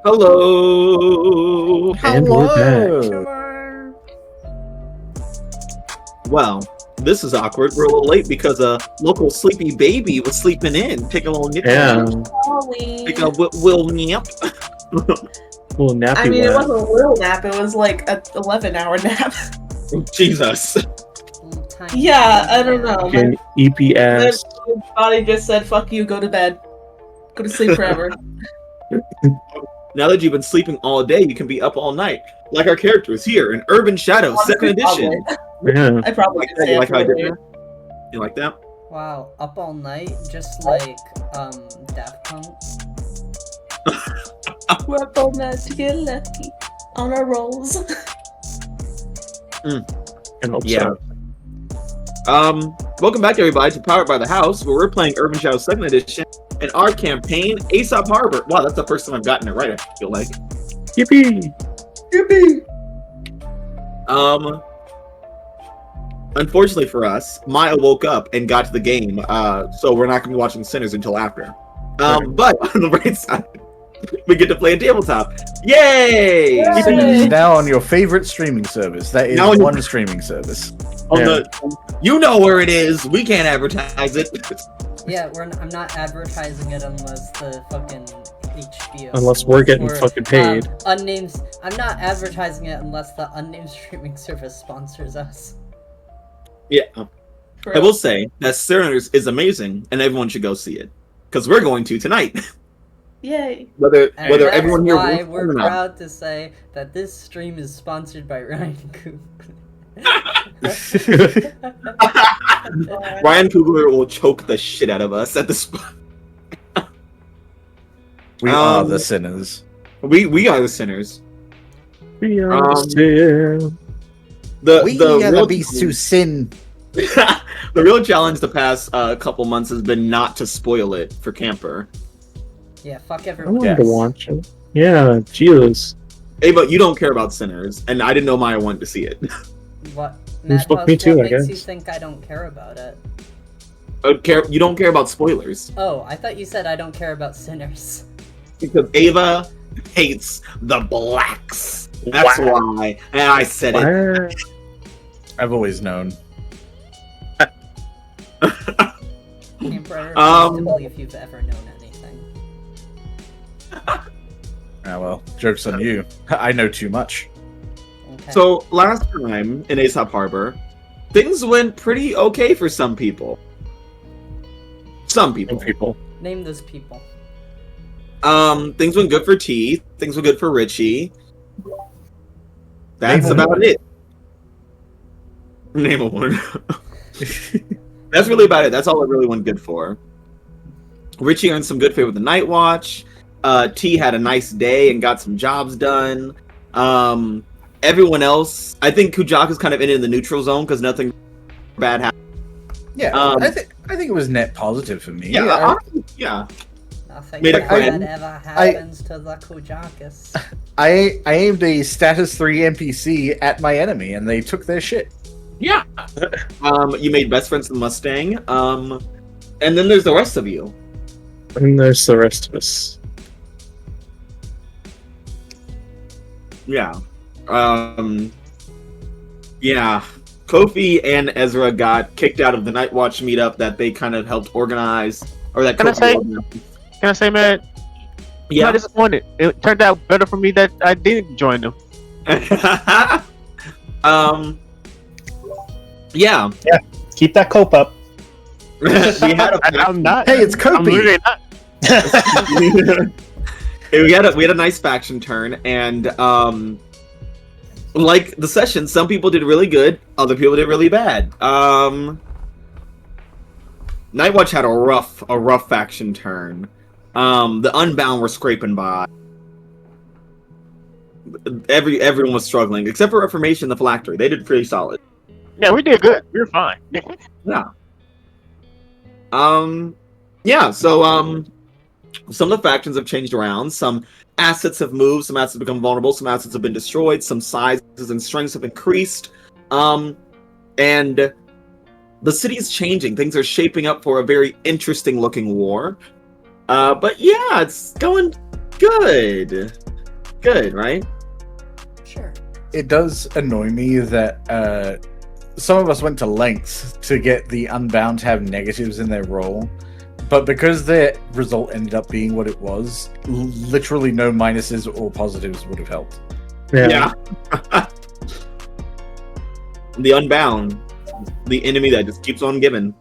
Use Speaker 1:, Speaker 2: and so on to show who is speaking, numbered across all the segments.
Speaker 1: Hello.
Speaker 2: And we're back.
Speaker 3: Hello.
Speaker 1: Well, this is awkward. We're a little late because a local sleepy baby was sleeping in. Take a little nip.
Speaker 2: Yeah,
Speaker 1: Take a will nap.
Speaker 2: little nappy
Speaker 4: I mean, it
Speaker 2: lap.
Speaker 4: wasn't a little nap. It was like an 11-hour nap.
Speaker 1: Jesus.
Speaker 4: Yeah, I don't know.
Speaker 2: Fucking EPS.
Speaker 4: My body just said, "Fuck you. Go to bed. Go to sleep forever."
Speaker 1: Now that you've been sleeping all day, you can be up all night, like our characters here in Urban Shadow, Second Edition.
Speaker 2: Yeah.
Speaker 4: I probably
Speaker 1: Like
Speaker 4: could
Speaker 1: that?
Speaker 4: say
Speaker 1: You
Speaker 4: it
Speaker 1: like how I did
Speaker 4: for
Speaker 1: that? You like that?
Speaker 3: Wow, up all night, just like Daft Punk.
Speaker 4: We're up all night to get lucky on our rolls.
Speaker 2: I hope
Speaker 1: Yeah.
Speaker 2: so.
Speaker 1: Welcome back, everybody, to Powered by the House, where we're playing Urban Shadow Second Edition and our campaign, Aesop Harbor. Wow, that's the first time I've gotten it right, I feel like.
Speaker 2: Yippee!
Speaker 4: Yippee!
Speaker 1: Unfortunately for us, Maya woke up and got to the game, so we're not going to be watching Sinners until after. But on the bright side, we get to play a tabletop. Yay!
Speaker 4: Yay!
Speaker 5: Sinners now on your favorite streaming service. That is
Speaker 1: Now on your-
Speaker 5: one streaming service.
Speaker 1: On
Speaker 2: Yeah.
Speaker 1: you know where it is. We can't advertise it.
Speaker 3: Yeah, I'm not advertising it unless the fucking HBO.
Speaker 2: Unless we're getting
Speaker 3: or,
Speaker 2: fucking paid.
Speaker 3: Unnamed. I'm not advertising it unless the unnamed streaming service sponsors us.
Speaker 1: Yeah. I will say that Sinners is amazing, and everyone should go see it because we're going to tonight.
Speaker 4: Yay!
Speaker 1: Whether
Speaker 3: And
Speaker 1: whether
Speaker 3: that's
Speaker 1: everyone here
Speaker 3: why
Speaker 1: wants
Speaker 3: we're
Speaker 1: or not.
Speaker 3: proud to say that this stream is sponsored by Ryan Coop.
Speaker 1: Ryan Coogler will choke the shit out of us at this point.
Speaker 5: We are the sinners.
Speaker 1: We are the sinners.
Speaker 2: We are
Speaker 1: Um,
Speaker 2: still.
Speaker 5: We
Speaker 1: The
Speaker 5: are
Speaker 1: real
Speaker 5: the beasts who sin.
Speaker 1: the real challenge the past couple months has been not to spoil it for Camper.
Speaker 3: Yeah, fuck
Speaker 2: I
Speaker 3: everyone.
Speaker 2: wanted
Speaker 5: Yes.
Speaker 2: to watch it. Yeah, Jesus.
Speaker 1: Hey, but you don't care about Sinners, and I didn't know Maya wanted to see it.
Speaker 3: What?
Speaker 2: It's fuck
Speaker 3: Madhouse,
Speaker 2: me too,
Speaker 3: what
Speaker 2: I
Speaker 3: makes you
Speaker 2: guess.
Speaker 3: think I don't care about it?
Speaker 1: You don't care about spoilers
Speaker 3: Oh, I thought you said I don't care about sinners.
Speaker 1: because Ava hates the blacks. That's why, and I said it.
Speaker 2: Wow.
Speaker 5: I've always known.
Speaker 3: Emperor,
Speaker 1: Um,
Speaker 3: to believe you've ever known anything.
Speaker 5: Ah, well, joke's on you. I know too much.
Speaker 3: Okay.
Speaker 1: So last time in Aesop Harbor, things went pretty okay for some people. Some people.
Speaker 2: People.
Speaker 3: Name those people.
Speaker 1: Things went good for T. Things went good for Richie. That's
Speaker 5: Name a
Speaker 1: about
Speaker 5: one.
Speaker 1: it. Name a one. That's really about it. That's all it really went good for. Richie earned some good favor with the Night Watch. T had a nice day and got some jobs done. Everyone else, I think Kujaka's kind of in the neutral zone because nothing bad happened.
Speaker 5: Yeah, I think it was net positive for me.
Speaker 1: Yeah.
Speaker 3: Nothing
Speaker 1: Made a
Speaker 3: bad
Speaker 1: friend.
Speaker 3: ever happens to the Kujakas.
Speaker 5: I aimed a status 3 NPC at my enemy, and they took their shit.
Speaker 1: Yeah. You made best friends with the Mustang. And then there's the rest of you.
Speaker 2: And there's the rest of us.
Speaker 1: Yeah. Yeah. Kofi and Ezra got kicked out of the Night Watch meetup that they kind of helped organize, or that
Speaker 6: Can I
Speaker 1: Kofi
Speaker 6: say-
Speaker 1: organized.
Speaker 6: Can I say, man? I'm
Speaker 1: Yeah.
Speaker 6: not disappointed. It turned out better for me that I didn't join them.
Speaker 1: Yeah.
Speaker 7: Keep that cope up.
Speaker 1: We had a
Speaker 6: I'm not.
Speaker 5: Hey, it's
Speaker 6: I'm
Speaker 5: Kopi!
Speaker 6: really not.
Speaker 1: we had a nice faction turn, and like the session, some people did really good, other people did really bad. Nightwatch had a rough faction turn. The Unbound were scraping by. Everyone was struggling except for Reformation, the Phylactery. They did pretty solid.
Speaker 6: Yeah, we did good. We were fine.
Speaker 1: Yeah. Yeah, so some of the factions have changed around. Some assets have moved, some assets have become vulnerable, some assets have been destroyed, some sizes and strengths have increased. And the city is changing. Things are shaping up for a very interesting looking war. But yeah, it's going good. good, right?
Speaker 3: Sure.
Speaker 5: It does annoy me that some of us went to lengths to get the Unbound to have negatives in their roll, but because their result ended up being what it was, literally no minuses or positives would have helped.
Speaker 1: Yeah. The Unbound, the enemy that just keeps on giving.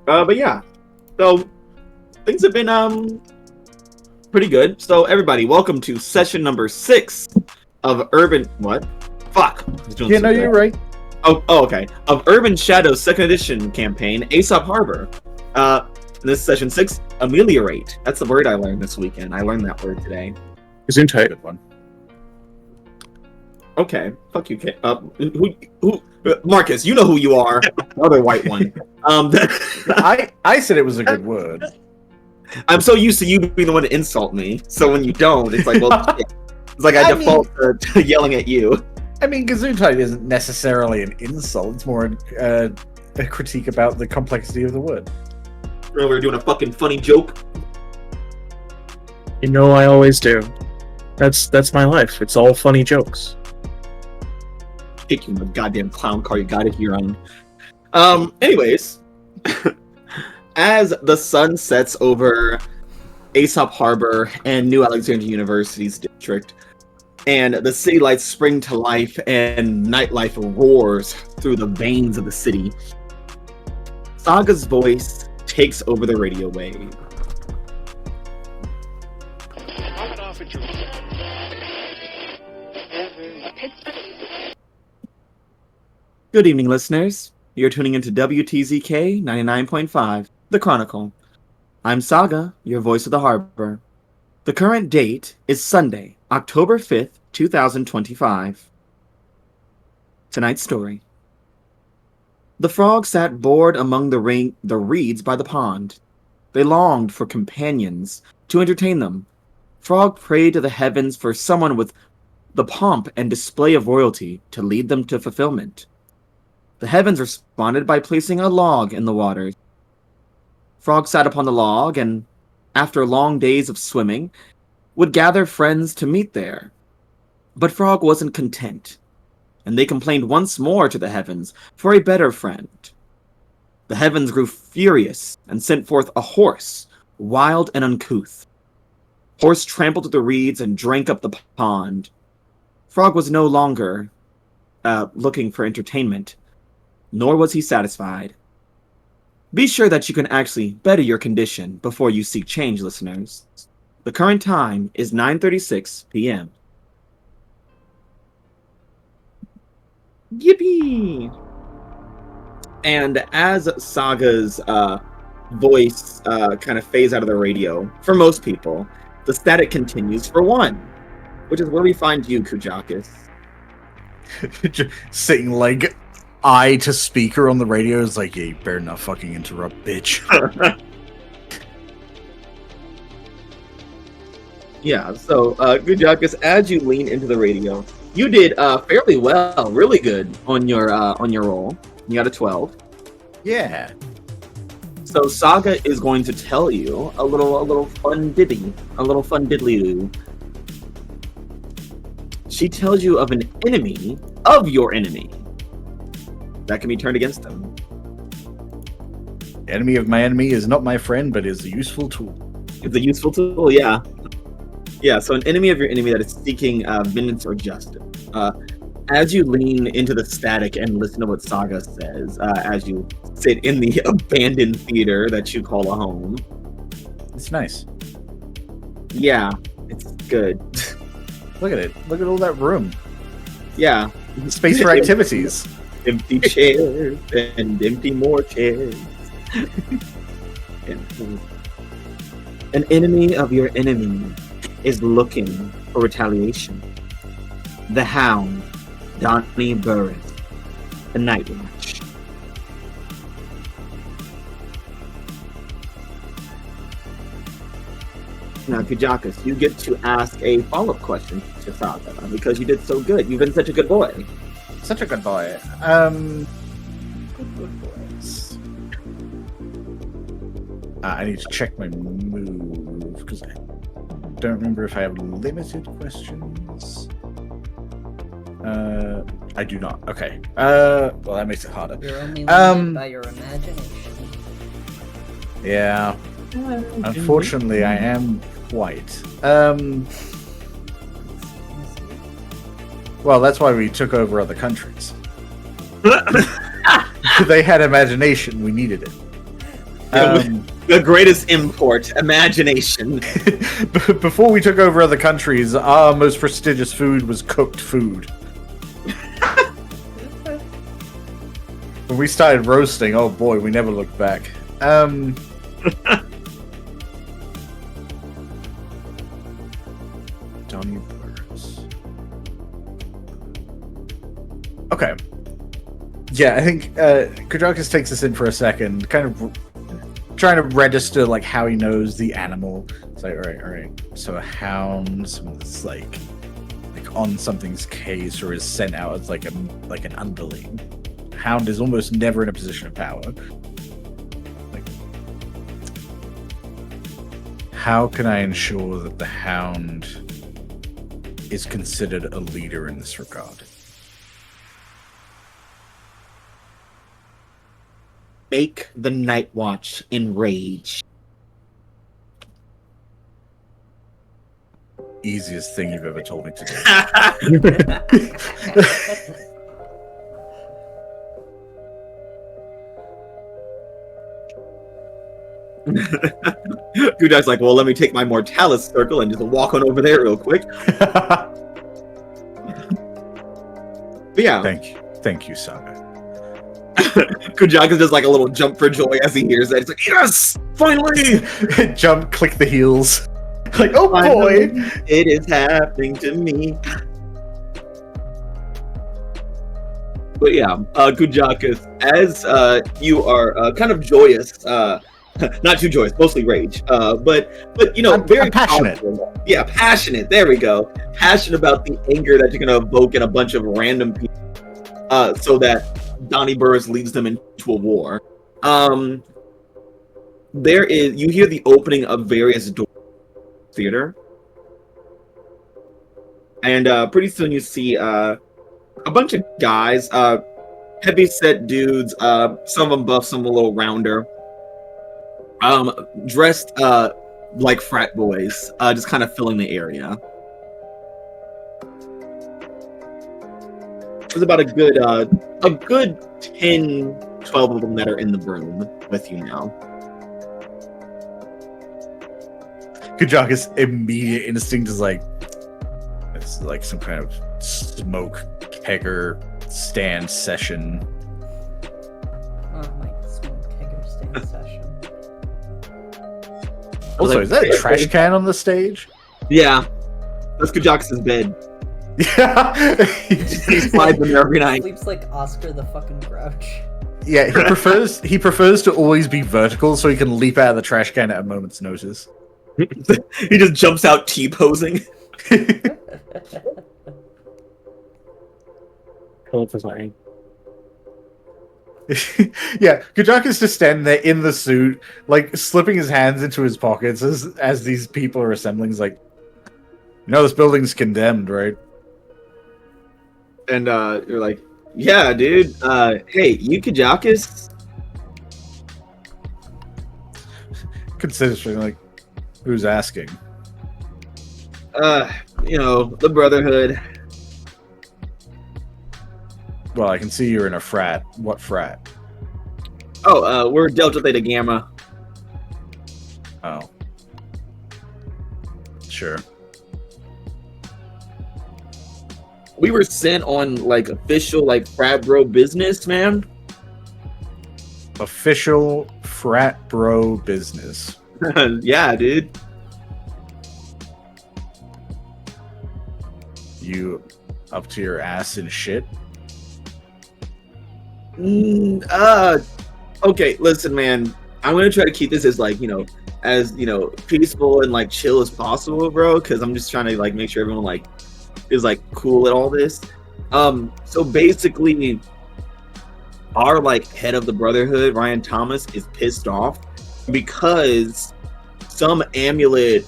Speaker 1: But yeah, so things have been pretty good. So everybody, welcome to session number 6 of Urban. What? Fuck.
Speaker 5: Yeah, no, you're right.
Speaker 1: Oh, okay. Of Urban Shadow's 2nd edition campaign, Aesop Harbor. This is session 6, Ameliorate. That's the word I learned this weekend. I learned that word today.
Speaker 2: Gesundheit.
Speaker 5: Good one.
Speaker 1: Okay, fuck you, kid. Who? Marcus, you know who you are. The other white one.
Speaker 5: I said it was a good word.
Speaker 1: I'm so used to you being the one to insult me. So when you don't, it's like, well, shit. It's like I default to yelling at you.
Speaker 5: I mean, Gesundheit isn't necessarily an insult. It's more a critique about the complexity of the word.
Speaker 1: We were doing a fucking funny joke.
Speaker 2: You know I always do. That's my life. It's all funny jokes.
Speaker 1: Kick you in the goddamn clown car you got it here on. Anyways, as the sun sets over Aesop Harbor and New Alexandria University's district, and the city lights spring to life and nightlife roars through the veins of the city, Saga's voice takes over the radio wave. Good evening, listeners. You're tuning into WTZK 99.5, The Chronicle. I'm Saga, your voice of the harbor. The current date is Sunday, October 5th, 2025. Tonight's story. The frog sat bored among the reeds by the pond. They longed for companions to entertain them. Frog prayed to the heavens for someone with the pomp and display of royalty to lead them to fulfillment. The heavens responded by placing a log in the waters. Frog sat upon the log and, after long days of swimming, would gather friends to meet there. But Frog wasn't content, and they complained once more to the heavens for a better friend. The heavens grew furious and sent forth a horse, wild and uncouth. Horse trampled through the reeds and drank up the pond. Frog was no longer looking for entertainment, nor was he satisfied. Be sure that you can actually better your condition before you seek change, listeners. The current time is 9:36 p.m. Yippee! And as Saga's voice kind of fades out of the radio, for most people, the static continues for one, which is where we find you, Kujakis.
Speaker 5: Sitting like eye to speaker on the radio is like, yeah, you better not fucking interrupt, bitch.
Speaker 1: Yeah, so Kujakis, as you lean into the radio, you did fairly well, really good on your roll. You got a 12.
Speaker 5: Yeah.
Speaker 1: So Saga is going to tell you a little fun ditty, a little fun diddly-doo. She tells you of an enemy of your enemy that can be turned against them.
Speaker 5: Enemy of my enemy is not my friend, but is a useful tool.
Speaker 1: It's a useful tool, yeah. Yeah, so an enemy of your enemy that is seeking vengeance or justice. As you lean into the static and listen to what Saga says, as you sit in the abandoned theater that you call a home.
Speaker 5: It's nice.
Speaker 1: Yeah, it's good.
Speaker 5: Look at it. Look at all that room.
Speaker 1: Yeah.
Speaker 5: Space for activities.
Speaker 1: Empty chairs and empty more chairs. An enemy of your enemy is looking for retaliation. The Hound, Donnie Burris, the Night Watch. Now, Kujakis, you get to ask a follow-up question to Saga because you did so good. You've been such a good boy.
Speaker 5: Such a good boy. Good boys. I need to check my move because don't remember if I have limited questions. I do not. Okay. Well, that makes it harder.
Speaker 3: You're only limited by your imagination.
Speaker 5: Yeah. Unfortunately, I am white. Well, that's why we took over other countries. They had imagination. We needed it.
Speaker 1: The greatest import, imagination.
Speaker 5: Before we took over other countries, our most prestigious food was cooked food. When we started roasting, oh boy, we never looked back. Donnie Burns. Okay. Yeah, I think Kujakis takes us in for a second, kind of trying to register like how he knows the animal. It's like, all right. So a hound, someone that's like on something's case or is sent out as like an underling. Hound is almost never in a position of power. Like, how can I ensure that the hound is considered a leader in this regard?
Speaker 1: Make the Night Watch enrage.
Speaker 5: Easiest thing you've ever told me to do.
Speaker 1: Gudai's like, well, let me take my Mortalis circle and just walk on over there real quick. But yeah.
Speaker 5: Thank you, Saga.
Speaker 1: Kujaka's just like a little jump for joy as he hears that. He's like, yes, finally!
Speaker 5: Jump, click the heels. Like, oh
Speaker 1: Finally,
Speaker 5: boy!
Speaker 1: it is happening to me. But yeah, Kujakas, as you are kind of joyous, not too joyous, mostly rage, but you know,
Speaker 5: I'm
Speaker 1: very
Speaker 5: passionate.
Speaker 1: powerful. Yeah, passionate. There we go. Passionate about the anger that you're gonna evoke in a bunch of random people, so that Donnie Burris leads them into a war. You hear the opening of various doors in the theater, and pretty soon you see a bunch of guys, heavy set dudes, some of them buff, some a little rounder, dressed like frat boys, just kind of filling the area. There's about a good 10, 12 of them that are in the room with you now.
Speaker 5: Kujaka's immediate instinct is like, it's like some kind of smoke kegger stand session.
Speaker 3: Oh my smoke kegger stand session.
Speaker 5: Also, is that a trash can on the stage?
Speaker 1: Yeah, that's Kujakis' bed.
Speaker 5: Yeah.
Speaker 1: He slides in there every night.
Speaker 3: Sleeps like Oscar the fucking Grouch.
Speaker 5: Yeah, he prefers to always be vertical so he can leap out of the trash can at a moment's notice.
Speaker 1: He just jumps out T-posing.
Speaker 2: Electrifying.
Speaker 5: Yeah, Kujakis just standing there in the suit, like slipping his hands into his pockets as these people are assembling. He's like, you know, this building's condemned, right?
Speaker 1: And you're like, yeah, dude. Hey, you Kujakis?
Speaker 5: Considering, like, who's asking?
Speaker 1: You know, the Brotherhood.
Speaker 5: Well, I can see you're in a frat. What frat?
Speaker 1: Oh, we're Delta Theta Gamma.
Speaker 5: Oh. Sure.
Speaker 1: We were sent on, like, official, like, frat bro business, man.
Speaker 5: Official frat bro business.
Speaker 1: Yeah, dude.
Speaker 5: You up to your ass in shit?
Speaker 1: Okay, listen, man. I'm gonna try to keep this as, like, you know, as, you know, peaceful and, like, chill as possible, bro, because I'm just trying to, like, make sure everyone, like, is, like, cool at all this. So basically, our, like, head of the Brotherhood, Ryan Thomas, is pissed off because some amulet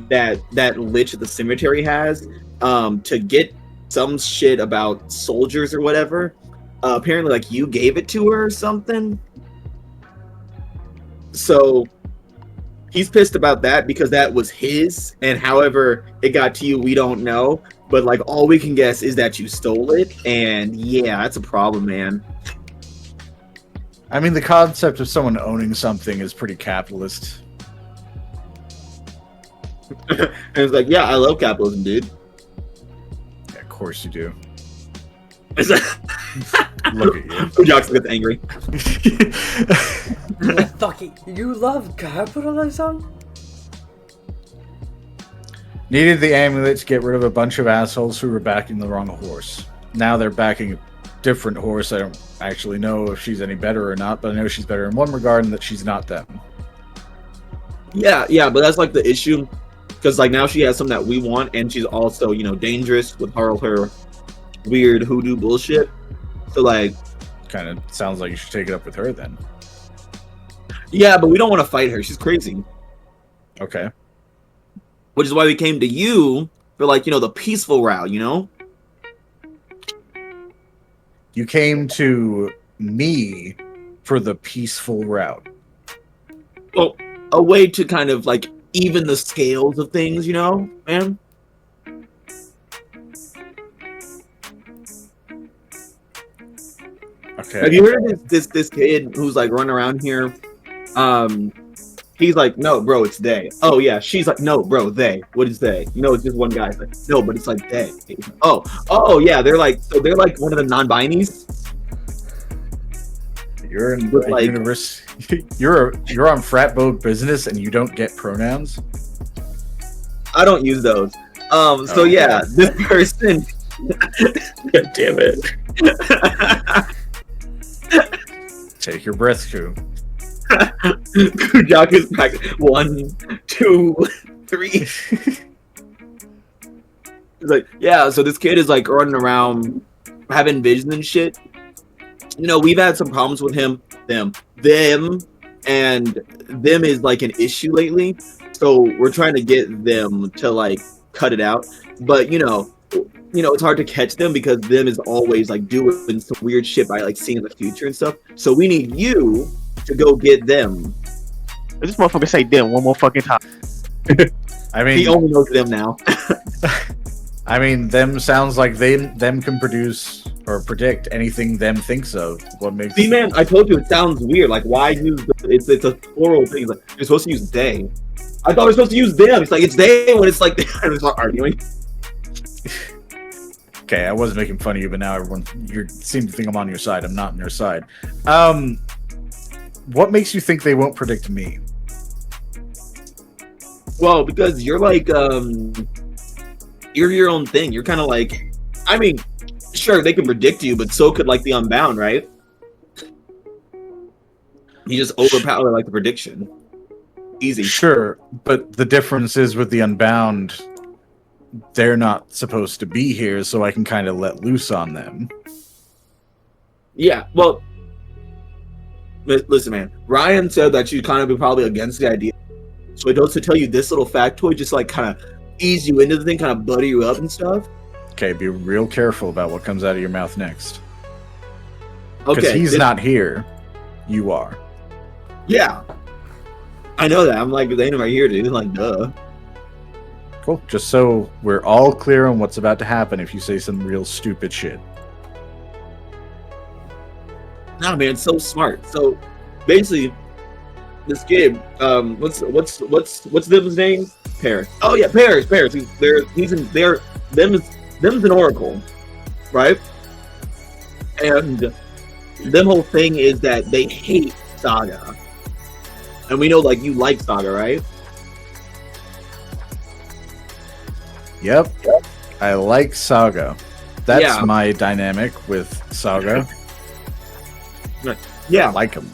Speaker 1: that lich at the cemetery has to get some shit about soldiers or whatever. Apparently, like, you gave it to her or something. So he's pissed about that because that was his, and however it got to you, we don't know. But like, all we can guess is that you stole it, and yeah, that's a problem, man.
Speaker 5: I mean, the concept of someone owning something is pretty capitalist.
Speaker 1: And it's like, yeah, I love capitalism, dude.
Speaker 5: Yeah, of course you do.
Speaker 1: It's like,
Speaker 5: Look at you.
Speaker 1: Ujox gets angry.
Speaker 3: Fucking, you love capitalism?
Speaker 5: Needed the amulet to get rid of a bunch of assholes who were backing the wrong horse. Now they're backing a different horse. I don't actually know if she's any better or not, but I know she's better in one regard and that she's not them.
Speaker 1: Yeah, but that's like the issue. Because like now she has something that we want, and she's also, you know, dangerous with her weird hoodoo bullshit. So like,
Speaker 5: Kind of sounds like you should take it up with her then.
Speaker 1: yeah, but we don't want to fight her. She's crazy.
Speaker 5: Okay.
Speaker 1: Which is why we came to you for, like, you know, the peaceful route, you know?
Speaker 5: You came to me for the peaceful route.
Speaker 1: Well, a way to kind of like even the scales of things, you know, man.
Speaker 5: Okay.
Speaker 1: Have you heard of this kid who's like running around here? He's like, no, bro, it's they. Oh yeah, she's like, no, bro, they. What is they? You know, it's just one guy. It's like, no, but it's like they. Oh yeah, they're like one of the non-binies.
Speaker 5: You're in
Speaker 1: With,
Speaker 5: a
Speaker 1: like-
Speaker 5: universe. You're on frat boat business and you don't get pronouns.
Speaker 1: I don't use those. So yeah, this person.
Speaker 2: God damn it.
Speaker 5: Take your breath, Koo.
Speaker 1: Kujak is back. 1, 2, 3. He's like, yeah, so this kid is like running around having visions and shit. You know, we've had some problems with them, and them is like an issue lately. So we're trying to get them to like cut it out. But you know, it's hard to catch them because them is always like doing some weird shit by like seeing the future and stuff. So we need you to go get them.
Speaker 6: This motherfucker say them one more fucking time.
Speaker 5: I mean,
Speaker 1: He only knows them now.
Speaker 5: I mean, them sounds like them can produce or predict anything them thinks of. What makes
Speaker 1: See, man, I told you it sounds weird. Like, why use it's a plural thing. It's like, you're supposed to use they. I thought we were supposed to use them. It's like, it's they when it's like, I was not arguing.
Speaker 5: Okay, I was making fun of you, but now you seem to think I'm on your side. I'm not on your side. What makes you think they won't predict me?
Speaker 1: Well, because you're like, you're your own thing. You're kind of like, I mean, sure, they can predict you, but so could like the Unbound, right? You just overpower like the prediction. Easy.
Speaker 5: Sure, but the difference is with the Unbound, they're not supposed to be here, so I can kind of let loose on them.
Speaker 1: Yeah, well, listen, man. Ryan said that you'd kind of be probably against the idea. So he goes to tell you this little factoid, just like kind of ease you into the thing, kind of butter you up and stuff.
Speaker 5: Okay, be real careful about what comes out of your mouth next. Because
Speaker 1: Okay.
Speaker 5: he's not here. You are.
Speaker 1: Yeah. I know that. I'm like, they ain't right here, dude. Like, duh.
Speaker 5: Cool. Just so we're all clear on what's about to happen if you say some real stupid shit.
Speaker 1: Nah, man, it's so smart. So basically, this kid, what's them's name? Paris. Oh yeah, Paris. Them's an oracle, right? And them whole thing is that they hate Saga, and we know like you like Saga, right?
Speaker 5: Yep. I like Saga. That's
Speaker 1: Yeah.
Speaker 5: my dynamic with Saga.
Speaker 1: Yeah.
Speaker 5: I like him.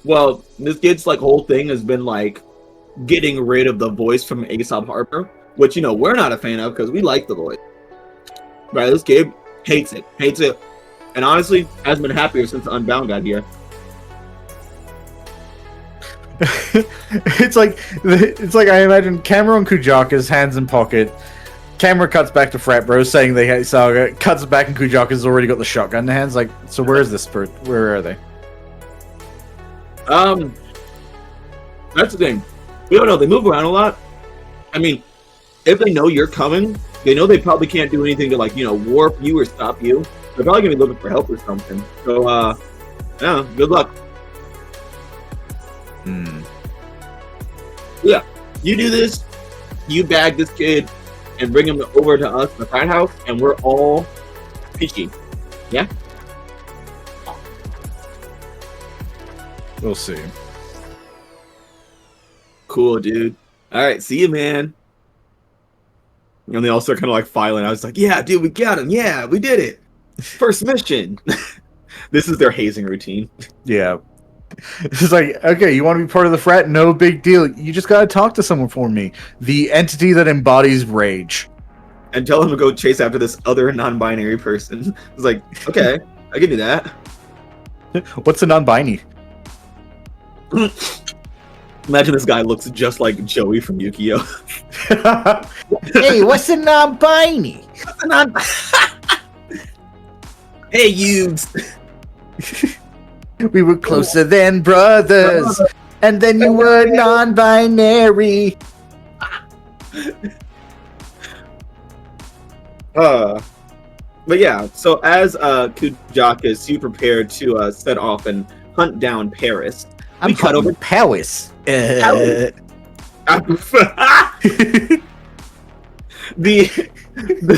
Speaker 1: Well, this kid's like whole thing has been like getting rid of the voice from Aesop Harbor, which, you know, we're not a fan of because we like the voice. Right? This kid hates it, and honestly hasn't been happier since the Unbound got here.
Speaker 5: It's like I imagine Camera on Kujaka's hands in pocket. Camera cuts back to Frat Bros saying they hate Saga. Cuts back and Kujaka's already got the shotgun in the hands. Like, so where is this bird? Where are they?
Speaker 1: That's the thing. We don't know. They move around a lot. I mean, if they know you're coming, they know they probably can't do anything to, like, warp you or stop you. They're probably gonna be looking for help or something. So, yeah, good luck. Yeah, you do this. You bag this kid and bring him over to us in the frat house, and we're all peachy. Yeah.
Speaker 5: We'll see.
Speaker 1: Cool, dude. All right, see you, man. And they all start kind of like filing. I was like, yeah, dude, we got him. Yeah, we did it. First mission. This is their hazing routine.
Speaker 5: Yeah. It's like, okay, you want to be part of the frat? No big deal. You just gotta talk to someone for me. The entity that embodies rage.
Speaker 1: And tell him to go chase after this other non-binary person. It's like, okay, I can do that.
Speaker 5: What's a non-binary?
Speaker 1: Imagine this guy looks just like Joey from Yu-Gi-Oh!
Speaker 5: Hey, what's a non-binary?
Speaker 1: What's a non- Hey, youths!
Speaker 5: We were closer than brothers, and then you were non-binary.
Speaker 1: But yeah, so as Kujakas, you prepare to set off and hunt down Paris.
Speaker 5: I'm cut over Paris.
Speaker 1: the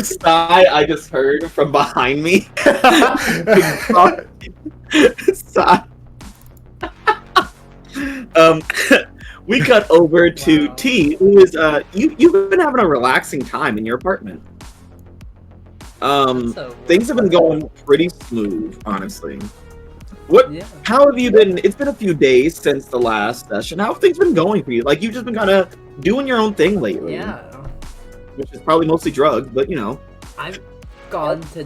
Speaker 1: sigh I just heard from behind me. Sigh. We cut over to T, who is you've been having a relaxing time in your apartment. Things have been going pretty smooth, honestly. How have you been? It's been a few days since the last session. How have things been going for you? Like, you've just been kind of doing your own thing lately.
Speaker 3: Yeah.
Speaker 1: Which is probably mostly drugs, but
Speaker 3: I've gone to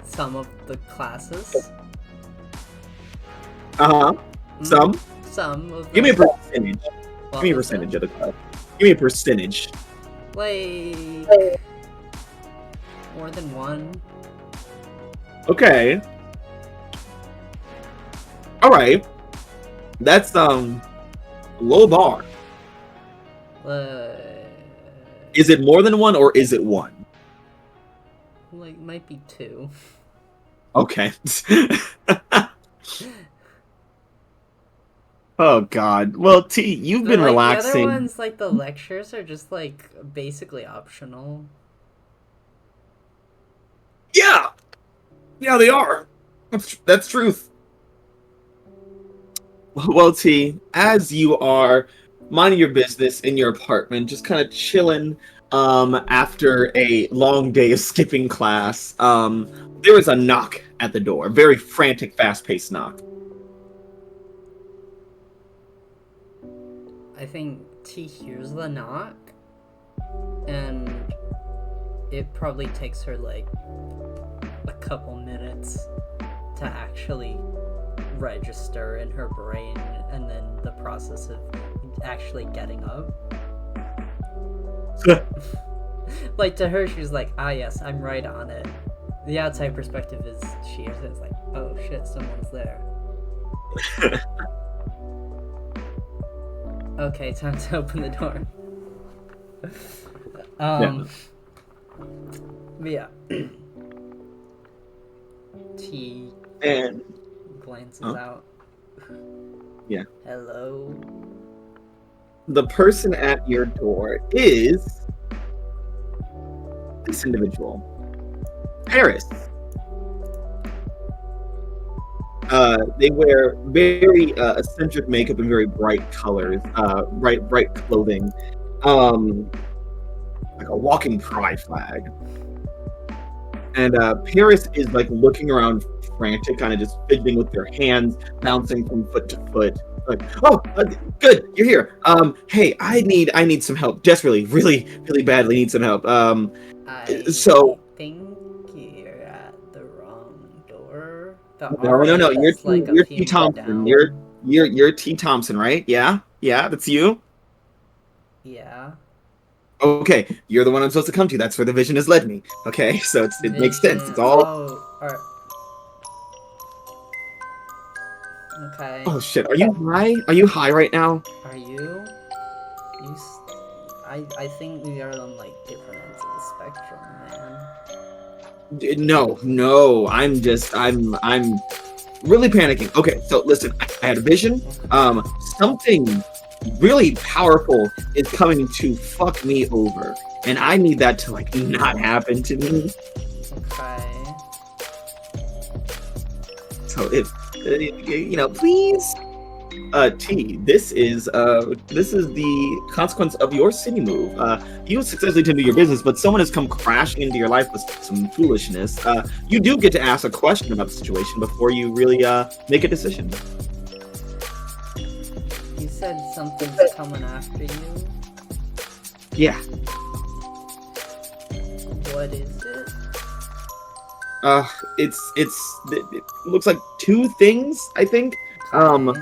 Speaker 3: some of the classes.
Speaker 1: Some
Speaker 3: of them.
Speaker 1: Give me a percentage.
Speaker 3: What
Speaker 1: Give me a
Speaker 3: was
Speaker 1: percentage
Speaker 3: that?
Speaker 1: of the class. Give me a percentage.
Speaker 3: Like more than one.
Speaker 1: Okay. All right. That's low bar. Is it more than one or is it one?
Speaker 3: Like, might be two.
Speaker 1: Okay. Oh God. Well, T, you've been relaxing.
Speaker 3: The other ones, like the lectures, are just like basically optional.
Speaker 1: Yeah. Yeah, they are. That's truth. Well, T, as you are minding your business in your apartment, just kind of chilling after a long day of skipping class, there is a knock at the door. Very frantic, fast-paced knock.
Speaker 3: I think T hears the knock, and it probably takes her like a couple minutes to actually register in her brain, and then the process of actually getting up. Like, to her, she's like, ah yes, I'm right on it. The outside perspective is she is like, oh shit, someone's there. Okay, time to open the door. But yeah. T
Speaker 1: and
Speaker 3: glances out.
Speaker 1: Yeah.
Speaker 3: Hello.
Speaker 1: The person at your door is this individual, Paris. They wear very eccentric makeup and very bright colors, bright clothing, like a walking pride flag. And Paris is like looking around frantic, kind of just fidgeting with their hands, bouncing from foot to foot. Like, oh, good, you're here. Hey, I need some help. Desperately, really badly need some help.
Speaker 3: I think you're at the wrong door.
Speaker 1: No, you're T. Thompson. You're T. Thompson, right? Yeah. Yeah, that's you.
Speaker 3: Yeah.
Speaker 1: Okay, you're the one I'm supposed to come to. That's where the vision has led me. Okay, so it makes sense.
Speaker 3: Vision.
Speaker 1: It's all.
Speaker 3: Oh, okay.
Speaker 1: Oh shit! Are you high? Are you high right now?
Speaker 3: Are you? I think we are on like different ends of the spectrum, man.
Speaker 1: No. I'm really panicking. Okay, so listen, I had a vision. Something really powerful is coming to fuck me over, and I need that to like not happen to me.
Speaker 3: Okay.
Speaker 1: So if please. T, this is the consequence of your city move. You successfully tend to do your business, but someone has come crashing into your life with some foolishness. You do get to ask a question about the situation before you really make a decision.
Speaker 3: You said something's coming after you.
Speaker 1: Yeah.
Speaker 3: What is it?
Speaker 1: It looks like two things, I think.
Speaker 3: Okay.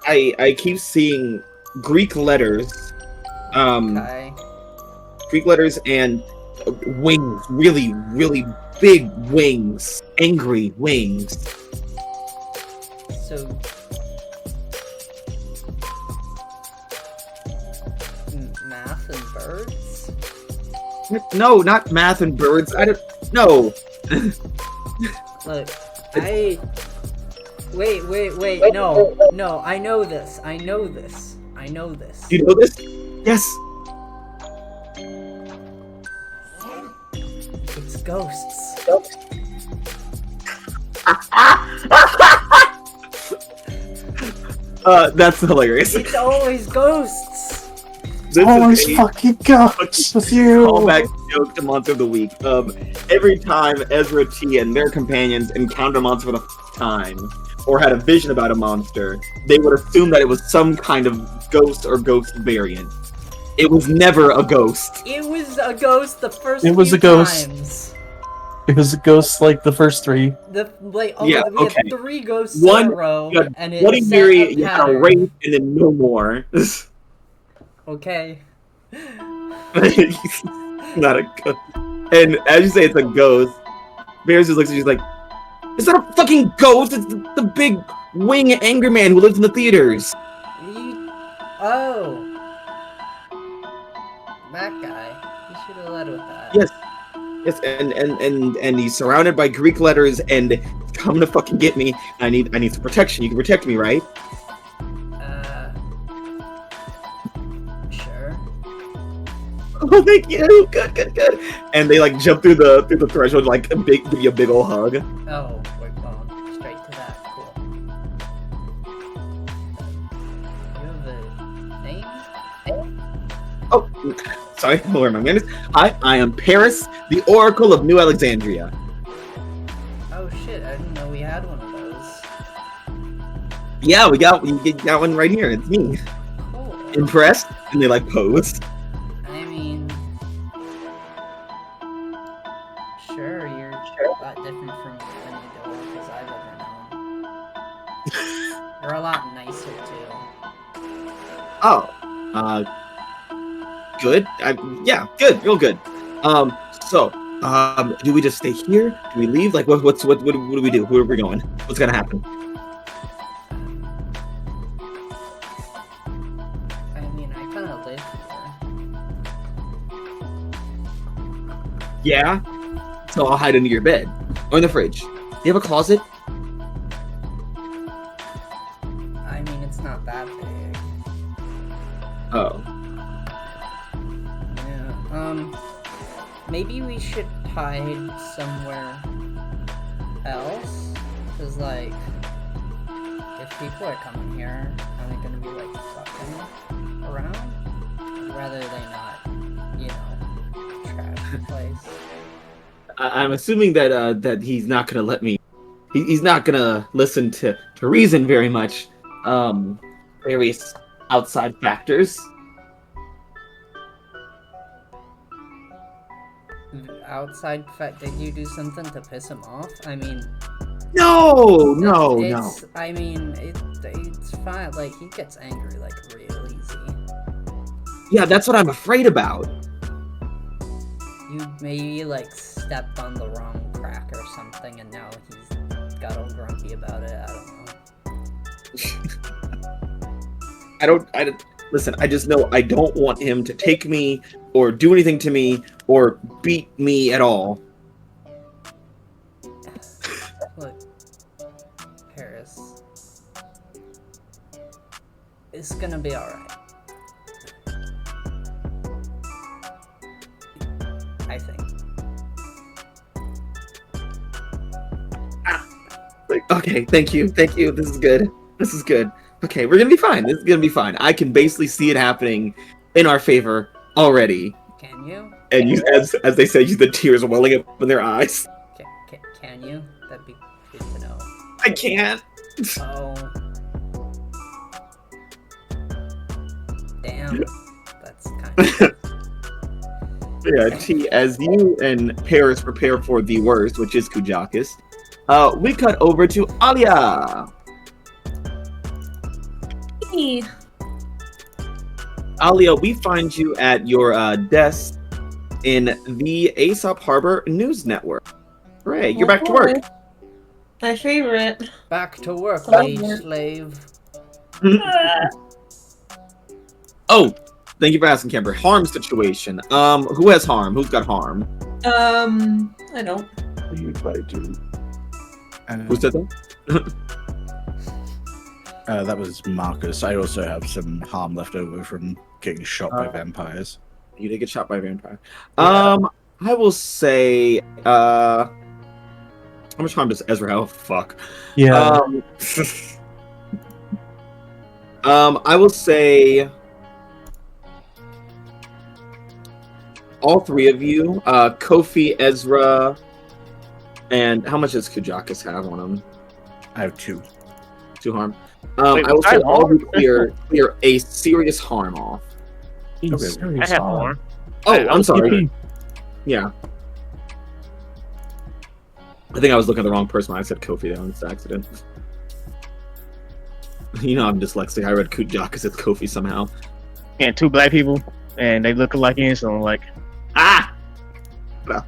Speaker 1: I keep seeing Greek letters.
Speaker 3: Okay.
Speaker 1: Greek letters and wings, really, really big wings, angry wings.
Speaker 3: So. Math and birds?
Speaker 1: No, not math and birds. I don't. No.
Speaker 3: Look, Wait, no, I know this.
Speaker 1: You know this? Yes.
Speaker 3: It's ghosts.
Speaker 1: That's hilarious.
Speaker 3: It's always ghosts.
Speaker 1: This
Speaker 7: Always
Speaker 1: is a
Speaker 7: fucking ghosts with you.
Speaker 1: callback joke to Monster of the Week. Every time Ezra T and their companions encountered a monster for the first time, or had a vision about a monster, they would assume that it was some kind of ghost or ghost variant. It was never a ghost.
Speaker 3: It was a ghost the first
Speaker 7: It was
Speaker 3: few
Speaker 7: a ghost.
Speaker 3: times.
Speaker 7: It was a ghost like the first three.
Speaker 3: We
Speaker 1: Yeah,
Speaker 3: had
Speaker 1: okay.
Speaker 3: 3 ghosts
Speaker 1: One,
Speaker 3: in a row,
Speaker 1: you had
Speaker 3: and it
Speaker 1: Bloody
Speaker 3: set
Speaker 1: Mary,
Speaker 3: a
Speaker 1: you had a
Speaker 3: pattern.
Speaker 1: wraith, and then no more.
Speaker 3: Okay.
Speaker 1: Not a ghost. And as you say, it's a ghost. Bears just looks at you like, it's not a fucking ghost. It's the big wing angry man who lives in the theaters.
Speaker 3: Oh. That guy. You should have led with that.
Speaker 1: Yes. Yes, and he's surrounded by Greek letters and come to fucking get me. I need some protection. You can protect me, right?
Speaker 3: Sure.
Speaker 1: Oh, thank you. Good. And they like jump through the threshold, like give you a big old hug.
Speaker 3: Oh, we're going straight to that. Cool. You have a name?
Speaker 1: Oh, sorry, where are my manners? Hi, I am Paris, the Oracle of New Alexandria.
Speaker 3: Oh shit, I didn't know we had one of those.
Speaker 1: Yeah, we got one right here. It's me.
Speaker 3: Cool.
Speaker 1: Impressed? And they like pose.
Speaker 3: I mean, sure, you're a lot different from any developers I've ever known. You're a lot nicer too.
Speaker 1: Oh, good. Yeah, good, real good. So, do we just stay here? Do we leave? Like, what do we do? Where are we going? What's gonna happen?
Speaker 3: I mean, I kind of live here.
Speaker 1: Yeah. So I'll hide under your bed or in the fridge. Do you have a closet?
Speaker 3: I mean, it's not that big.
Speaker 1: Oh.
Speaker 3: Yeah. Maybe we should hide somewhere else, cause like, if people are coming here, are they gonna be like fucking around? Rather they not, you know, trash the place.
Speaker 1: I'm assuming that he's not gonna let me. He's not gonna listen to reason very much. Various outside factors.
Speaker 3: Outside fact, did you do something to piss him off? I mean,
Speaker 1: No.
Speaker 3: I mean, it's fine. Like, he gets angry, like, real easy.
Speaker 1: Yeah, that's what I'm afraid about.
Speaker 3: You maybe, like, stepped on the wrong crack or something, and now he's got all grumpy about it. I don't know.
Speaker 1: Listen, I just know I don't want him to take me or do anything to me or beat me at all.
Speaker 3: Look, Paris. It's gonna be alright. I think.
Speaker 1: Like, okay, thank you. This is good. Okay, we're gonna be fine. This is gonna be fine. I can basically see it happening in our favor already.
Speaker 3: Can you?
Speaker 1: And you, as they said, the tears welling up in their eyes.
Speaker 3: Can you? That'd be good to know.
Speaker 1: I can't.
Speaker 3: Oh. Damn. That's kind of...
Speaker 1: Yeah, T, as you and Paris prepare for the worst, which is Kujakis, we cut over to Alia.
Speaker 4: Hey.
Speaker 1: Alia, we find you at your desk in the Aesop Harbor News Network. Hooray, you're back to work.
Speaker 4: My favorite.
Speaker 3: Back to work,
Speaker 4: Oh,
Speaker 3: wage
Speaker 4: yeah.
Speaker 3: slave.
Speaker 1: Oh, thank you for asking, Camper. Harm situation. Who has harm? Who's got harm?
Speaker 4: I don't.
Speaker 7: You try to.
Speaker 1: Who said that?
Speaker 5: That was Marcus. I also have some harm left over from getting shot by vampires.
Speaker 1: You did get shot by a vampire.
Speaker 7: Yeah.
Speaker 1: I will say, how much harm does Ezra have? Fuck.
Speaker 7: Yeah.
Speaker 1: I will say all three of you, Kofi, Ezra, and how much does Kujakis have on him?
Speaker 5: I have 2.
Speaker 1: 2 harm.
Speaker 6: Wait,
Speaker 1: I will
Speaker 6: was I
Speaker 1: say all of you
Speaker 6: harmed?
Speaker 1: clear a serious harm off.
Speaker 7: He's
Speaker 5: okay.
Speaker 7: serious
Speaker 6: I have
Speaker 7: on.
Speaker 6: more.
Speaker 1: Oh,
Speaker 6: Hey,
Speaker 1: I'm sorry.
Speaker 7: Yippee.
Speaker 1: Yeah. I think I was looking at the wrong person when I said Kofi there on this accident. You know I'm dyslexic. I read Kujakis as Kofi somehow.
Speaker 6: And 2 black people, and they look alike in, so I'm like,
Speaker 5: Kof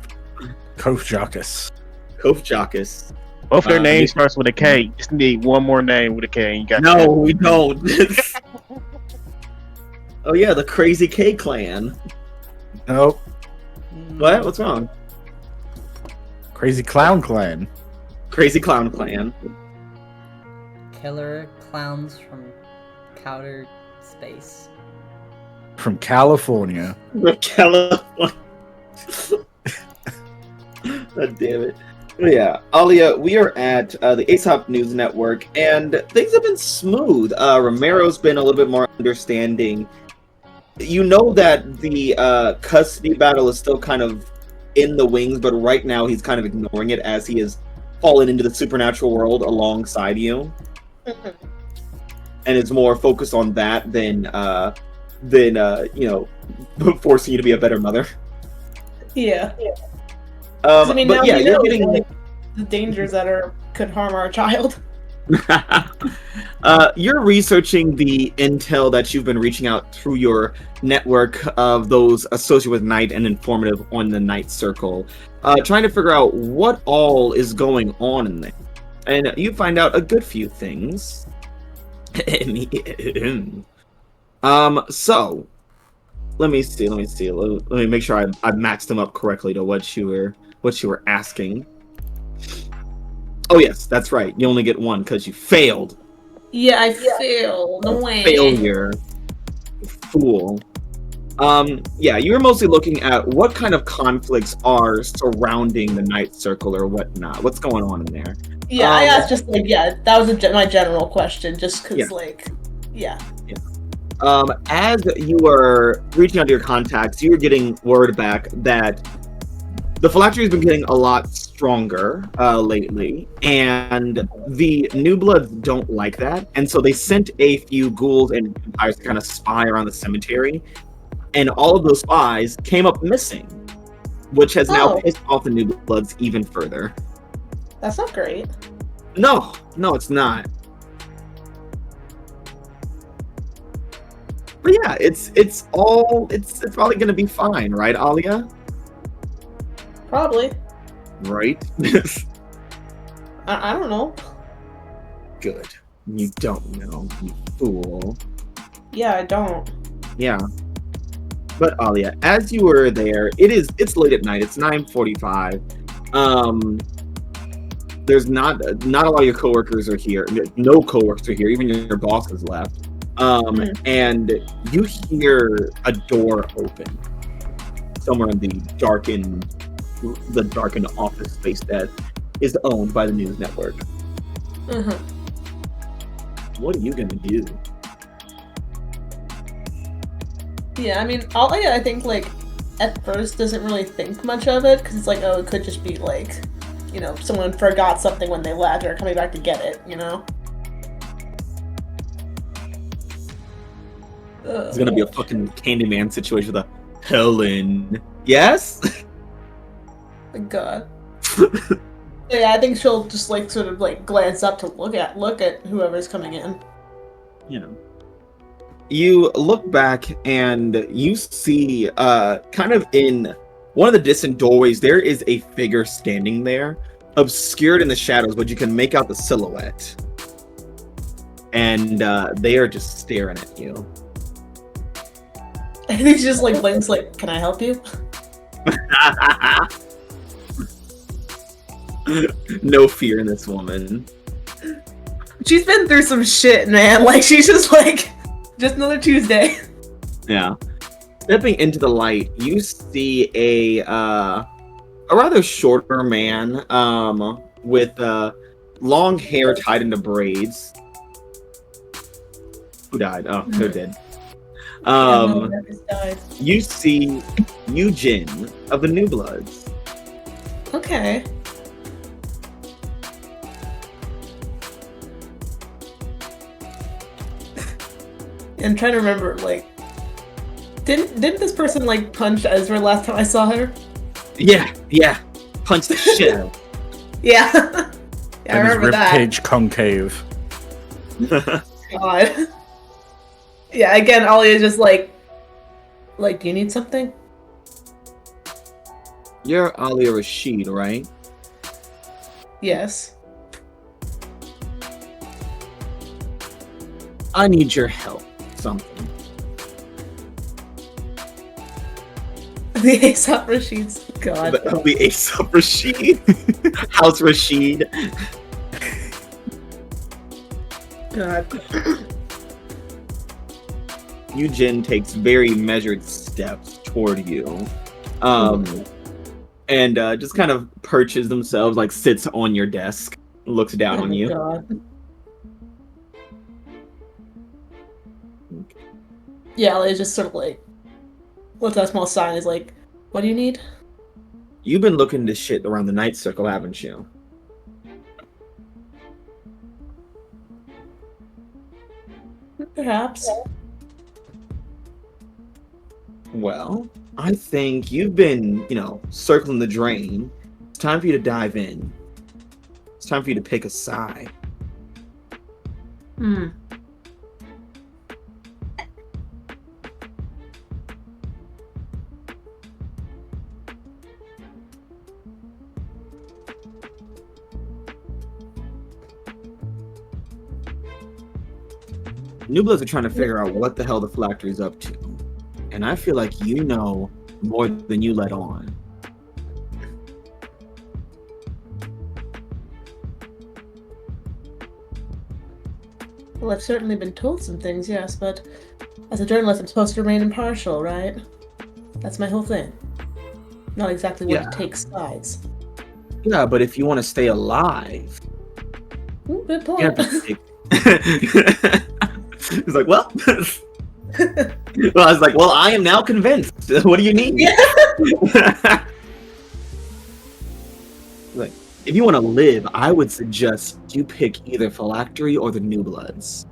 Speaker 1: Kofjakis.
Speaker 6: both their
Speaker 1: Uh,
Speaker 6: names starts with a K. Just need one more name with a K, and you got
Speaker 1: No, we don't. Oh yeah, the Crazy K Clan.
Speaker 5: Nope.
Speaker 1: What? What's wrong?
Speaker 5: Crazy Clown Clan.
Speaker 1: Crazy Clown Clan.
Speaker 3: Killer clowns from outer space.
Speaker 5: From California.
Speaker 1: California. God damn it. But yeah, Alia, we are at the Aesop News Network, and things have been smooth. Romero's been a little bit more understanding. You know that the custody battle is still kind of in the wings, but right now he's kind of ignoring it as he has fallen into the supernatural world alongside you, and is more focused on that than forcing you to be a better mother.
Speaker 4: Yeah. 'Cause, I mean, now
Speaker 1: but yeah,
Speaker 4: we
Speaker 1: you're
Speaker 4: know
Speaker 1: getting.
Speaker 4: like, the dangers that could harm our child.
Speaker 1: You're researching the intel that you've been reaching out through your network of those associated with Night and informative on the Night Circle, trying to figure out what all is going on in there. And you find out a good few things. So let me see. Let me make sure I matched them up correctly to what you were asking. Oh yes, that's right. You only get one because you failed.
Speaker 4: Yeah, I failed. No way.
Speaker 1: Failure. Fool. Yeah, you were mostly looking at what kind of conflicts are surrounding the Night Circle or whatnot. What's going on in there?
Speaker 4: Yeah, I asked just like, that was my general question, just because,
Speaker 1: Yeah. As you were reaching out to your contacts, you were getting word back that the phylactery has been getting a lot stronger lately, and the New Bloods don't like that, and so they sent a few ghouls and vampires to kind of spy around the cemetery, and all of those spies came up missing, which has now pissed off the New Bloods even further.
Speaker 4: That's not great.
Speaker 1: No, it's not. But yeah, it's probably gonna be fine, right, Alia?
Speaker 4: Probably.
Speaker 1: Right?
Speaker 4: I don't know.
Speaker 1: Good. You don't know, you fool.
Speaker 4: Yeah, I don't.
Speaker 1: Yeah. But Alia, as you were there, it's late at night. It's 9:45. There's not a lot of your coworkers are here. No coworkers are here. Even your boss has left. And you hear a door open somewhere in the darkened office space that is owned by the news network. What are you gonna do?
Speaker 4: Yeah, I mean, Alia, I think, like, at first doesn't really think much of it, because it's like, oh, it could just be, like, you know, someone forgot something when they left or coming back to get it, you know?
Speaker 1: It's gonna be a fucking Candyman situation with a Helen. Yes?
Speaker 4: Thank God. Yeah, I think she'll just, like, sort of, like, glance up to look at whoever's coming in.
Speaker 1: Yeah. You look back and you see, kind of in one of the distant doorways, there is a figure standing there, obscured in the shadows, but you can make out the silhouette. And they are just staring at you.
Speaker 4: I think she just, like, blinks, like, can I help you?
Speaker 1: No fear in this woman.
Speaker 4: She's been through some shit, man. Like, she's just, like, just another Tuesday.
Speaker 1: Yeah. Stepping into the light, you see a rather shorter man with long hair tied into braids. Who died? Oh, they're dead. You see Eugen of the New Bloods.
Speaker 4: Okay. I'm trying to remember, like, didn't this person, like, punch Ezra last time I saw her?
Speaker 1: Yeah. Punch the shit out.
Speaker 4: Yeah. Yeah, I
Speaker 5: And his
Speaker 4: remember that.
Speaker 5: ribcage concave.
Speaker 4: God. Yeah, again, Alia's just like, do you need something?
Speaker 1: You're Alia Rashid, right?
Speaker 4: Yes.
Speaker 1: I need your help. Something.
Speaker 4: The Aesop Rashid's God.
Speaker 1: The Aesop Rashid. House Rashid.
Speaker 4: God.
Speaker 1: Eugen takes very measured steps toward you. And just kind of perches themselves, like sits on your desk, looks down on you.
Speaker 4: God. Yeah, Alia's just sort of like, looks at a small sign and is like, what do you need?
Speaker 1: You've been looking to shit around the night circle, haven't you?
Speaker 4: Perhaps.
Speaker 1: Well, I think you've been, circling the drain. It's time for you to dive in. It's time for you to pick a side. New Bloods are trying to figure out what the hell the phylactery's up to. And I feel like you know more than you let on.
Speaker 4: Well, I've certainly been told some things, yes, but as a journalist, I'm supposed to remain impartial, right? That's my whole thing. Not exactly what
Speaker 1: Yeah.
Speaker 4: to take sides.
Speaker 1: Yeah, but if you want to stay alive,
Speaker 4: Ooh, good
Speaker 1: you
Speaker 4: point.
Speaker 1: have to take... He's like, well... Well, I was like, well, I am now convinced. What do you need?
Speaker 4: Yeah.
Speaker 1: Like, if you want to live, I would suggest you pick either phylactery or the New Bloods.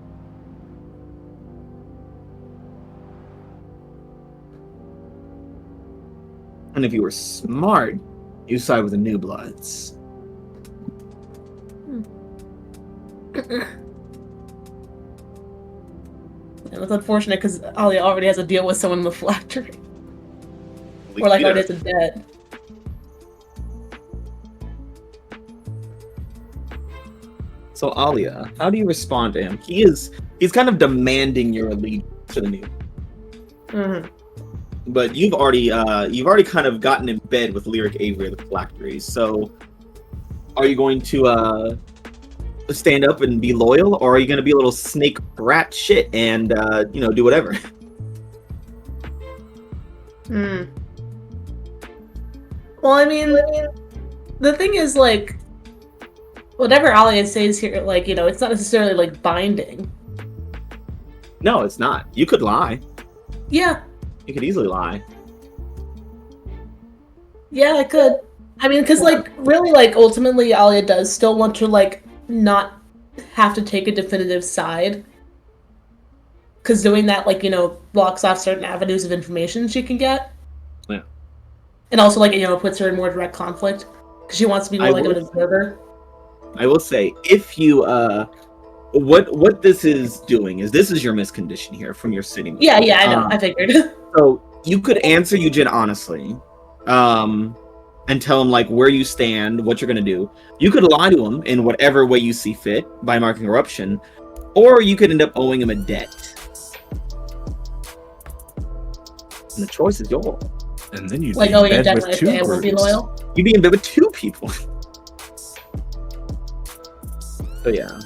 Speaker 1: And if you were smart, you side with the New Bloods.
Speaker 4: And it's unfortunate because Alia already has a deal with someone in the phylactery. Or like already has a debt.
Speaker 1: So Alia, how do you respond to him? He's kind of demanding your allegiance to the new.
Speaker 4: Mm-hmm.
Speaker 1: But you've already kind of gotten in bed with Lyric Avery of the phylacteries. So are you going to stand up and be loyal, or are you going to be a little snake rat shit and do whatever?
Speaker 4: Hmm. Well, I mean, the thing is, like, whatever Alia says here, like, it's not necessarily, like, binding.
Speaker 1: No, it's not. You could lie.
Speaker 4: Yeah.
Speaker 1: You could easily lie.
Speaker 4: Yeah, I could. I mean, because, like, really, like, ultimately, Alia does still want to, like, not have to take a definitive side. Because doing that, like, blocks off certain avenues of information she can get.
Speaker 1: Yeah.
Speaker 4: And also, like, puts her in more direct conflict. Because she wants to be more like an observer.
Speaker 1: I will say, if you, what this is doing is this is your miscondition here from your city.
Speaker 4: Yeah, I know. I figured.
Speaker 1: So you could answer Eugen honestly, and tell him like where you stand, what you're gonna do. You could lie to him in whatever way you see fit by marking corruption, or you could end up owing him a debt. And the choice is yours.
Speaker 5: And then you'd
Speaker 4: like,
Speaker 5: be
Speaker 4: oh,
Speaker 5: in
Speaker 4: yeah,
Speaker 5: bed with
Speaker 4: definitely.
Speaker 5: two
Speaker 4: I will be
Speaker 5: groups.
Speaker 4: loyal.
Speaker 1: You'd be in bed with two people. So yeah,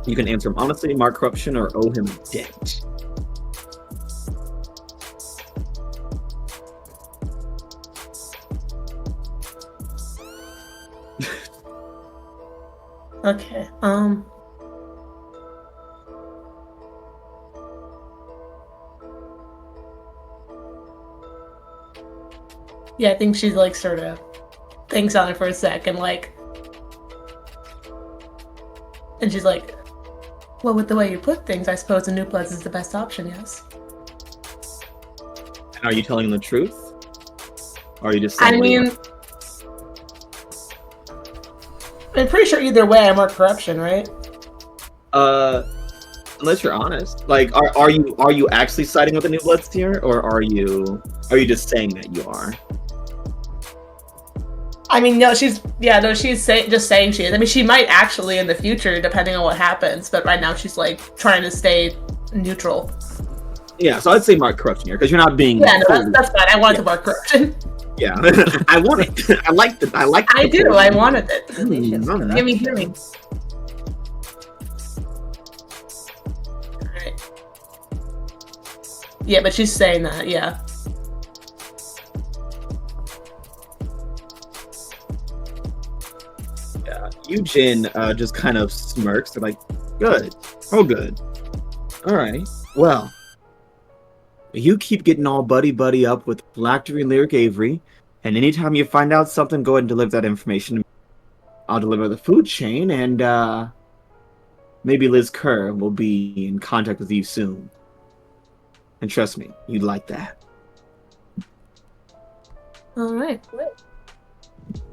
Speaker 1: you can answer him honestly, mark corruption, or owe him debt.
Speaker 4: Okay, yeah, I think she's, like, sort of thinks on it for a second, like... And she's like, well, with the way you put things, I suppose a new Bloods is the best option, yes?
Speaker 1: And are you telling him the truth? Or are you just saying
Speaker 4: I mean... I'm pretty sure either way I mark corruption, right?
Speaker 1: Unless you're honest. Like, are you actually siding with the New Bloods here, or are you just saying that you are?
Speaker 4: I mean, no, she's just saying she is. I mean, she might actually in the future, depending on what happens. But right now, she's like trying to stay neutral.
Speaker 1: Yeah, so I'd say mark corruption here because you're not being.
Speaker 4: Yeah, no, that's fine. I wanted to mark corruption.
Speaker 1: Yeah, I want it. I like it. I like.
Speaker 4: I do. I wanted it.
Speaker 1: Mm,
Speaker 4: Give me. All right. Yeah, but she's saying that. Yeah.
Speaker 1: Yeah, Eugen just kind of smirks. They're like, "Good, oh good, all right. Well, you keep getting all buddy up with Phylactery and Lyric Avery, and anytime you find out something, go ahead and deliver that information. I'll deliver the food chain, and maybe Liz Kerr will be in contact with you soon. And trust me, you'd like that."
Speaker 4: All right.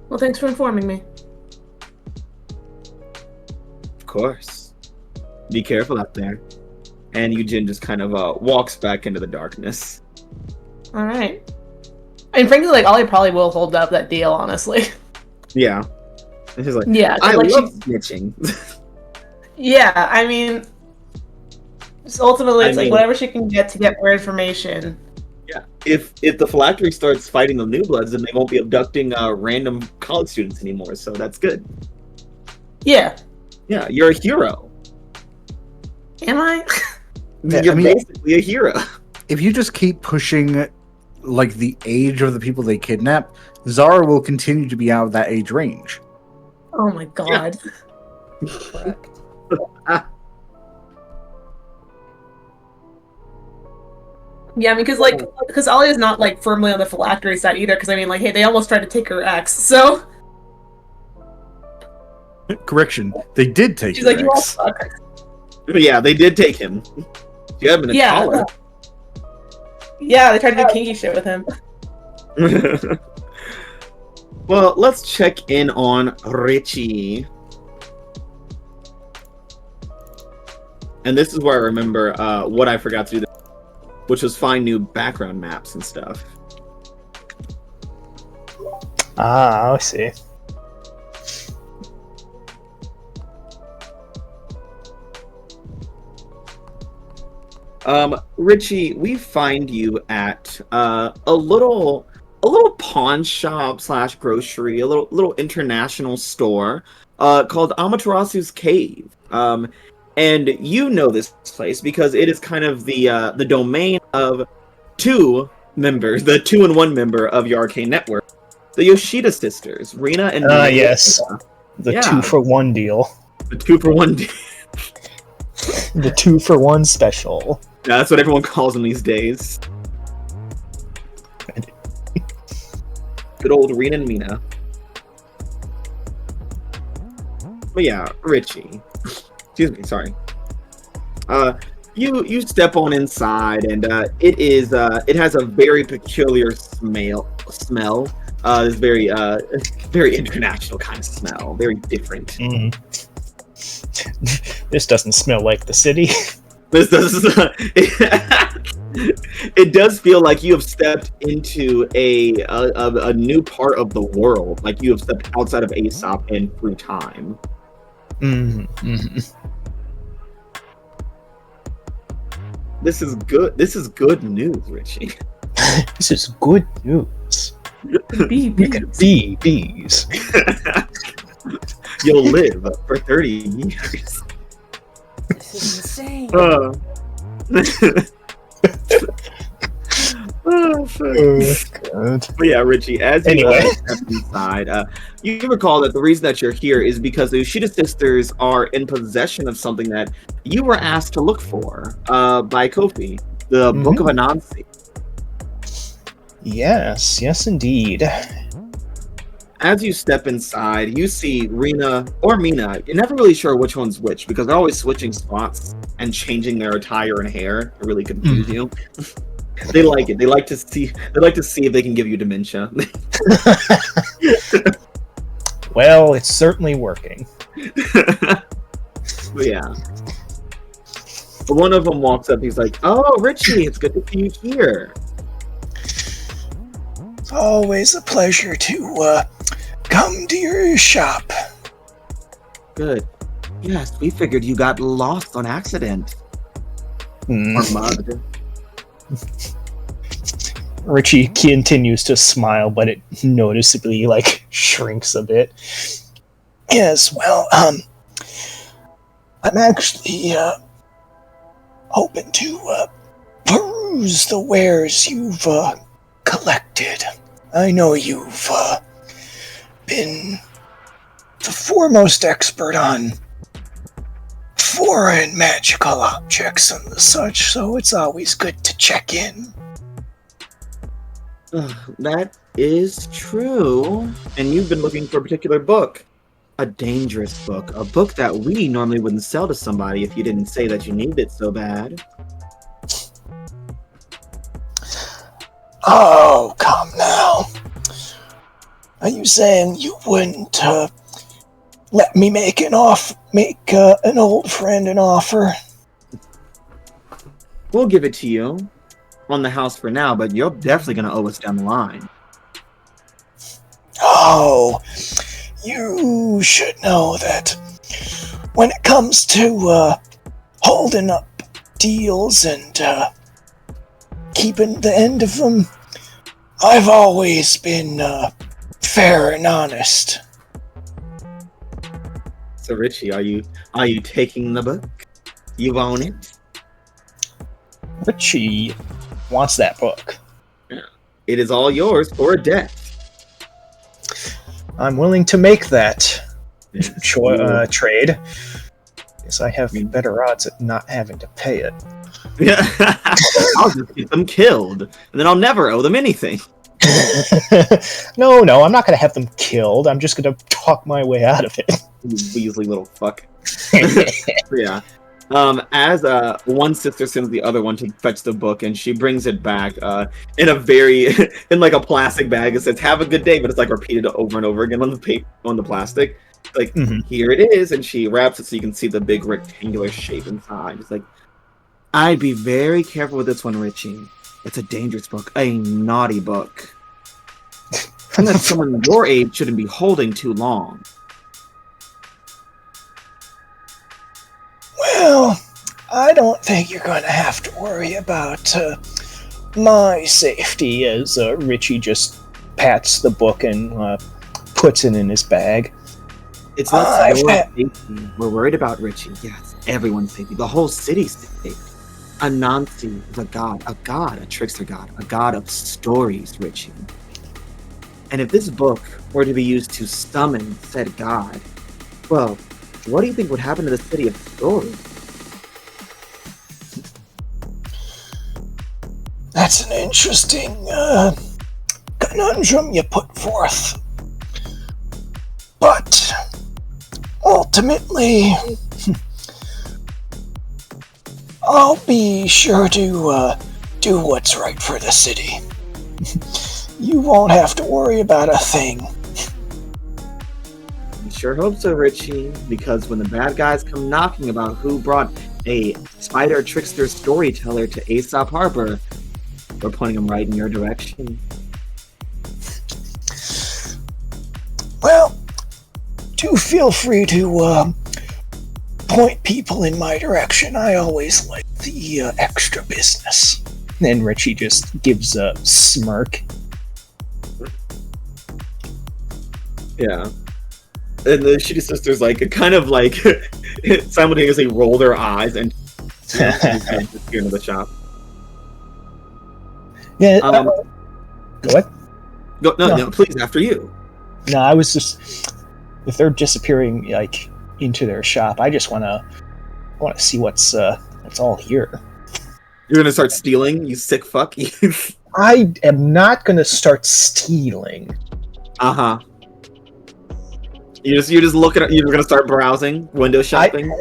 Speaker 4: Well, thanks for informing me.
Speaker 1: Of course. Be careful out there. And Eugen just kind of walks back into the darkness.
Speaker 4: All right. I mean, frankly, like, Ollie probably will hold up that deal, honestly.
Speaker 1: Yeah. And she's like,
Speaker 4: Yeah,
Speaker 1: I
Speaker 4: like,
Speaker 1: love snitching.
Speaker 4: Yeah, I mean, just ultimately, it's
Speaker 1: I
Speaker 4: like
Speaker 1: mean-
Speaker 4: whatever she can get to get more information.
Speaker 1: Yeah. If the Phylactery starts fighting the New Bloods, then they won't be abducting random college students anymore, so that's good.
Speaker 4: Yeah.
Speaker 1: Yeah, you're a hero.
Speaker 4: Am I?
Speaker 5: Yeah,
Speaker 1: You're
Speaker 5: I mean-
Speaker 1: basically a hero.
Speaker 5: If you just keep pushing, like, the age of the people they kidnap, Zara will continue to be out of that age range.
Speaker 4: Oh my god.
Speaker 3: Correct.
Speaker 4: Yeah, I mean, because Ollie is not, like, firmly on the phylactery side either, because, I mean, like, hey, they almost tried to take her ex, so...
Speaker 5: Correction, they did take
Speaker 4: She's
Speaker 5: your
Speaker 4: like, you all
Speaker 5: ex.
Speaker 4: suck.
Speaker 1: Yeah, they did take him. You have been a
Speaker 4: Yeah.
Speaker 1: collar.
Speaker 4: Yeah, they tried to do kinky shit with him.
Speaker 1: Well, let's check in on Richie. And this is where I remember what I forgot to do, which was find new background maps and stuff.
Speaker 8: Ah, I see.
Speaker 1: Richie, we find you at a little pawn shop / grocery, a little international store called Amaterasu's Cave. And you know this place because it is kind of the domain of two members, the 2-in-1 member of your arcane network, the Yoshida sisters, Rina and Mina.
Speaker 8: Yes. The 2-for-1 deal.
Speaker 1: The 2-for-1 deal.
Speaker 8: The 2-for-1 special.
Speaker 1: Yeah, that's what everyone calls them these days. Good old Rina and Mina. But yeah, Richie. Excuse me, sorry. You step on inside, and it has a very peculiar smell. This very very international kind of smell, very different.
Speaker 8: This doesn't smell like the city.
Speaker 1: This does. It does feel like you have stepped into a new part of the world. Like you have stepped outside of Aesop and through time. This is good. This is good news, Richie.
Speaker 8: This is good news. You can be bees.
Speaker 1: You'll live for 30 years.
Speaker 3: This is insane.
Speaker 1: Oh, fuck.
Speaker 8: God.
Speaker 1: But yeah, Richie, as you
Speaker 8: Anyway.
Speaker 1: step inside, you recall that the reason that you're here is because the Yoshida sisters are in possession of something that you were asked to look for by Kofi, the Book of Anansi.
Speaker 8: Yes, indeed.
Speaker 1: As you step inside, you see Rina or Mina. You're never really sure which one's which because they're always switching spots and changing their attire and hair to really confuse you. They like it. They like to see if they can give you dementia.
Speaker 8: Well, it's certainly working.
Speaker 1: But yeah. One of them walks up. He's like, "Oh, Richie, it's good to see you here."
Speaker 8: Always a pleasure to come to your shop.
Speaker 1: Good. Yes, we figured you got lost on accident. Or mugged.
Speaker 8: Richie continues to smile, but it noticeably shrinks a bit. Yes, well, I'm actually hoping to peruse the wares you've collected. I know you've been the foremost expert on foreign magical objects and the such, so it's always good to check in.
Speaker 1: That is true. And you've been looking for a particular book. A dangerous book. A book that we normally wouldn't sell to somebody if you didn't say that you needed it so bad.
Speaker 8: Oh, come now. Are you saying you wouldn't let me make an old friend an offer?
Speaker 1: We'll give it to you on the house for now, but you're definitely going to owe us down the line.
Speaker 8: Oh, you should know that when it comes to holding up deals and keeping the end of them, I've always been fair and honest.
Speaker 1: So Richie, are you taking the book? You own it?
Speaker 8: Richie wants that book.
Speaker 1: It is all yours for a debt.
Speaker 8: I'm willing to make that
Speaker 1: Cool.
Speaker 8: trade, because I have better odds at not having to pay it.
Speaker 1: Yeah. I'll just get them killed, and then I'll never owe them anything.
Speaker 8: No, I'm not going to have them killed. I'm just going to talk my way out of it.
Speaker 1: You Weasley little fuck. Yeah. As one sister sends the other one to fetch the book, and she brings it back in a in like a plastic bag. It says "Have a good day," but it's like repeated over and over again on the plastic. Like,
Speaker 5: Mhm.
Speaker 1: here it is, and she wraps it so you can see the big rectangular shape inside. It's like, I'd be very careful with this one, Richie. It's a dangerous book, a naughty book. And that someone your age shouldn't be holding too long.
Speaker 8: Well, I don't think you're going to have to worry about my safety as Richie just pats the book and puts it in his bag.
Speaker 1: It's not
Speaker 8: I've
Speaker 1: your
Speaker 8: had-
Speaker 1: safety we're worried about, Richie. Yes, everyone's safety. The whole city's safe. Anansi is a god, a trickster god, a god of stories, Richie. And if this book were to be used to summon said god, well, what do you think would happen to the city of stories?
Speaker 8: That's an interesting conundrum you put forth. But ultimately, I'll be sure to do what's right for the city. You won't have to worry about a thing.
Speaker 1: I sure hope so, Richie, because when the bad guys come knocking about who brought a spider trickster storyteller to Aesop Harbor, we're pointing them right in your direction.
Speaker 8: Well, do feel free to point people in my direction. I always like the extra business. Then Richie just gives a smirk.
Speaker 1: Yeah. And the Shitty Sisters, like, kind of like simultaneously roll their eyes and disappear into the shop.
Speaker 8: Yeah. Go ahead.
Speaker 1: No, please, after you.
Speaker 8: No, I was just, if they're disappearing like into their shop, I just want to see what's all here.
Speaker 1: You're gonna start stealing, you sick fuck.
Speaker 8: I am not gonna start stealing.
Speaker 1: Uh-huh. You're just looking at, you're gonna start browsing, window shopping.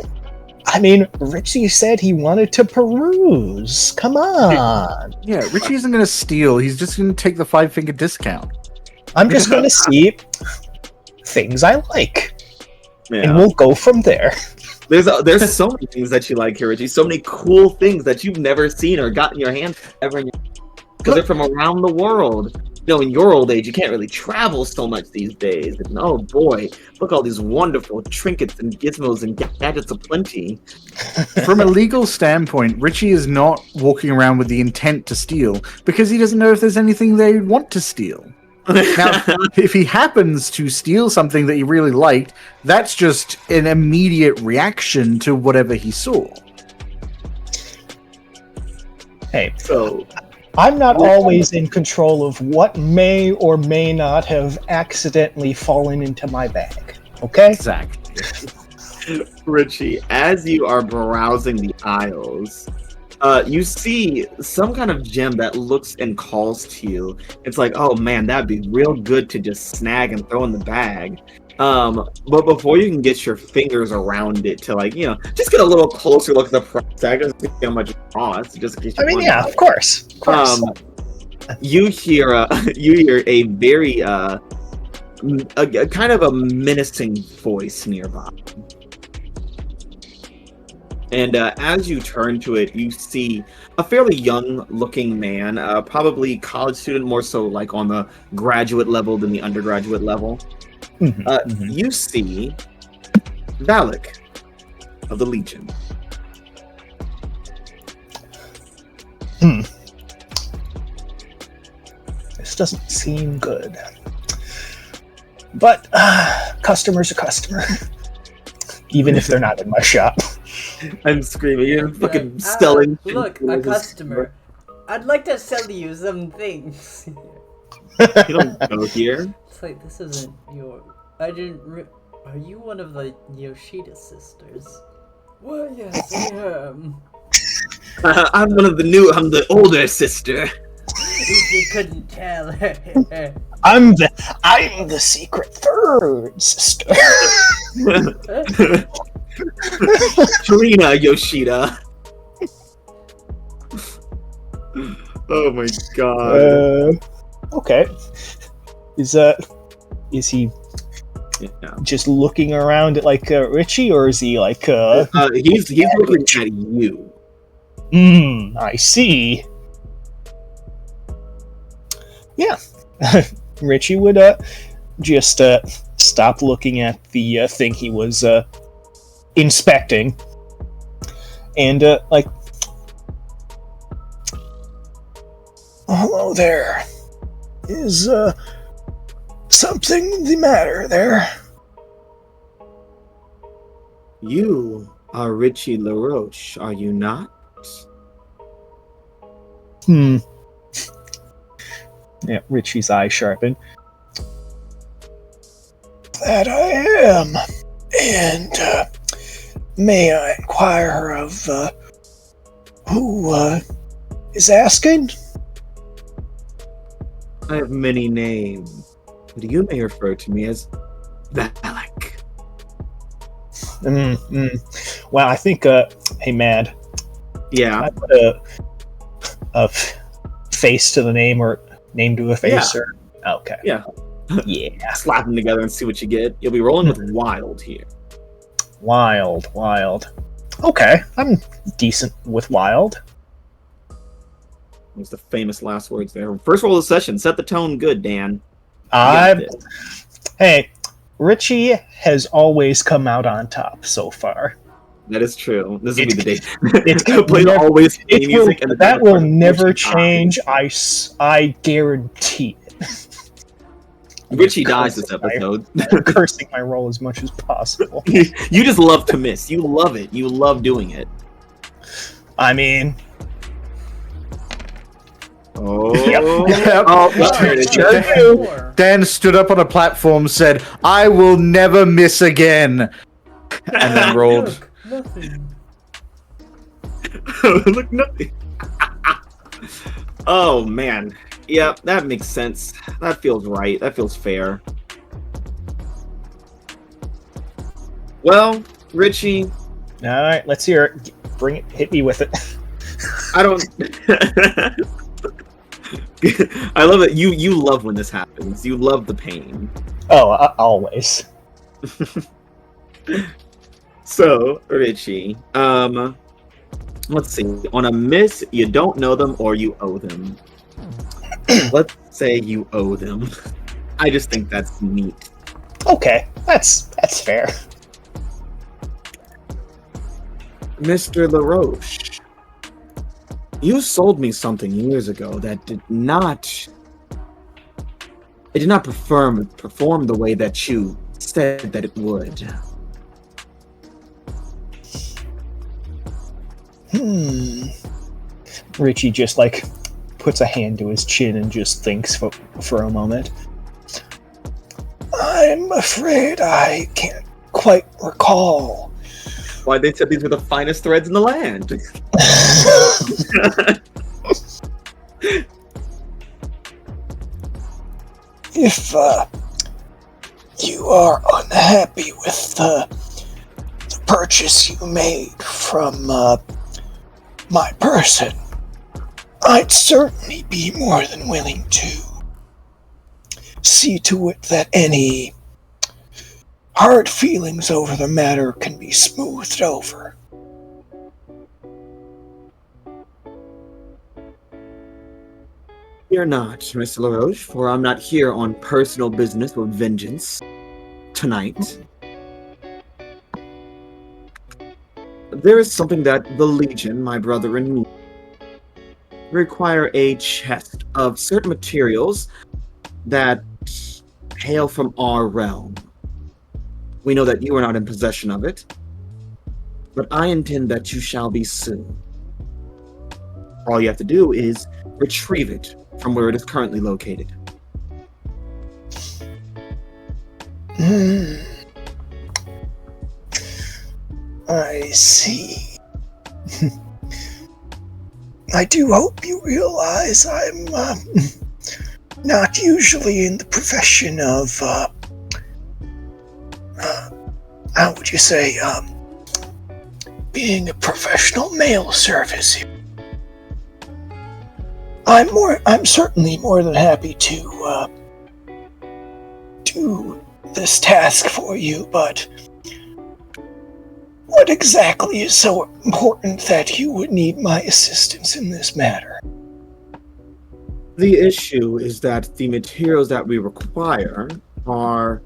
Speaker 8: I mean, Richie said he wanted to peruse. Come on.
Speaker 5: Yeah, Richie isn't going to steal. He's just going to take the 5-finger discount.
Speaker 8: I'm just going to see things I like, and
Speaker 1: Yeah.
Speaker 8: we'll go from there.
Speaker 1: There's so many things that you like here, Richie. So many cool things that you've never seen or gotten your hands ever, because they're from around the world. You know, in your old age, you can't really travel so much these days. And oh boy, look all these wonderful trinkets and gizmos and gadgets aplenty.
Speaker 5: From a legal standpoint, Richie is not walking around with the intent to steal because he doesn't know if there's anything they want to steal. Now, if he happens to steal something that he really liked, that's just an immediate reaction to whatever he saw.
Speaker 8: Hey,
Speaker 1: So
Speaker 8: I'm not always in control of what may or may not have accidentally fallen into my bag. Okay?
Speaker 5: Exactly.
Speaker 1: Richie, as you are browsing the aisles, you see some kind of gem that looks and calls to you. It's like, oh man, that'd be real good to just snag and throw in the bag. But before you can get your fingers around it to, like, you know, just get a little closer look at the price tag, just to see how much it costs. Just in case you
Speaker 8: I mean,
Speaker 1: want
Speaker 8: yeah,
Speaker 1: it.
Speaker 8: of course. Of course.
Speaker 1: You hear a very a kind of a menacing voice nearby. And as you turn to it, you see a fairly young-looking man, probably college student, more so like on the graduate level than the undergraduate level. You see Valak of the Legion.
Speaker 8: This doesn't seem good. But customer's a customer. Even if they're not in my shop.
Speaker 1: I'm screaming. You're fucking
Speaker 3: Like,
Speaker 1: selling.
Speaker 3: Look, a customer. I'd like to sell you some things.
Speaker 1: You don't go here.
Speaker 3: It's like, this isn't your... I didn't Are you one of the Yoshida sisters? Well, yes, I am.
Speaker 1: I'm the older sister.
Speaker 3: If you couldn't tell.
Speaker 8: I'm the secret third sister.
Speaker 1: Trina Yoshida. Oh my god.
Speaker 8: Okay. Is he
Speaker 1: Yeah.
Speaker 8: just looking around at like Richie, or is he like?
Speaker 1: He's looking at you.
Speaker 8: I see. Yeah, Richie would just stop looking at the thing he was inspecting, and like, hello there. Is something the matter there?
Speaker 1: You are Richie LaRoche, are you not?
Speaker 8: Yeah, Richie's eyes sharpen. That I am. And may I inquire of who is asking?
Speaker 1: I have many names, but you may refer to me as Valak.
Speaker 8: Well, I think, hey, Mad.
Speaker 1: Yeah.
Speaker 8: I put a face to the name, or name to a face, or okay.
Speaker 1: Yeah.
Speaker 8: Yeah.
Speaker 1: Slap them together and see what you get. You'll be rolling with Wild here.
Speaker 8: Wild. Okay, I'm decent with Wild.
Speaker 1: Was the famous last words there. First roll of the session. Set the tone good, Dan. You got this.
Speaker 8: Hey, Richie has always come out on top so far.
Speaker 1: That is true. This will be the day.
Speaker 8: It
Speaker 1: Plays
Speaker 8: never-
Speaker 1: always
Speaker 8: It
Speaker 1: music
Speaker 8: will,
Speaker 1: and
Speaker 8: that will never change. I guarantee it.
Speaker 1: Richie dies this episode.
Speaker 8: I'm cursing my roll as much as possible.
Speaker 1: You just love to miss. You love it. You love doing it.
Speaker 8: I mean,
Speaker 1: Oh,
Speaker 5: Yep.
Speaker 1: Oh, there it is.
Speaker 3: Four.
Speaker 5: Dan stood up on a platform, said, "I will never miss again," and then rolled.
Speaker 3: Look, nothing.
Speaker 1: Look, nothing. Oh man, yeah, that makes sense. That feels right. That feels fair. Well, Richie,
Speaker 8: all right, let's hear it. Bring it. Hit me with it.
Speaker 1: I don't. I love it. You love when this happens. You love the pain.
Speaker 8: Oh, always.
Speaker 1: So, Richie, let's see. On a miss, you don't know them or you owe them. Let's say you owe them. I just think that's neat.
Speaker 8: Okay, that's fair.
Speaker 1: Mr. LaRoche, you sold me something years ago that did not perform the way that you said that it would.
Speaker 8: Richie just like puts a hand to his chin and just thinks for a moment. I'm afraid I can't quite recall.
Speaker 1: Why, they said these were the finest threads in the land.
Speaker 8: If you are unhappy with the purchase you made from my person, I'd certainly be more than willing to see to it that any hard feelings over the matter can be smoothed over.
Speaker 1: Fear not, Mr. LaRoche, for I'm not here on personal business or vengeance tonight. There is something that the Legion, my brother and me, require a chest of certain materials that hail from our realm. We know that you are not in possession of it, but I intend that you shall be soon. All you have to do is retrieve it from where it is currently located.
Speaker 8: I see. I do hope you realize I'm not usually in the profession of, how would you say, being a professional mail service. I'm certainly more than happy to this task for you, but what exactly is so important that you would need my assistance in this matter?
Speaker 1: The issue is that the materials that we require are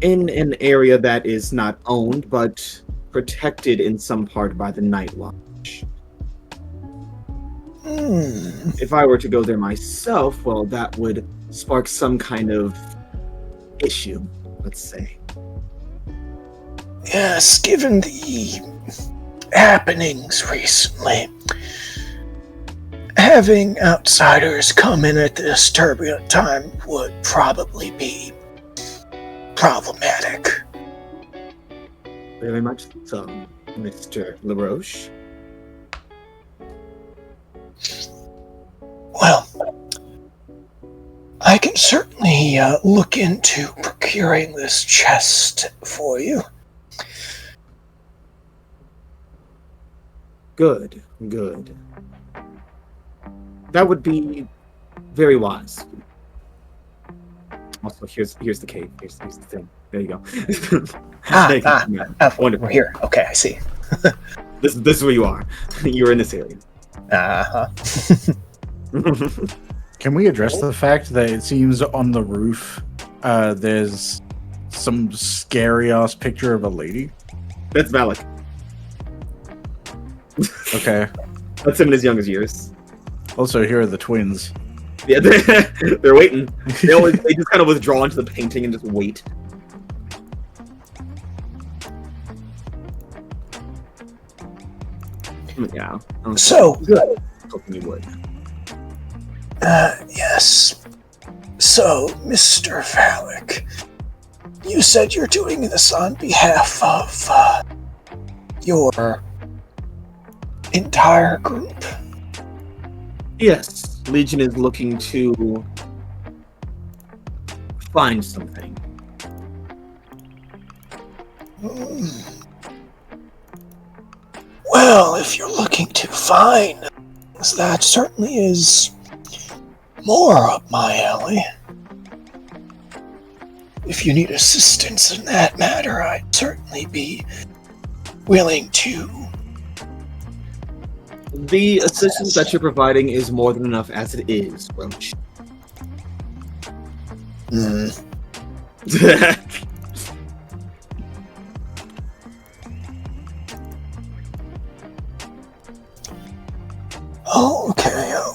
Speaker 1: in an area that is not owned, but protected in some part by the Night Watch. If I were to go there myself, well, that would spark some kind of issue, let's say.
Speaker 8: Yes, given the happenings recently, having outsiders come in at this turbulent time would probably be problematic.
Speaker 1: Very much so, Mr. LaRoche.
Speaker 8: Well, I can certainly look into procuring this chest for you.
Speaker 1: Good, good. That would be very wise. Also, here's the cave. Here's the thing. There you go. Thank you. Yeah, wonderful.
Speaker 8: We're here. Okay, I see.
Speaker 1: This is where you are. You're in this area.
Speaker 8: Uh-huh.
Speaker 5: Can we address the fact that it seems on the roof there's some scary ass picture of a lady?
Speaker 1: That's Valak.
Speaker 5: Okay.
Speaker 1: That's him in his youngest years.
Speaker 5: Also, here are the twins.
Speaker 1: Yeah, they're waiting. They just kind of withdraw into the painting and just wait. Yeah.
Speaker 8: So,
Speaker 1: good. Hoping you would.
Speaker 8: Yes. So, Mr. Valak, you said you're doing this on behalf of your entire group.
Speaker 1: Yes. Legion is looking to find something.
Speaker 8: Well, if you're looking to find, that certainly is more up my alley. If you need assistance in that matter, I'd certainly be willing to.
Speaker 1: The assistance that you're providing is more than enough as it is, Roach.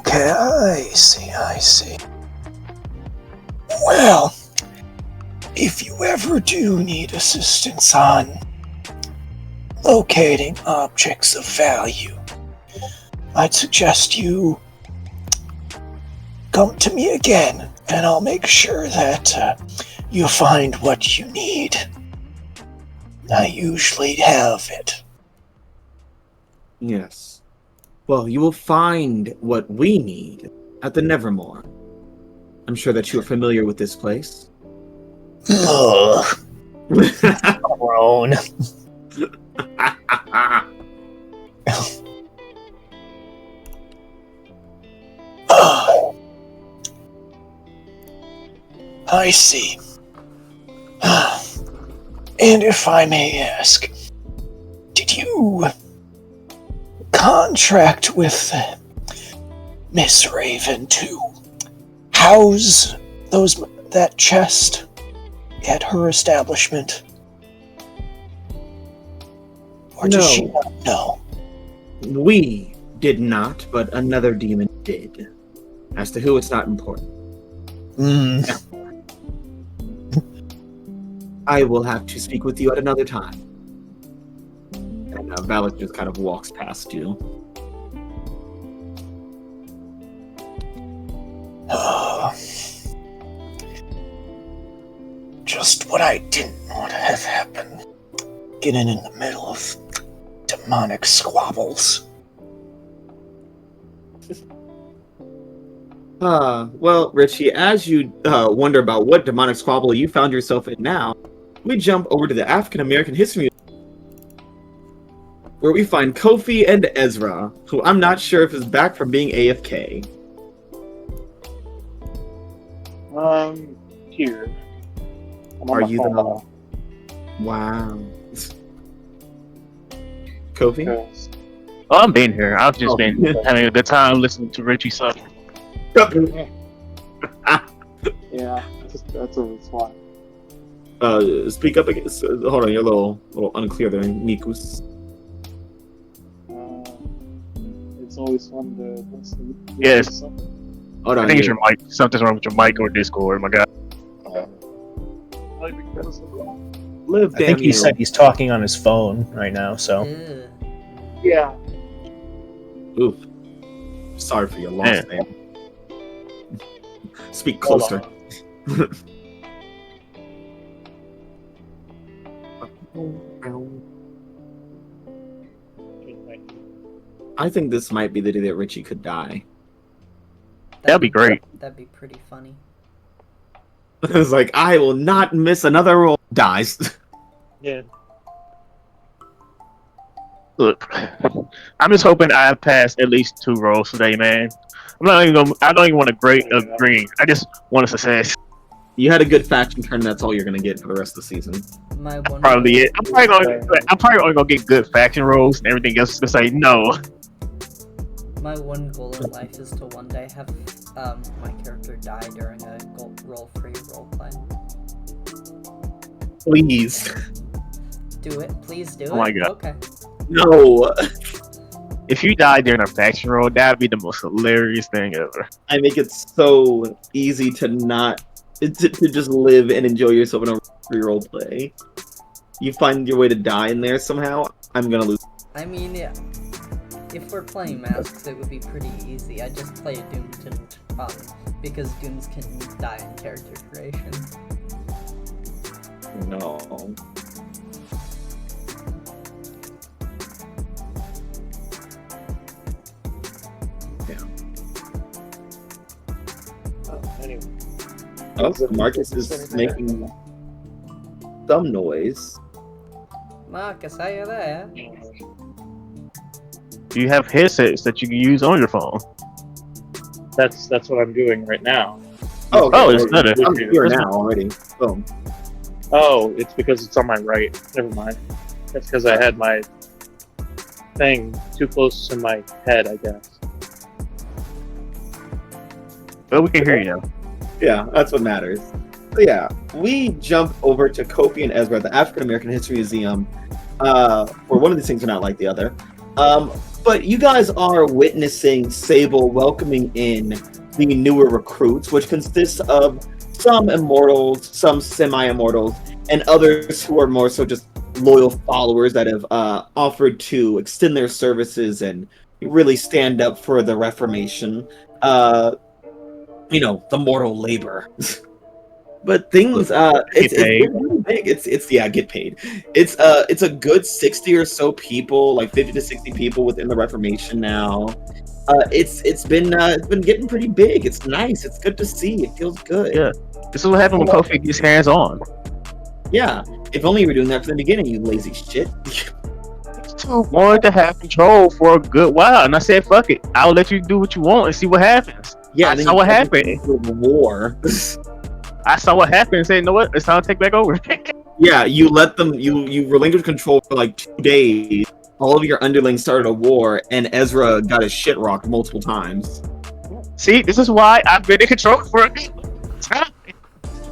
Speaker 8: Okay, I see. Well, if you ever do need assistance on locating objects of value, I'd suggest you come to me again, and I'll make sure that you find what you need. I usually have it.
Speaker 1: Yes. Well, you will find what we need at the Nevermore. I'm sure that you are familiar with this place.
Speaker 8: Ugh. Grown. I see. And if I may ask, did you contract with Miss Raven to house that chest at her establishment? Or does she not know?
Speaker 1: We did not, but another demon did. As to who, it's not important. I will have to speak with you at another time. And Valak just kind of walks past you.
Speaker 8: Just what I didn't want to have happen. Getting in the middle of demonic squabbles.
Speaker 1: Well, Richie, as you wonder about what demonic squabble you found yourself in now, we jump over to the African American History where we find Kofi and Ezra, who I'm not sure if is back from being AFK.
Speaker 7: Here.
Speaker 9: I'm on
Speaker 1: Are
Speaker 9: my
Speaker 1: you
Speaker 9: phone
Speaker 1: the-
Speaker 9: now.
Speaker 1: Wow. Kofi?
Speaker 9: Because
Speaker 6: Oh, I'm being here. I've just
Speaker 1: Oh.
Speaker 6: been having a good time listening to Richie suck.
Speaker 9: yeah, that's a fun.
Speaker 1: Speak up again. Hold on, you're a little unclear there, Mikus.
Speaker 9: It's always fun to listen.
Speaker 6: Yes.
Speaker 1: Hold on.
Speaker 6: I think it's your mic. Something's wrong with your mic or Discord. My God.
Speaker 1: Live,
Speaker 8: I
Speaker 1: damn
Speaker 8: think he
Speaker 1: you.
Speaker 8: said he's talking on his phone right now, so.
Speaker 3: Ew.
Speaker 9: Yeah.
Speaker 1: Oof. Sorry for your loss,
Speaker 6: Yeah.
Speaker 1: man. Speak
Speaker 9: Hold
Speaker 1: closer. I think this might be the day that Richie could die.
Speaker 6: That'd be great.
Speaker 3: That'd be pretty funny.
Speaker 1: It's like, I will not miss another roll. Dies.
Speaker 9: Yeah.
Speaker 6: Look, I'm just hoping I pass at least 2 rolls today, man. I don't even want a great green. I just want a success.
Speaker 1: You had a good faction turn. That's all you're gonna get for the rest of the season.
Speaker 3: My one
Speaker 6: Probably
Speaker 3: goal,
Speaker 6: it. I'm probably only gonna get good faction rolls, and everything else is gonna say no.
Speaker 3: my one goal in life is to one day have my character die during a roll-free roleplay.
Speaker 1: Please.
Speaker 3: Do it, please do it.
Speaker 6: Oh my God.
Speaker 3: Okay.
Speaker 1: No.
Speaker 6: If you die during a faction roll, that'd be the most hilarious thing ever.
Speaker 1: I make it so easy to not to just live and enjoy yourself in a free role play. You find your way to die in there somehow, I'm gonna lose.
Speaker 3: I mean, yeah. If we're playing masks, it would be pretty easy. I just play a Doomton because Dooms can die in character creation.
Speaker 1: No.
Speaker 9: Anyway.
Speaker 1: Oh, Marcus is making some noise.
Speaker 3: Marcus, are you there?
Speaker 6: Do you have headsets that you can use on your phone?
Speaker 9: That's what I'm doing right now.
Speaker 1: Oh,
Speaker 6: Oh, it's better.
Speaker 1: I'm here now already. Boom.
Speaker 9: Oh, it's because it's on my right. Never mind. That's because I had my thing too close to my head, I guess.
Speaker 6: Well, we can hear you now.
Speaker 1: Yeah, that's what matters. So yeah, we jump over to Kofi and Ezra at the African American History Museum. Where one of these things are not like the other. But you guys are witnessing Sable welcoming in the newer recruits, which consists of some immortals, some semi-immortals, and others who are more so just loyal followers that have offered to extend their services and really stand up for the Reformation. The mortal labor. But things it's really big. It's get paid. It's a good 60 or so people, like 50 to 60 people within the Reformation now. It's been getting pretty big. It's nice. It's good to see. It feels good.
Speaker 6: Yeah. This is what happened when Kofi gets hands on.
Speaker 1: Yeah. If only you were doing that from the beginning, you lazy shit.
Speaker 6: Wanted to have control for a good while, and I said, "Fuck it, I'll let you do what you want and see what happens."
Speaker 1: Yeah,
Speaker 6: I saw what happened.
Speaker 1: War.
Speaker 6: I saw what happened and said, "You know what? It's time to take back over."
Speaker 1: Yeah, you let them. You relinquished control for like 2 days. All of your underlings started a war, and Ezra got his shit rocked multiple times.
Speaker 6: See, this is why I've been in control for a time.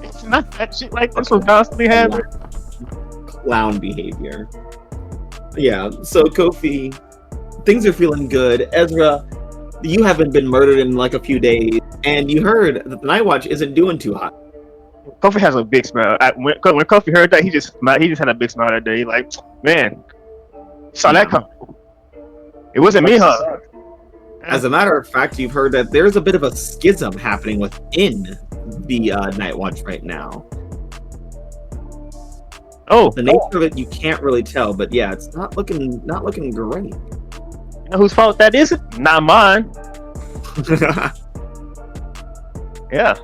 Speaker 6: It's not that shit like this will constantly happen.
Speaker 1: Clown behavior. Yeah, so Kofi, things are feeling good. Ezra, you haven't been murdered in like a few days, and you heard that the Night Watch isn't doing too hot.
Speaker 6: Kofi has a big smile. When Kofi heard that, he just had a big smile that day. Like, man, saw that come. It wasn't me, huh?
Speaker 1: As a matter of fact, you've heard that there's a bit of a schism happening within the Night Watch right now.
Speaker 6: Oh,
Speaker 1: The nature of it you can't really tell, but yeah, it's not looking great.
Speaker 6: you know whose fault that is? Not mine. Yeah.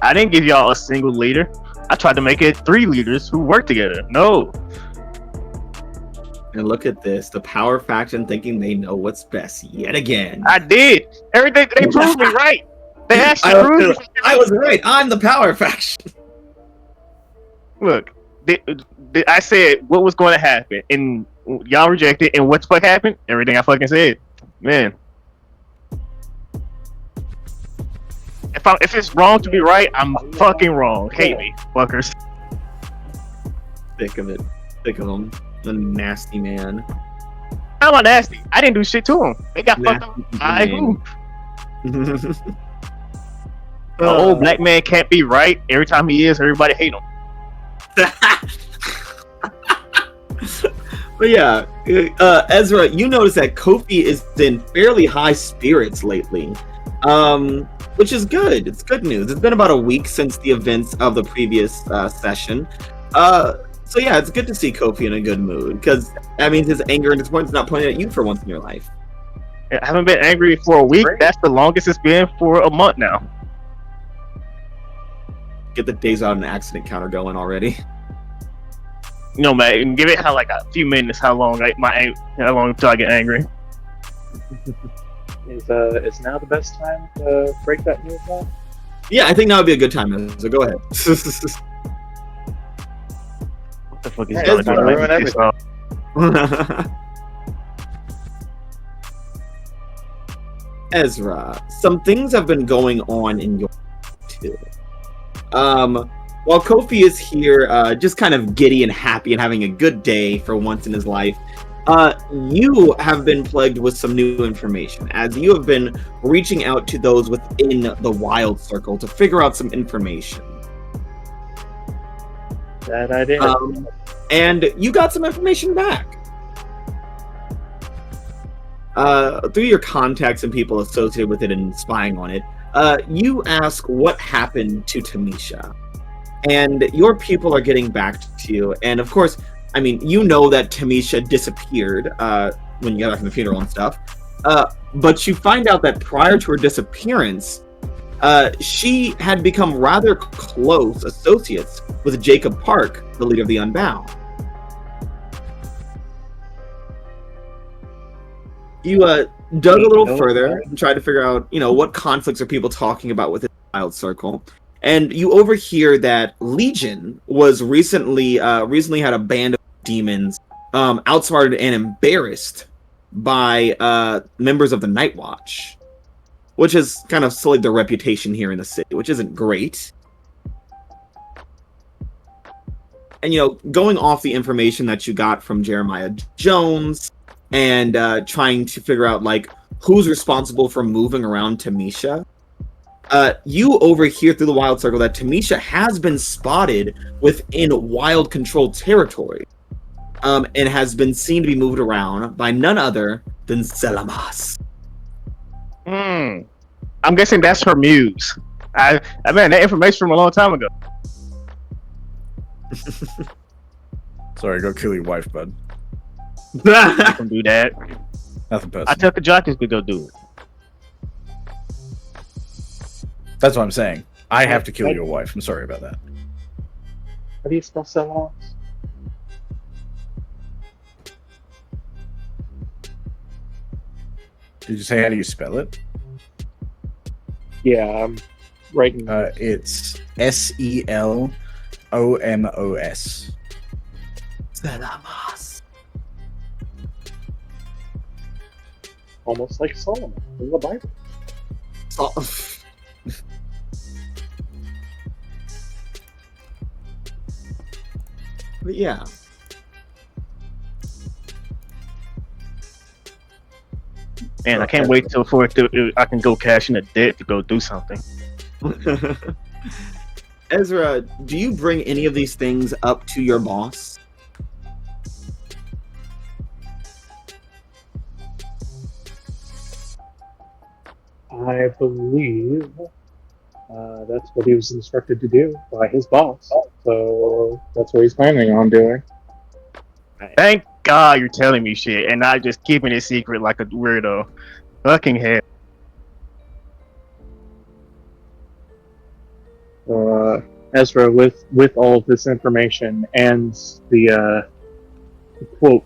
Speaker 6: I didn't give y'all a single leader. I tried to make it 3 leaders who work together. No.
Speaker 1: And look at this, the power faction thinking they know what's best yet again.
Speaker 6: I did. Everything they proved me right. They actually proved me.
Speaker 1: I was right. I'm the power faction.
Speaker 6: Look, I said what was going to happen, and y'all rejected. And what the fuck happened? Everything I fucking said, man. If it's wrong to be right, I'm fucking wrong. Hate me, fuckers.
Speaker 1: Thick of it. Thick of him. A nasty man.
Speaker 6: How am I nasty? I didn't do shit to him. They got fucked up.
Speaker 1: Nasty
Speaker 6: I
Speaker 1: man.
Speaker 6: who? An old black man can't be right. Every time he is, everybody hate him.
Speaker 1: But yeah, Ezra, you notice that Kofi is in fairly high spirits lately, which is good. It's good news. It's been about a week since the events of the previous session. So yeah, it's good to see Kofi in a good mood, because that means his anger and disappointment is not pointing at you for once in your life.
Speaker 6: I haven't been angry for a week. That's the longest it's been for a month now.
Speaker 1: Get the days out of an accident counter going already.
Speaker 6: You know, man, give it like a few minutes. How long until I get angry?
Speaker 9: Is now the best time to break that news now?
Speaker 1: Yeah, I think now would be a good time. So go ahead.
Speaker 6: What the fuck is
Speaker 1: Ezra,
Speaker 6: going on?
Speaker 9: ruin everything.
Speaker 1: Ezra, some things have been going on in your life too. While Kofi is here, just kind of giddy and happy and having a good day for once in his life, you have been plagued with some new information, as you have been reaching out to those within the Wild Circle to figure out some information.
Speaker 9: That I did.
Speaker 1: And you got some information back. Through your contacts and people associated with it and spying on it, you ask what happened to Tamisha. And your people are getting back to you. And of course, I mean, you know that Tamisha disappeared when you got back from the funeral and stuff. But you find out that prior to her disappearance, she had become rather close associates with Jacob Park, the leader of the Unbound. You dug a little further and tried to figure out, what conflicts are people talking about within the Wild Circle. And you overhear that Legion was recently had a band of demons outsmarted and embarrassed by members of the Night Watch, which has kind of sullied their reputation here in the city, which isn't great. And, going off the information that you got from Jeremiah Jones and trying to figure out, who's responsible for moving around Tamisha, you overhear through the Wild Circle that Tamisha has been spotted within Wild controlled territory, and has been seen to be moved around by none other than Selamas.
Speaker 6: I'm guessing that's her muse. I mean, that information from a long time ago.
Speaker 5: Sorry, go kill your wife, bud.
Speaker 6: I can do that.
Speaker 5: Nothing personal.
Speaker 6: I tell the jockeys to go do it.
Speaker 5: That's what I'm saying. I have to kill your wife. I'm sorry about that.
Speaker 9: How do you spell Celos?
Speaker 5: Did you say how do you spell it?
Speaker 9: Yeah, I'm writing.
Speaker 5: It's Selomos.
Speaker 1: Selamas.
Speaker 9: Almost like Solomon in the Bible.
Speaker 1: But yeah.
Speaker 6: Man, I can't wait till I can go cash in a debt to go do something.
Speaker 1: Ezra, do you bring any of these things up to your boss?
Speaker 9: I believe that's what he was instructed to do by his boss. So that's what he's planning on doing.
Speaker 6: Thank God you're telling me shit and not just keeping it secret like a weirdo. Fucking hell.
Speaker 9: Ezra, with all of this information and the quote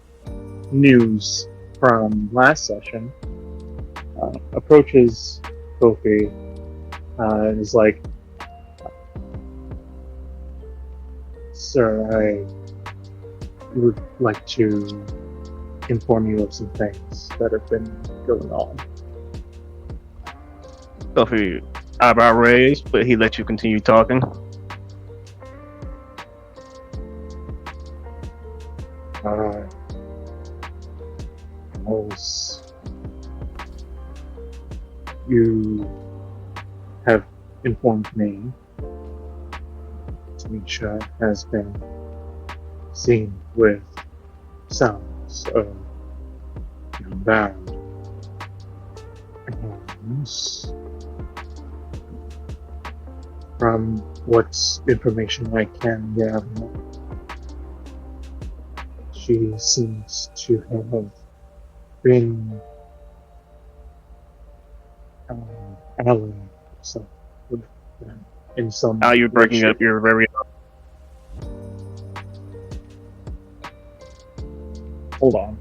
Speaker 9: news from last session, approaches Kofi and is like, Sir, I would like to inform you of some things that have been going on.
Speaker 6: Kofi eyebrow raised, but he let you continue talking.
Speaker 9: As you have informed me, Tamisha has been seen with sounds of Unbound. And from what information I can gather, she seems to have been allying herself with them in some
Speaker 6: Now you're breaking
Speaker 9: way,
Speaker 6: up. You're very.
Speaker 9: Hold on.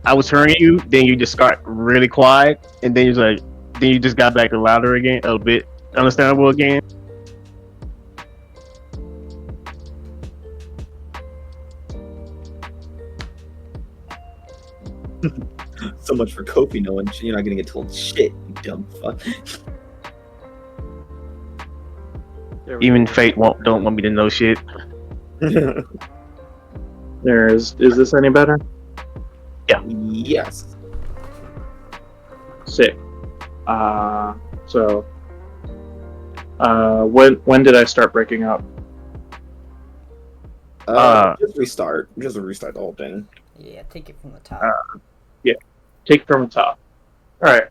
Speaker 6: I was hearing you, then you just got really quiet, and then then you just got back to louder again, a bit understandable again.
Speaker 1: So much for Kofi knowing you're not gonna get told shit, you dumb fuck.
Speaker 6: Even fate don't want me to know shit.
Speaker 2: There is this any better?
Speaker 1: Yes.
Speaker 2: Sick. When did I start breaking up?
Speaker 1: Just restart. Just restart the whole thing.
Speaker 3: Yeah, take it from the top.
Speaker 2: Take from the top. Alright,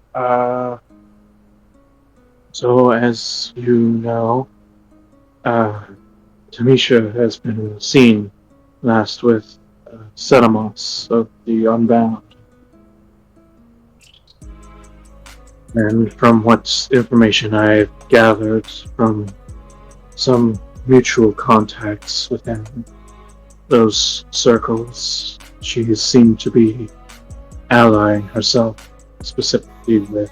Speaker 2: so as you know, Tamisha has been seen last with Sedamos of the Unbound. And from what information I've gathered from some mutual contacts within those circles, she seemed to be allying herself specifically with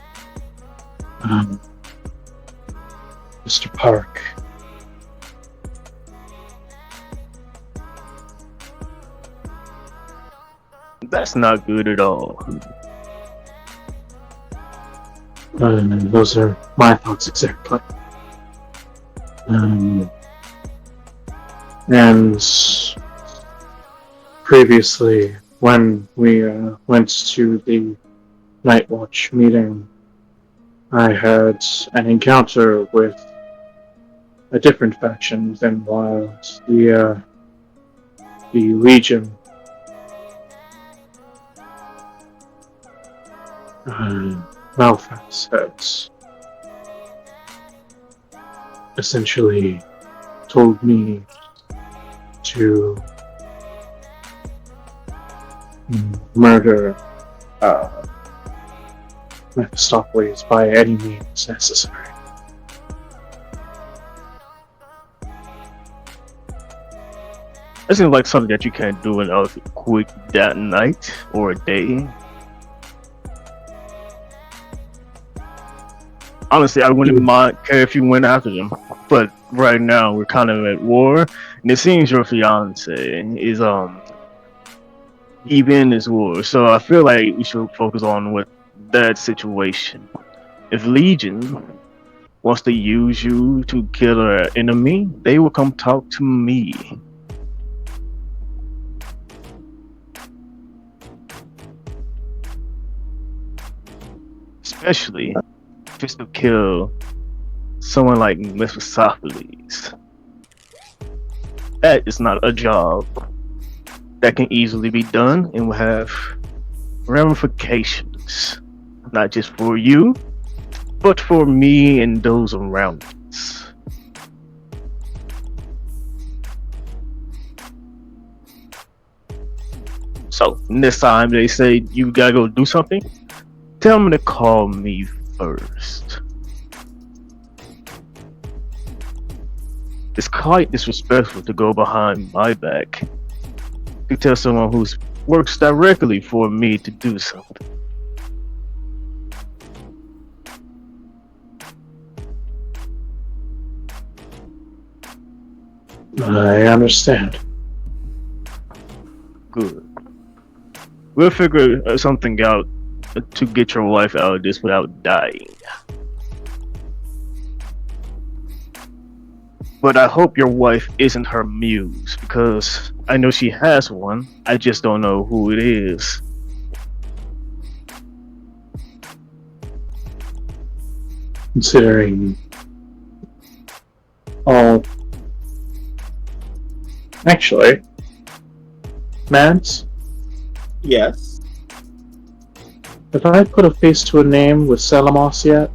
Speaker 2: Mr. Park.
Speaker 6: That's not good at all.
Speaker 2: Those are my thoughts exactly. And previously, when we went to the Night Watch meeting, I had an encounter with a different faction within Wild, the Legion. Malphas had essentially told me to murder Mephistopheles by any means necessary.
Speaker 6: It seems like something that you can't do in a quick that night or a day. Honestly, I wouldn't care if you went after them, but right now we're kind of at war, and it seems your fiance is deep in this war. So I feel like we should focus on what that situation. If Legion wants to use you to kill an enemy, they will come talk to me. Especially if it's to kill someone like Mephistopheles. That is not a job that can easily be done and will have ramifications, not just for you, but for me and those around us. So, next time they say you gotta go do something, tell them to call me first. It's quite disrespectful to go behind my back to tell someone who works directly for me to do something.
Speaker 2: I understand.
Speaker 6: Good. We'll figure something out to get your wife out of this without dying. But I hope your wife isn't her muse, because I know she has one. I just don't know who it is.
Speaker 2: Considering all. Actually, Mads,
Speaker 1: Yes.
Speaker 2: have I put a face to a name with Selamos yet?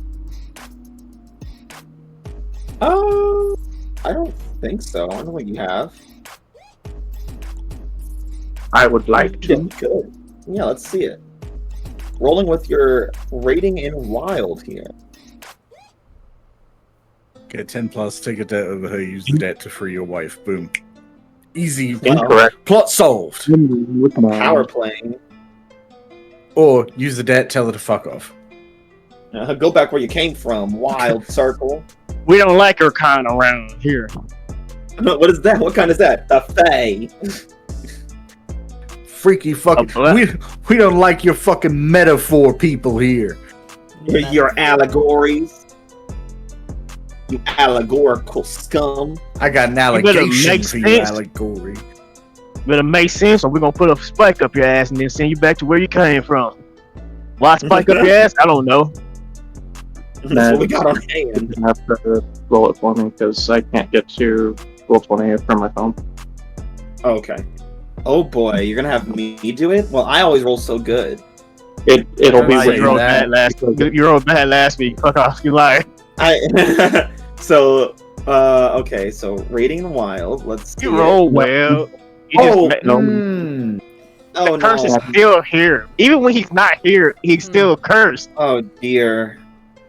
Speaker 1: I don't think so. I don't think you have.
Speaker 2: I would like
Speaker 1: Yeah,
Speaker 2: to.
Speaker 1: good. Yeah, let's see it. Rolling with your rating in wild here.
Speaker 5: Get 10 plus, take a debt over her, use the debt to free your wife. Boom. Easy.
Speaker 2: Incorrect.
Speaker 5: Plot solved.
Speaker 2: With my
Speaker 1: Power playing.
Speaker 5: Or use the debt, tell her to fuck off.
Speaker 1: Go back where you came from. Wild circle.
Speaker 6: We don't like her kind around here.
Speaker 1: What is that? What kind is that? The Fae.
Speaker 5: Freaky fucking. We don't like your fucking metaphor people here.
Speaker 1: Your allegories. You allegorical scum.
Speaker 5: I got an
Speaker 6: better
Speaker 5: allegation
Speaker 6: make
Speaker 5: for you,
Speaker 6: sense.
Speaker 5: allegory.
Speaker 6: Better make sense, or we're gonna put a spike up your ass and then send you back to where you came from. Why spike up your ass? I don't know.
Speaker 1: That's what we got on hand.
Speaker 2: You have to roll it for me because I can't get to roll 20 from my phone.
Speaker 1: Okay. Oh boy, you're gonna have me do it? Well, I always roll so good.
Speaker 2: It'll be
Speaker 5: Right,
Speaker 2: written.
Speaker 6: You rolled
Speaker 5: that.
Speaker 6: bad last week. Fuck off, you lie.
Speaker 1: So, okay, so rating in wild. Let's see.
Speaker 6: You roll well. You just no.
Speaker 1: Oh
Speaker 6: The curse is
Speaker 1: no.
Speaker 6: still here. Even when he's not here, he's still cursed.
Speaker 1: Oh dear.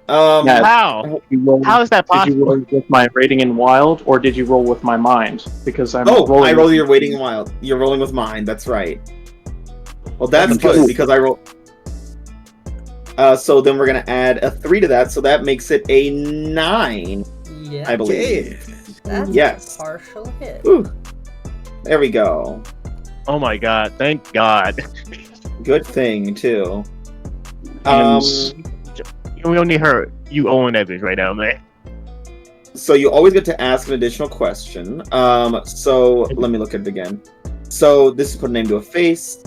Speaker 2: Yeah.
Speaker 6: How?
Speaker 2: You roll-
Speaker 6: How is that
Speaker 2: Did you
Speaker 6: possible?
Speaker 2: roll with my rating in wild, or did you roll with my mind? Because I'm
Speaker 1: Oh,
Speaker 2: rolling.
Speaker 1: I roll your rating in wild. You're rolling with mine. That's right. Well, that's good because I roll. So then we're gonna add a 3 to that, so that makes it a 9,
Speaker 3: Yeah.
Speaker 1: I believe.
Speaker 3: That's
Speaker 1: Yes.
Speaker 3: a partial hit.
Speaker 1: Ooh. There we go.
Speaker 6: Oh my god! Thank God.
Speaker 1: Good thing too.
Speaker 2: And
Speaker 6: We don't need her. You own that bitch right now, man.
Speaker 1: So you always get to ask an additional question. So let me look at it again. So this is put a name to a face.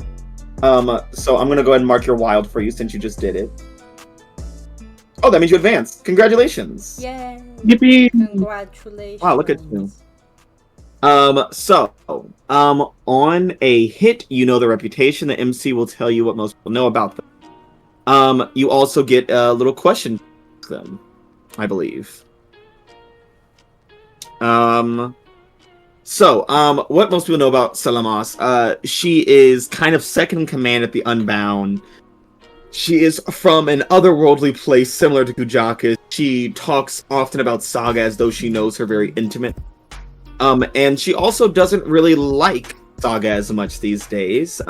Speaker 1: So I'm gonna go ahead and mark your wild for you since you just did it. Oh, that means you advanced. Congratulations.
Speaker 3: Yay!
Speaker 2: Yippee!
Speaker 3: Congratulations.
Speaker 1: Wow, look at you. So, on a hit, you know the reputation. The MC will tell you what most people know about them. You also get a little question to them, I believe. What most people know about Selamos, she is kind of second in command at the Unbound. She is from an otherworldly place similar to Kujaka. She talks often about Saga as though she knows her very intimate. And she also doesn't really like Saga as much these days.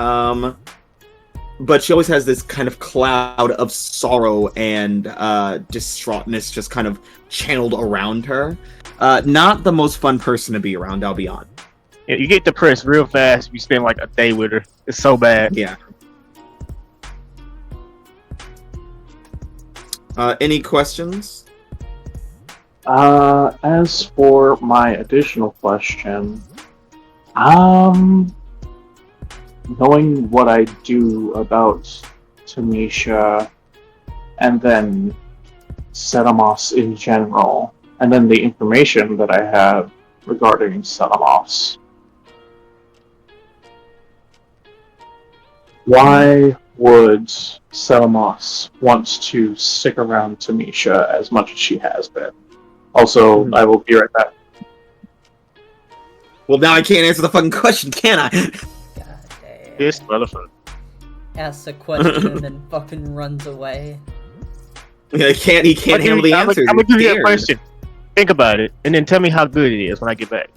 Speaker 1: But she always has this kind of cloud of sorrow and distraughtness just kind of channeled around her. Not the most fun person to be around, I'll be honest.
Speaker 6: Yeah, you get depressed real fast if you spend like a day with her. It's so bad.
Speaker 1: Yeah. Any questions?
Speaker 2: As for my additional question, knowing what I do about Tamisha, and then Selamos in general, and then the information that I have regarding Selamos, why would Selamos want to stick around Tamisha as much as she has been? Also, I will be right back.
Speaker 1: Well, now I can't answer the fucking question, can I?
Speaker 3: God damn.
Speaker 6: This motherfucker.
Speaker 3: Asks a question and then fucking runs away.
Speaker 1: He can't handle the answer.
Speaker 6: I'm gonna
Speaker 1: He's
Speaker 6: give you a
Speaker 1: scared.
Speaker 6: question. Think about it, and then tell me how good it is when I get back.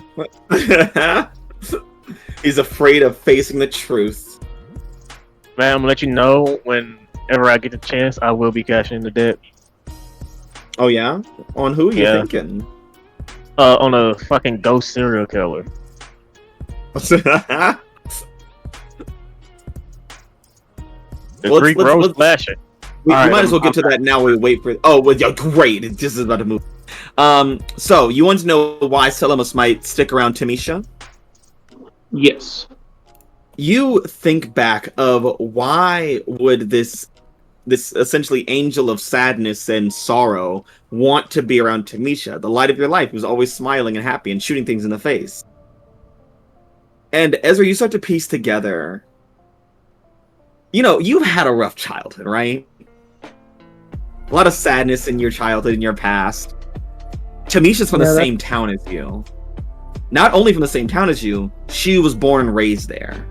Speaker 1: He's afraid of facing the truth.
Speaker 6: Man, I'm gonna let you know whenever I get the chance. I will be cashing in the debt.
Speaker 1: Oh yeah? On who are you
Speaker 6: Yeah.
Speaker 1: thinking?
Speaker 6: on a fucking ghost serial killer. The
Speaker 1: Well,
Speaker 6: Greek
Speaker 1: let's-
Speaker 6: road
Speaker 1: let's-
Speaker 6: slasher.
Speaker 1: We
Speaker 6: All right,
Speaker 1: might as well
Speaker 6: I'm-
Speaker 1: get to that now. We wait for. Oh, well, yeah, great! It's just about to move. So you want to know why Selamos might stick around Tamisha?
Speaker 2: Yes.
Speaker 1: You think back of why would this essentially angel of sadness and sorrow want to be around Tamisha, the light of your life, who's always smiling and happy and shooting things in the face. And Ezra, you start to piece together. You know, you've had a rough childhood, right? A lot of sadness in your childhood, in your past. Tamisha's from the same town as you. Not only from the same town as you, she was born and raised there.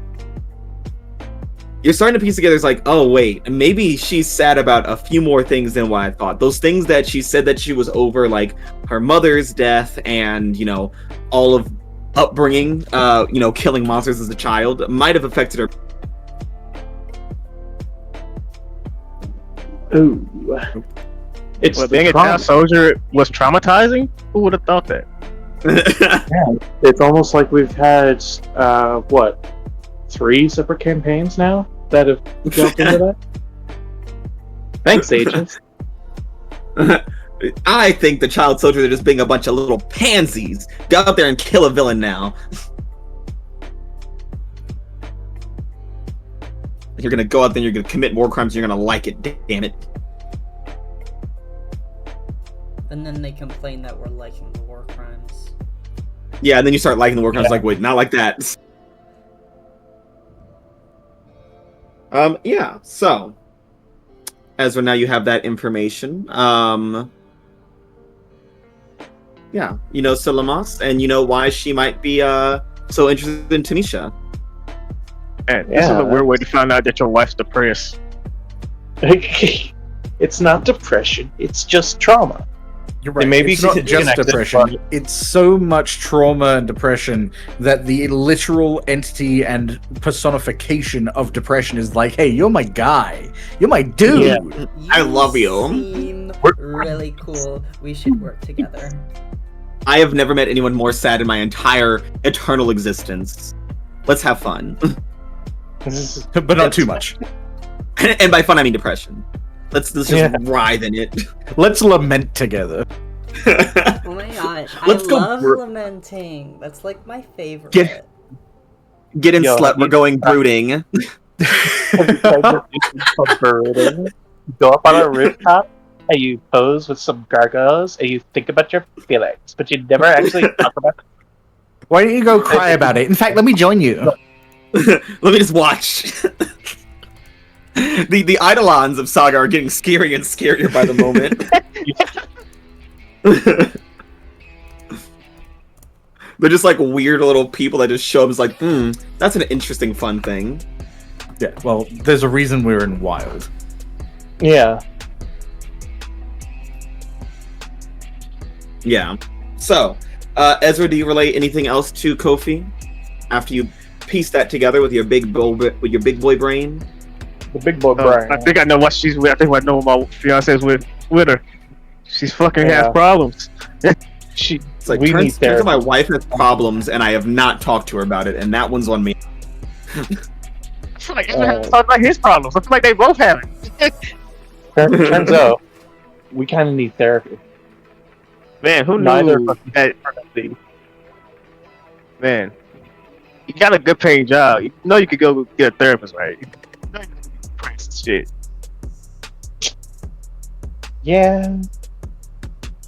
Speaker 1: You're starting to piece together, it's like, oh wait, maybe she's sad about a few more things than what I thought. Those things that she said that she was over, like her mother's death and, you know, all of upbringing, you know, killing monsters as a child, might have affected her.
Speaker 2: Ooh. It's
Speaker 6: Well,
Speaker 2: the
Speaker 6: being a
Speaker 2: trauma.
Speaker 6: town soldier was traumatizing? Who would have thought that?
Speaker 2: It's almost like we've had, what, 3 separate campaigns now that have jumped into that? Thanks, agents.
Speaker 1: I think the child soldiers are just being a bunch of little pansies. Go out there and kill a villain now. You're gonna go out there and you're gonna commit more crimes and you're gonna like it, damn it.
Speaker 3: And then they complain that we're liking the war crimes.
Speaker 1: Yeah, and then you start liking the war crimes, like, wait, not like that. Yeah, so Ezra, now you have that information. Yeah, you know Selamos, and you know why she might be so interested in Tamisha.
Speaker 6: And this is a weird way to find out that your wife's depressed.
Speaker 2: It's not depression, it's just trauma.
Speaker 5: You're right.
Speaker 8: maybe
Speaker 5: It's not
Speaker 8: she's
Speaker 5: just
Speaker 8: connected,
Speaker 5: depression.
Speaker 8: but-
Speaker 5: It's so much trauma and depression that the literal entity and personification of depression is like, hey, you're my guy. You're my dude.
Speaker 8: Yeah.
Speaker 1: I love you.
Speaker 3: Seem really cool. We should work together.
Speaker 1: I have never met anyone more sad in my entire eternal existence. Let's have fun.
Speaker 5: But not too much.
Speaker 1: And by fun, I mean depression. Let's just writhe in it.
Speaker 5: Let's lament together.
Speaker 3: Oh my gosh,
Speaker 1: Let's
Speaker 3: I
Speaker 1: go
Speaker 3: love
Speaker 1: bro-
Speaker 3: lamenting. That's like my favorite.
Speaker 1: Get in
Speaker 8: Yo,
Speaker 1: slut, we're going brooding.
Speaker 8: Birding. Go up on a rooftop and you pose with some gargoyles and you think about your feelings, but you never actually talk about.
Speaker 5: Why don't you go cry about it? In fact, let me join you.
Speaker 1: Let me just watch. The Eidolons of Saga are getting scarier and scarier by the moment. They're just like weird little people that just show up as like, that's an interesting fun thing.
Speaker 5: Yeah, well, there's a reason we're in Wild.
Speaker 8: Yeah.
Speaker 1: Yeah. So, Ezra, do you relate anything else to Kofi after you piece that together with your big boy brain?
Speaker 8: The big boy brain.
Speaker 6: I think I know what she's with. I think I know what my fiance's with her. She's fucking has problems.
Speaker 8: She.
Speaker 1: It's like,
Speaker 8: We need
Speaker 1: turns out
Speaker 8: therapy.
Speaker 1: my wife has problems and I have not talked to her about it, and that one's on me.
Speaker 6: I feel like everyone talking about his problems. I feel like they both have it.
Speaker 8: Turns out we kind of need therapy.
Speaker 6: Man, who
Speaker 8: Neither
Speaker 6: knew
Speaker 8: of us
Speaker 6: that? Man, you got a good paying job. You know you could go get a therapist, right? You know you could be depressed and shit.
Speaker 8: Yeah.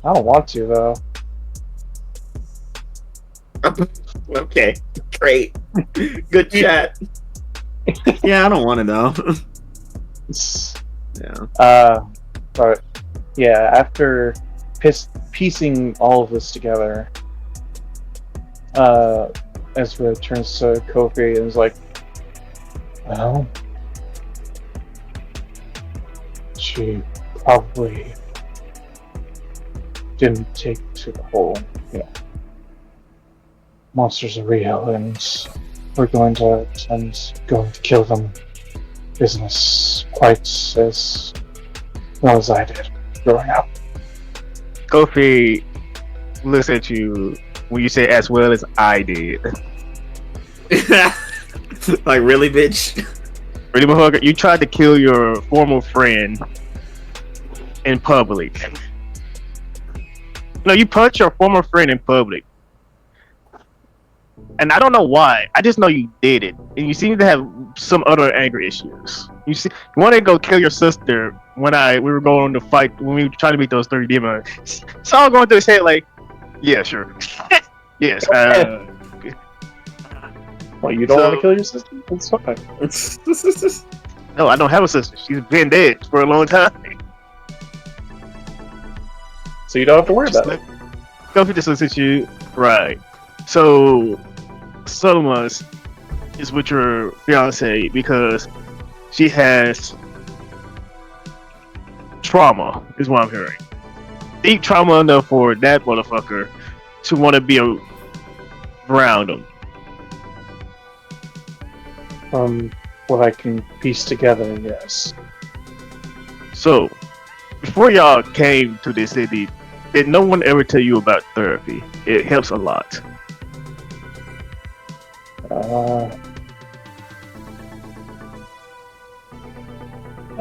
Speaker 8: I don't want to though.
Speaker 1: Okay, great. Good chat. Yeah, I don't want to know. Yeah.
Speaker 8: But yeah, after piecing all of this together, Ezra turns to Kofi and is like, well, she probably didn't take to the whole, monsters are real and we're going to kill them business quite as well as I did growing up.
Speaker 6: Kofi looks at you when you say as well as I did.
Speaker 1: Like, really, bitch?
Speaker 6: Really, motherfucker, you tried to kill your former friend in public. No, you punched your former friend in public. And I don't know why. I just know you did it. And you seem to have some other anger issues. You wanted to go kill your sister when we were going to fight, when we were trying to beat those 3 demons. So I was going through his head like, yeah, sure. Yes.
Speaker 9: Well, you don't want to kill your sister? That's fine.
Speaker 6: No, I don't have a sister. She's been dead for a long time.
Speaker 9: So you don't have to worry about it.
Speaker 6: Kofi just looks at you. Right. So, Solomon's is with your fiance because she has trauma, is what I'm hearing. Deep trauma enough for that motherfucker to want to be around him.
Speaker 9: What I can piece together, yes.
Speaker 6: So, before y'all came to this city, did no one ever tell you about therapy? It helps a lot.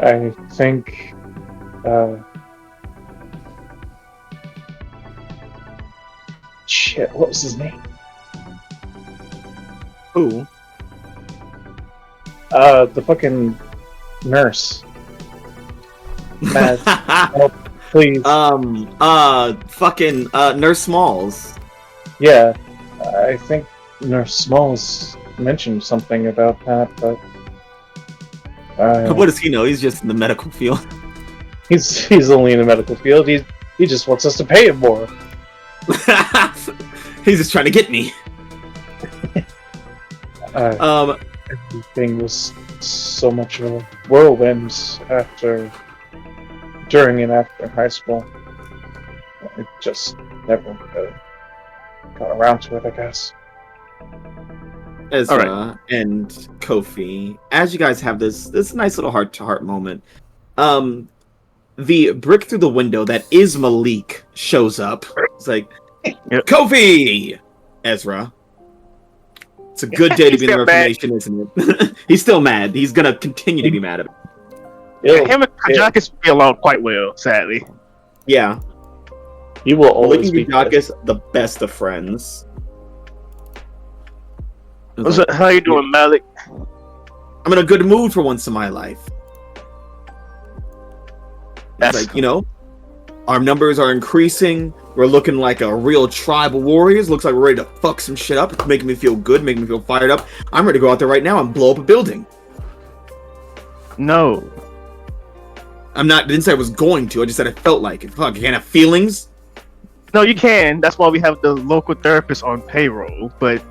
Speaker 9: I think, shit, what was his name?
Speaker 1: Who?
Speaker 9: The fucking nurse. Matt, help, please.
Speaker 1: Fucking Nurse Smalls.
Speaker 9: Yeah, I think Nurse Smalls mentioned something about that, but
Speaker 1: What does he know? He's just in the medical field.
Speaker 9: he's only in the medical field. He just wants us to pay him more.
Speaker 1: He's just trying to get me.
Speaker 9: Everything was so much of a whirlwind during and after high school. It just never got around to it, I guess.
Speaker 1: Ezra and Kofi, as you guys have this nice little heart-to-heart moment, the brick through the window that is Malik shows up. It's like,
Speaker 6: Yep.
Speaker 1: Kofi! Ezra. It's a good day to be in the Reformation, isn't it? He's still mad. He's gonna continue to be mad about it.
Speaker 6: Him and Kajakis get along quite well, sadly.
Speaker 1: Yeah.
Speaker 9: He will always
Speaker 1: Malik
Speaker 9: be
Speaker 1: and Kajakis, the best of friends.
Speaker 6: What's up? How you doing, Malik?
Speaker 1: I'm in a good mood for once in my life.
Speaker 6: That's
Speaker 1: It's like, our numbers are increasing. We're looking like a real tribe of warriors. Looks like we're ready to fuck some shit up. It's making me feel good, making me feel fired up. I'm ready to go out there right now and blow up a building.
Speaker 6: No.
Speaker 1: I didn't say I was going to. I just said I felt like it. Fuck, you can't have feelings.
Speaker 6: No, you can. That's why we have the local therapist on payroll. But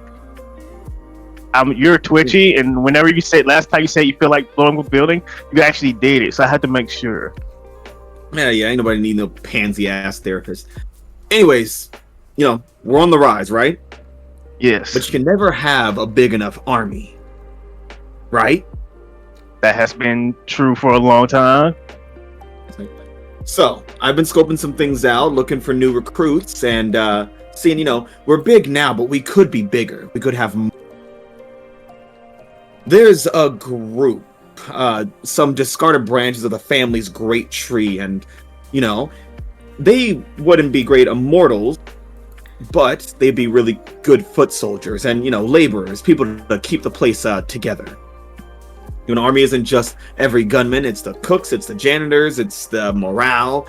Speaker 6: you're twitchy, and whenever you said last time you said you feel like blowing up a building, you actually did it. So I had to make sure.
Speaker 1: Yeah, ain't nobody need no pansy ass therapist. Anyways, we're on the rise, right?
Speaker 6: Yes.
Speaker 1: But you can never have a big enough army, right?
Speaker 6: That has been true for a long time.
Speaker 1: So I've been scoping some things out, looking for new recruits, and seeing, we're big now, but we could be bigger. We could have more. There's a group, some discarded branches of the family's great tree, and, they wouldn't be great immortals, but they'd be really good foot soldiers and, laborers, people to keep the place together. An army isn't just every gunman, it's the cooks, it's the janitors, it's the morale,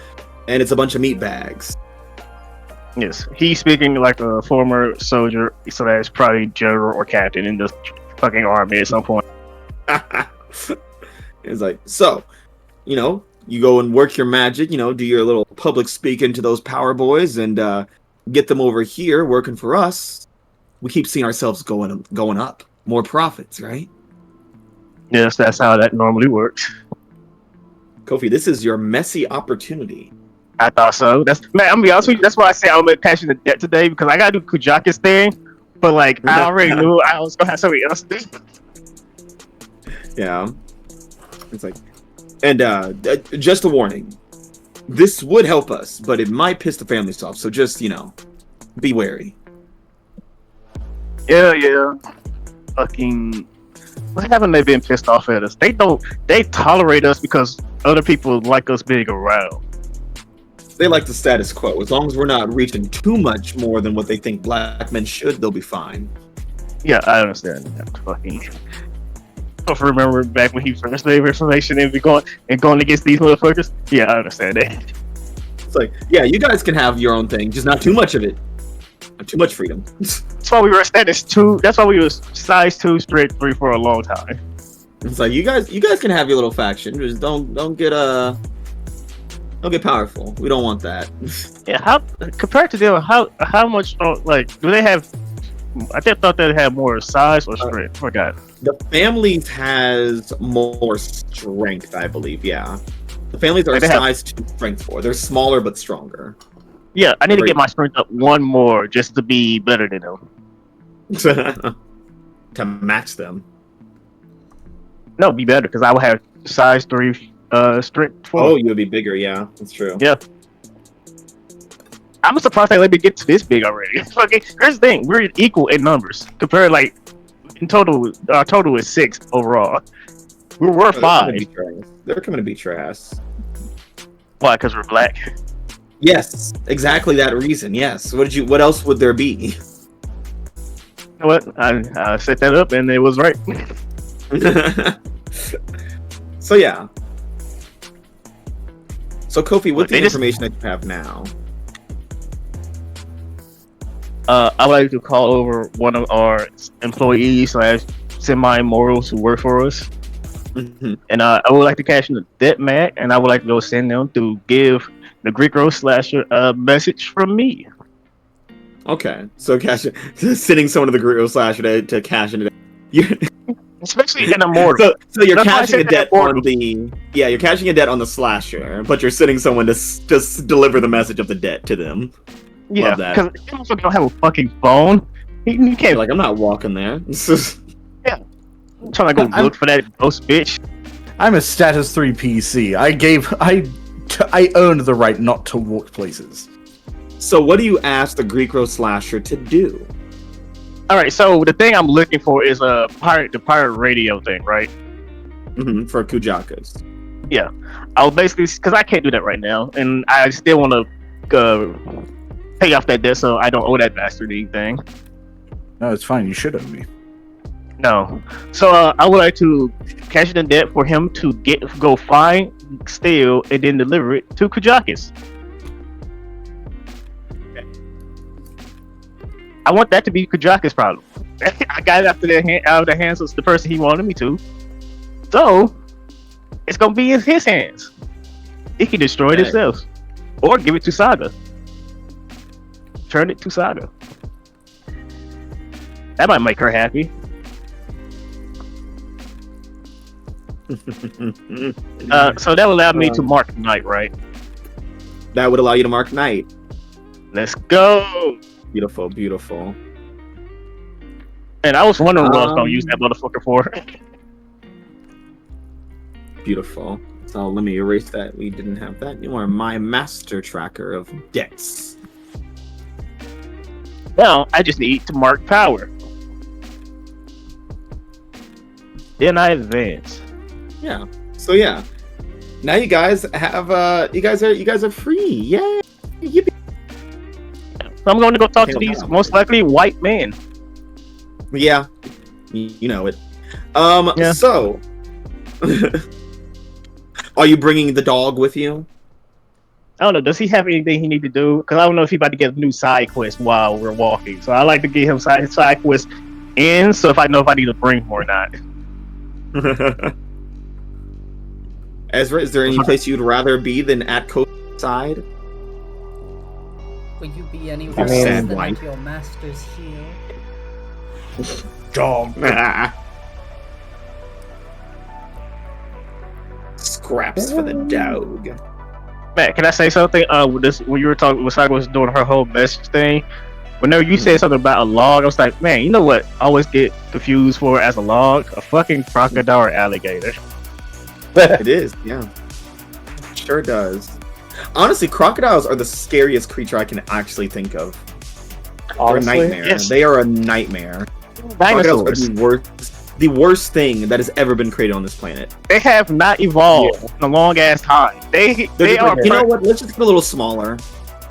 Speaker 1: and it's a bunch of meat bags.
Speaker 6: Yes. He's speaking like a former soldier, so that's probably general or captain in the fucking army at some point.
Speaker 1: It's like, so, you go and work your magic, do your little public speaking to those power boys and get them over here working for us. We keep seeing ourselves going up. More profits, right?
Speaker 6: Yes, that's how that normally works.
Speaker 1: Kofi, this is your messy opportunity.
Speaker 6: I thought so. I'm gonna be honest with you, that's why I say I'm gonna cash in the debt today, because I gotta do Kujakis thing, but I already knew I was gonna have somebody else do.
Speaker 1: Yeah. It's like, and just a warning. This would help us, but it might piss the families off, so just, be wary.
Speaker 6: Yeah. Fucking. What haven't they been pissed off at us? They tolerate us because other people like us being around.
Speaker 1: They like the status quo. As long as we're not reaching too much more than what they think black men should, they'll be fine.
Speaker 6: Yeah, I understand that. Fucking. I don't remember back when he first gave information and going against these motherfuckers. Yeah, I understand that.
Speaker 1: It's like, yeah, you guys can have your own thing, just not too much of it. Not too much freedom.
Speaker 6: That's why we were status 2. That's why we was size 2 straight 3 for a long time.
Speaker 1: It's like you guys can have your little faction. Just don't get powerful. We don't want that.
Speaker 6: Yeah, how compared to them, how much like do they have? I thought they had more size or strength. I forgot.
Speaker 1: The families has more strength, I believe. Yeah, the families are
Speaker 6: Like they
Speaker 1: size 2, strength 4. They're smaller but stronger.
Speaker 6: Yeah, I need to get my strength up 1 more just to be better than them.
Speaker 1: To match them.
Speaker 6: No, be better because I will have size 3 strength 4.
Speaker 1: Oh, you would be bigger. Yeah, that's true.
Speaker 6: Yeah. I'm surprised they let me get to this big already. Okay, here's the thing: we're equal in numbers compared. Like in total, our total is 6 overall. We're worth 5.
Speaker 1: They're coming to beat your ass.
Speaker 6: Why? Because we're black.
Speaker 1: Yes, exactly that reason. Yes. What else would there be?
Speaker 6: You know what? I set that up and it was right.
Speaker 1: So yeah. So Kofi, what's the information that you have now?
Speaker 6: I would like to call over one of our employees / semi-morals who work for us.
Speaker 1: Mm-hmm.
Speaker 6: And I would like to cash in the debt mat, and I would like to go send them to give the Greek Road Slasher a message from me.
Speaker 1: Okay, so sending someone to the Greek Road Slasher to cash in it.
Speaker 6: Especially in a mortal.
Speaker 1: So you're
Speaker 6: That's why I
Speaker 1: cashing a
Speaker 6: said
Speaker 1: debt
Speaker 6: that
Speaker 1: on the you're cashing a debt on the slasher, but you're sending someone to just deliver the message of the debt to them.
Speaker 6: Yeah,
Speaker 1: Love that.
Speaker 6: because you don't have a fucking phone. You can't
Speaker 1: Like, I'm not walking there.
Speaker 6: I'm trying to go look for that ghost bitch.
Speaker 5: I'm a status 3 PC. I owned the right not to walk places.
Speaker 1: So what do you ask the Greek Road Slasher to do?
Speaker 6: All right, so the thing I'm looking for is the pirate radio thing, right?
Speaker 1: Mm-hmm, for Kujakas.
Speaker 6: Yeah, I'll basically because I can't do that right now, and I still want to pay off that debt, so I don't owe that bastard anything.
Speaker 5: No, it's fine. You should owe me.
Speaker 6: No, so I would like to cash in the debt for him to go find, steal, and then deliver it to Kujakas. I want that to be Kujakas' problem. I got it out of the hands of the person he wanted me to. So, it's going to be in his hands. He can destroy it himself. Or give it to Saga. Turn it to Saga. That might make her happy. So that will allow me to mark night, right?
Speaker 1: That would allow you to mark night.
Speaker 6: Let's go!
Speaker 1: Beautiful, beautiful.
Speaker 6: And I was wondering what I was going to use that motherfucker for.
Speaker 1: Beautiful. So let me erase that. We didn't have that. You are my master tracker of debts.
Speaker 6: Now, I just need to mark power. Then I advance.
Speaker 1: Yeah. So yeah. Now you guys have you guys are free. Yay! Yippee.
Speaker 6: So I'm going to go talk to these most likely white men.
Speaker 1: Yeah. You know it.
Speaker 6: Yeah.
Speaker 1: So are you bringing the dog with you?
Speaker 6: I don't know. Does he have anything he need to do? Because I don't know if he's about to get a new side quest while we're walking. So I like to get him side quest in, so if I know if I need to bring him or not.
Speaker 1: Ezra, is there any place you'd rather be than at Coach's side?
Speaker 3: Would you be anywhere
Speaker 9: I mean-
Speaker 3: else than
Speaker 1: White.
Speaker 3: at your master's shield?
Speaker 5: Dog.
Speaker 1: Scraps for the dog.
Speaker 6: Matt, can I say something? When you were talking, when Saga was doing her whole message thing, whenever you said something about a log, I was like, man, you know what? I always get confused for as a log, a fucking crocodile or alligator.
Speaker 1: It is, yeah. Sure does. Honestly, crocodiles are the scariest creature I can actually think of. They're a
Speaker 9: Honestly,
Speaker 1: nightmare.
Speaker 6: yes.
Speaker 1: They are a nightmare. Crocodiles are
Speaker 6: Dinosaurs.
Speaker 1: the worst thing that has ever been created on this planet.
Speaker 6: They have not evolved in a long ass time. They
Speaker 1: They're just
Speaker 6: are.
Speaker 1: like, you know what? Let's just get a little smaller.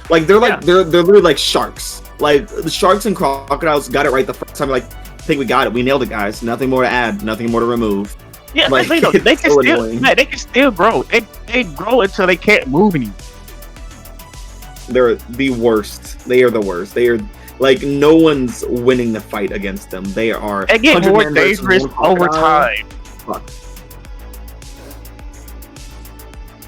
Speaker 1: Like they're like they're literally like sharks. Like the sharks and crocodiles got it right the first time. Like, I think we got it. We nailed it, guys. Nothing more to add. Nothing more to remove.
Speaker 6: Yeah,
Speaker 1: like,
Speaker 6: they
Speaker 1: it's
Speaker 6: can
Speaker 1: so
Speaker 6: still.
Speaker 1: annoying.
Speaker 6: Man, they can still grow. They grow until they can't move anymore.
Speaker 1: They're the worst. They are the worst. They are like no one's winning the fight against them. They are.
Speaker 6: They get
Speaker 1: 100
Speaker 6: more
Speaker 1: man versus
Speaker 6: dangerous
Speaker 1: one
Speaker 6: over
Speaker 1: crocodile.
Speaker 6: time.
Speaker 1: Fuck.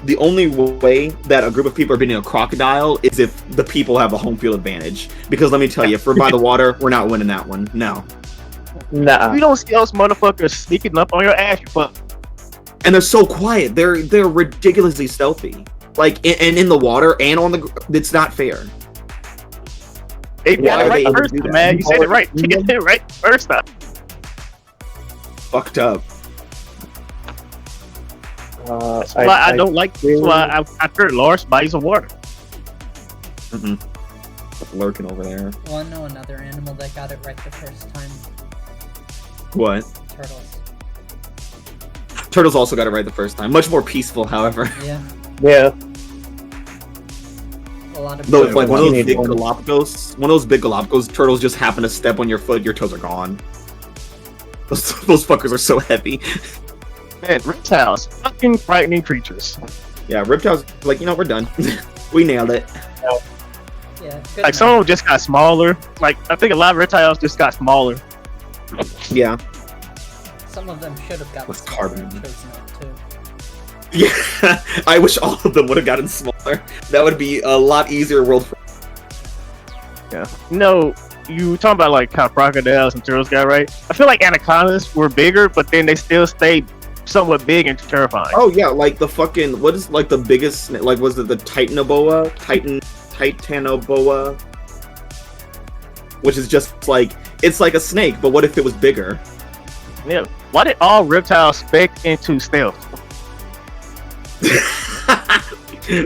Speaker 1: The only way that a group of people are beating a crocodile is if the people have a home field advantage. Because let me tell you, if we're by the water, we're not winning that one. No.
Speaker 9: nah.
Speaker 6: You don't see those motherfuckers sneaking up on your ass, you fuck.
Speaker 1: And they're so quiet. They're ridiculously stealthy. Like in the water and on the. It's not fair.
Speaker 6: They
Speaker 1: Why
Speaker 6: got
Speaker 1: are
Speaker 6: it
Speaker 1: they
Speaker 6: right
Speaker 1: able to
Speaker 6: first
Speaker 1: do
Speaker 6: time,
Speaker 1: that?
Speaker 6: man. You said it right. You get it right first time.
Speaker 1: Fucked up.
Speaker 6: That's why I don't like. That's why I fear large bodies of water.
Speaker 1: Lurking over there.
Speaker 3: Wanna know another animal that got it right the first time?
Speaker 1: What?
Speaker 3: Turtles.
Speaker 1: Turtles also got it right the first time. Much more peaceful, however.
Speaker 3: Yeah.
Speaker 9: Yeah.
Speaker 3: A lot of
Speaker 1: Though
Speaker 3: people-
Speaker 1: if like one of those
Speaker 9: Teenage
Speaker 1: big
Speaker 9: ones.
Speaker 1: Galapagos turtles just happen to step on your foot, your toes are gone. Those fuckers are so heavy.
Speaker 6: Man, reptiles, fucking frightening creatures.
Speaker 1: Yeah, reptiles like, you know, we're done. We nailed it.
Speaker 3: Yeah, good
Speaker 6: Like some
Speaker 3: enough.
Speaker 6: of them just got smaller. Like I think a lot of reptiles just got smaller.
Speaker 1: Yeah.
Speaker 3: Some of them should have gotten
Speaker 1: What's
Speaker 3: smaller
Speaker 1: carbon?
Speaker 3: and chose not to.
Speaker 1: Yeah. I wish all of them would have gotten smaller. That would be a lot easier world for
Speaker 6: Yeah. No, you talking about like how crocodiles and turtles got right. I feel like anacondas were bigger, but then they still stayed somewhat big and terrifying.
Speaker 1: Oh yeah, like the fucking what is like the biggest like was it the Titanoboa? Titanoboa? Which is just like it's like a snake, but what if it was bigger?
Speaker 6: Yeah. Why did all reptiles spec into stealth?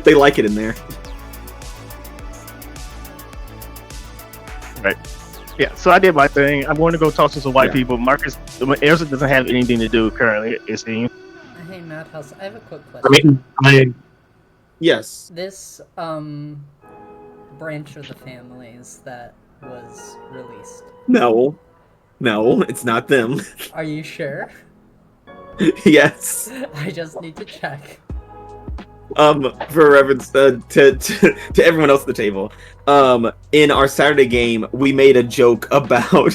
Speaker 1: They like it in there.
Speaker 6: Right. Yeah, so I did my thing. I'm going to go talk to some white
Speaker 1: Yeah.
Speaker 6: people. Marcus, Aesop doesn't have anything to do currently, it seems.
Speaker 3: Hey, Madhouse, I have a quick
Speaker 9: I
Speaker 3: question.
Speaker 9: mean,
Speaker 1: Yes.
Speaker 3: This, branch of the families that was released.
Speaker 1: No. No, it's not them.
Speaker 3: Are you
Speaker 1: Yes.
Speaker 3: I just need to check.
Speaker 1: For reference to everyone else at the table, in our Saturday game, we made a joke about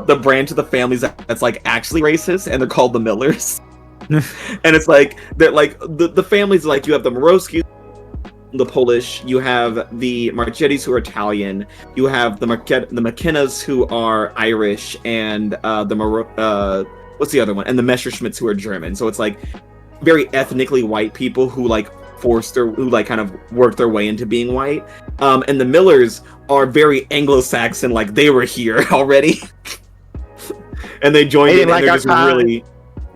Speaker 1: the branch of the families that's like actually racist, and they're called the Millers. And it's like they're like the families like you have the Morowskis, the Polish, you have the Marchettis who are Italian, you have the McKennas who are Irish, and what's the other one? And the Messerschmitts who are German. So it's like very ethnically white people who like kind of work their way into being white. And the Millers are very Anglo-Saxon, like they were here already. And they joined
Speaker 6: They
Speaker 1: in,
Speaker 6: like
Speaker 1: and
Speaker 6: our time.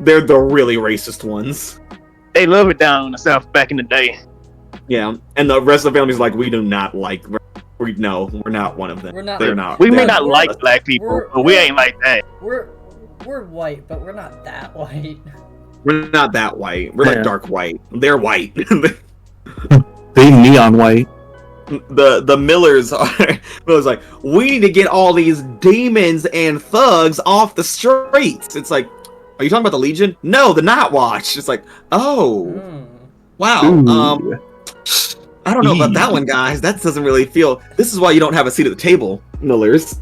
Speaker 1: they're the really racist ones.
Speaker 6: They love it down in the South back in the day.
Speaker 1: Yeah, and the rest of the family's like, we do not like. We're not one of them.
Speaker 3: We're not-
Speaker 1: They're not.
Speaker 6: We may
Speaker 1: they're
Speaker 6: not like black people, but we ain't like that.
Speaker 3: We're white, but we're not that white.
Speaker 1: We're not that white. We're
Speaker 2: Yeah.
Speaker 1: like dark white. They're white.
Speaker 2: They neon white.
Speaker 1: the Millers are. Millers like, we need to get all these demons and thugs off the streets. It's like, are you talking about the Legion? No, the Night Watch. It's like, oh,
Speaker 3: Hmm.
Speaker 1: wow.
Speaker 2: Ooh.
Speaker 1: I don't know about that one, guys. That doesn't really feel. This is why you don't have a seat at the table, Millers.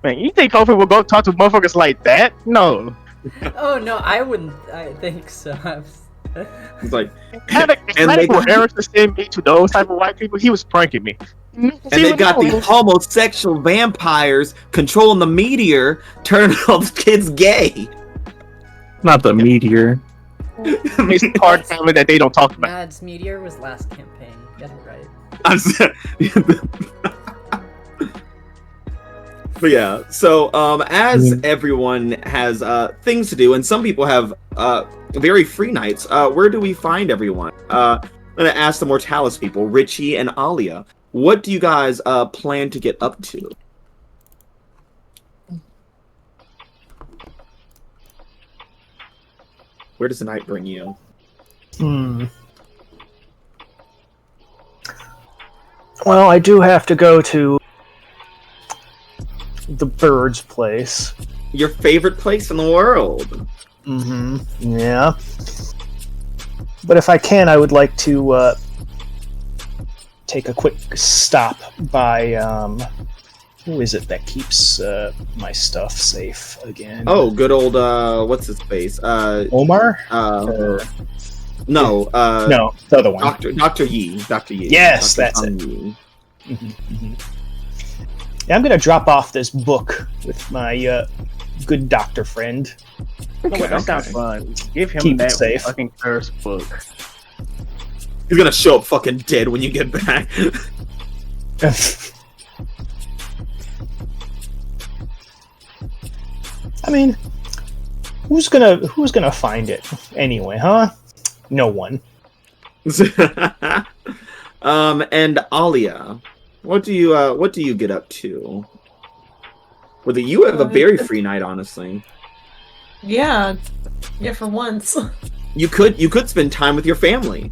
Speaker 6: Man, you think Kofi will go talk to motherfuckers like that? No.
Speaker 3: Oh no, I wouldn't. I think so.
Speaker 1: It's like,
Speaker 6: Had a
Speaker 1: And they
Speaker 6: for
Speaker 1: got-
Speaker 6: Eric to send me to those type of white people, he was pranking me.
Speaker 1: and they got the homosexual vampires controlling the meteor, turning all the kids gay.
Speaker 2: Not the meteor.
Speaker 6: It's hard family that they don't talk about.
Speaker 3: Mads Meteor was last campaign. Get it right.
Speaker 1: I'm But yeah, so as everyone has things to do, and some people have very free nights, where do we find everyone? I'm gonna ask the Mortalis people, Richie and Alia. what do you guys plan to get up to? Where does the night bring you?
Speaker 8: Well, I do have to go to the bird's place.
Speaker 1: Your favorite place in the world.
Speaker 8: Yeah. But if I can, I would like to take a quick stop by who is it that keeps my stuff safe again?
Speaker 1: Oh, good old what's his face?
Speaker 8: Omar?
Speaker 1: No,
Speaker 8: No, the other one.
Speaker 1: Dr. Yi. Dr. Yi.
Speaker 8: Yes,
Speaker 1: Dr.
Speaker 8: that's
Speaker 1: Tang
Speaker 8: it.
Speaker 1: Yi.
Speaker 8: Yeah, I'm gonna drop off this book with my good doctor friend.
Speaker 6: Okay, that sounds fun. Give him
Speaker 8: Keep it
Speaker 6: that
Speaker 8: safe.
Speaker 6: fucking first book.
Speaker 1: He's gonna show up fucking dead when you get back.
Speaker 8: I mean, who's gonna find it anyway, huh? No one.
Speaker 1: And Alia, what do you get up to? Well, you have a very free night, honestly.
Speaker 4: Yeah, for once.
Speaker 1: You could spend time with your family.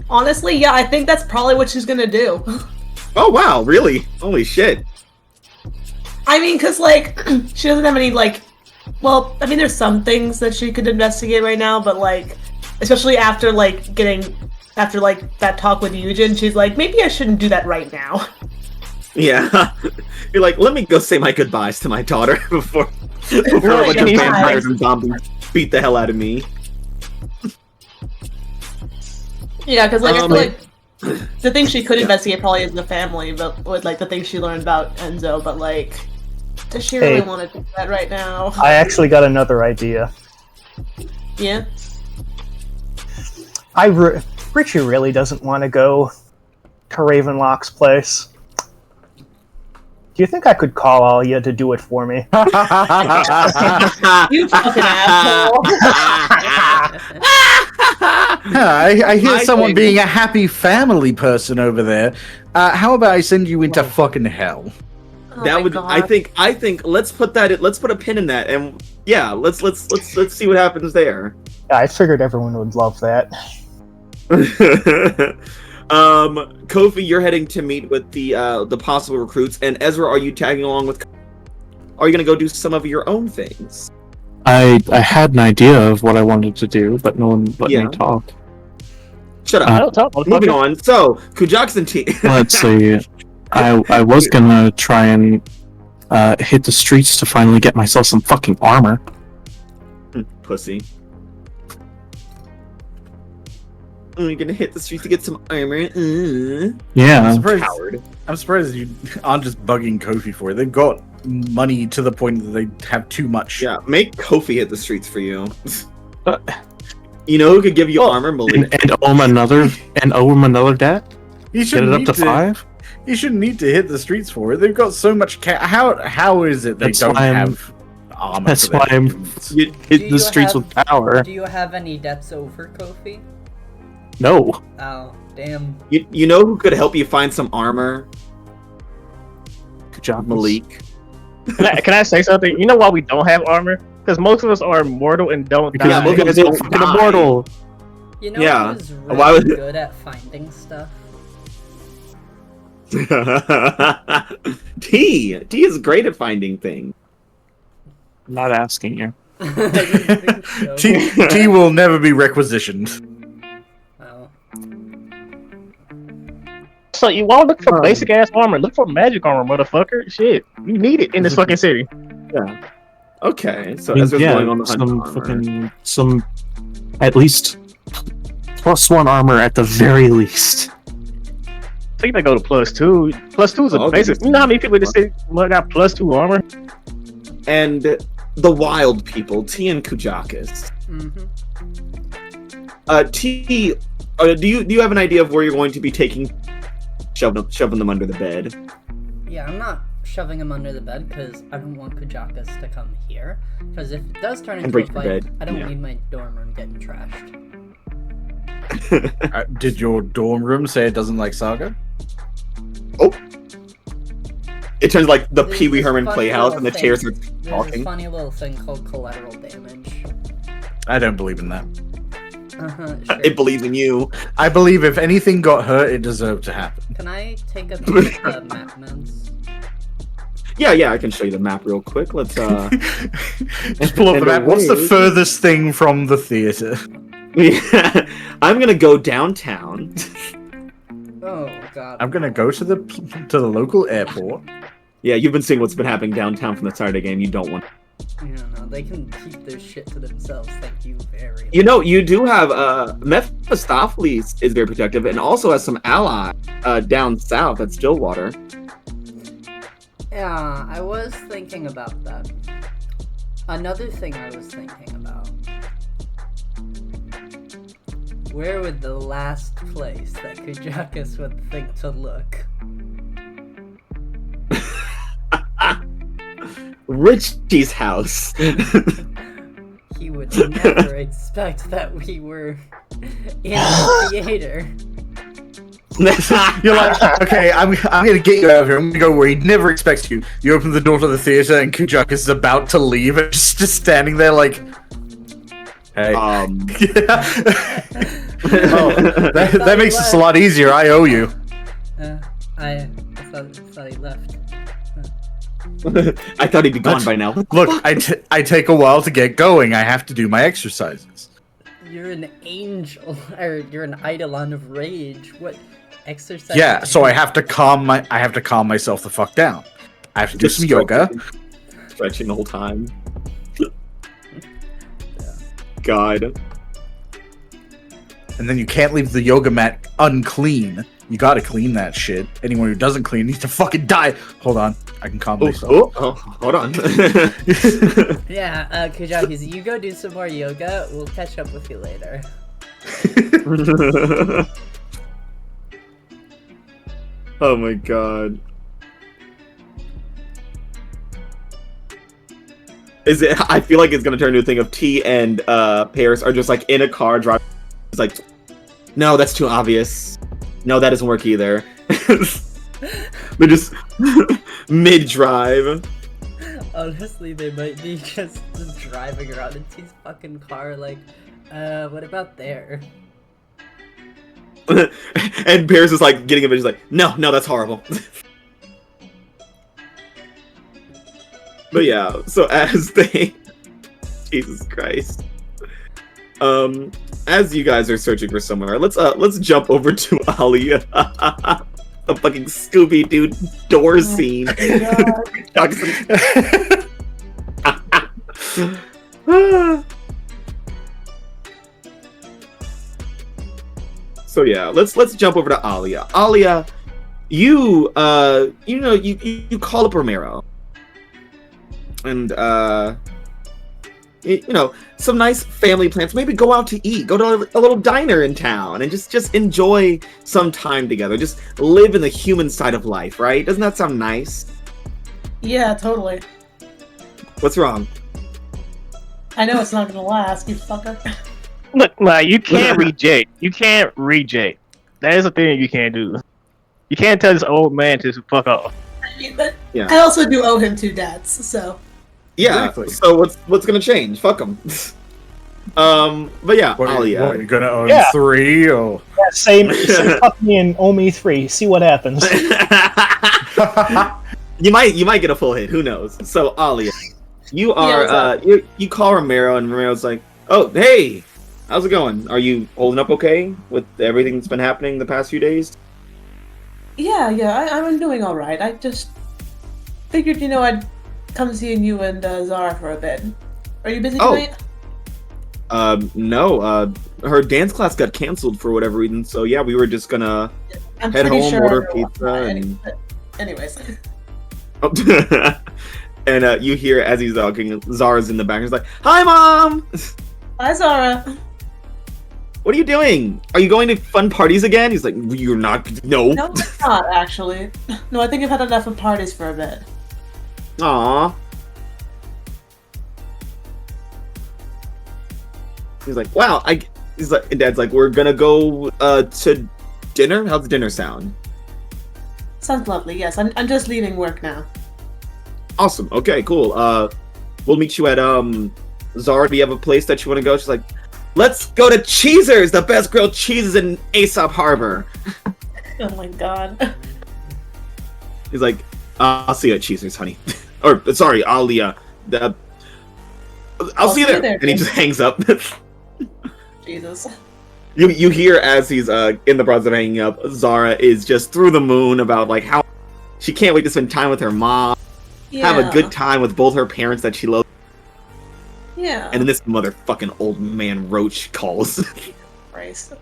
Speaker 4: Honestly, yeah, I think that's probably what she's gonna do.
Speaker 1: Oh wow, really? Holy shit.
Speaker 4: I mean, cause like she doesn't have any like, well, I mean, there's some things that she could investigate right now, but like, especially after that talk with Eugen, she's like, maybe I shouldn't do that right now.
Speaker 1: Yeah, you're like, let me go say my goodbyes to my daughter before a bunch of
Speaker 4: Yeah.
Speaker 1: vampires and zombies beat the hell out of me.
Speaker 4: Yeah, because like I feel like the thing she could investigate probably is the family, but with like the things she learned about Enzo. But like, does she really want to do that right now?
Speaker 8: I actually got another idea.
Speaker 4: Yeah.
Speaker 8: Richie really doesn't want to go to Ravenlock's place. Do you think I could call Alia to do it for me?
Speaker 4: You fucking asshole.
Speaker 5: I hear
Speaker 1: I
Speaker 5: someone
Speaker 1: think-
Speaker 5: being a happy family person over there. How about I send you into fucking hell?
Speaker 4: Oh
Speaker 1: That
Speaker 4: my
Speaker 1: would.
Speaker 4: God.
Speaker 1: I think. Let's put a pin in that, and yeah, let's see what happens there.
Speaker 8: I figured everyone would love that.
Speaker 1: Kofi, you're heading to meet with the possible recruits, and Ezra, are you tagging along with? Are you gonna go do some of your own things?
Speaker 2: I had an idea of what I wanted to do, but no one let
Speaker 1: Yeah.
Speaker 2: me talk.
Speaker 1: Shut up.
Speaker 6: I don't talk.
Speaker 1: Moving on. So, Kujak's and T.
Speaker 2: Let's see. I was gonna try and hit the streets to finally get myself some fucking armor.
Speaker 1: Pussy. You're gonna hit the streets to get some armor.
Speaker 2: Yeah.
Speaker 1: Coward.
Speaker 5: I'm surprised you aren't just bugging Kofi for it. They've got money to the point that they have too much.
Speaker 1: Yeah, make Kofi hit the streets for you. You know who could give you armor, Malik?
Speaker 2: And owe him another debt?
Speaker 5: You
Speaker 2: Get
Speaker 5: shouldn't
Speaker 2: it up
Speaker 5: need
Speaker 2: to 5?
Speaker 5: You shouldn't need to hit the streets for it. They've got so much How is it they
Speaker 2: That's
Speaker 5: don't
Speaker 2: why I'm-
Speaker 5: have armor?
Speaker 2: That's
Speaker 5: for their
Speaker 2: why I'm
Speaker 5: dudes?
Speaker 1: You,
Speaker 2: hitting the streets with power.
Speaker 3: Do you have any debts over, Kofi?
Speaker 2: No.
Speaker 3: Oh, damn.
Speaker 1: you know who could help you find some armor?
Speaker 2: Good job,
Speaker 1: Malik.
Speaker 6: Can I say something? You know why we don't have armor? Because most of us are immortal and don't
Speaker 2: Because
Speaker 1: Yeah,
Speaker 6: die.
Speaker 1: look
Speaker 2: you
Speaker 1: at
Speaker 2: guys are
Speaker 1: this
Speaker 2: fucking
Speaker 1: guy.
Speaker 2: immortal.
Speaker 3: You know
Speaker 1: Yeah.
Speaker 3: who's
Speaker 1: Why
Speaker 3: really
Speaker 1: would-
Speaker 3: good at finding stuff?
Speaker 1: T is great at finding things.
Speaker 2: I'm not asking you.
Speaker 5: T will never be requisitioned.
Speaker 3: Oh.
Speaker 6: So you want to look for basic ass armor? Look for magic armor, motherfucker. Shit, you need it in this fucking city.
Speaker 1: Yeah. Okay, so
Speaker 2: I mean,
Speaker 1: Ezra's
Speaker 2: yeah,
Speaker 1: going on the hunt
Speaker 2: some
Speaker 1: for armor.
Speaker 2: fucking at least +1 armor at the very least.
Speaker 6: I think they go to +2. +2 is a
Speaker 1: Oh,
Speaker 6: basic. You know how many people in the city got +2 armor?
Speaker 1: And the wild people, T and Kujakis.
Speaker 3: Mm-hmm.
Speaker 1: T, do you have an idea of where you're going to be taking, shoving them under the bed?
Speaker 3: Yeah, I'm not shoving him under the bed because I don't want Kujakas to come here. Because if it does turn into a
Speaker 1: break your
Speaker 3: fight,
Speaker 1: bed.
Speaker 3: I don't
Speaker 1: Yeah.
Speaker 3: need my dorm room getting trashed.
Speaker 5: Did your dorm room say it doesn't like Saga?
Speaker 1: Oh. It turns like the
Speaker 3: There's
Speaker 1: Pee Wee
Speaker 3: this
Speaker 1: Herman
Speaker 3: funny
Speaker 1: Playhouse,
Speaker 3: little
Speaker 1: and the
Speaker 3: thing-
Speaker 1: chairs are
Speaker 3: There's this
Speaker 1: talking.
Speaker 3: funny little thing called collateral damage.
Speaker 5: I don't believe in that.
Speaker 3: Sure.
Speaker 1: It believes in you.
Speaker 5: I believe if anything got hurt, it deserved to happen.
Speaker 3: Can I take a peek at the map ments?
Speaker 1: Yeah, I can show you the map real quick. Let's
Speaker 5: Just pull up the
Speaker 1: And
Speaker 5: map. What's the
Speaker 1: away.
Speaker 5: furthest thing from the theater?
Speaker 1: I'm gonna go downtown.
Speaker 3: Oh god.
Speaker 5: I'm gonna go to the local airport.
Speaker 1: Yeah, you've been seeing what's been happening downtown from the Saturday game. You don't want.
Speaker 3: Yeah, no, they can keep their shit to themselves. Thank you very much.
Speaker 1: You know, you do have Mephistopheles is very protective, and also has some allies down south at Stillwater.
Speaker 3: Yeah, I was thinking about that. Another thing I was thinking about. Where would the last place that Kujakus would think to look?
Speaker 1: Richie's house.
Speaker 3: He would never expect that we were in the theater.
Speaker 5: You're like, okay, I'm gonna get you out of here. I'm gonna go where he never expects you. You open the door to the theater, and Kujakus is about to leave, and just standing there like, hey. That makes this a lot easier. I owe you.
Speaker 3: I thought he left.
Speaker 1: I thought he'd be gone by now.
Speaker 5: Look, I take a while to get going. I have to do my exercises.
Speaker 3: You're an angel, or you're an eidolon of rage. What exercise?
Speaker 5: Yeah, so I have to calm myself the fuck down. I have to do
Speaker 1: Just
Speaker 5: some yoga.
Speaker 1: Stretching the whole time. God.
Speaker 5: And then you can't leave the yoga mat unclean. You gotta clean that shit. Anyone who doesn't clean needs to fucking die. Hold on, I can calm myself.
Speaker 1: Oh, hold on.
Speaker 3: Yeah, Kujakis, you go do some more yoga. We'll catch up with you later.
Speaker 1: Oh my god. Is it? I feel like it's gonna turn into a thing of T and Paris are just like in a car driving. It's like, no, that's too obvious. No, that doesn't work either. They're just mid-drive.
Speaker 3: Honestly, they might be just driving around in T's fucking car like, what about there?
Speaker 1: And Paris is like getting a bit, she's like, no, that's horrible. But yeah, so as they, Jesus Christ, as you guys are searching for somewhere, let's jump over to Alia, the fucking Scooby-Doo door scene. So yeah, let's jump over to Alia. Alia, you call up Romero. And some nice family plans. Maybe go out to eat. Go to a little diner in town and just enjoy some time together. Just live in the human side of life, right? Doesn't that sound nice?
Speaker 4: Yeah, totally.
Speaker 1: What's wrong?
Speaker 4: I know it's not gonna last, you fucker.
Speaker 6: Look, you can't reject. You can't reject. That is a thing you can't do. You can't tell this old man to fuck off.
Speaker 4: But
Speaker 1: Yeah.
Speaker 4: I also do owe him 2 dads, so.
Speaker 1: Yeah.
Speaker 5: Exactly.
Speaker 1: So what's gonna change? Fuck them. But yeah, Alia.
Speaker 5: What, you're gonna own
Speaker 8: Yeah.
Speaker 5: 3 or?
Speaker 8: Yeah, same fuck me and owe me 3. See what happens.
Speaker 1: You might get a full hit. Who knows? So Alia, you are you call Romero and Romero's like, oh hey, how's it going? Are you holding up okay with everything that's been happening the past few days?
Speaker 4: Yeah, I'm doing alright. I just figured, I'd come seeing you and Zara for a bit. Are you busy tonight?
Speaker 1: No. Her dance class got canceled for whatever reason, so yeah, we were just gonna
Speaker 4: I'm
Speaker 1: head
Speaker 4: pretty
Speaker 1: home,
Speaker 4: sure
Speaker 1: order
Speaker 4: everyone-
Speaker 1: pizza, and
Speaker 4: Anyways.
Speaker 1: and you hear as he's talking, Zara's in the back. He's like, "Hi, Mom.
Speaker 4: Hi, Zara.
Speaker 1: What are you doing? Are you going to fun parties again?" He's like, "You're not. No."
Speaker 4: No, it's not, actually. No, I think I've had enough of parties for a bit.
Speaker 1: Aw. He's like, "Wow." He's like, and Dad's like, "We're gonna go to dinner. How's dinner sound?"
Speaker 4: Sounds lovely. Yes, I'm just leaving work now.
Speaker 1: Awesome. Okay, cool. We'll meet you at Zara. Do you have a place that you want to go? She's like, let's go to Cheezer's, the best grilled cheeses in Aesop Harbor.
Speaker 4: Oh my god.
Speaker 1: He's like, I'll see you at Cheezer's, honey. Or sorry, I'll see you there. And he just hangs up.
Speaker 4: Jesus.
Speaker 1: You hear as he's in the process of hanging up, Zara is just through the moon about like how she can't wait to spend time with her mom, have a good time with both her parents that she loves.
Speaker 4: Yeah.
Speaker 1: And then this motherfucking old man Roach calls.
Speaker 4: Christ.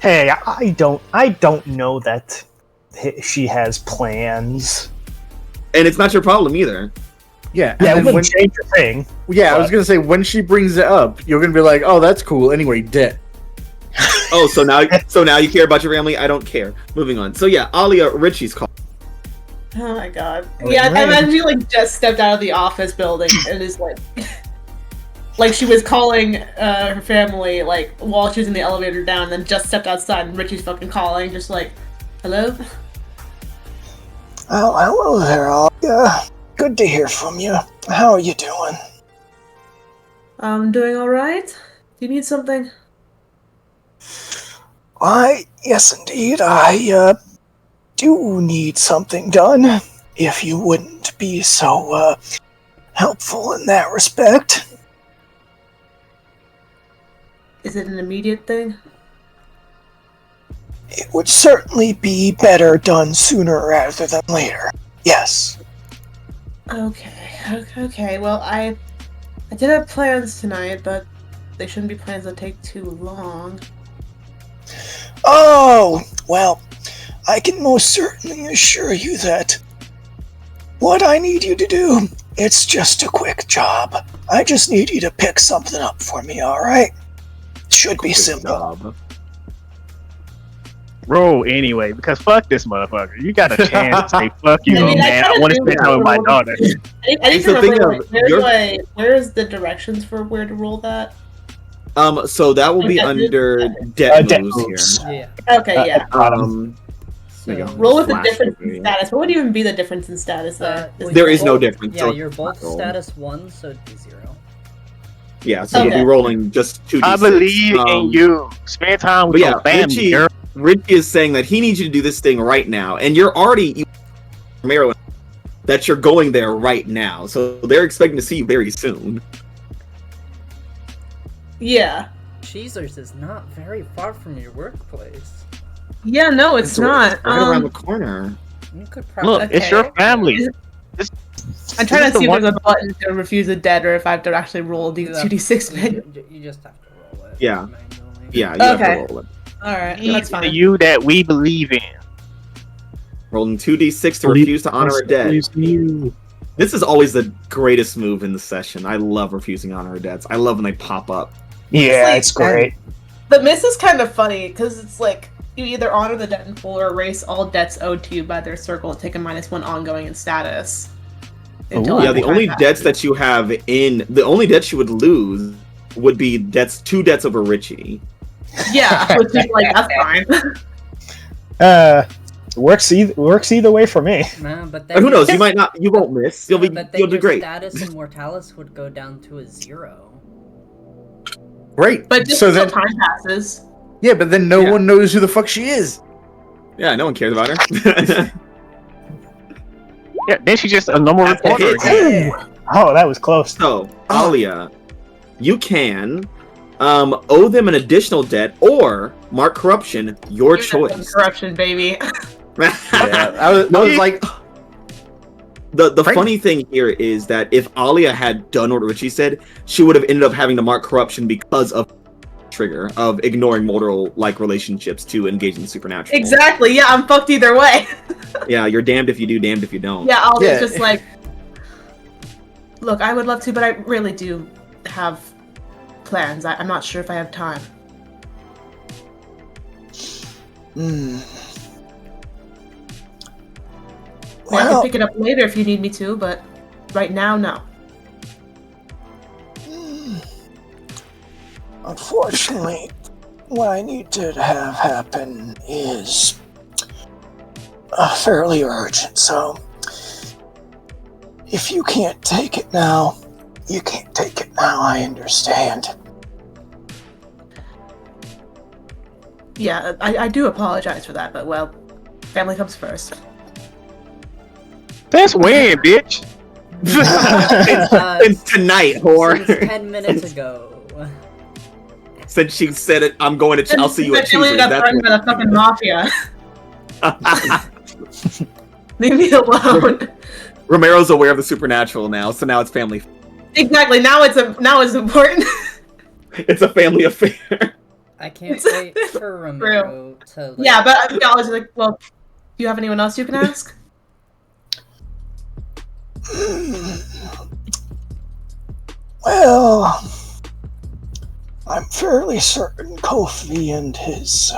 Speaker 8: Hey, I don't know that she has plans.
Speaker 1: And it's not your problem either.
Speaker 5: Yeah,
Speaker 8: Yeah, it
Speaker 5: and
Speaker 8: wouldn't change a thing.
Speaker 5: I was gonna say when she brings it up, you're gonna be like, "Oh, that's cool." Anyway, dead.
Speaker 1: Oh, so now you care about your family? I don't care. Moving on. So yeah, Alia, Richie's call.
Speaker 4: Oh my god.
Speaker 8: Oh,
Speaker 4: Yeah, I
Speaker 8: right.
Speaker 4: imagine she like just stepped out of the office building and is like like she was calling her family like while she was in the elevator down and then just stepped outside and Richie's fucking calling, just like, hello?
Speaker 8: Oh, hello there, Alia. Good to hear from you. How are you doing?
Speaker 4: I'm doing alright. Do you need something?
Speaker 8: Yes indeed, I do need something done, if you wouldn't be so, helpful in that respect.
Speaker 4: Is it an immediate thing?
Speaker 8: It would certainly be better done sooner rather than later. Yes.
Speaker 4: Okay. Well, I did have plans tonight, but they shouldn't be plans that take too long.
Speaker 8: Oh, well, I can most certainly assure you that what I need you to do, it's just a quick job. I just need you to pick something up for me, alright? Should be simple.
Speaker 6: Roll anyway, because fuck this motherfucker. You got a chance to say fuck you,
Speaker 4: I mean,
Speaker 6: man. I want to spend time with my daughter.
Speaker 4: I need to
Speaker 1: the thing
Speaker 4: remember,
Speaker 1: of-
Speaker 4: like, where is the directions for where to roll that?
Speaker 1: So that will be
Speaker 4: Debt
Speaker 1: under debt
Speaker 8: debt
Speaker 1: moves
Speaker 8: moves.
Speaker 1: here.
Speaker 3: Yeah.
Speaker 4: Okay, yeah.
Speaker 3: So,
Speaker 1: There you go.
Speaker 4: Roll with the
Speaker 1: Flash
Speaker 4: difference
Speaker 1: over
Speaker 4: in
Speaker 1: here.
Speaker 4: status. What would even be the difference in status there?
Speaker 1: There is no difference.
Speaker 3: Yeah,
Speaker 1: so
Speaker 3: you're both
Speaker 1: roll.
Speaker 3: status 1, so it'd be 0.
Speaker 1: Yeah, so you'll
Speaker 4: Okay.
Speaker 1: be rolling just 2d6.
Speaker 6: I believe in you. Spend time with
Speaker 1: But yeah,
Speaker 6: your family, girl.
Speaker 1: Richie is saying that he needs you to do this thing right now, and you're already Maryland that you're going there right now, so they're expecting to see you very soon.
Speaker 4: Yeah.
Speaker 3: Cheezer's is not very far from your workplace.
Speaker 4: Yeah, no, it's not.
Speaker 1: right around the corner.
Speaker 3: You could probably.
Speaker 6: Look, it's your family.
Speaker 4: I'm trying
Speaker 6: This
Speaker 4: to
Speaker 6: is
Speaker 4: see
Speaker 6: the
Speaker 4: if there's
Speaker 6: one-
Speaker 4: a button to refuse a debt or if I have to actually roll the 2d6 manually.
Speaker 3: You just have to roll it.
Speaker 1: Yeah.
Speaker 3: manually.
Speaker 1: Yeah, you have
Speaker 4: Okay.
Speaker 1: to roll it.
Speaker 4: Alright, that's
Speaker 6: It's the
Speaker 4: fine.
Speaker 6: you that we believe in.
Speaker 1: Rolling 2d6 to refuse to honor a debt. This is always the greatest move in the session. I love refusing honor debts. I love when they pop up.
Speaker 8: Yeah, it's great.
Speaker 4: The miss is kind of funny because it's like you either honor the debt in full or erase all debts owed to you by their circle and take a -1 ongoing in status. until
Speaker 1: Yeah,
Speaker 4: after
Speaker 1: the only
Speaker 4: time
Speaker 1: debts
Speaker 4: passes.
Speaker 1: that you have the only debts you would lose would be two debts over Richie.
Speaker 4: Yeah, which is like that's fine.
Speaker 8: Works either way for me.
Speaker 3: No, but
Speaker 1: Or
Speaker 3: then
Speaker 1: who knows? You won't miss. You'll
Speaker 3: but then
Speaker 1: do
Speaker 3: your
Speaker 1: great.
Speaker 3: status in Mortalis would go down to a 0.
Speaker 5: Great.
Speaker 4: But just
Speaker 5: so
Speaker 4: until
Speaker 5: then,
Speaker 4: time passes.
Speaker 5: yeah, but then no
Speaker 1: Yeah.
Speaker 5: one knows who the fuck she is.
Speaker 1: Yeah, no one cares about her.
Speaker 6: Yeah, then she's just a normal
Speaker 1: That's a
Speaker 6: reporter
Speaker 1: hit.
Speaker 6: again.
Speaker 8: Oh, that was close.
Speaker 1: So, Alia, you can owe them an additional debt or mark corruption, your choice.
Speaker 4: Corruption, baby.
Speaker 5: Yeah, I was like,
Speaker 1: The
Speaker 5: Frank-
Speaker 1: funny thing here is that if Alia had done what Richie said, she would have ended up having to mark corruption because of trigger of ignoring mortal like relationships to engage in the supernatural.
Speaker 4: Exactly. Yeah, I'm fucked either way.
Speaker 1: Yeah, you're damned if you do, damned if you don't.
Speaker 4: Yeah, I'll
Speaker 5: Yeah.
Speaker 4: just like. Look, I would love to, but I really do have plans. I'm not sure if I have time.
Speaker 8: Hmm.
Speaker 4: I can
Speaker 8: Well,
Speaker 4: pick it up later if you need me to, but right now, no.
Speaker 8: unfortunately, what I need to have happen is fairly urgent, so if you can't take it now, you can't take it now, I understand.
Speaker 4: Yeah, I do apologize for that, but well, family comes first.
Speaker 6: That's weird, bitch.
Speaker 1: Since tonight, whore.
Speaker 3: Since 10 minutes ago.
Speaker 1: Since she said it, I'm going to. I'll see you at
Speaker 4: family
Speaker 1: Tuesday.
Speaker 4: got
Speaker 1: That's
Speaker 4: threatened by the fucking mafia.
Speaker 1: what-
Speaker 4: Leave me alone.
Speaker 1: Romero's aware of the supernatural now, so now it's family.
Speaker 4: Exactly. Now it's important.
Speaker 1: It's a family affair.
Speaker 3: I can't wait for Romero to. Like,
Speaker 4: Yeah, but I was like, well, do you have anyone else you can ask?
Speaker 8: Well, I'm fairly certain Kofi and his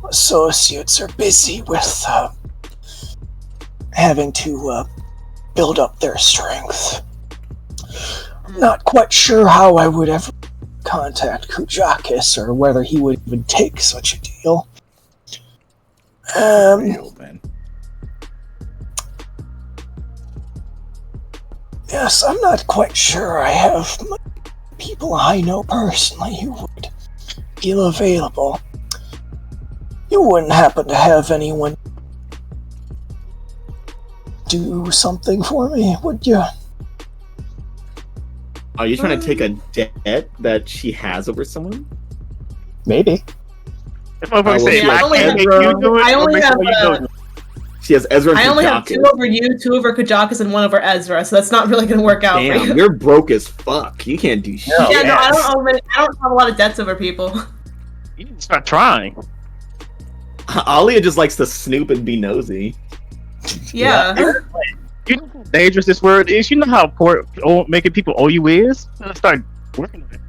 Speaker 8: associates are busy with having to build up their strength. I'm not quite sure how I would ever contact Kujakis or whether he would even take such a deal.
Speaker 5: Real, man.
Speaker 8: Yes, I'm not quite sure I have people I know personally who would feel available. You wouldn't happen to have anyone do something for me, would you?
Speaker 1: Are you trying to take a debt that she has over someone?
Speaker 8: Maybe.
Speaker 6: If I'm gonna
Speaker 1: well,
Speaker 6: say,
Speaker 1: yeah,
Speaker 6: I
Speaker 1: I only
Speaker 6: can't
Speaker 1: have,
Speaker 6: make you do it,
Speaker 4: I only
Speaker 6: or make
Speaker 4: have,
Speaker 6: sure you do it.
Speaker 1: She has Ezra and
Speaker 4: I only have
Speaker 1: Kujakis.
Speaker 4: 2 over you, 2 over Kujakis, and 1 over Ezra, so that's not really going to work out for
Speaker 1: Damn,
Speaker 4: you.
Speaker 1: you're broke as fuck. You can't do shit.
Speaker 6: No.
Speaker 4: Yeah, no, I
Speaker 6: yes.
Speaker 4: don't have a lot of debts over people.
Speaker 6: You need to start trying.
Speaker 1: Alia just likes to snoop and be nosy.
Speaker 4: Yeah.
Speaker 6: You know how dangerous this word is. You know how poor making people owe you is. Let's start working on it.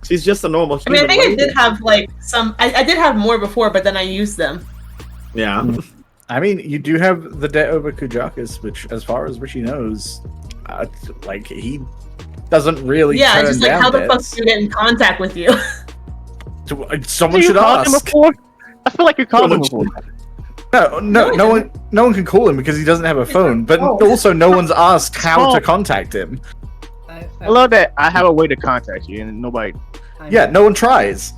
Speaker 1: She's just a normal
Speaker 4: I mean,
Speaker 1: human.
Speaker 4: I think I
Speaker 1: lady.
Speaker 4: did have, like, some... I did have more before, but then I used them.
Speaker 1: Yeah.
Speaker 5: I mean, you do have the debt over Kujakis, which, as far as Richie knows, like, he doesn't really
Speaker 4: Yeah,
Speaker 5: turn
Speaker 4: it's just like,
Speaker 5: down
Speaker 4: how the fuck
Speaker 5: debts.
Speaker 4: do you get in contact with you?
Speaker 5: Someone
Speaker 6: You
Speaker 5: should
Speaker 6: called him
Speaker 5: ask.
Speaker 6: before? I feel like you called him
Speaker 1: Someone
Speaker 6: before.
Speaker 5: No one can call him because he doesn't have a phone. But
Speaker 4: Oh.
Speaker 5: also, no one's asked how
Speaker 6: Oh.
Speaker 5: to contact him.
Speaker 6: I love that I have a way to contact you and nobody.
Speaker 5: Yeah, no one tries.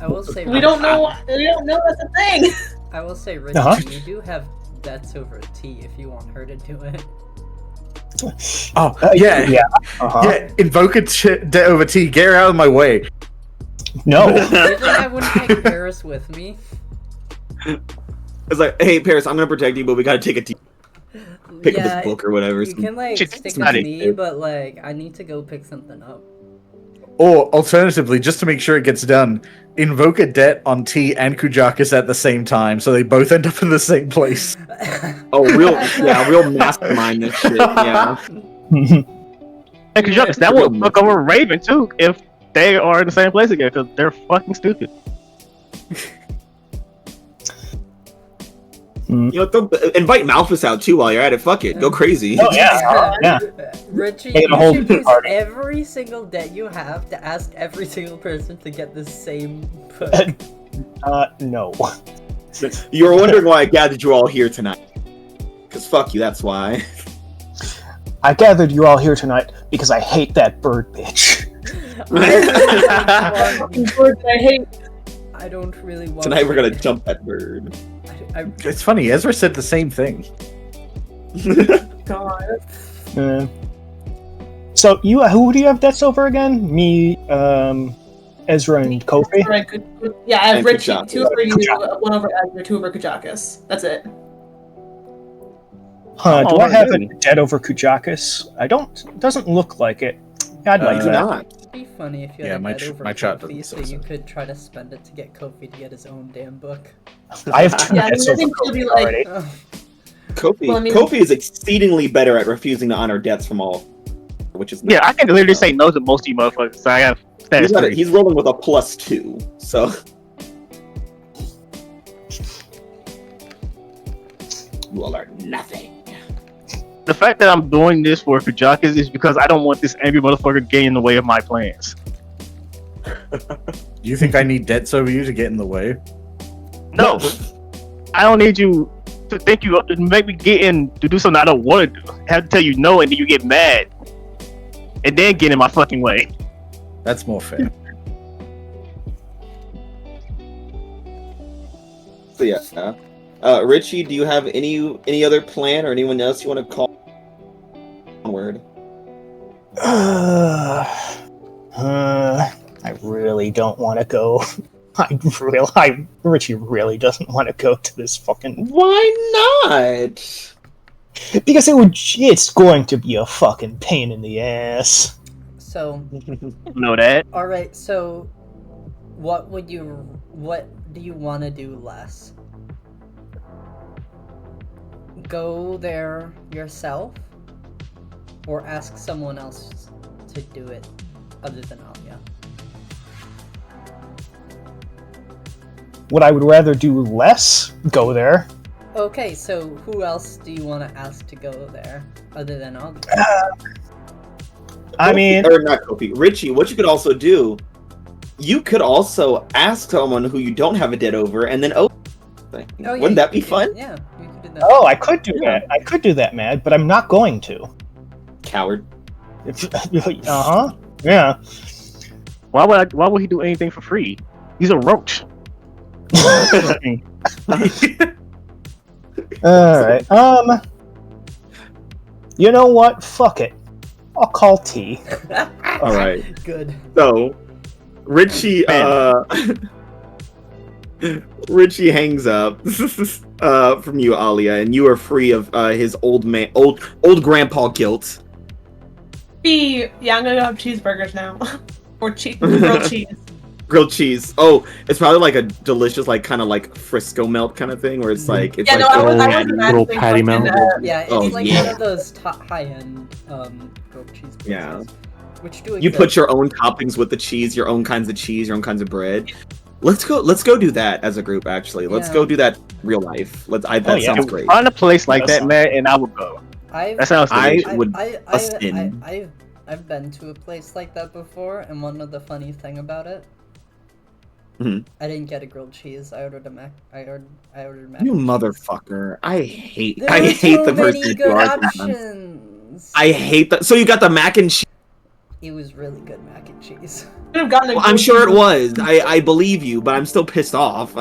Speaker 3: I will say.
Speaker 4: We don't know that's a thing.
Speaker 3: I will say, Richie,
Speaker 8: Uh-huh.
Speaker 3: you do have debts over T if you want her to do it.
Speaker 5: Oh, yeah.
Speaker 8: Uh-huh.
Speaker 5: Yeah, invoke a debt over T. Get her out of my way.
Speaker 8: No.
Speaker 3: Do you think I wouldn't take Paris with me?
Speaker 1: It's like, hey, Paris, I'm gonna protect you, but we gotta take a pick up
Speaker 3: Yeah,
Speaker 1: this book or whatever.
Speaker 3: You can like
Speaker 6: Shit,
Speaker 3: stick
Speaker 6: it's
Speaker 3: with
Speaker 6: not
Speaker 3: me, but like I need to go pick something up.
Speaker 5: Or, alternatively, just to make sure it gets done, invoke a debt on T and Kujakis at the same time, so they both end up in the same place.
Speaker 1: Oh, real mastermind this shit. Yeah.
Speaker 6: Hey, Kujakis, that would fuck over Raven too if they are in the same place again because they're fucking stupid.
Speaker 1: You know, invite Malphus out too while you're at it. Fuck it, go crazy.
Speaker 8: Oh, yeah. Yeah.
Speaker 3: Richie,
Speaker 8: Make it a
Speaker 3: you
Speaker 8: whole
Speaker 3: should use
Speaker 8: party.
Speaker 3: every single debt you have to ask every single person to get the same book.
Speaker 8: No.
Speaker 1: You were wondering why I gathered you all here tonight. Cause fuck you, that's why.
Speaker 8: I gathered you all here tonight because I hate that bird bitch.
Speaker 4: I hate.
Speaker 3: I don't really want.
Speaker 1: Tonight we're gonna jump that bird.
Speaker 5: It's funny, Ezra said the same thing.
Speaker 4: God.
Speaker 8: So who do you have debts over again? Me, Ezra, and Kofi.
Speaker 4: Alright, good. Yeah, I have
Speaker 1: And
Speaker 4: Richie,
Speaker 1: Kujakis.
Speaker 4: 2 over you, 1 over Ezra, 2 over Kujakis. That's it.
Speaker 8: Huh? Do
Speaker 6: Oh,
Speaker 8: I have a
Speaker 6: really?
Speaker 8: debt over Kujakis? I don't. It doesn't look like it. I'd like
Speaker 1: Do
Speaker 8: that.
Speaker 1: not.
Speaker 3: It'd be funny if you
Speaker 5: Yeah,
Speaker 3: had
Speaker 5: my
Speaker 3: that over
Speaker 5: my chat
Speaker 3: Kofi,
Speaker 5: doesn't
Speaker 3: so
Speaker 5: say
Speaker 3: you
Speaker 5: so.
Speaker 3: could try to spend it to get Kofi to get his own damn book.
Speaker 8: I have 2
Speaker 4: Yeah, I
Speaker 8: debts
Speaker 4: mean, I
Speaker 8: over
Speaker 4: think she'll be
Speaker 8: Kofi
Speaker 4: like-
Speaker 8: already.
Speaker 3: Oh,
Speaker 1: Kofi.
Speaker 4: Well, I mean-
Speaker 1: Kofi is exceedingly better at refusing to honor debts from all, which is
Speaker 6: Yeah, I can literally say no to most of you motherfuckers. So I have status 3.
Speaker 1: he's rolling with a +2, so you all are nothing.
Speaker 6: The fact that I'm doing this for Kujakis is because I don't want this angry motherfucker getting in the way of my plans.
Speaker 5: You think I need debts over you to get in the way?
Speaker 6: No, I don't need you to think you make me get in to do something I don't want to do. I have to tell you no, and then you get mad, and then get in my fucking way.
Speaker 5: That's more fair.
Speaker 1: So yeah. Richie, do you have any other plan or anyone else you want to call onward?
Speaker 8: I really don't want to go. Richie really doesn't want to go to this fucking.
Speaker 1: Why not?
Speaker 8: Because it's going to be a fucking pain in the ass.
Speaker 3: So,
Speaker 6: Know that?
Speaker 3: all right. So, what do you want to do less? Go there yourself, or ask someone else to do it other than Alia?
Speaker 8: What I would rather do less, go there.
Speaker 3: Okay, so who else do you want to ask to go there other than Alia?
Speaker 8: I mean,
Speaker 1: or not Kofi, Richie. What you could also do, you could also ask someone who you don't have a debt over, and then wouldn't that be fun?
Speaker 3: Yeah, you could do that.
Speaker 8: oh, I could do that. I could do that, Mad, but I'm not going to.
Speaker 1: Coward.
Speaker 8: Yeah.
Speaker 6: Why would he do anything for free? He's a roach.
Speaker 8: Alright. You know what? Fuck it. I'll call T.
Speaker 1: All right.
Speaker 3: Good.
Speaker 1: So, Richie, Richie hangs up from you, Alia, and you are free of his old grandpa guilt.
Speaker 4: Yeah, I'm gonna go have cheeseburgers now. Or grilled cheese.
Speaker 1: Grilled cheese. Oh, it's probably like a delicious, like kind of like Frisco melt kind of thing, where it's like it's
Speaker 4: Yeah,
Speaker 1: like
Speaker 4: no, I was
Speaker 7: little
Speaker 4: imagining
Speaker 7: patty
Speaker 4: fucking,
Speaker 7: melt.
Speaker 3: Yeah, it's
Speaker 1: Oh,
Speaker 3: like
Speaker 1: yeah.
Speaker 3: one of those high-end grilled cheese places.
Speaker 1: Yeah.
Speaker 3: Which do
Speaker 1: you
Speaker 3: exist.
Speaker 1: put your own toppings with the cheese, your own kinds of cheese, your own kinds of bread. Let's go do that as a group. Actually, let's
Speaker 3: Yeah.
Speaker 1: go do that real life. That
Speaker 8: Oh, yeah.
Speaker 1: sounds great.
Speaker 6: Find a place like that, man, and I would go. That sounds delicious.
Speaker 3: I've been to a place like that before, and one of the funny thing about it,
Speaker 1: Mhm.
Speaker 3: I didn't get a grilled cheese. I ordered mac.
Speaker 1: You
Speaker 3: and cheese.
Speaker 1: motherfucker! I hate
Speaker 3: There were
Speaker 1: the
Speaker 3: too
Speaker 1: person
Speaker 3: many
Speaker 1: that you
Speaker 3: good
Speaker 1: are sometimes.
Speaker 3: options.
Speaker 1: I hate that. So you got the mac and cheese.
Speaker 3: It was really good mac and cheese.
Speaker 4: Could have gotten a
Speaker 1: Well, I'm
Speaker 4: grilled
Speaker 1: sure it
Speaker 4: cheese.
Speaker 1: was. I believe you, but I'm still pissed off.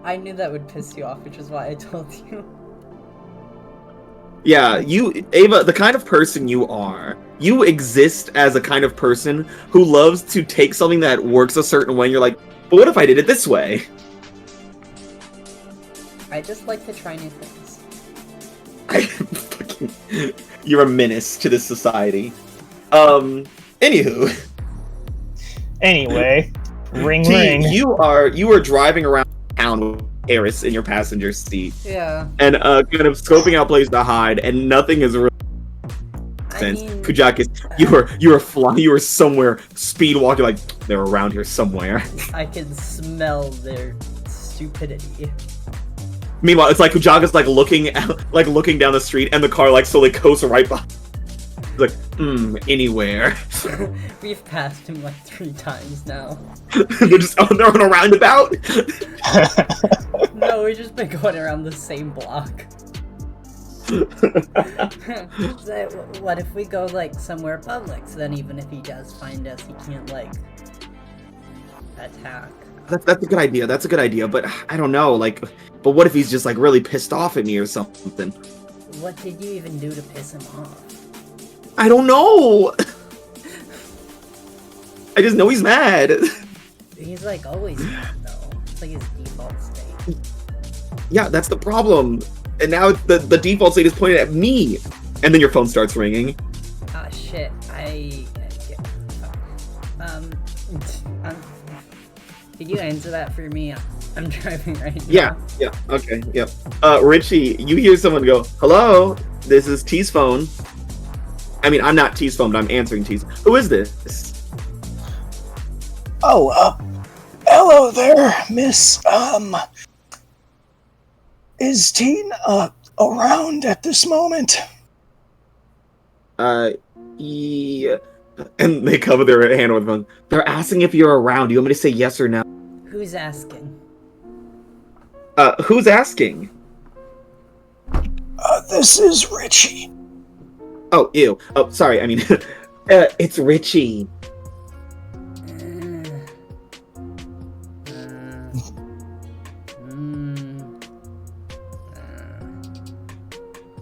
Speaker 3: I knew that would piss you off, which is why I told you.
Speaker 1: Yeah, Ava, the kind of person you are, you exist as a kind of person who loves to take something that works a certain way, and you're like, but what if I did it this way?
Speaker 3: I just like to try new things.
Speaker 1: You're a menace to this society. Anywho.
Speaker 8: Anyway, ring
Speaker 1: T,
Speaker 8: ring.
Speaker 1: you are driving around town with Harris in your passenger seat.
Speaker 3: Yeah.
Speaker 1: And kind of scoping out places to hide, and nothing is really sense. Kujakis, you were somewhere speed walking, like they're around here somewhere.
Speaker 3: I can smell their stupidity.
Speaker 1: Meanwhile, it's like Kujakis looking down the street, and the car like slowly coasts right by. He's like, anywhere.
Speaker 3: We've passed him like 3 times now.
Speaker 1: They're on a roundabout.
Speaker 3: No, we've just been going around the same block. So, what if we go like somewhere public? So then, even if he does find us, he can't like attack.
Speaker 1: That's a good idea. That's a good idea. But I don't know. But what if he's just like really pissed off at me or something?
Speaker 3: What did you even do to piss him off?
Speaker 1: I don't know. I just know he's mad.
Speaker 3: He's like always mad though. It's like his default state.
Speaker 1: Yeah, that's the problem. And now the default state is pointed at me. And then your phone starts ringing.
Speaker 3: Ah shit. Could you answer that for me? I'm driving right now.
Speaker 1: Yeah. Okay. Yep. Richie, you hear someone go, "Hello, this is T's phone." I mean, I'm not T's phone, but I'm answering T's. Who is this?
Speaker 8: Oh, hello there, Miss. Is Teen around at this moment?
Speaker 1: Yeah. And they cover their hand with them. They're asking if you're around. Do you want me to say yes or no?
Speaker 3: Who's asking?
Speaker 1: Who's asking?
Speaker 8: This is Richie.
Speaker 1: Oh, ew. Oh, sorry. I mean, it's Richie.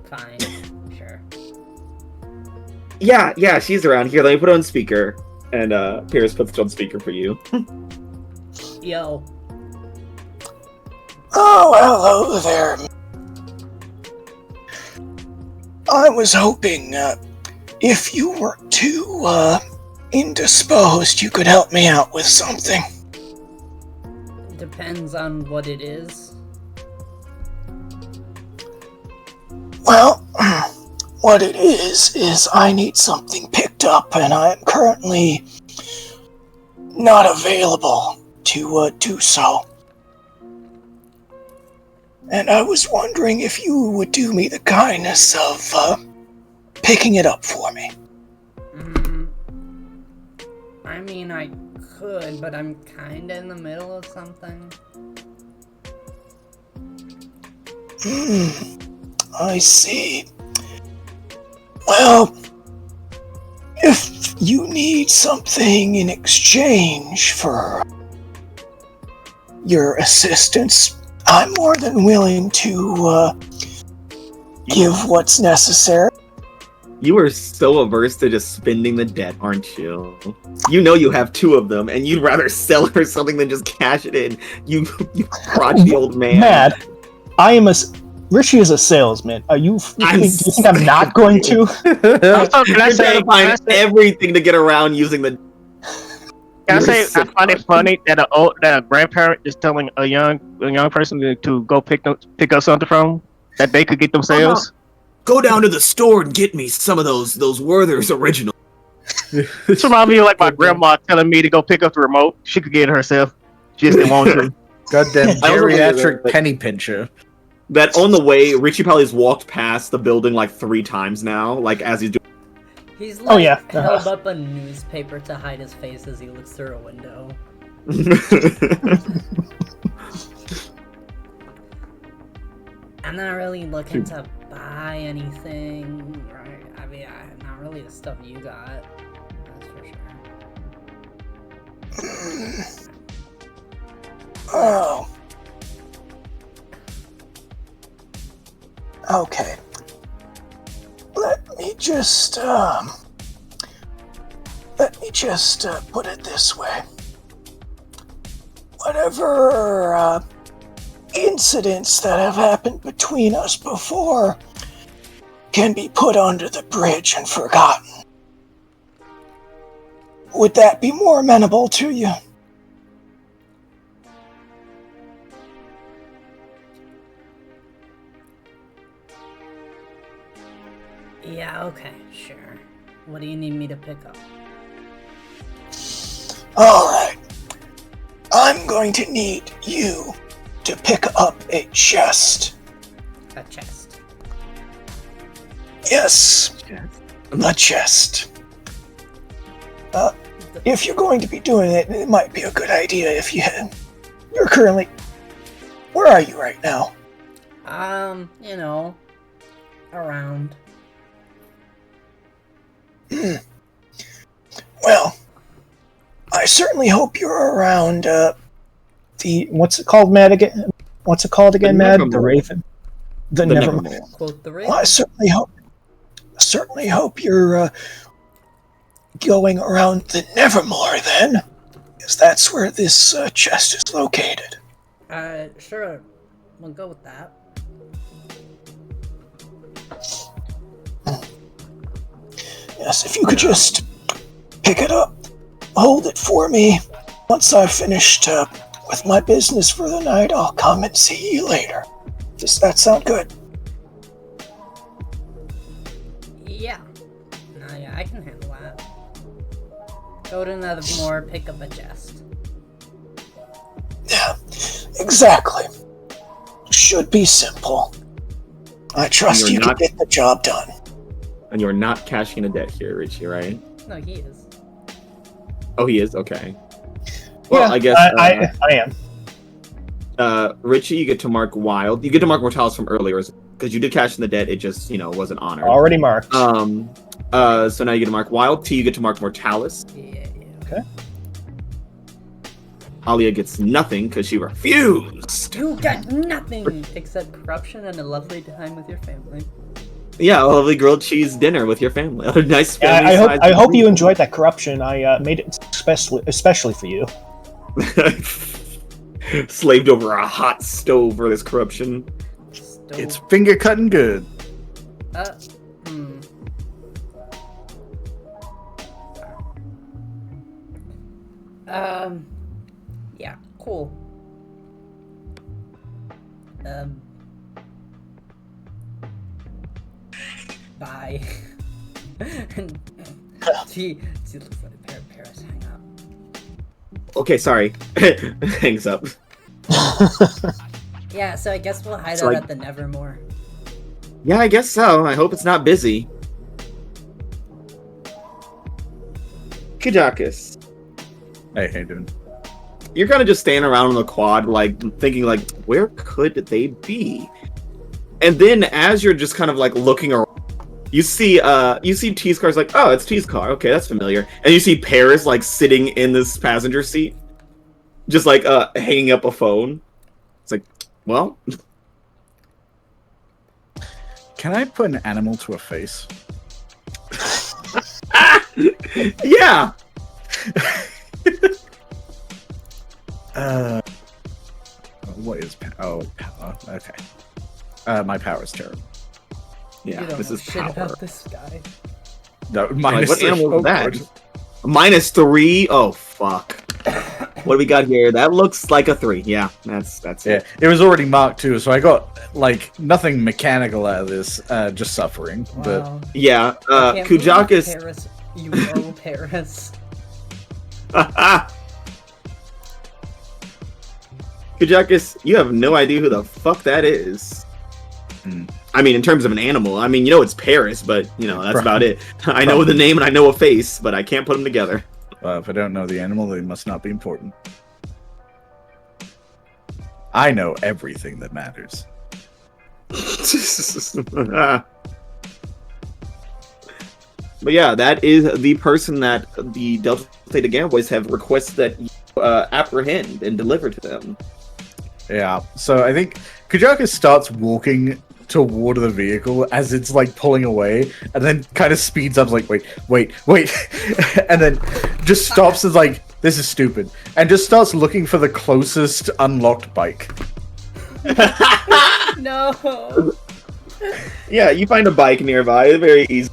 Speaker 3: Fine. Sure.
Speaker 1: Yeah, she's around. Here, let me put her on speaker. And Pierce puts it on speaker for you.
Speaker 3: Yo.
Speaker 8: Oh, hello there. I was hoping, if you weren't too, indisposed, you could help me out with something.
Speaker 3: Depends on what it is.
Speaker 8: Well, what it is I need something picked up, and I am currently not available to do so. And I was wondering if you would do me the kindness of picking it up for me.
Speaker 3: I mean, I could, but I'm kinda in the middle of something.
Speaker 8: I see. Well, if you need something in exchange for your assistance, I'm more than willing to give what's necessary.
Speaker 1: You are so averse to just spending the debt, aren't you? You know you have 2 of them, and you'd rather sell her something than just cash it in. You crotchety old man.
Speaker 8: Mad. Richie is a salesman. Do you think I'm not going to?
Speaker 1: You're trying to find everything to get around using the...
Speaker 6: Can I say I find it funny that a grandparent is telling a young person to go pick up something from that they could get themselves?
Speaker 1: Go down to the store and get me some of those Werther's original.
Speaker 6: This reminds me of like my grandma telling me to go pick up the remote. She could get it herself. She just didn't want to.
Speaker 5: Goddamn geriatric penny pincher.
Speaker 1: That on the way, Richie probably has walked past the building like 3 times now, like as he's doing.
Speaker 3: He's like
Speaker 8: yeah.
Speaker 3: held up a newspaper to hide his face as he looks through a window. I'm not really looking to buy anything, right? I mean, not really the stuff you got. That's for sure.
Speaker 8: Oh. Okay. Let me just put it this way. Whatever, incidents that have happened between us before can be put under the bridge and forgotten. Would that be more amenable to you?
Speaker 3: Yeah, okay, sure. What do you need me to pick up?
Speaker 8: Alright. I'm going to need you to pick up a chest.
Speaker 3: A chest.
Speaker 8: Yes. A chest. If you're going to be doing it, it might be a good idea if you're currently... Where are you right now?
Speaker 3: You know, around.
Speaker 8: Well, I certainly hope you're around, what's it called, Mad, again? What's it called again, Mad? The Raven? The Nevermore.
Speaker 3: Quote the Raven.
Speaker 8: Well, I certainly hope you're, going around the Nevermore, then. Because that's where this, chest is located.
Speaker 3: Sure. We'll go with that.
Speaker 8: Yes, if you could just pick it up, hold it for me. Once I've finished with my business for the night, I'll come and see you later. Does that sound good?
Speaker 3: Yeah. No, yeah, I can handle that. Go to Nevermore, pick up a chest.
Speaker 8: Yeah, exactly. Should be simple. I trust you can get the job done.
Speaker 1: And you're not cashing a debt here, Richie, right?
Speaker 3: No, he is.
Speaker 1: Oh, he is? Okay. Well,
Speaker 8: Yeah,
Speaker 1: I guess...
Speaker 8: I am.
Speaker 1: Richie, you get to mark Wild. You get to mark Mortalis from earlier, because you did Cash in the Dead, it just, wasn't honored.
Speaker 8: Already marked.
Speaker 1: So now you get to mark Wild. T, you get to mark Mortalis.
Speaker 3: Yeah.
Speaker 8: Okay.
Speaker 1: Alia gets nothing, because she refused.
Speaker 3: You got nothing except corruption and a lovely time with your family.
Speaker 1: Yeah, a lovely grilled cheese dinner with your family. A nice
Speaker 8: Yeah,
Speaker 1: family.
Speaker 8: I hope you enjoyed that corruption. I made it especially for you.
Speaker 1: Slaved over a hot stove for this corruption.
Speaker 5: It's finger cutting good.
Speaker 3: Yeah, cool. Bye. She looks like a pair of Paris. Hang up.
Speaker 1: Okay, sorry. Hangs up.
Speaker 3: Yeah, so I guess we'll hide
Speaker 1: So,
Speaker 3: out
Speaker 1: like-
Speaker 3: at the Nevermore.
Speaker 1: Yeah, I guess so. I hope it's not busy. Kijakis,
Speaker 5: Hey, how you doing?
Speaker 1: you're kind of just standing around on the quad, like, thinking, like, where could they be? And then as you're just kind of, like, looking around, you see T's car's like, oh, it's T's car. Okay, that's familiar. And you see Paris, like, sitting in this passenger seat, just, like, hanging up a phone. It's like, well...
Speaker 5: Can I put an animal to a face?
Speaker 1: Yeah!
Speaker 5: What is power? Okay. My power is terrible.
Speaker 1: Yeah,
Speaker 3: You don't
Speaker 1: this
Speaker 3: know
Speaker 1: is
Speaker 3: shit
Speaker 1: power.
Speaker 3: about this guy.
Speaker 5: No,
Speaker 1: Like,
Speaker 5: minus
Speaker 1: what
Speaker 5: three.
Speaker 1: animal
Speaker 5: Oh,
Speaker 1: is that?
Speaker 5: God.
Speaker 1: -3? Oh, fuck. What do we got here? That looks like a 3. Yeah, that's
Speaker 5: Yeah,
Speaker 1: it.
Speaker 5: it was already marked too, so I got like nothing mechanical out of this, just suffering. But
Speaker 3: Wow.
Speaker 1: Yeah,
Speaker 3: I can't believe
Speaker 1: Kujakis...
Speaker 3: Paris, you owe Paris.
Speaker 1: Kujakis, you have no idea who the fuck that is.
Speaker 5: Hmm.
Speaker 1: I mean, in terms of an animal, I mean, it's Paris, but, that's
Speaker 5: Right.
Speaker 1: about it. I know the name and I know a face, but I can't put them together.
Speaker 5: if I don't know the animal, they must not be important. I know everything that matters.
Speaker 1: But yeah, that is the person that the Delta Theta Gamma Boys have requested that you apprehend and deliver to them.
Speaker 5: Yeah, so I think Kujaku starts walking toward the vehicle as it's like pulling away, and then kind of speeds up, like, wait, and then just stops as like, this is stupid, and just starts looking for the closest unlocked bike.
Speaker 3: No.
Speaker 1: Yeah, you find a bike nearby. It's very easy.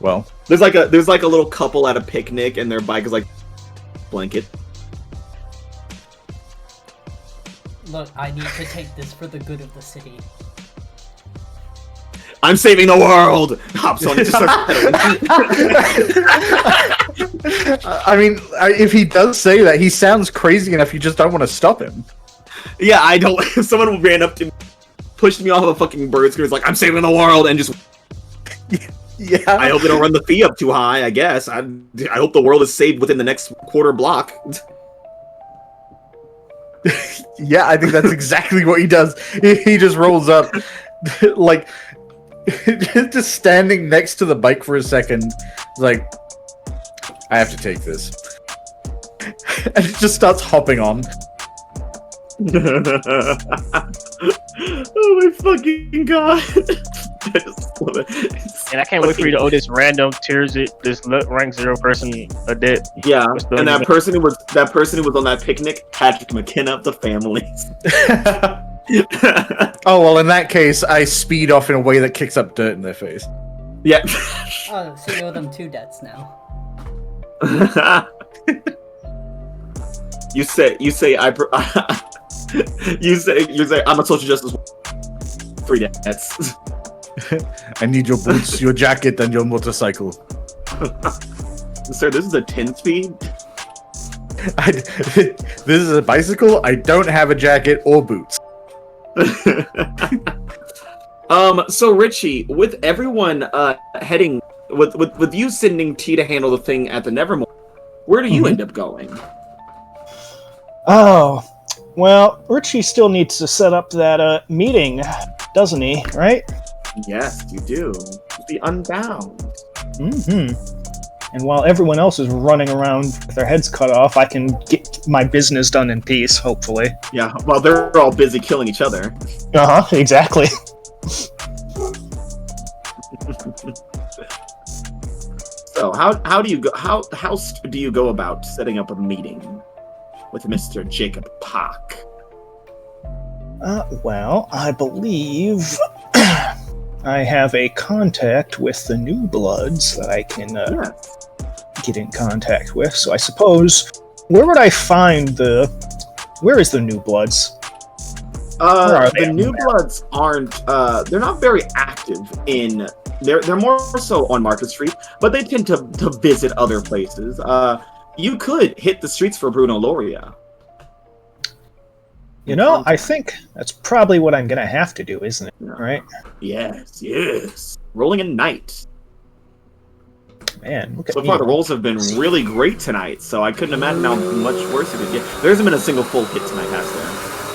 Speaker 5: Well,
Speaker 1: There's like a little couple at a picnic, and their bike is like blanket.
Speaker 3: Look, I need to take this for the good of the city.
Speaker 1: I'm saving the world. Hops on it. Just starts pedaling.
Speaker 5: I mean, if he does say that, he sounds crazy enough. You just don't want to stop him.
Speaker 1: Yeah, I don't. If someone ran up to me, pushed me off of a fucking bird scooter, like I'm saving the world, and just.
Speaker 5: Yeah.
Speaker 1: I hope they don't run the fee up too high. I guess. I hope the world is saved within the next quarter block.
Speaker 5: Yeah, I think that's exactly what he does. He just rolls up, like, just standing next to the bike for a second. Like, I have to take this. And he just starts hopping on.
Speaker 1: Oh my fucking god. I just love it.
Speaker 6: And I can't wait for you to owe this random this rank 0 person a debt.
Speaker 1: Yeah,
Speaker 6: What's the
Speaker 1: and that
Speaker 6: name?
Speaker 1: person who was on that picnic, Patrick McKenna of the family.
Speaker 5: Oh, well, in that case, I speed off in a way that kicks up dirt in their face.
Speaker 1: Yeah.
Speaker 3: Oh, so you owe them 2 debts now.
Speaker 1: you say you say I'm a social justice. 3 debts.
Speaker 5: I need your boots, your jacket, and your motorcycle.
Speaker 1: Sir, this is a 10 speed.
Speaker 5: This is a bicycle. I don't have a jacket or boots.
Speaker 1: So Richie, with everyone heading with you sending T to handle the thing at the Nevermore, where do you end up going?
Speaker 8: Oh, well, Richie still needs to set up that meeting, doesn't he? Right?
Speaker 1: Yes, you do. The Unbound.
Speaker 8: Mm-hmm. And while everyone else is running around with their heads cut off, I can get my business done in peace, hopefully.
Speaker 1: Yeah, while they're all busy killing each other.
Speaker 8: Uh-huh, exactly.
Speaker 1: So how do you go about setting up a meeting with Mr. Jacob Park?
Speaker 8: Well, I believe I have a contact with the New Bloods that I can get in contact with. So I suppose, where would I find where is the New Bloods?
Speaker 1: The New Bloods aren't. They're not very active in. They're more so on Market Street, but they tend to visit other places. You could hit the streets for Bruno Loria.
Speaker 8: You know, I think that's probably what I'm gonna have to do, isn't it?
Speaker 1: Yeah.
Speaker 8: Right?
Speaker 1: Yes. Rolling a night.
Speaker 8: Man, look at
Speaker 1: So
Speaker 8: me.
Speaker 1: far, the rolls have been really great tonight, so I couldn't imagine how much worse it could get. There hasn't been a single full hit tonight, has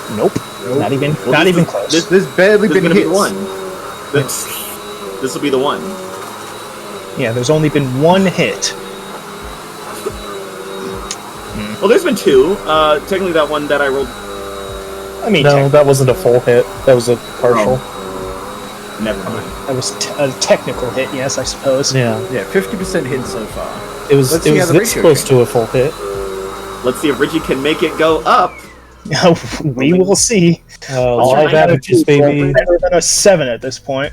Speaker 1: there?
Speaker 8: Nope. Not even close.
Speaker 5: There's barely been
Speaker 1: gonna
Speaker 5: hits.
Speaker 1: be one. This will be the one.
Speaker 8: Yeah, there's only been one hit.
Speaker 1: Well, there's been two. Technically, that one that I rolled.
Speaker 8: I mean,
Speaker 9: No, that wasn't a full hit. That was a partial.
Speaker 1: Never mind.
Speaker 8: that was a technical hit, yes, I suppose.
Speaker 9: Yeah,
Speaker 5: Yeah, 50% hit so far.
Speaker 9: it was.
Speaker 5: Let's
Speaker 9: It
Speaker 5: see
Speaker 9: was
Speaker 5: how the
Speaker 9: this
Speaker 5: ratio
Speaker 9: close
Speaker 5: changes.
Speaker 9: to a full hit.
Speaker 1: Let's see if Richie can make it go up.
Speaker 8: We will see.
Speaker 9: Live
Speaker 1: try
Speaker 9: averages, baby.
Speaker 8: Better than a 7 at this point.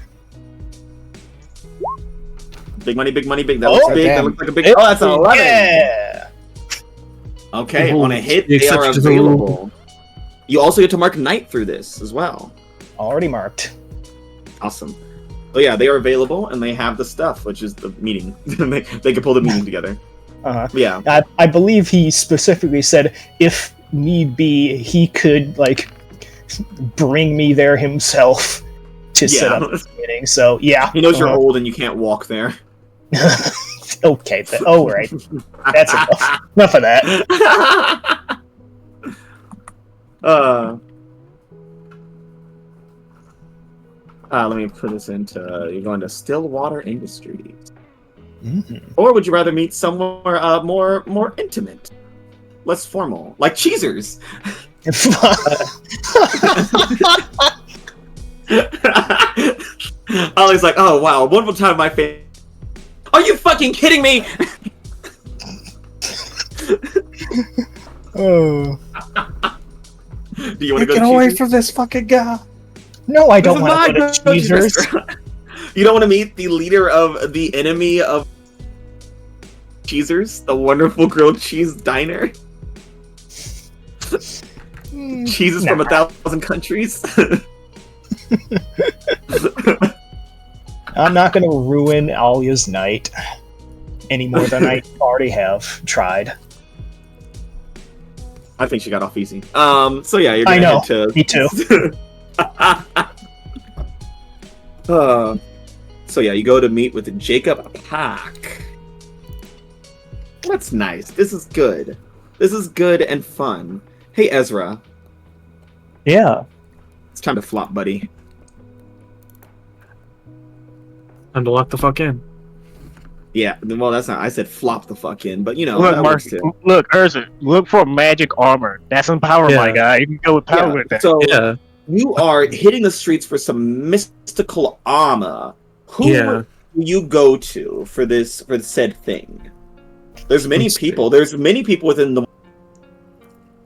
Speaker 1: Big money, big money, big. That
Speaker 8: Oh,
Speaker 1: looks big.
Speaker 5: damn.
Speaker 1: That looks like a big. Oh, that's an 11.
Speaker 8: Yeah.
Speaker 1: Okay,
Speaker 9: Ooh,
Speaker 1: on a hit,
Speaker 9: big
Speaker 1: they are
Speaker 9: such a-
Speaker 1: available. You also get to mark night through this as well.
Speaker 8: Already marked.
Speaker 1: Awesome. So yeah, they are available and they have the stuff, which is the meeting. they can pull the meeting together.
Speaker 8: Uh-huh.
Speaker 1: Yeah.
Speaker 8: I believe he specifically said if need be, he could bring me there himself to set
Speaker 1: Yeah.
Speaker 8: up this meeting. So yeah,
Speaker 1: He knows you're old and you can't walk there.
Speaker 8: Okay, oh right, that's enough. Enough of that.
Speaker 1: Let me put this into. You're going to Stillwater Industries,
Speaker 8: Mhm.
Speaker 1: or would you rather meet somewhere more intimate, less formal, like Cheezers? Ollie's like, oh wow, wonderful time, my face. Are you fucking kidding me?
Speaker 8: Oh.
Speaker 1: Do you want to go
Speaker 5: Get
Speaker 1: to
Speaker 5: away
Speaker 1: Cheezers?
Speaker 5: from this fucking guy.
Speaker 8: No, I
Speaker 1: This
Speaker 8: don't
Speaker 1: is
Speaker 8: want
Speaker 1: my
Speaker 8: to go to
Speaker 1: go-to
Speaker 8: Cheezers.
Speaker 1: restaurant. You don't want to meet the leader of the enemy of Cheezers, the wonderful grilled cheese diner. Cheeses from 1,000 countries.
Speaker 8: I'm not going to ruin Alia's night any more than I already have tried.
Speaker 1: I think she got off easy. So yeah, you're
Speaker 8: I
Speaker 1: gonna
Speaker 8: know.
Speaker 1: head to.
Speaker 8: Me too.
Speaker 1: So yeah, you go to meet with Jacob Park. That's nice. This is good. This is good and fun. Hey Ezra,
Speaker 9: Yeah.
Speaker 1: it's time to flop, buddy.
Speaker 9: Time to lock the fuck in.
Speaker 1: Yeah, well that's not. I said flop the fuck in, but you know.
Speaker 6: Look,
Speaker 1: that
Speaker 6: Mark,
Speaker 1: works too.
Speaker 6: look, Urza, look for magic armor. That's some power, my
Speaker 9: Yeah.
Speaker 6: guy. You can go with power
Speaker 1: Yeah,
Speaker 6: with that.
Speaker 1: so
Speaker 9: Yeah.
Speaker 1: you are hitting the streets for some mystical armor. Who
Speaker 9: Yeah.
Speaker 1: do you go to for said thing? There's many
Speaker 9: Let's see.
Speaker 1: people. There's many people within the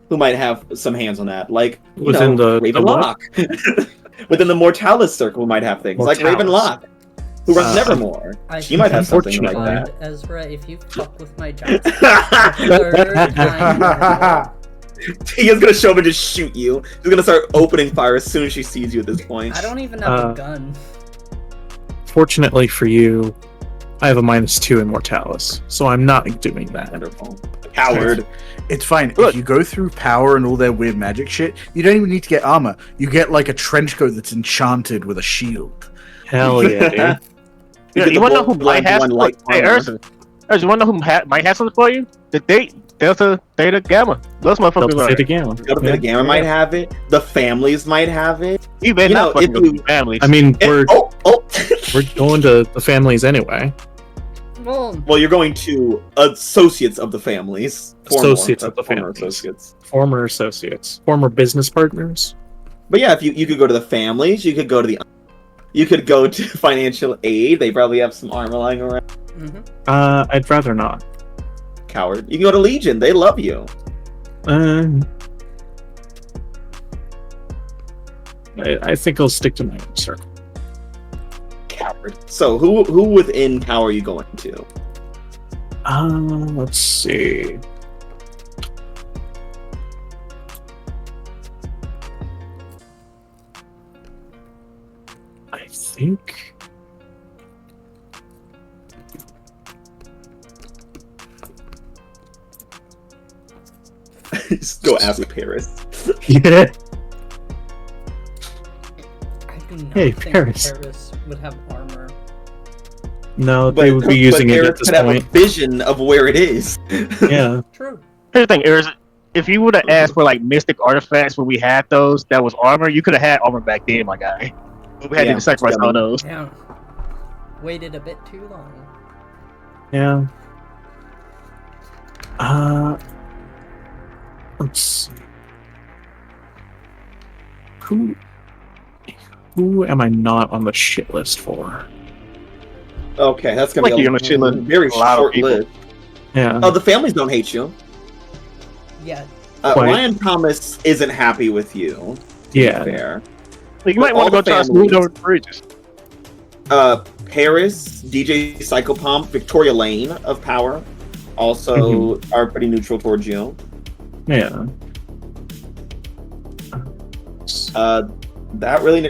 Speaker 1: who might have some hands on that, like
Speaker 9: Within the
Speaker 1: Raven
Speaker 9: what?
Speaker 1: Locke. Within the Mortalis circle, might have things like Raven
Speaker 9: Mortalis.
Speaker 1: Locke, who runs
Speaker 9: Uh,
Speaker 1: Nevermore.
Speaker 3: I
Speaker 1: She might have something like
Speaker 3: unfortunately,
Speaker 1: that.
Speaker 3: Ezra, if you fuck with my job, third time.
Speaker 1: He is gonna show up and just shoot you. He's gonna start opening fire as soon as she sees you at this point.
Speaker 3: I don't even have a gun.
Speaker 9: Fortunately for you, I have a -2 in Mortalis, so I'm not doing that.
Speaker 1: Wonderful. Coward.
Speaker 5: It's fine.
Speaker 6: Look.
Speaker 5: If you go through power and all their weird magic shit, you don't even need to get armor. You get like a trench coat that's enchanted with a shield.
Speaker 9: Hell yeah, dude.
Speaker 6: Yeah,
Speaker 1: get
Speaker 6: you
Speaker 1: the
Speaker 6: want to know who
Speaker 1: blood
Speaker 6: might have
Speaker 1: one
Speaker 6: some?
Speaker 1: light
Speaker 6: Hey,
Speaker 1: armor.
Speaker 6: Ursa, you want to know who might have something for you? The Delta, Theta, Gamma. Those motherfuckers
Speaker 7: Delta
Speaker 6: are.
Speaker 7: Theta Gamma.
Speaker 1: Delta
Speaker 7: Yeah.
Speaker 1: Beta Gamma might have it. The families might have it.
Speaker 6: You better
Speaker 1: You
Speaker 6: not
Speaker 1: know,
Speaker 6: fucking
Speaker 1: if
Speaker 6: go to
Speaker 1: you-
Speaker 6: the families.
Speaker 7: I mean,
Speaker 1: And-
Speaker 7: we're
Speaker 1: oh.
Speaker 7: going to the families anyway.
Speaker 3: Well,
Speaker 1: Well, you're going to associates of the families.
Speaker 7: Associates of the
Speaker 1: former
Speaker 7: families.
Speaker 1: associates.
Speaker 7: Former associates. Former business partners.
Speaker 1: But yeah, if you could go to the families, you could go to you could go to financial aid. They probably have some armor lying around.
Speaker 3: mhm.
Speaker 7: I'd rather not.
Speaker 1: Coward. You can go to Legion. They love you.
Speaker 7: I think I'll stick to my own circle.
Speaker 1: Coward. So who within Cow are you going to?
Speaker 7: Let's see. I think.
Speaker 1: Just go ask Paris.
Speaker 7: Yeah.
Speaker 3: I do not
Speaker 7: Hey,
Speaker 3: think
Speaker 7: Paris.
Speaker 3: Paris would have armor.
Speaker 7: No, they would be using it at
Speaker 1: Paris
Speaker 7: this
Speaker 1: could have a
Speaker 7: point.
Speaker 1: vision of where it is.
Speaker 7: Yeah.
Speaker 3: True.
Speaker 6: Here's the thing, Ursa. If you would have asked for like mystic artifacts when we had those, that was armor. You could have had armor back then, my guy. But we had
Speaker 1: Yeah,
Speaker 6: to sacrifice all those.
Speaker 3: Yeah. Waited a bit too long.
Speaker 7: Yeah. Let's see. Who am I not on the shit list for?
Speaker 1: Okay, that's gonna
Speaker 6: Like
Speaker 1: be
Speaker 6: you're gonna shit list
Speaker 1: very
Speaker 6: a lot of
Speaker 1: short
Speaker 6: people.
Speaker 1: list.
Speaker 7: Yeah.
Speaker 1: Oh, the families don't hate you.
Speaker 3: Yeah.
Speaker 7: Quite.
Speaker 1: Ryan Thomas isn't happy with you. To
Speaker 7: Yeah.
Speaker 1: be fair.
Speaker 6: Like, you might
Speaker 1: All
Speaker 6: want to go
Speaker 1: the
Speaker 6: try to smooth
Speaker 1: families.
Speaker 6: over the bridges.
Speaker 1: Paris, DJ Psychopomp, Victoria Lane of Power also are pretty neutral towards you.
Speaker 7: Yeah.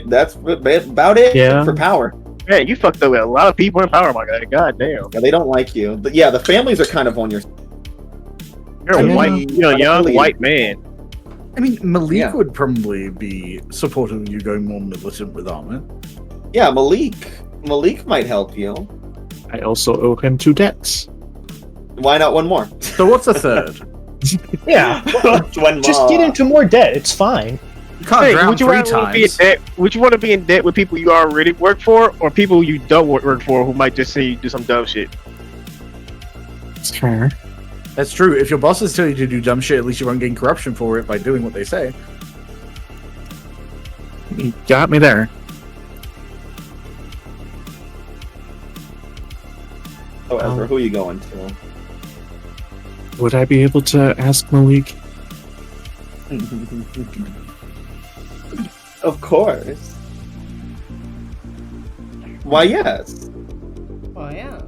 Speaker 1: That's about it
Speaker 7: Yeah.
Speaker 1: for Power.
Speaker 6: Man, you fucked up with a lot of people in power, my guy. God damn.
Speaker 1: Yeah, they don't like you. But yeah, the families are kind of on your.
Speaker 6: You're a
Speaker 7: Yeah.
Speaker 6: white, you're a young white man.
Speaker 5: I mean, Malik
Speaker 1: Yeah.
Speaker 5: would probably be supportive of you going more militant with armor.
Speaker 1: Yeah, Malik might help you.
Speaker 7: I also owe him 2 debts.
Speaker 1: Why not one more?
Speaker 5: So what's the third?
Speaker 8: Yeah,
Speaker 1: One
Speaker 8: just
Speaker 1: more.
Speaker 8: get into more debt. It's fine.
Speaker 5: You can't
Speaker 6: Hey,
Speaker 5: drown
Speaker 6: would you
Speaker 5: 3
Speaker 6: want to be in
Speaker 5: times.
Speaker 6: debt? Would you want to be in debt with people you already work for, or people you don't work for who might just say you do some dumb shit?
Speaker 7: It's fair.
Speaker 5: That's true. If your bosses tell you to do dumb shit, at least you won't gain corruption for it by doing what they say.
Speaker 7: You got me there.
Speaker 1: Oh, Ezra, who are you going to?
Speaker 7: Would I be able to ask Malik?
Speaker 1: Of course. Why, yes.
Speaker 3: Oh yeah.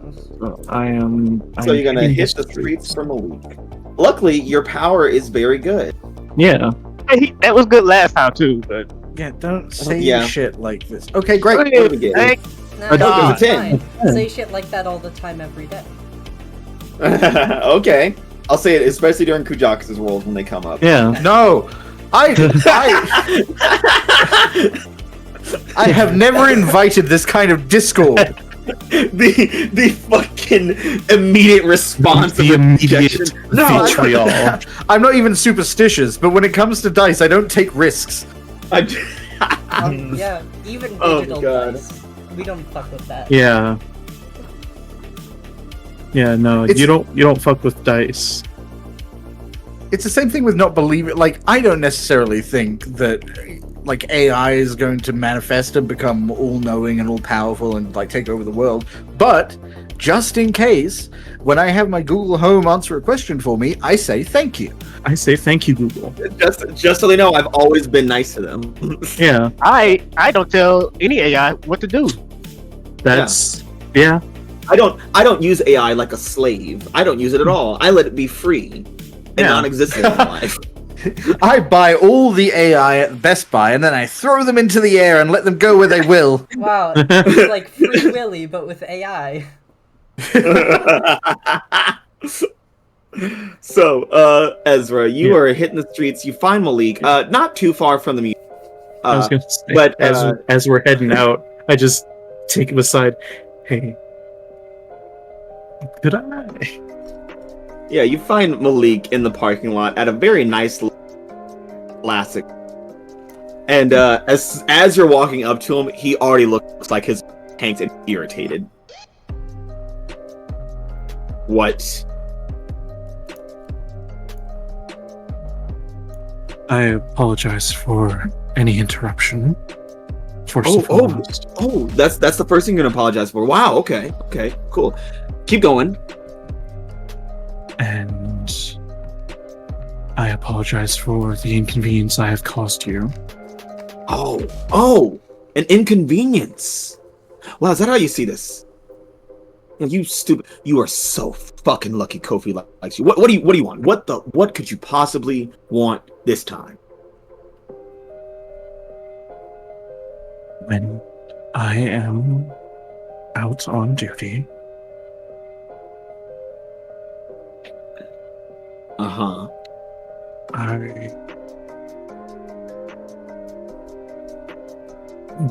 Speaker 7: I am.
Speaker 1: So you're gonna
Speaker 7: hitting
Speaker 1: hit the streets for Malik. Luckily, your power is very good.
Speaker 7: Yeah.
Speaker 6: Hey, that was good last time too, but
Speaker 5: Yeah, don't say
Speaker 1: Yeah.
Speaker 5: shit like this. Okay, great.
Speaker 1: What do we get?
Speaker 6: Hey,
Speaker 3: Nah,
Speaker 1: don't
Speaker 3: it's
Speaker 1: give it
Speaker 3: fine. Say shit like that all the time, every day.
Speaker 1: Okay. I'll say it, especially during Kujax's rolls when they come up.
Speaker 7: Yeah.
Speaker 5: No, I have never invited this kind of discord.
Speaker 1: the fucking immediate response
Speaker 7: The
Speaker 1: of
Speaker 7: immediate
Speaker 1: rejection.
Speaker 5: No,
Speaker 7: vitriol.
Speaker 5: I'm not even superstitious, but when it comes to dice, I don't take risks.
Speaker 3: Yeah, even
Speaker 1: Oh,
Speaker 3: digital
Speaker 1: God.
Speaker 3: dice. We don't fuck with that.
Speaker 7: Yeah. Yeah. No,
Speaker 5: It's-
Speaker 7: you don't fuck with dice.
Speaker 5: It's the same thing with not believing. Like, I don't necessarily think that like AI is going to manifest and become all-knowing and all-powerful and like take over the world. But just in case, when I have my Google Home answer a question for me, I say thank you.
Speaker 7: I say thank you, Google.
Speaker 1: just so they know, I've always been nice to them.
Speaker 7: Yeah.
Speaker 6: I don't tell any AI what to do.
Speaker 7: That's yeah.
Speaker 1: I don't use AI like a slave. I don't use it at all. I let it be free and
Speaker 7: Yeah.
Speaker 1: non-existent in my life.
Speaker 5: I buy all the AI at Best Buy and then I throw them into the air and let them go where they will.
Speaker 3: Wow, it's like Free Willy, but with AI.
Speaker 1: So, Ezra, you are hitting the streets. You find Malik, not too far from the museum.
Speaker 7: I was gonna say,
Speaker 1: but,
Speaker 7: as we're heading out, I just take him aside. Hey. Could I?
Speaker 1: Yeah, you find Malik in the parking lot at a very nice classic. And as you're walking up to him, he already looks like his tank's irritated. What?
Speaker 7: I apologize for any interruption. First and foremost.
Speaker 1: That's the first thing you're gonna apologize for. Wow. Okay. Cool. Keep going.
Speaker 7: And I apologize for the inconvenience I have caused you.
Speaker 1: Oh, an inconvenience. Wow, is that how you see this? You stupid! You are so fucking lucky. Kofi likes you. What do you want? What could you possibly want this time?
Speaker 7: When I am out on duty, I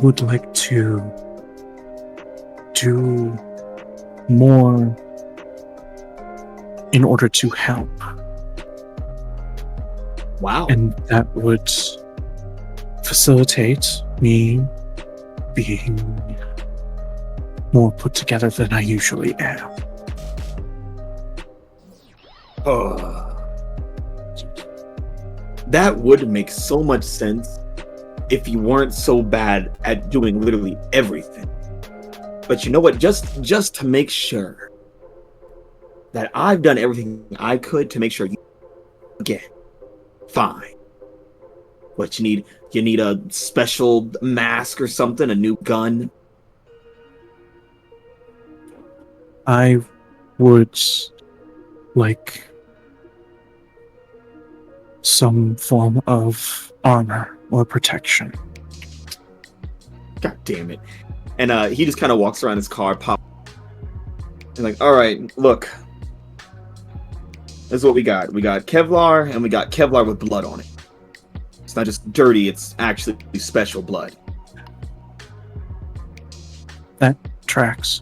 Speaker 7: would like to do more in order to help.
Speaker 1: Wow.
Speaker 7: And that would facilitate me being more put together than I usually am.
Speaker 1: That would make so much sense if you weren't so bad at doing literally everything. But you know what? Just to make sure that I've done everything I could to make sure you get fine. What you need? You need a special mask or something? A new gun?
Speaker 7: I would like some form of armor or protection.
Speaker 1: God damn it. And he just kind of walks around his car, pop. And like, all right, look. This is what we got. We got Kevlar, and we got Kevlar with blood on it. It's not just dirty, it's actually special blood.
Speaker 7: That tracks.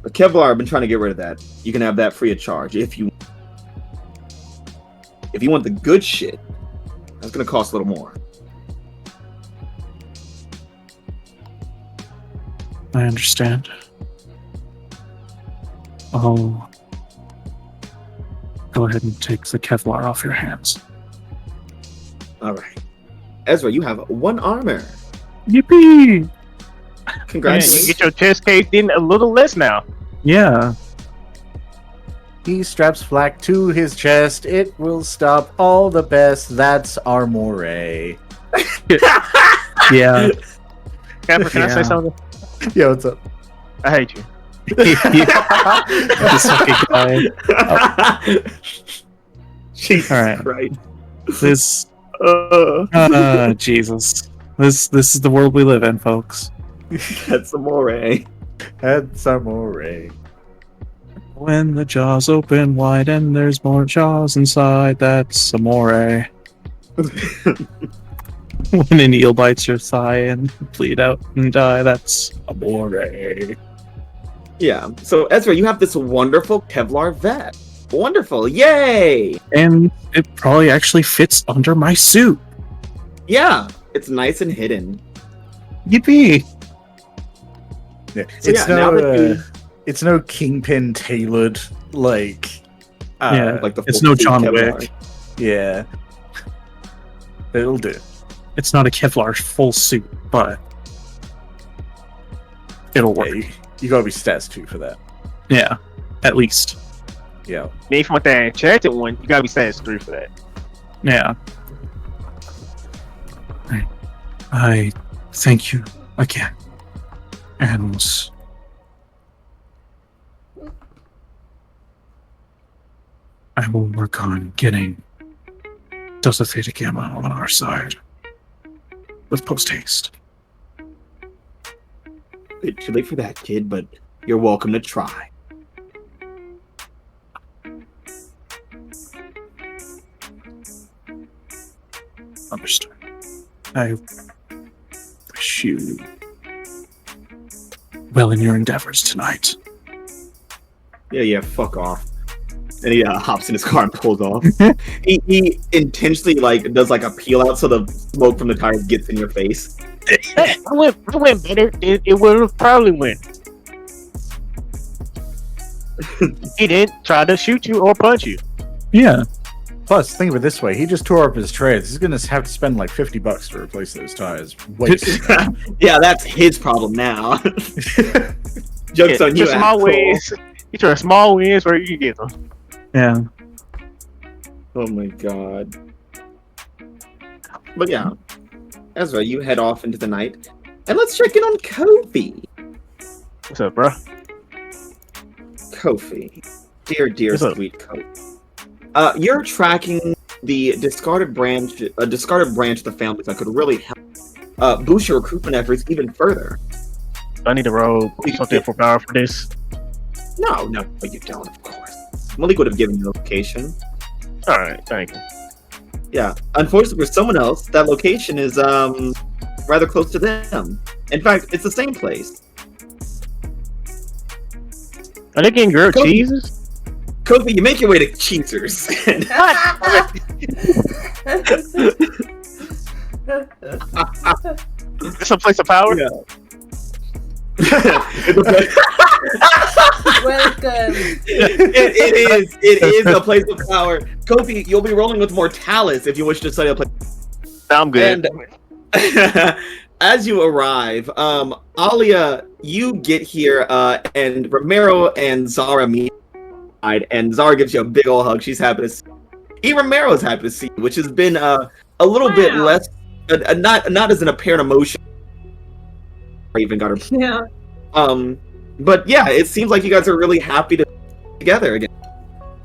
Speaker 1: But Kevlar, I've been trying to get rid of that. You can have that free of charge if you want the good shit. That's gonna cost a little more.
Speaker 7: I understand. I'll go ahead and take the Kevlar off your hands.
Speaker 1: All right, Ezra, you have 1 armor.
Speaker 7: Yippee!
Speaker 6: Man,
Speaker 1: Congratulations.
Speaker 6: you get your chest caved in a little less now.
Speaker 7: Yeah.
Speaker 5: He straps flak to his chest. It will stop all the best. That's Armoray.
Speaker 7: Yeah.
Speaker 6: Capper, can I say something?
Speaker 5: Yeah, what's up?
Speaker 6: I hate you.
Speaker 7: This fucking guy.
Speaker 1: Jesus
Speaker 7: All right.
Speaker 1: Christ.
Speaker 7: This. Jesus. This is the world we live in, folks.
Speaker 1: That's amore.
Speaker 5: That's Armoray.
Speaker 7: When the jaws open wide and there's more jaws inside, that's amore. When an eel bites your thigh and bleed out and die, that's amore.
Speaker 1: Yeah. So Ezra, you have this wonderful Kevlar vest. Wonderful. Yay!
Speaker 7: And it probably actually fits under my suit.
Speaker 1: Yeah. It's nice and hidden.
Speaker 7: Yippee!
Speaker 5: Yeah.
Speaker 1: So yeah, now that
Speaker 5: It's no Kingpin tailored like
Speaker 7: Yeah.
Speaker 1: like the
Speaker 7: It's
Speaker 1: full
Speaker 7: no
Speaker 1: suit
Speaker 7: John
Speaker 1: Kevlar.
Speaker 7: Wick.
Speaker 5: yeah. It'll do.
Speaker 7: It's not a Kevlar full suit, but it'll work.
Speaker 5: Yeah, you gotta be stats 2 for that.
Speaker 7: Yeah, at least.
Speaker 5: Yeah.
Speaker 6: Then if you want that enchanted one, you gotta be stats 3 for that.
Speaker 7: Yeah. I thank you again. And I will work on getting Delta Theta Gamma on our side with post haste.
Speaker 1: It's too late for that, kid, but you're welcome to try.
Speaker 7: Understood. I wish you well in your endeavors tonight.
Speaker 1: Yeah, fuck off. And he hops in his car and pulls off. he intentionally does a peel out so the smoke from the tires gets in your face.
Speaker 6: I went better. It would have probably went. He didn't try to shoot you or punch you.
Speaker 7: Yeah.
Speaker 5: Plus, think of it this way: he just tore up his treads. He's gonna have to spend like $50 to replace those tires. Wait,
Speaker 1: Yeah, that's his problem now. Jokes on you,
Speaker 6: small
Speaker 1: asshole.
Speaker 6: wins. You try small wins where you can get them.
Speaker 7: Yeah.
Speaker 1: Oh my god. But yeah, Ezra, you head off into the night, and let's check in on Kofi.
Speaker 6: What's up, bro?
Speaker 1: Kofi, dear
Speaker 6: What's up?
Speaker 1: sweet Kofi. You're tracking the discarded branch of the family that could really help boost your recruitment efforts even further.
Speaker 6: I need to roll something for power for this.
Speaker 1: No, you don't, of course. Malik would have given you a location.
Speaker 6: All right, thank you.
Speaker 1: Yeah, unfortunately for someone else, that location is rather close to them. In fact, it's the same place.
Speaker 6: Are they getting grilled
Speaker 1: Kofi.
Speaker 6: cheeses?
Speaker 1: Kofi, you make your way to Cheezers.
Speaker 6: It's a place of power.
Speaker 1: Yeah. It's a place-
Speaker 3: Welcome.
Speaker 1: it is a place of power. Kofi, you'll be rolling with Mortalis if you wish to study a place.
Speaker 6: I'm good.
Speaker 1: And as you arrive, Alia, you get here, and Romero and Zara meet, and Zara gives you a big old hug. She's happy to see you. Even Romero is happy to see you, which has been a little bit less, not as an apparent emotion. Or even got her.
Speaker 4: Yeah.
Speaker 1: But yeah, it seems like you guys are really happy to be together again.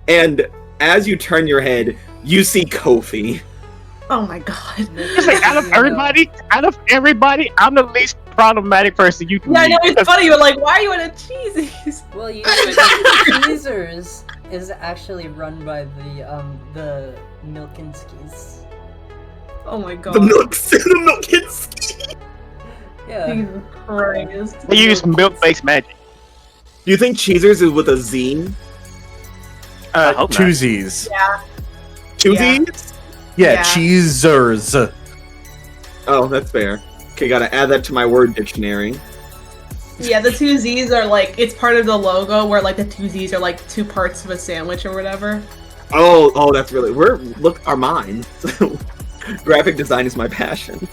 Speaker 1: And as you turn your head, you see Kofi.
Speaker 4: Oh my god.
Speaker 6: It's like out of everybody, I'm the least problematic person you can
Speaker 4: Yeah, I
Speaker 6: meet.
Speaker 4: know, it's funny. You're like, why are you in a cheesies?
Speaker 3: Well, you know, Caesars is actually run by the Milkinskis.
Speaker 4: Oh my god.
Speaker 1: The Milkinski.
Speaker 3: Yeah.
Speaker 4: Jesus Christ.
Speaker 6: They use milk-based magic.
Speaker 1: Do you think Cheezers is with a Z?
Speaker 6: I hope not.
Speaker 5: two Z's.
Speaker 4: Yeah.
Speaker 1: Two
Speaker 4: Yeah.
Speaker 1: Z's?
Speaker 5: Yeah,
Speaker 4: Yeah.
Speaker 5: Cheezers.
Speaker 1: Oh, that's fair. Okay, gotta add that to my word dictionary.
Speaker 4: Yeah, the two Z's are like, it's part of the logo where like the two Z's are like two parts of a sandwich or whatever.
Speaker 1: Oh, that's really look our minds. Graphic design is my passion.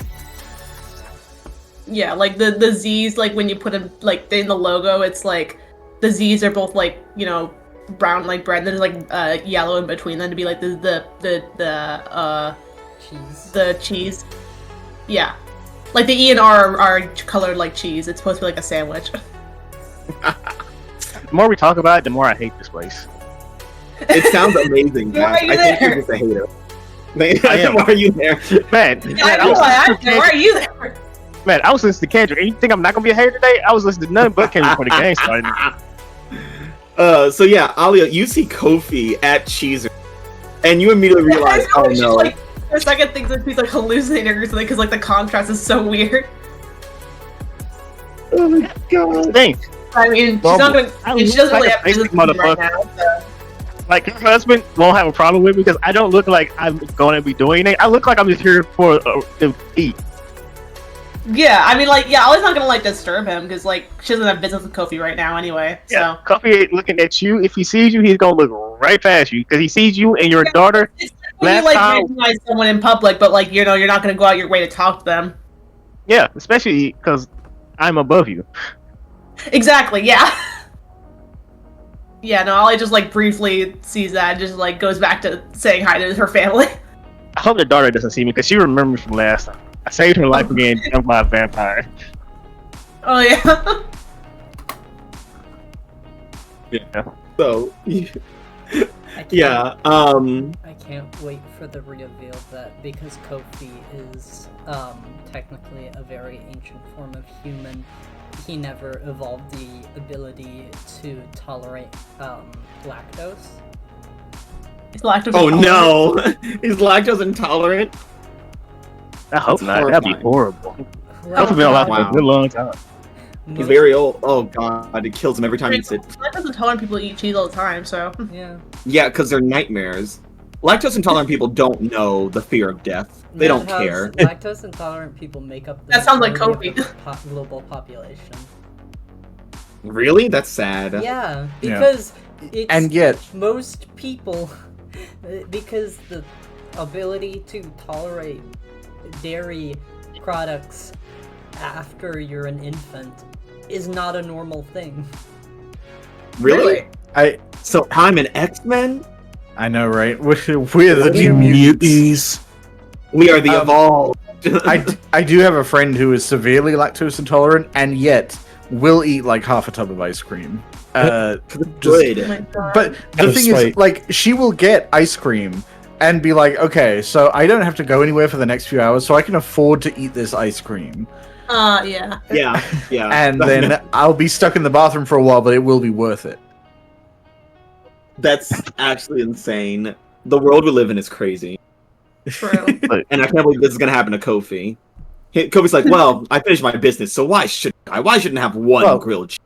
Speaker 4: Yeah, like the Z's, like when you put them like in the logo, it's like the Z's are both like, you know, brown like bread. There's like yellow in between them to be like the
Speaker 3: Cheese.
Speaker 4: the cheese. Yeah, like the E and R are colored like cheese. It's supposed to be like a sandwich.
Speaker 6: The more we talk about it, the more I hate this place.
Speaker 1: It sounds amazing.
Speaker 4: Why are you
Speaker 1: I think
Speaker 4: there?
Speaker 1: you're just a hater.
Speaker 6: I am.
Speaker 1: Why are you there?
Speaker 6: Man,
Speaker 4: I know why are you there?
Speaker 6: Man, I was listening to Kendrick. And you think I'm not gonna be a hater today? I was listening to nothing but Kendrick before the game started.
Speaker 1: So yeah, Alia, you see Kofi at Cheezer, and you immediately realize, oh
Speaker 4: She's
Speaker 1: no.
Speaker 4: like, for a second thinks that she's like hallucinating or something because like the contrast is so weird.
Speaker 1: Oh my god.
Speaker 6: Thanks.
Speaker 4: I mean, she's
Speaker 6: Well,
Speaker 4: not gonna.
Speaker 6: I
Speaker 4: She
Speaker 6: look
Speaker 4: doesn't
Speaker 6: like
Speaker 4: really
Speaker 6: a
Speaker 4: have business
Speaker 6: basic
Speaker 4: with me right
Speaker 6: motherfucker.
Speaker 4: now. So.
Speaker 6: Like her husband won't have a problem with me because I don't look like I'm going to be doing it. I look like I'm just here for to eat.
Speaker 4: Yeah, I mean, like, yeah, Ollie's not gonna like disturb him because like she doesn't have business with Kofi right now anyway.
Speaker 6: Yeah,
Speaker 4: So
Speaker 6: Coffee ain't looking at you. If he sees you, he's gonna look right past you because he sees you and your daughter.
Speaker 4: it's when you
Speaker 6: Last
Speaker 4: like
Speaker 6: time-
Speaker 4: recognize someone in public, but like you know you're not gonna go out your way to talk to them.
Speaker 6: Yeah, especially because I'm above you.
Speaker 4: Exactly. Yeah. Yeah. No, Ollie just like briefly sees that and just like goes back to saying hi to her family.
Speaker 6: I hope the daughter doesn't see me because she remembers from last time. I saved her life from getting jumped by a vampire.
Speaker 4: Oh yeah.
Speaker 1: So
Speaker 3: I can't,
Speaker 1: yeah,
Speaker 3: I can't wait for the reveal that because Kofi is technically a very ancient form of human, he never evolved the ability to tolerate lactose.
Speaker 4: It's lactose
Speaker 1: oh
Speaker 4: intolerant.
Speaker 1: no, he's lactose intolerant.
Speaker 6: I hope
Speaker 1: That's
Speaker 6: not. That'd be
Speaker 1: horrifying.
Speaker 6: horrible.
Speaker 3: Well,
Speaker 6: Kofi been alive for
Speaker 1: Wow.
Speaker 6: a good long time.
Speaker 1: He's very old. Oh god, it kills him every time he eats it.
Speaker 4: Lactose intolerant people eat cheese all the time, so.
Speaker 3: Yeah.
Speaker 1: Yeah, because they're nightmares. Lactose intolerant people don't know the fear of death. They don't care.
Speaker 3: Lactose intolerant people make up the
Speaker 4: That sounds like
Speaker 3: majority of
Speaker 4: Kobe.
Speaker 3: the global population.
Speaker 1: Really? That's sad.
Speaker 3: Yeah, because it's
Speaker 5: And yet,
Speaker 3: most people, because the ability to tolerate dairy products after you're an infant is not a normal thing.
Speaker 1: Really?
Speaker 5: I
Speaker 1: So I'm an X-Men?
Speaker 5: know, right? We're the new mutants.
Speaker 1: We are the evolved.
Speaker 5: I do have a friend who is severely lactose intolerant and yet will eat like half a tub of ice cream.
Speaker 1: Good.
Speaker 4: Oh my God.
Speaker 5: But the thing is, like, she will get ice cream and be like, okay, so I don't have to go anywhere for the next few hours, so I can afford to eat this ice cream.
Speaker 4: Yeah.
Speaker 1: Yeah, yeah.
Speaker 5: And then I'll be stuck in the bathroom for a while, but it will be worth it.
Speaker 1: That's actually insane. The world we live in is crazy.
Speaker 4: True.
Speaker 1: And I can't believe this is gonna happen to Kofi. Kofi's like, well, I finished my business, so why shouldn't I? Why shouldn't I have one
Speaker 5: Well,
Speaker 1: grilled cheese?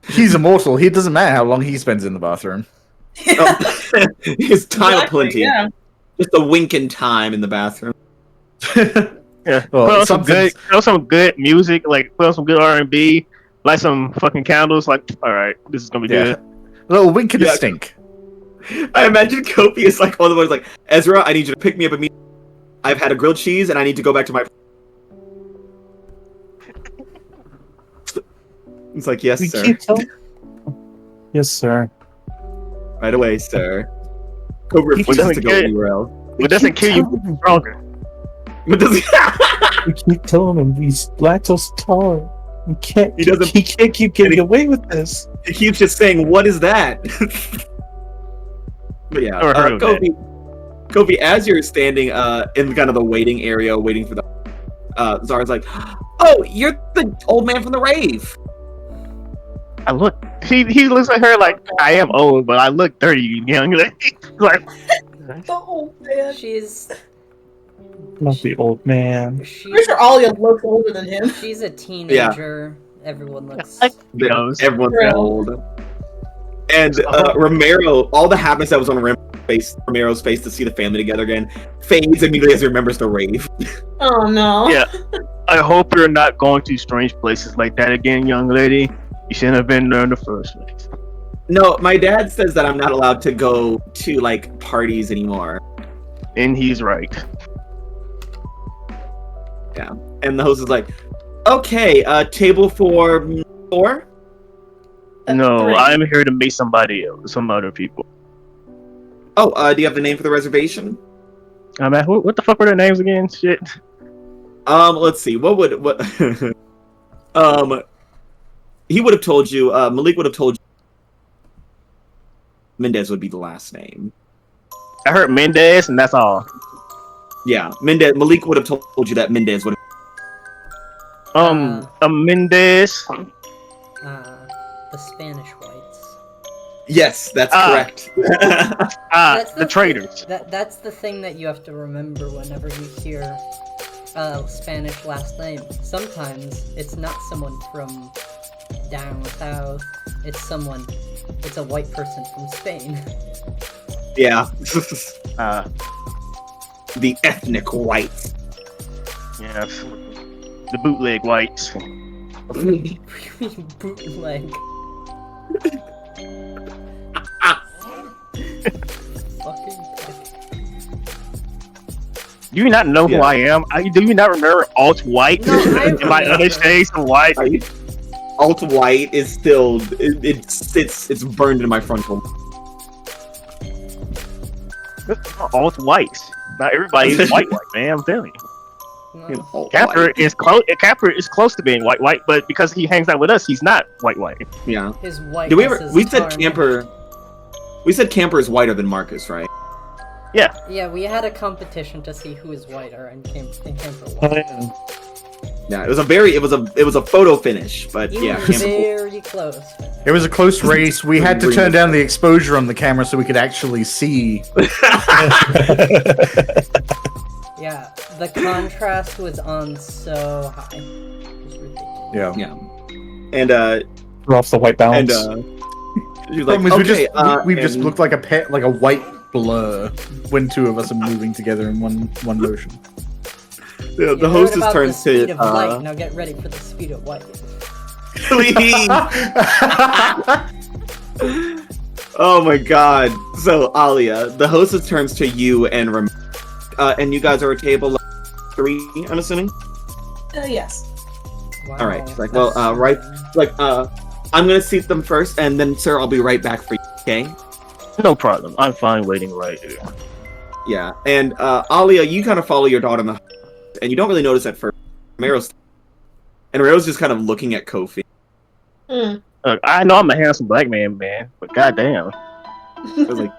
Speaker 5: He's immortal. It doesn't matter how long he spends in the bathroom.
Speaker 1: His time aplenty.
Speaker 4: Yeah.
Speaker 1: Just a wink in time in the bathroom.
Speaker 6: Yeah,
Speaker 5: Well,
Speaker 6: put on some good music, like put on some good R&B, light some fucking candles. Like, all right, this is gonna be good.
Speaker 5: A little wink and a
Speaker 1: Yeah.
Speaker 5: stink.
Speaker 1: I imagine Kofi is like one of the ones like, Ezra, I need you to pick me up immediately. I've had a grilled cheese and I need to go back to my. It's like, yes, sir.
Speaker 7: Yes, sir.
Speaker 1: Right away, sir. Kofi refuses to go anywhere else.
Speaker 6: It doesn't kill you stronger.
Speaker 1: But does
Speaker 7: We keep telling him he's lactose intolerant. He can't.
Speaker 1: He doesn't-
Speaker 7: He can't keep getting away with this.
Speaker 1: He keeps just saying, "What is that?" But yeah,
Speaker 6: Never heard of
Speaker 1: Kofi, as you're standing in kind of the waiting area, waiting for the Zara's like, "Oh, you're the old man from the rave."
Speaker 6: I look. He looks at her like I am old, but I look 30, young. Like,
Speaker 4: Oh man.
Speaker 3: She's
Speaker 7: Not the old man.
Speaker 4: I'm pretty sure Alia looks older than him.
Speaker 3: she's a teenager. Everyone looks.
Speaker 6: knows.
Speaker 1: Everyone's
Speaker 4: True.
Speaker 1: old. And Romero, all the happiness that was on Romero's face to see the family together again fades immediately as he remembers the rave.
Speaker 4: Oh no.
Speaker 6: Yeah. I hope you're not going to strange places like that again, young lady. You shouldn't have been there in the first place.
Speaker 1: No, my dad says that I'm not allowed to go to like parties anymore.
Speaker 6: And he's right.
Speaker 1: Yeah. And the host is like, okay, table for 4?
Speaker 6: No,
Speaker 4: 3.
Speaker 6: I'm here to meet somebody else, some other people.
Speaker 1: Oh, do you have the name for the reservation?
Speaker 6: What the fuck were their names again? Shit.
Speaker 1: Let's see. What he would have told you, Malik would have told you Mendez would be the last name.
Speaker 6: I heard Mendez, and that's all.
Speaker 1: Yeah, Malik would have told you that Mendez would have.
Speaker 6: Mendez.
Speaker 3: The Spanish whites.
Speaker 1: Yes, that's correct.
Speaker 6: The traitors.
Speaker 3: That's the thing that you have to remember whenever you hear Spanish last name. Sometimes it's not someone from down south. It's a white person from Spain.
Speaker 1: Yeah. The ethnic whites.
Speaker 6: Yeah, the bootleg whites.
Speaker 3: Bootleg. Fucking
Speaker 6: Do you not know who I am? Do you not remember alt white?
Speaker 3: No, I
Speaker 6: In my other shades of white.
Speaker 1: Alt white is still it's burned in my frontal.
Speaker 6: Alt white. Not everybody is white, man. I'm telling you.
Speaker 3: no.
Speaker 6: Capper is close to being white, but because he hangs out with us, he's not white.
Speaker 1: Yeah.
Speaker 3: His white.
Speaker 1: Did we said Camper. We said Camper is whiter than Marcus, right?
Speaker 3: Yeah, we had a competition to see who is whiter, and Camper won.
Speaker 1: Yeah, it was a photo finish, but
Speaker 3: You
Speaker 1: yeah,
Speaker 3: were
Speaker 1: Camper.
Speaker 3: very close.
Speaker 5: It was a close race. We had to turn down the exposure on the camera so we could actually see.
Speaker 3: Yeah, the contrast was on so high. It was ridiculous.
Speaker 5: Yeah.
Speaker 1: Yeah. And
Speaker 9: We're off the white
Speaker 1: and
Speaker 9: balance.
Speaker 1: she's like,
Speaker 5: Problem is
Speaker 1: okay,
Speaker 5: we just
Speaker 1: and-
Speaker 5: look like a white blur when two of us are moving together in one motion.
Speaker 1: the
Speaker 3: You
Speaker 1: hostess
Speaker 3: heard about
Speaker 1: turns
Speaker 3: the speed
Speaker 1: to
Speaker 3: of light. Now get ready for the speed of light.
Speaker 1: please. Oh my god. So Alia, the hostess turns to you and and you guys are at table 3, I'm assuming.
Speaker 4: Yes.
Speaker 3: Wow,
Speaker 1: All right. She's like,
Speaker 3: that's
Speaker 1: well, right. Like, I'm gonna seat them first, and then, sir, I'll be right back for you. Okay?
Speaker 6: No problem. I'm fine waiting right here.
Speaker 1: Yeah. And Alia, you kind of follow your daughter in the, and you don't really notice at first. Romero's just kind of looking at Kofi.
Speaker 4: Mm.
Speaker 6: Look, I know I'm a handsome black man, but goddamn.
Speaker 1: I was like,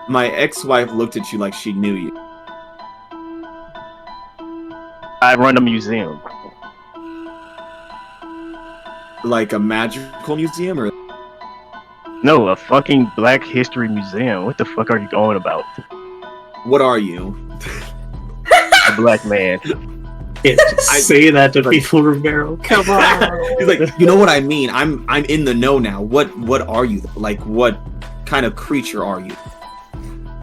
Speaker 1: my ex-wife looked at you like she knew you.
Speaker 6: I run a museum.
Speaker 1: Like a magical museum, or
Speaker 6: No, a fucking Black History Museum. What the fuck are you going about?
Speaker 1: what are you?
Speaker 6: A black man.
Speaker 2: Say that to people, Romero. Come on.
Speaker 1: He's like, you know what I mean? I'm in the know now. What are you? Like, what kind of creature are you?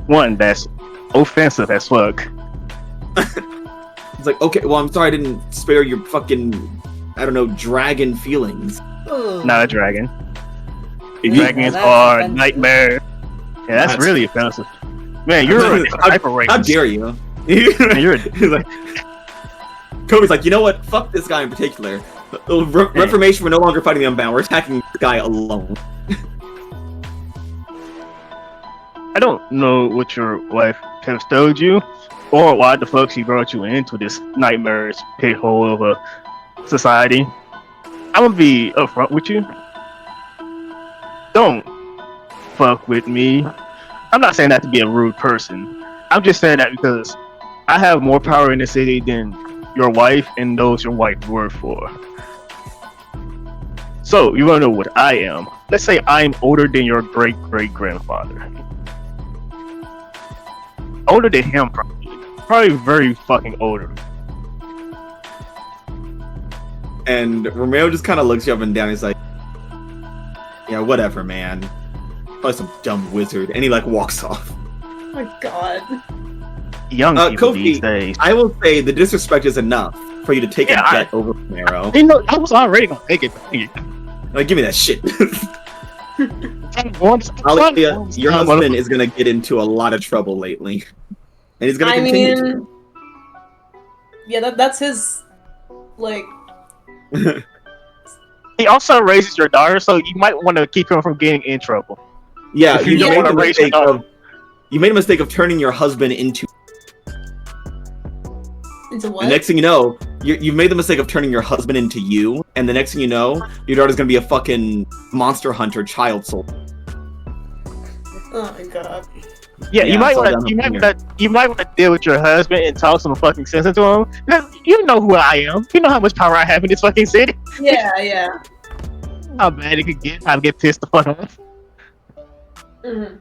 Speaker 6: One that's offensive as fuck.
Speaker 1: It's like, okay, well, I'm sorry I didn't spare your fucking, I don't know, dragon feelings.
Speaker 6: Not a dragon.
Speaker 1: You-
Speaker 6: Dragons
Speaker 3: that's
Speaker 6: are
Speaker 3: offensive.
Speaker 6: nightmare. Yeah, that's
Speaker 1: That's-
Speaker 6: really offensive. Man, you're a hyper racist.
Speaker 1: How dare you?
Speaker 6: You're a
Speaker 1: He's like, Kobe's like, you know what? Fuck this guy in particular. Reformation, we're no longer fighting the Unbound. We're attacking this guy alone.
Speaker 6: I don't know what your wife has told you, or why the fuck she brought you into this nightmares pit hole of a society. I'm gonna be upfront with you. Don't fuck with me. I'm not saying that to be a rude person. I'm just saying that because I have more power in the city than your wife and those your wife work for. So, you wanna know what I am? Let's say I'm older than your great-great-grandfather. Older than him, probably. Probably very fucking older.
Speaker 1: And Romeo just kind of looks you up and down. He's like, yeah, whatever, man. Probably some dumb wizard. And he, like, walks off.
Speaker 4: Oh my god.
Speaker 6: Young people
Speaker 1: Kofi,
Speaker 6: these days.
Speaker 1: I will say the disrespect is enough for you to take
Speaker 6: Yeah,
Speaker 1: a bet over Romero.
Speaker 6: You know, I was already gonna take it.
Speaker 1: Like, give me that shit.
Speaker 6: Once,
Speaker 1: Alia, your husband is gonna get into a lot of trouble lately, and he's gonna continue to.
Speaker 4: Yeah, that's his, like,
Speaker 6: he also raises your daughter, so you might want to keep him from getting in trouble.
Speaker 1: Yeah,
Speaker 6: If
Speaker 1: you
Speaker 6: you don't
Speaker 1: made
Speaker 6: wanna
Speaker 1: the
Speaker 6: raise your
Speaker 1: mistake
Speaker 6: daughter.
Speaker 1: of. You made a mistake of turning your husband into.
Speaker 4: into what?
Speaker 1: The next thing you know, you've made the mistake of turning your husband into you, and the next thing you know, your daughter's gonna be a fucking monster hunter child soul.
Speaker 4: Oh my god.
Speaker 6: Yeah,
Speaker 1: Yeah,
Speaker 6: you might
Speaker 1: it's all
Speaker 6: want
Speaker 1: down
Speaker 6: to.
Speaker 1: the
Speaker 6: You might want to deal with your husband and talk some fucking sense into him. Because you know who I am. You know how much power I have in this fucking city.
Speaker 4: Yeah, yeah.
Speaker 6: How bad it could get. I'd get pissed the fuck off.
Speaker 4: Mhm.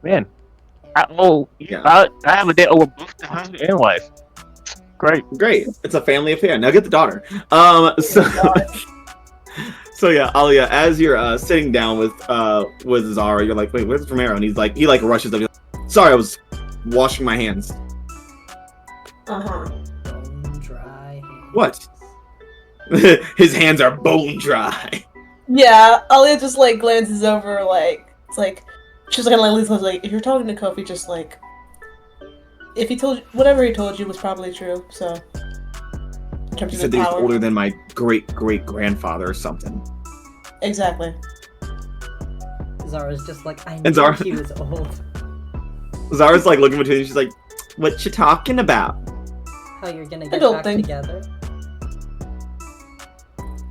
Speaker 6: Man,
Speaker 1: Yeah.
Speaker 6: I have a debt over both the husband and wife. Great.
Speaker 1: Great, it's a family affair. Now get the daughter. So yeah, Alia, as you're sitting down with Zara, you're like, wait, where's Romero? And he rushes up. He's like, sorry, I was washing my hands.
Speaker 4: Uh-huh.
Speaker 3: Bone dry.
Speaker 1: What? His hands are bone dry.
Speaker 4: Yeah, Alia just, like, glances over, like, it's like, she's gonna, like, if you're talking to Kofi, just, like, if he told you, whatever he told you was probably true, so. In terms
Speaker 1: He
Speaker 4: of
Speaker 1: said
Speaker 4: the
Speaker 1: that he's
Speaker 4: power.
Speaker 1: older than my great-great-grandfather or something.
Speaker 4: Exactly.
Speaker 3: Zara's just like, I
Speaker 1: And
Speaker 3: knew
Speaker 1: Zara-
Speaker 3: he was old.
Speaker 1: Zara's like looking between you. She's like, what you talking about?
Speaker 3: How you're gonna get
Speaker 4: don't
Speaker 3: back
Speaker 4: think-
Speaker 3: together?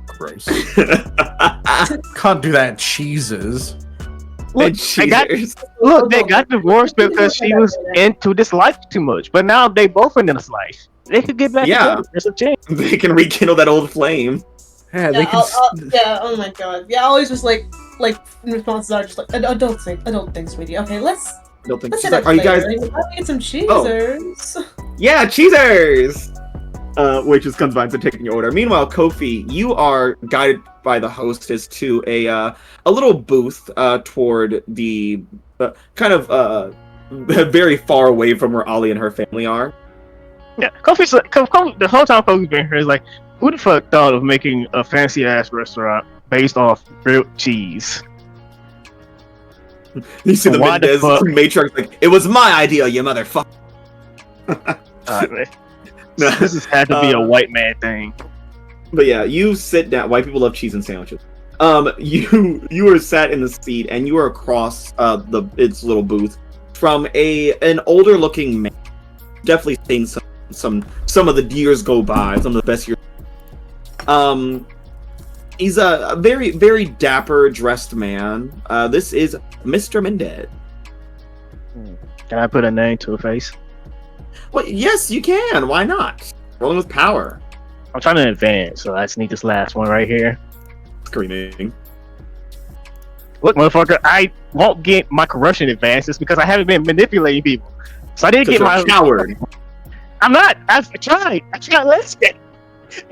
Speaker 5: Gross. Can't do that. Cheeses.
Speaker 6: Look, they got divorced because she was into this life too much. But now they both in this life. They could get back
Speaker 1: Yeah.
Speaker 6: together. There's a chance.
Speaker 1: They can rekindle that old flame.
Speaker 5: Yeah,
Speaker 4: Yeah, yeah, oh my god. Yeah, always just like in responses are just like, I don't think, sweetie. Okay, let's
Speaker 1: Don't think
Speaker 4: say
Speaker 1: she's
Speaker 4: that
Speaker 1: like, are you guys?
Speaker 4: later. I'll get some cheesers.
Speaker 1: Yeah, cheesers. Waitress comes by to taking your order. Meanwhile, Kofi, you are guided by the hostess to a little booth toward the kind of very far away from where Ollie and her family are.
Speaker 6: Yeah, Kofi's the whole time Kofi's been here is like, who the fuck thought of making a fancy ass restaurant based off grilled cheese?
Speaker 1: You see the
Speaker 6: Why the
Speaker 1: Mendez
Speaker 6: fuck?
Speaker 1: matriarch like, it was my idea, you motherfucker.
Speaker 6: Man. This has had to be a white man thing.
Speaker 1: But yeah, you sit down. White people love cheese and sandwiches. You are sat in the seat, and you are across its little booth from an older looking man. Definitely seen some of the years go by. Some of the best years. He's a very very dapper dressed man. This is Mr. Mendez.
Speaker 6: Can I put a name to a face?
Speaker 1: Well, yes, you can. Why not? Rolling with power.
Speaker 6: I'm trying to advance, so I just need this last one right here.
Speaker 1: Screaming.
Speaker 6: Look, motherfucker, I won't get my corruption advances because I haven't been manipulating people. So I didn't get my
Speaker 1: coward.
Speaker 6: I'm not. I've tried. I tried less.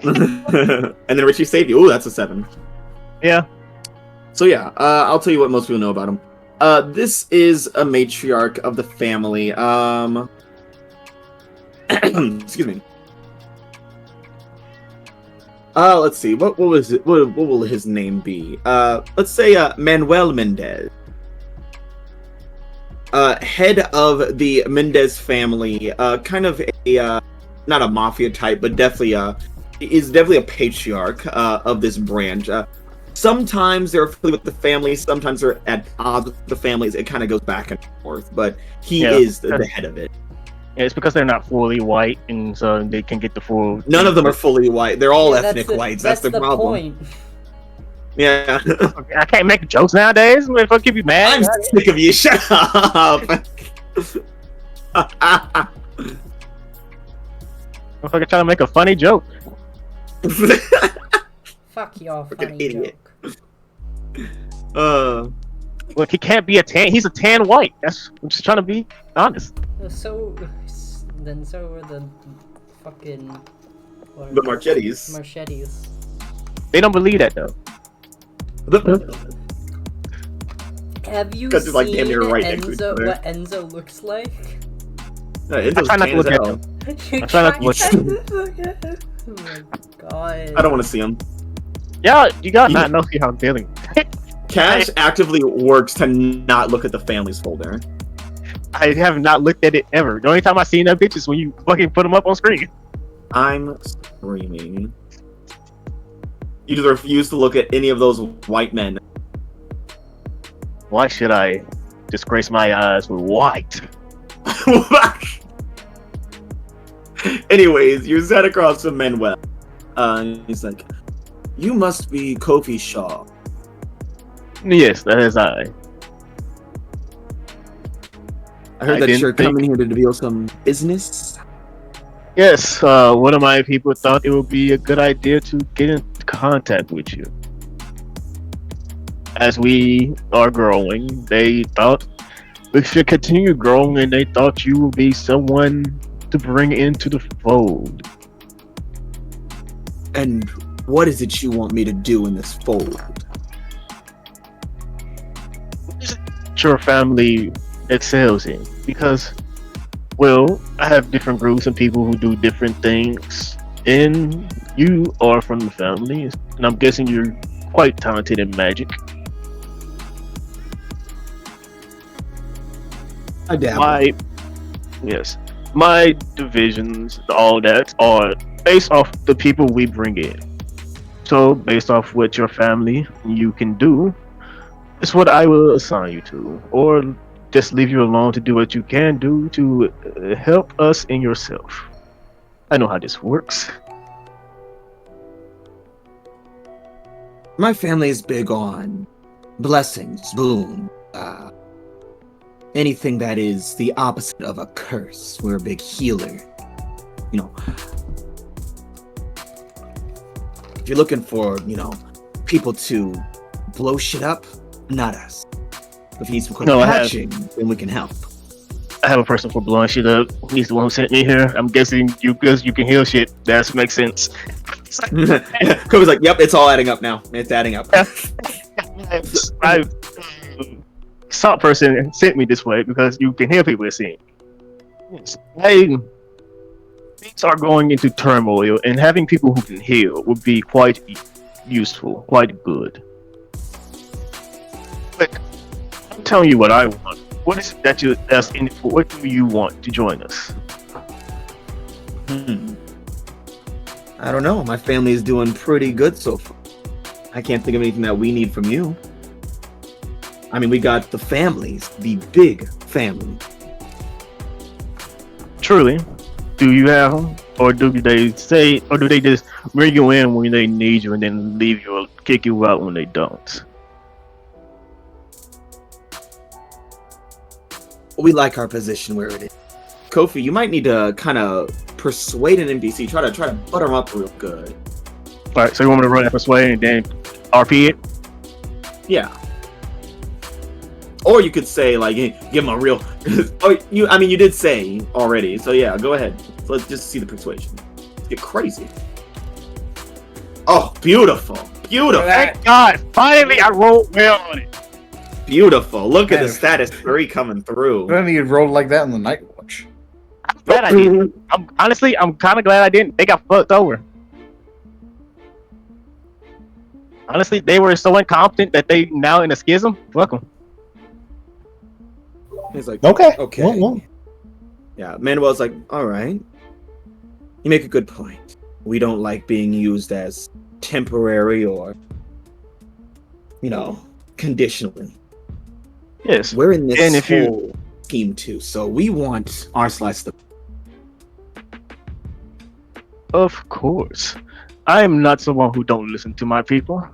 Speaker 1: And then Richie saved you. Ooh, that's a 7.
Speaker 6: Yeah.
Speaker 1: So yeah, I'll tell you what most people know about him. This is a matriarch of the family. Excuse me. Let's see. What was it? What will his name be? Let's say Manuel Mendez. Head of the Mendez family. Kind of a not a mafia type, but definitely is definitely a patriarch of this branch. Sometimes they're affiliated with the family. Sometimes they're at odds with the families. It kind of goes back and forth, but he is the head of it.
Speaker 6: Yeah, it's because they're not fully white, and so they can get the full.
Speaker 1: None of them are fully white. They're all ethnic whites. That's the problem.
Speaker 3: Point.
Speaker 1: Yeah.
Speaker 6: I can't make jokes nowadays. What the fuck keep you mad?
Speaker 1: I'm sick of you. Shut up.
Speaker 6: Motherfucker trying to make a funny joke.
Speaker 3: Fuck your
Speaker 1: Fucking
Speaker 3: funny
Speaker 1: idiot.
Speaker 3: joke.
Speaker 6: Look, he can't be a tan. He's a tan white. I'm just trying to be honest.
Speaker 3: So are the fucking
Speaker 1: The Marchettis.
Speaker 3: Marchettis.
Speaker 6: They don't believe that though.
Speaker 3: Have you
Speaker 1: Because
Speaker 3: seen
Speaker 1: it's like damn near right next to each
Speaker 3: Enzo?
Speaker 1: other.
Speaker 3: What Enzo looks like?
Speaker 1: I
Speaker 6: try not to look at them.
Speaker 3: I
Speaker 6: try not to look-
Speaker 3: Oh my god.
Speaker 1: I don't want to see him.
Speaker 6: Yeah, you gotta not know how I'm dealing.
Speaker 1: Cash actively works to not look at the family's folder.
Speaker 6: I have not looked at it ever. The only time I've seen that bitch is when you fucking put them up on screen.
Speaker 1: I'm screaming. You just refuse to look at any of those white men.
Speaker 6: Why should I disgrace my eyes with white?
Speaker 1: Anyways, you sat across from Manuel. He's like, you must be Kofi Shaw.
Speaker 6: Yes, that is I.
Speaker 1: I heard
Speaker 6: I
Speaker 1: that
Speaker 6: didn't
Speaker 1: you're
Speaker 6: think-
Speaker 1: coming here to deal some business.
Speaker 6: Yes, one of my people thought it would be a good idea to get in contact with you. As we are growing, they thought we should continue growing, and they thought you would be someone to bring into the fold.
Speaker 1: And what is it you want me to do in this fold?
Speaker 6: Your family excels in, because, well, I have different groups and people who do different things, and you are from the family, and I'm guessing you're quite talented in magic.
Speaker 1: I dabble.
Speaker 6: My divisions, all that, are based off the people we bring in. So, based off what your family you can do, it's what I will assign you to, or just leave you alone to do what you can do to help us and yourself. I know how this works.
Speaker 1: My family is big on blessings, boon, anything that is the opposite of a curse. We're a big healer. You know, if you're looking for, people to blow shit up, not us. If you need some quick patching, then we can help.
Speaker 6: I have a person for blowing shit up. He's the one who sent me here. I'm guessing because you can heal shit. That makes sense.
Speaker 1: Kobe's like, yep, it's all adding up now. It's adding up.
Speaker 6: I Salt person sent me this way because you can hear people it seems. Yes. Things are going into turmoil, and having people who can heal would be quite useful, quite good. But I'm telling you what I want. What is it that's in it for? What do you want to join us?
Speaker 1: I don't know. My family is doing pretty good so far. I can't think of anything that we need from you. I mean, we got the families, the big family.
Speaker 6: Truly, do you have them, or do they just bring you in when they need you and then leave you or kick you out when they don't?
Speaker 1: We like our position where it is. Kofi, you might need to kind of persuade an NPC. Try to butter them up real good.
Speaker 6: All right, so you want me to run that persuade and then RP it?
Speaker 1: Yeah. Or you could say like, give them a real. You did say already. So yeah, go ahead. So let's just see the persuasion. Let's get crazy. Oh, beautiful.
Speaker 6: Thank God! Finally, I rolled well on it.
Speaker 1: Beautiful. Look at the status 3 coming through.
Speaker 5: I don't need to roll like that in the night watch.
Speaker 6: I'm glad I didn't. I'm kind of glad I didn't. They got fucked over. Honestly, they were so incompetent that they now in a schism. Welcome.
Speaker 1: He's like,
Speaker 8: Okay.
Speaker 1: Well. Yeah, Manuel's like, all right. You make a good point. We don't like being used as temporary or, conditionally.
Speaker 6: Yes.
Speaker 1: We're in this whole scheme too, so we want our slice of the.
Speaker 6: Of course. I am not someone who don't listen to my people.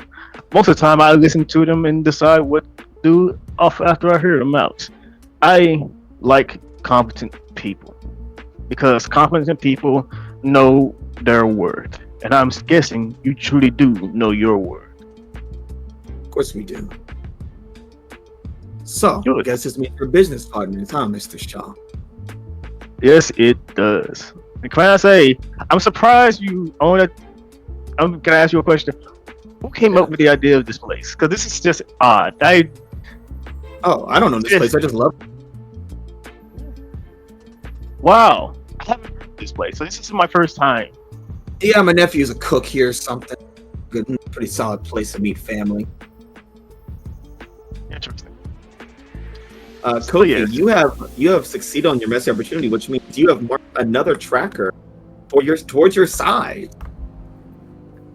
Speaker 6: Most of the time, I listen to them and decide what to do after I hear them out. I like competent people because competent people know their word, and I'm guessing you truly do know your word.
Speaker 1: Of course we do. So,
Speaker 6: Good.
Speaker 1: I guess this means we're business partners, huh, Mr. Shaw?
Speaker 6: Yes, it does. And can I say, I'm surprised you own it. Can I ask you a question? Who came up with the idea of this place? Because this is just odd. I
Speaker 1: don't know this place. I just love it.
Speaker 6: Wow. I haven't heard of this place, so this is my first time.
Speaker 1: Yeah, my nephew's a cook here or something. Good, pretty solid place to meet family.
Speaker 6: Interesting.
Speaker 1: Kofi,
Speaker 6: yes.
Speaker 1: you have succeeded on your messy opportunity, which means you have marked another tracker towards your side.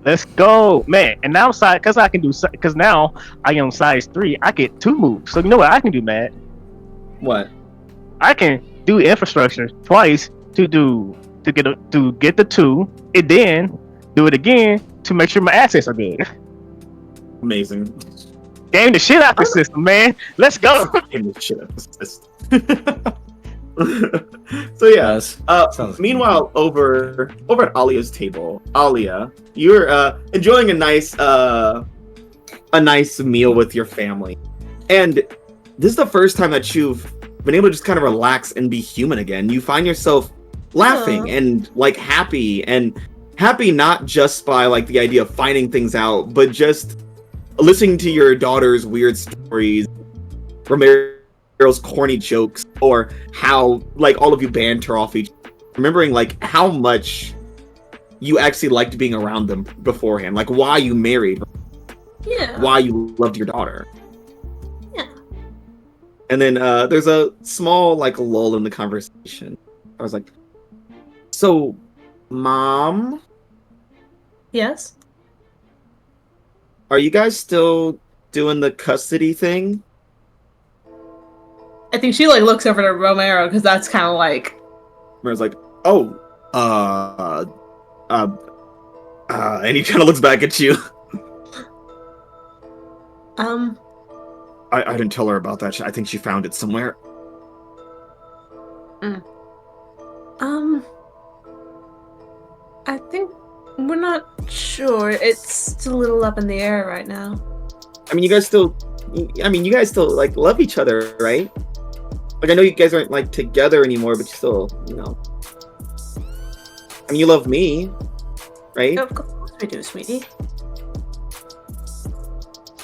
Speaker 6: Let's go, man. And now because now I am size 3. I get 2 moves. So you know what I can do, Matt?
Speaker 1: What?
Speaker 6: I can do infrastructure twice to get the 2, and then do it again to make sure my assets are good.
Speaker 1: Amazing.
Speaker 6: Game the shit out the system, man. Let's go.
Speaker 1: Game the shit out the system. So yeah. Meanwhile, over at Alia's table, Alia, you're enjoying a nice meal with your family, and this is the first time that you've been able to just kind of relax and be human again. You find yourself laughing and like happy not just by like the idea of finding things out, but just listening to your daughter's weird stories, Romero's corny jokes, or how like all of you banter off each other, remembering like how much you actually liked being around them beforehand, like why you married, why you loved your daughter. And then there's a small like lull in the conversation. I was like, so Mom,
Speaker 4: Yes?
Speaker 1: are you guys still doing the custody thing?
Speaker 4: I think she like looks over to Romero because that's kind of like.
Speaker 1: Romero's like, oh, and he kind of looks back at you. I didn't tell her about that. I think she found it somewhere.
Speaker 4: I think we're not sure. It's still a little up in the air right now.
Speaker 1: I mean, you guys still like love each other, right? Like, I know you guys aren't, like, together anymore, but you still, you know. I mean, you love me, right?
Speaker 4: Of course we do, sweetie.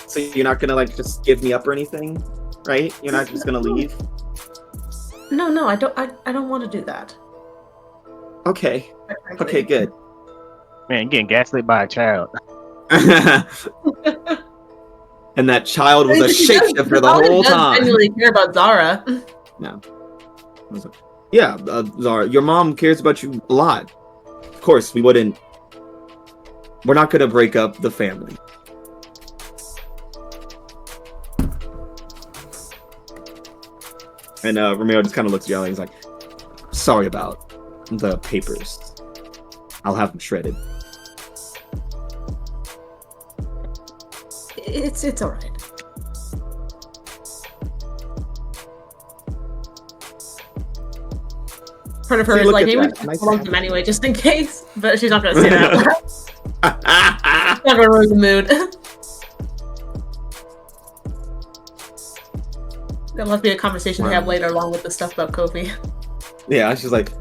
Speaker 1: So you're not gonna, like, just give me up or anything, right? You're not just gonna leave?
Speaker 4: No, I don't want to do that.
Speaker 1: Okay. Okay, good.
Speaker 6: Man, getting gaslit by a child.
Speaker 1: And that child was a shapeshifter the
Speaker 4: Alia
Speaker 1: whole
Speaker 4: does
Speaker 1: time.
Speaker 4: genuinely care about Zara.
Speaker 1: No. Yeah, Zara, your mom cares about you a lot. Of course, we're not gonna break up the family. And Romeo just kind of looks at Yali and he's like, sorry about the papers. I'll have them shredded.
Speaker 4: It's alright. Part of her is like, maybe we should belong them anyway, just in case. But she's not gonna say that out loud. She's not gonna ruin the mood. That must be a conversation we have later, along with the stuff about Kofi.
Speaker 1: Yeah, she's like,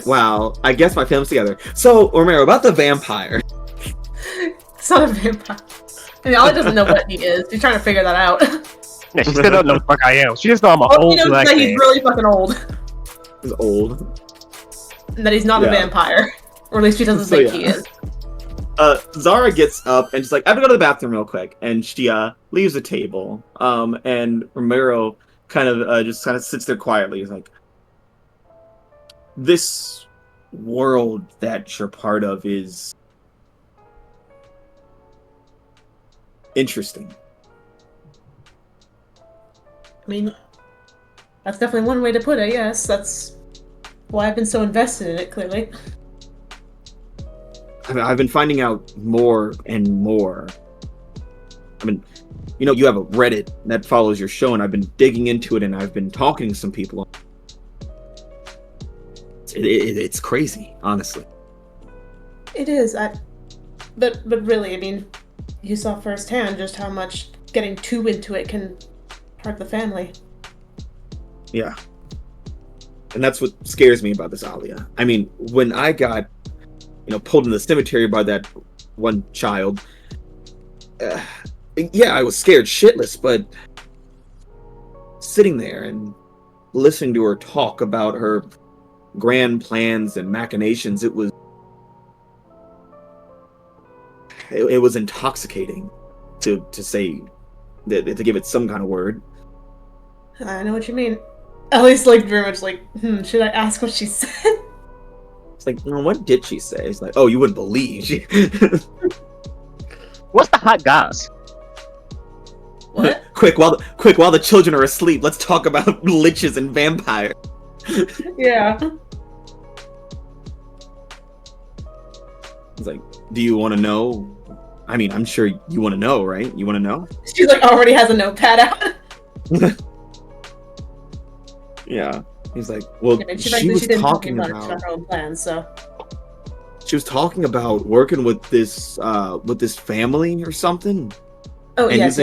Speaker 1: wow, I guess my family's together. So, Romero, about the vampire.
Speaker 4: It's not a vampire. I mean, Ollie doesn't know what he is. He's trying to figure that out.
Speaker 6: Yeah, she still don't know the fuck I am. She just know I'm an old black man.
Speaker 4: He's really fucking old.
Speaker 1: He's old.
Speaker 4: And that he's not a vampire. Or at least she doesn't think he is.
Speaker 1: Zara gets up and she's like, I have to go to the bathroom real quick. And she leaves the table. And Romero kind of just sits there quietly. He's like, this world that you're part of is interesting.
Speaker 4: I mean, that's definitely one way to put it, yes. That's why I've been so invested in it, clearly.
Speaker 1: I mean, I've been finding out more and more. I mean, you know, you have a Reddit that follows your show, and I've been digging into it, and I've been talking to some people. It's crazy, honestly.
Speaker 4: It is. But really, I mean, you saw firsthand just how much getting too into it can hurt the family.
Speaker 1: Yeah. And that's what scares me about this Alia. I mean, when I got, pulled in the cemetery by that one child, yeah, I was scared shitless, but sitting there and listening to her talk about her grand plans and machinations, it was intoxicating, to say that, to give it some kind of word.
Speaker 4: I know what you mean. At least, very much should I ask what she said?
Speaker 1: It's like, what did she say? It's like, oh, you wouldn't believe.
Speaker 6: What's the hot goss?
Speaker 4: What?
Speaker 1: Quick, while the children are asleep, let's talk about liches and vampires.
Speaker 4: Yeah.
Speaker 1: It's like, do you want to know? I mean, I'm sure you want to know, right? You want to know?
Speaker 4: She already has a notepad out.
Speaker 1: Yeah. He's like, well, she was talking about
Speaker 4: her own plans, so.
Speaker 1: She was talking about working with this family or something.
Speaker 4: Oh,
Speaker 1: and
Speaker 4: yes,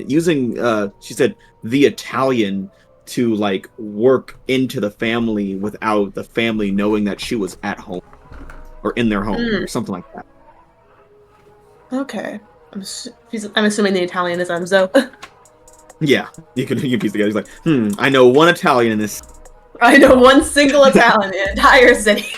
Speaker 1: using she said the Italian to work into the family without the family knowing that she was at home or in their home or something like that.
Speaker 4: Okay. I'm assuming the Italian is Enzo.
Speaker 1: Yeah, you can piece together. He's like, I know one Italian in this.
Speaker 4: I know one single Italian in the entire city.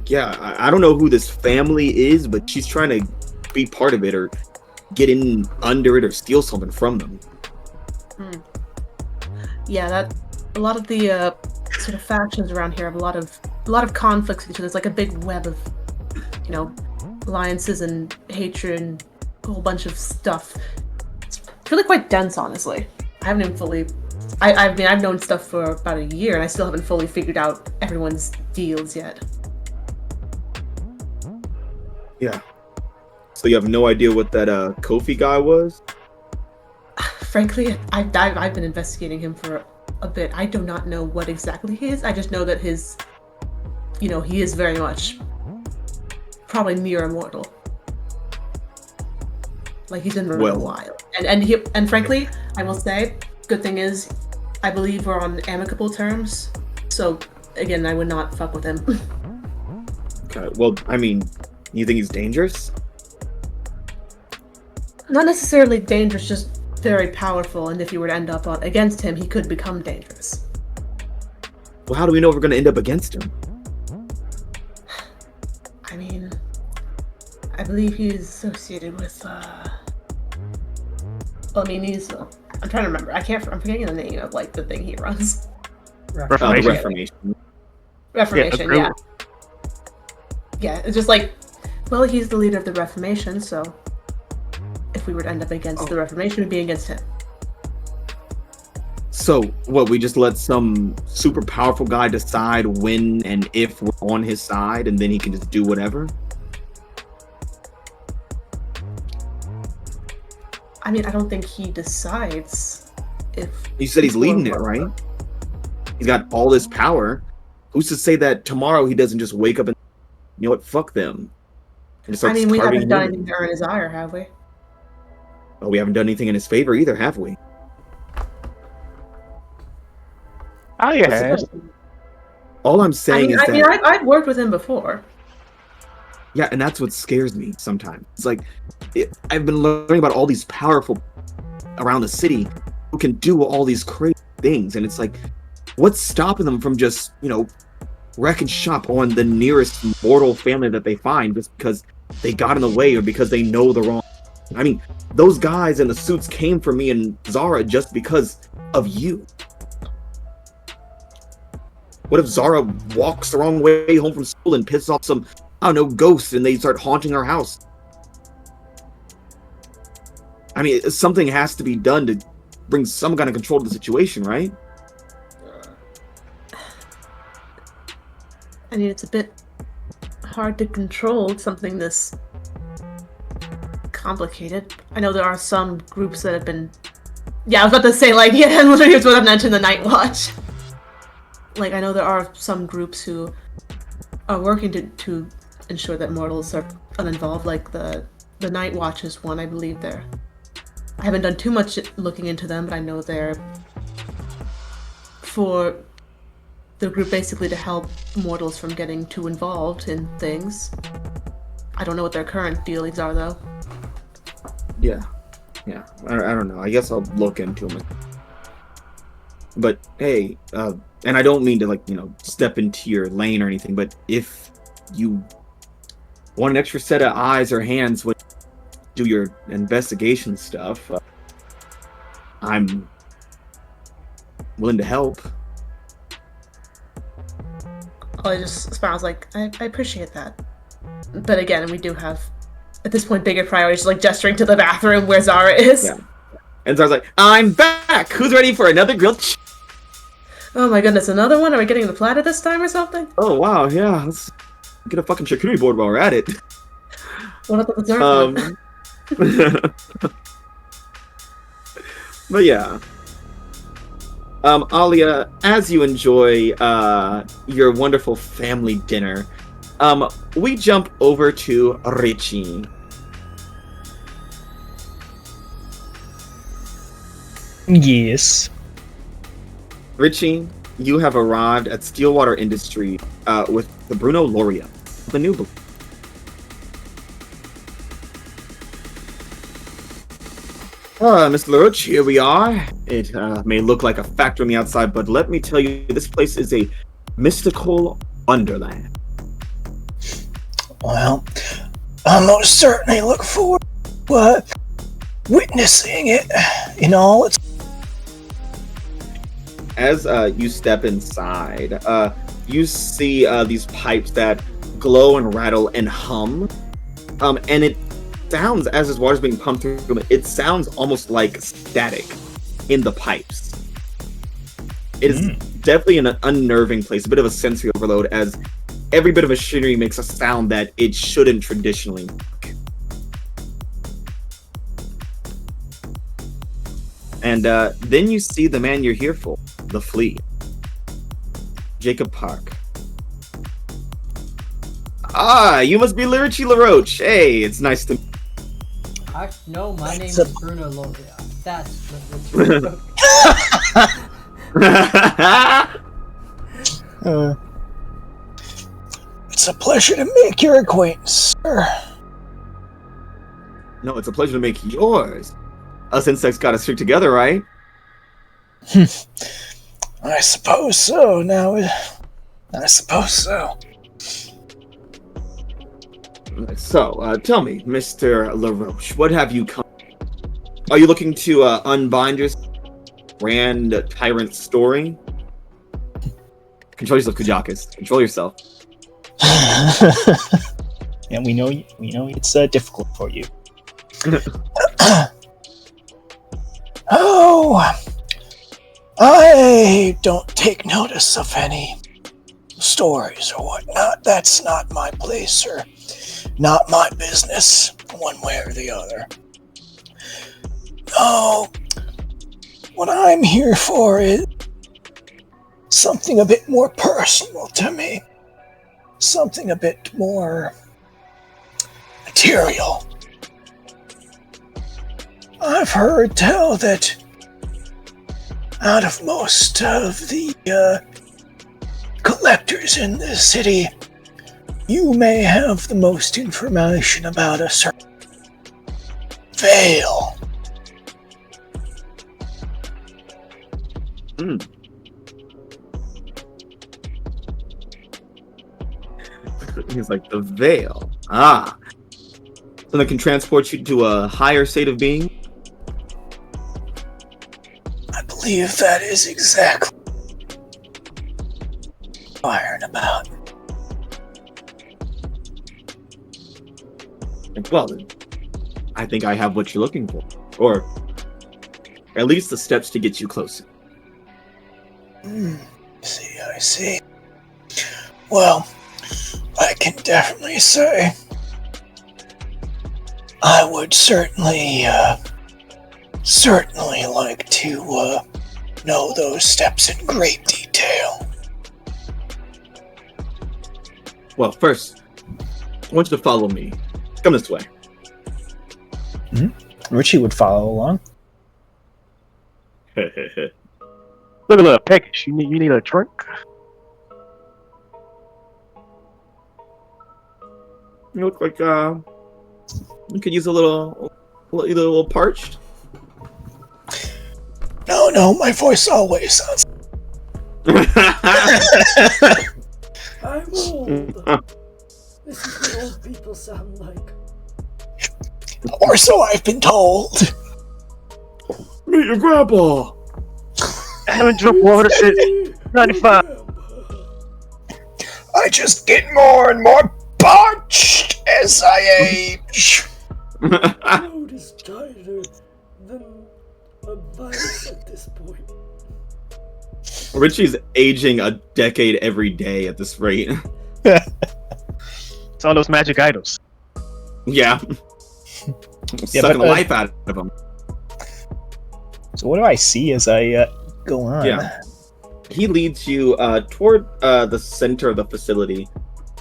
Speaker 1: Yeah, I don't know who this family is, but she's trying to be part of it or get in under it or steal something from them.
Speaker 4: Yeah, that a lot of the sort of factions around here have a lot of conflicts with each other. There's a big web of, alliances and hatred and a whole bunch of stuff. It's really quite dense, honestly. I haven't even fully. I've known stuff for about a year, and I still haven't fully figured out everyone's deals yet.
Speaker 1: Yeah. So you have no idea what that Kofi guy was?
Speaker 4: Frankly, I've been investigating him for a bit. I do not know what exactly he is. I just know that his he is very much probably near immortal. Like, he's been running a while. And frankly, I will say, good thing is, I believe we're on amicable terms. So, again, I would not fuck with him.
Speaker 1: Okay, well, I mean, you think he's dangerous?
Speaker 4: Not necessarily dangerous, just very powerful, and if you were to end up against him, he could become dangerous.
Speaker 1: Well, how do we know if we're going to end up against him?
Speaker 4: I mean, I believe he's associated with, he's, I'm trying to remember. I'm forgetting the name of, like, the thing he runs.
Speaker 6: Reformation.
Speaker 4: Reformation, yeah. Yeah, it's just like, well, he's the leader of the Reformation, so if we were to end up against the Reformation, we'd be against him.
Speaker 1: So, what, we just let some super powerful guy decide when and if we're on his side, and then he can just do whatever?
Speaker 4: I mean, I don't think he decides if...
Speaker 1: You said he's leading it, right? He's got all this power. Who's to say that tomorrow he doesn't just wake up and, you know what, fuck them? And
Speaker 4: I mean, we haven't done anything to earn his ire, have we?
Speaker 1: Well, we haven't done anything in his favor either, have we?
Speaker 6: Oh, yeah.
Speaker 1: All I'm saying is that...
Speaker 4: I've worked with him before.
Speaker 1: Yeah, and that's what scares me sometimes. It's like, I've been learning about all these powerful around the city who can do all these crazy things, and it's like, what's stopping them from just, wrecking shop on the nearest mortal family that they find just because they got in the way or because they know the wrong... I mean, those guys in the suits came for me and Zara just because of you. What if Zara walks the wrong way home from school and pisses off some, I don't know, ghosts and they start haunting our house? I mean, something has to be done to bring some kind of control to the situation, right?
Speaker 4: I mean, it's a bit hard to control something this complicated. I know there are some groups that have been... Yeah, I was about to say, like, yeah, literally was what I mentioned, the Night Watch. Like, I know there are some groups who are working to ensure that mortals are uninvolved, like the Night Watch is one, I believe there. I haven't done too much looking into them, but I know they're for the group basically to help mortals from getting too involved in things. I don't know what their current dealings are, though.
Speaker 1: Yeah. I don't know. I guess I'll look into them. But hey, and I don't mean to step into your lane or anything, but if you want an extra set of eyes or hands when you do your investigation stuff, I'm willing to help.
Speaker 4: I just smiles like, I appreciate that. But again, we do have, at this point, bigger priorities, like gesturing to the bathroom where Zara is.
Speaker 1: Yeah. And Zara's like, I'm back! Who's ready for another grilled chicken?
Speaker 4: Oh my goodness, another one? Are we getting the platter this time or something?
Speaker 1: Oh wow, yeah. Let's get a fucking charcuterie board while we're at it.
Speaker 4: What about the dessert?
Speaker 1: But yeah. Alia, as you enjoy your wonderful family dinner, we jump over to Richie.
Speaker 8: Yes.
Speaker 1: Richie, you have arrived at Stillwater Industry with the Bruno Loria, the new... Mr. LaRoche, here we are. It may look like a factory on the outside, but let me tell you, this place is a mystical wonderland.
Speaker 8: Well, I most certainly look forward to witnessing it in all its...
Speaker 1: As you step inside, you see these pipes that glow and rattle and hum, and it sounds, as this water's being pumped through them, it sounds almost like static in the pipes. It is definitely an unnerving place, a bit of a sensory overload, as every bit of machinery makes a sound that it shouldn't traditionally make. And then you see the man you're here for, the Flea, Jacob Park. Ah, you must be Richie LaRoche. Hey, it's nice to.
Speaker 3: No, my name
Speaker 8: It's a-
Speaker 3: is Bruno Loria. That's the
Speaker 8: It's a pleasure to make your acquaintance, sir.
Speaker 1: No, it's a pleasure to make yours. Us insects got to stick together, right?
Speaker 8: I suppose so. I suppose so.
Speaker 1: So, tell me, Mr. LaRoche, what have you come? Are you looking to unbind your grand tyrant story? Control yourself, Kujakus. Control yourself.
Speaker 8: And we know it's difficult for you. Oh, I don't take notice of any stories or whatnot. That's not my place or not my business, one way or the other. No, what I'm here for is something a bit more personal to me. Something a bit more material. I've heard tell that out of most of the collectors in this city, you may have the most information about a certain veil.
Speaker 1: He's like, the veil. Ah. So that can transport you to a higher state of being?
Speaker 8: I believe that is exactly what I'm about.
Speaker 1: Well, then, I think I have what you're looking for. Or at least the steps to get you closer.
Speaker 8: I see. Well, I can definitely say I would certainly like to know those steps in great detail.
Speaker 1: Well, first, I want you to follow me. Come this way.
Speaker 8: Richie would follow along.
Speaker 6: Look at little peckish. You need a drink?
Speaker 1: You look like you could use a little parched.
Speaker 8: No, my voice always sounds.
Speaker 3: I'm old. This is what old people sound like.
Speaker 8: Or so I've been told.
Speaker 1: Meet your grandpa.
Speaker 6: I haven't drunk water since 95.
Speaker 8: I just get more and more parched as I age.
Speaker 3: Road is tighter than a virus at this point.
Speaker 1: Richie's aging a decade every day at this rate.
Speaker 6: It's all those magic items.
Speaker 1: Yeah. Sucking the life out of him.
Speaker 8: So what do I see as I go on?
Speaker 1: Yeah. He leads you toward the center of the facility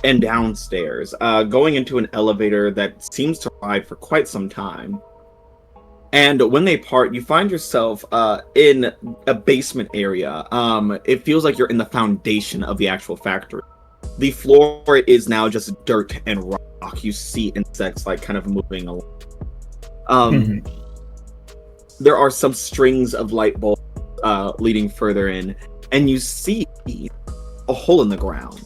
Speaker 1: and downstairs, going into an elevator that seems to ride for quite some time. And when they part, you find yourself in a basement area. It feels like you're in the foundation of the actual factory. The floor is now just dirt and rock. You see insects like kind of moving along. There are some strings of light bulbs leading further in, and you see a hole in the ground.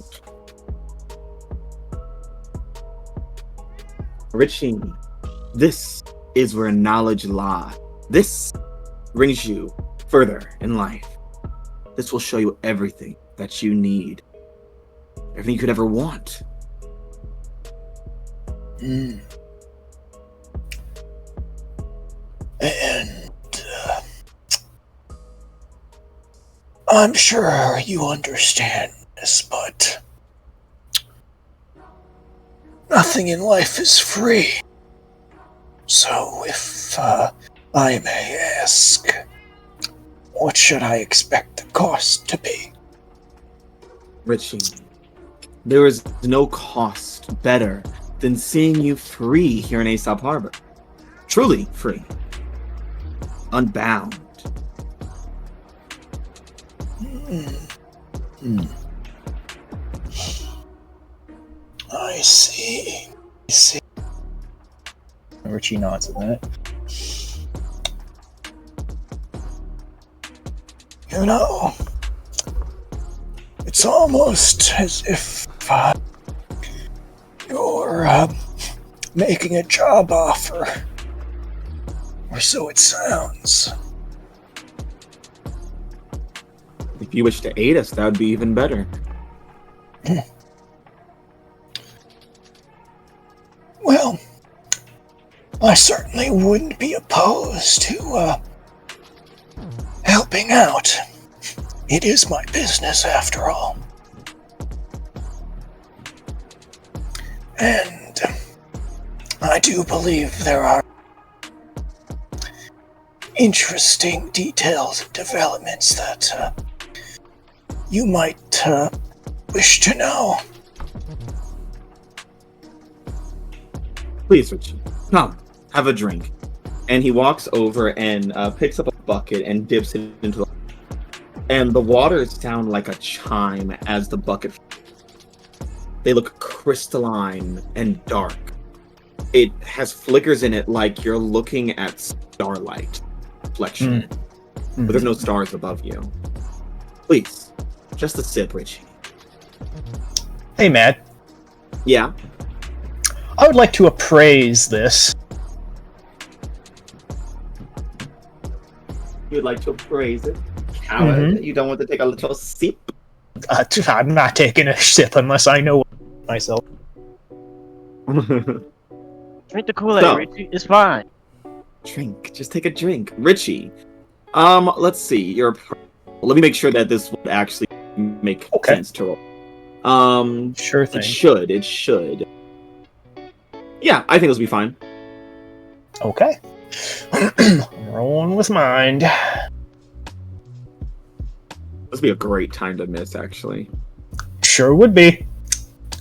Speaker 1: Richie, this is where knowledge lies. This brings you further in life. This will show you everything that you need. Everything you could ever want.
Speaker 8: And I'm sure you understand this, but nothing in life is free. So if I may ask, what should I expect the cost to be?
Speaker 1: Richie, There is no cost better than seeing you free here in Aesop Harbor. Truly free. Unbound.
Speaker 8: I see. Richie nods at that. You know, it's almost as if you're making a job offer. Or so it sounds.
Speaker 1: If you wish to aid us, that would be even better.
Speaker 8: Well, I certainly wouldn't be opposed to helping out. It is my business, after all. And I do believe there are interesting details and developments that you might wish to know.
Speaker 1: Please, Richie, come, have a drink. And he walks over and picks up a bucket and dips it into the... And the waters sound like a chime as the bucket... They look crystalline and dark. It has flickers in it like you're looking at starlight reflection. But there's no stars above you. Please, just a sip, Richie.
Speaker 8: Hey, Matt.
Speaker 1: Yeah?
Speaker 8: I would like to appraise this.
Speaker 1: You'd like to appraise it? You don't want to take a little sip?
Speaker 8: I'm not taking a sip unless I know myself.
Speaker 6: Drink the Kool-Aid,
Speaker 1: So-
Speaker 6: Richie. It's fine.
Speaker 1: Drink. Just take a drink. Richie. Let's see. Let me make sure that this would actually make sense to roll.
Speaker 8: Sure thing.
Speaker 1: It should. Yeah, I think this will be fine.
Speaker 8: Okay. I'm rolling with mind.
Speaker 1: This would be a great time to miss, actually.
Speaker 8: Sure would be.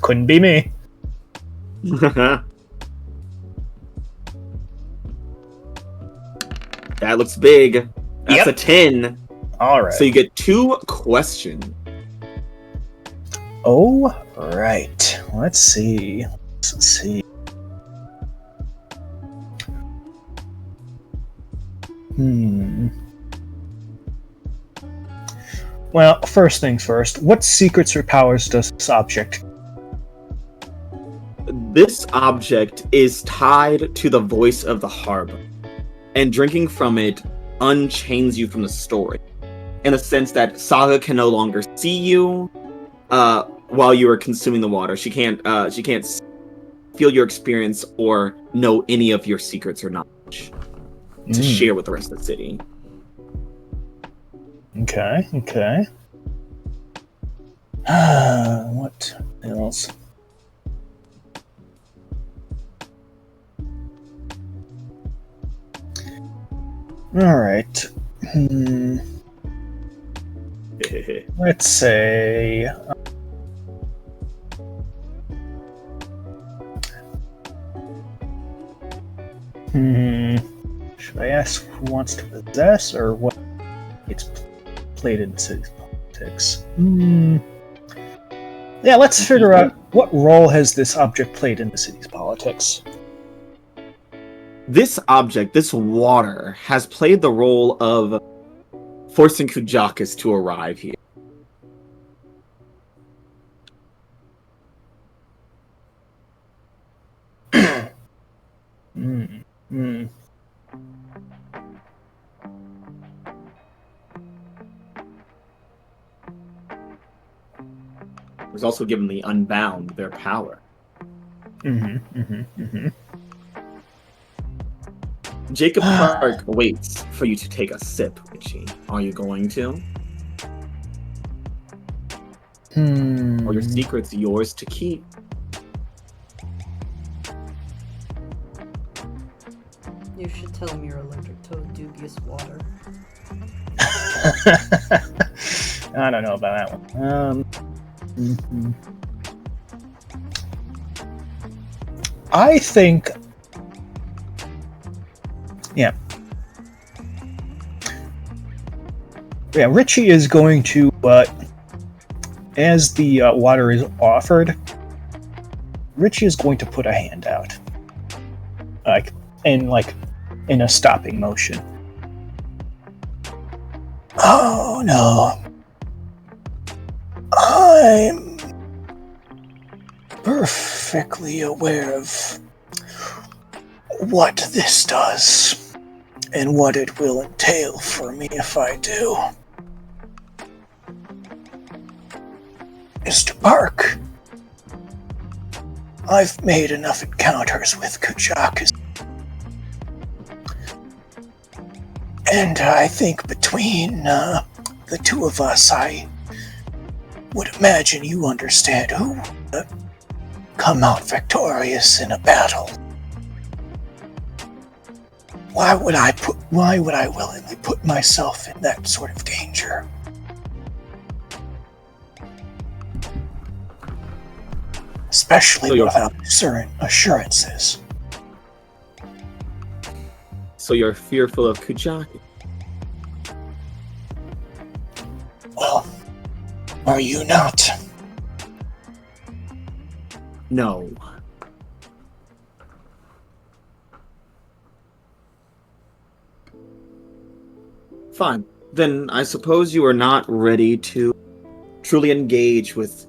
Speaker 8: Couldn't be me.
Speaker 1: That looks big. That's a 10.
Speaker 8: All right.
Speaker 1: So you get 2 questions.
Speaker 8: Oh, right. Let's see. Well, first things first. What secrets or powers does this object?
Speaker 1: This object is tied to the voice of the harbor, and drinking from it unchains you from the story, in the sense that Saga can no longer see you while you are consuming the water. She can't feel your experience or know any of your secrets or knowledge to share with the rest of the city.
Speaker 8: Okay. What else? All right. Let's say. Should I ask who wants to possess or what? It's played in city's politics. Yeah, let's figure out what role has this object played in the city's politics.
Speaker 1: This object, this water, has played the role of forcing Kujakus to arrive here. It was also given the Unbound their power. Jacob Park waits for you to take a sip, Richie. Are you going to? Or your secret's yours to keep?
Speaker 3: You should tell him you're allergic to dubious water.
Speaker 8: I don't know about that one. I think. Yeah. Yeah, Richie is going to, as the water is offered, Richie is going to put a hand out, in a stopping motion. Oh no, I'm perfectly aware of what this does and what it will entail for me if I do. Mr. Park, I've made enough encounters with Kujakas, and I think between the two of us, I would imagine you understand who would come out victorious in a battle. Why would I willingly put myself in that sort of danger? Especially without certain assurances.
Speaker 1: So you're fearful of Kujaki?
Speaker 8: Well, are you not?
Speaker 1: No. Fine. Then I suppose you are not ready to truly engage with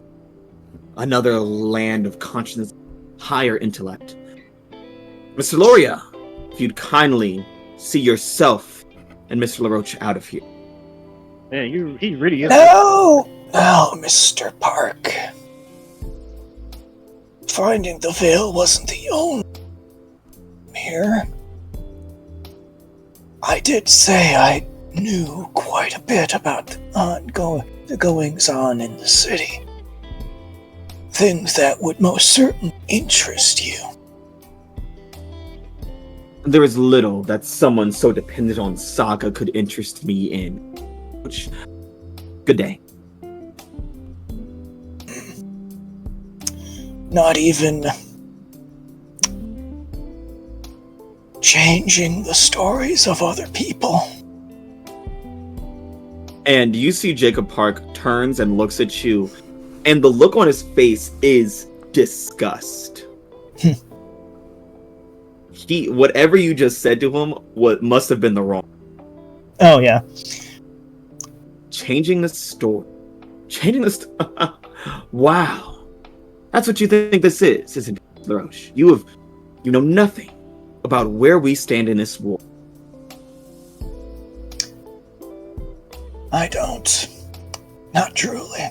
Speaker 1: another land of consciousness, higher intellect. Mr. Loria, if you'd kindly see yourself and Mr. LaRoche out of here.
Speaker 6: Man, he really is.
Speaker 8: No, Mr. Park. Finding the veil wasn't the only here. I did say I knew quite a bit about the goings-on in the city. Things that would most certainly interest you.
Speaker 1: There is little that someone so dependent on Saga could interest me in. Which, good day.
Speaker 8: Not even changing the stories of other people.
Speaker 1: And you see Jacob Park turns and looks at you, and the look on his face is disgust. Whatever you just said to him, must have been the wrong.
Speaker 8: Oh yeah.
Speaker 1: Changing the story. Wow. That's what you think this is, isn't it, LaRoche? You know nothing about where we stand in this war.
Speaker 8: I don't. Not truly.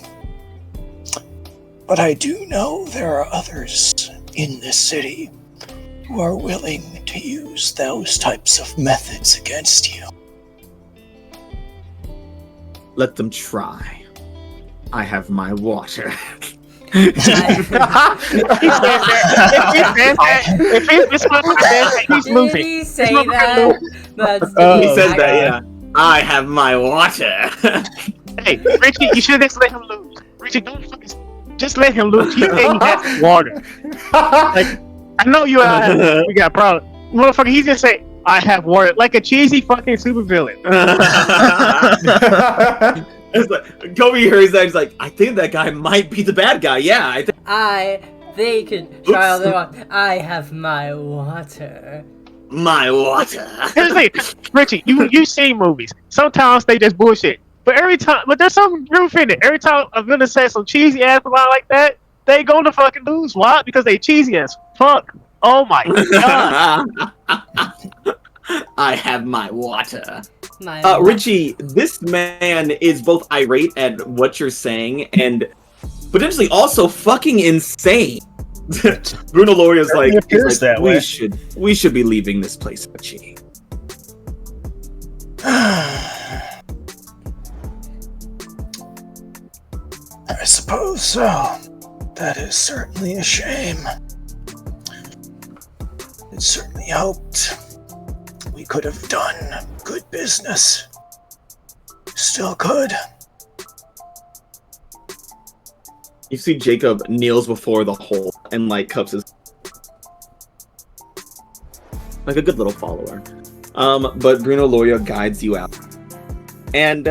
Speaker 8: But I do know there are others in this city who are willing to use those types of methods against you.
Speaker 1: Let them try. I have my water.
Speaker 6: If he's losing.
Speaker 3: Did he say that?
Speaker 1: He said that, yeah. I have my water.
Speaker 6: Hey, Richie, you should just let him lose. Richie, don't fucking just let him lose. He said he has water. Like, I know we got a problem. Motherfucker, he just said, I have water. Like a cheesy fucking supervillain.
Speaker 1: It's like, Kobe hears that, he's like, I think that guy might be the bad guy. Yeah,
Speaker 3: they could try all they want. I have my water.
Speaker 1: My water.
Speaker 6: Seriously, Richie, you see movies. Sometimes they just bullshit. But there's some truth in it. Every time a villain says some cheesy ass line like that, they gonna fucking lose. Why? Because they cheesy as fuck. Oh my god.
Speaker 1: I have my water.
Speaker 3: My
Speaker 1: Richie, this man is both irate at what you're saying and potentially also fucking insane. Bruno Loria's like, we should be leaving this place, Richie.
Speaker 8: I suppose so. That is certainly a shame. It certainly hoped we could have done good business. Still could.
Speaker 1: You see Jacob kneels before the hole and like cups his. like a good little follower. But Bruno Loria guides you out. And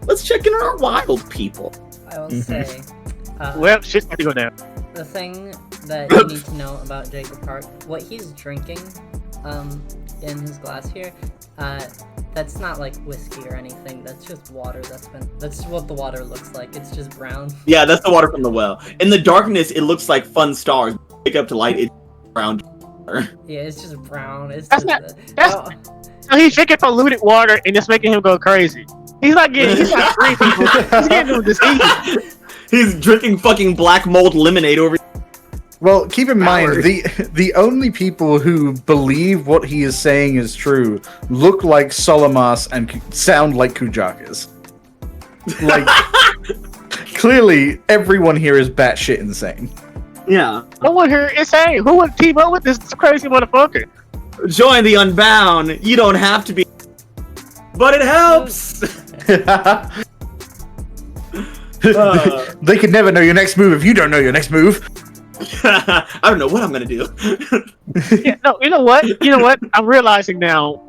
Speaker 1: let's check in on our wild people.
Speaker 3: I will say,
Speaker 6: Well, shit's got to go down.
Speaker 3: the thing that you need to know about Jacob Hart, what he's drinking, in his glass here, that's not like whiskey or anything. That's just water. That's what the water looks like. It's just brown.
Speaker 1: Yeah, that's the water from the well. In the darkness, it looks like fun stars. Wake up to light, it's brown.
Speaker 3: Yeah, it's just brown. It's
Speaker 6: That's
Speaker 3: just,
Speaker 6: So he's drinking polluted water and it's making him go crazy. He's not free people. He's getting them disease.
Speaker 1: He's drinking fucking black mold lemonade over.
Speaker 5: Well, keep in mind,
Speaker 1: Hours.
Speaker 5: the only people who believe what he is saying is true look like Solomas and sound like Kujakas. Like, clearly, everyone here is batshit insane.
Speaker 1: Yeah.
Speaker 6: No one here is saying who would team up with this crazy motherfucker.
Speaker 1: Join the Unbound. You don't have to be, but it helps.
Speaker 6: Uh.
Speaker 5: They could never know your next move if you don't know your next move.
Speaker 1: I don't know what I'm gonna do.
Speaker 6: Yeah, no, you know what? I'm realizing now.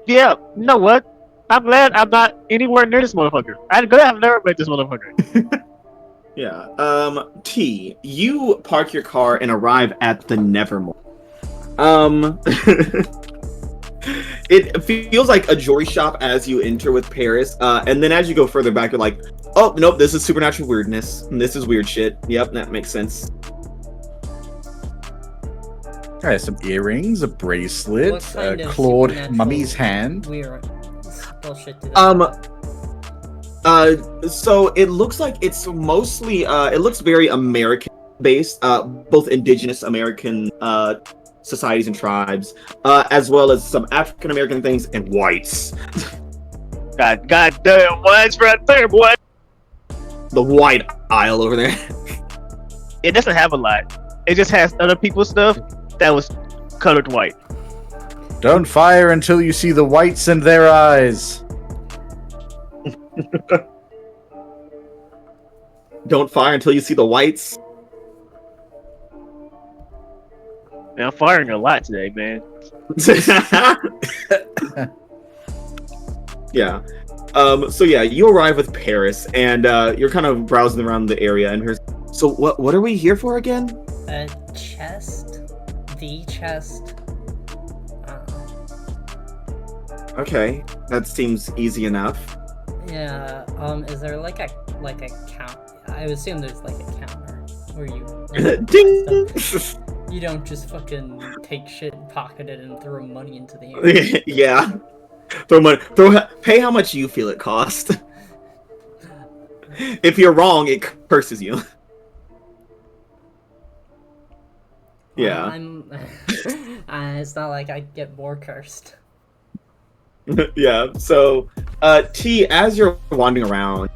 Speaker 6: Yeah, you know what? I'm glad I'm not anywhere near this motherfucker. I'm glad I've never met this motherfucker.
Speaker 1: Yeah. T, you park your car and arrive at the Nevermore. It feels like a jewelry shop as you enter with Paris, and then as you go further back, you're like, oh, nope, this is supernatural weirdness. This is weird shit. Yep, that makes sense.
Speaker 5: I have some earrings, a bracelet,
Speaker 3: What kind
Speaker 5: a
Speaker 3: of
Speaker 5: clawed
Speaker 3: supernatural
Speaker 5: mummy's hand.
Speaker 3: weird bullshit. Do they
Speaker 1: So it looks like it's mostly, it looks very American based, both indigenous American, societies and tribes, as well as some African American things and whites.
Speaker 6: God damn, what's right there, boy?
Speaker 1: The white aisle over there.
Speaker 6: It doesn't have a lot. It just has other people's stuff that was colored white.
Speaker 5: Don't fire until you see the whites in their eyes.
Speaker 1: Don't fire until you see the whites.
Speaker 6: Man, I'm firing a lot today, man.
Speaker 1: Yeah. So yeah, you arrive with Paris, and you're kind of browsing around the area, and here's. So what are we here for again?
Speaker 3: A chest? The chest?
Speaker 1: Okay, that seems easy enough.
Speaker 3: Yeah, is there like a count? I would assume there's like a counter where you
Speaker 1: Ding.
Speaker 3: you don't just fucking take shit, pocket it, and throw money into the air.
Speaker 1: Yeah. Pay how much you feel it cost. If you're wrong, it curses you. Yeah.
Speaker 3: It's not like I get more cursed.
Speaker 1: Yeah. So, T, as you're wandering around,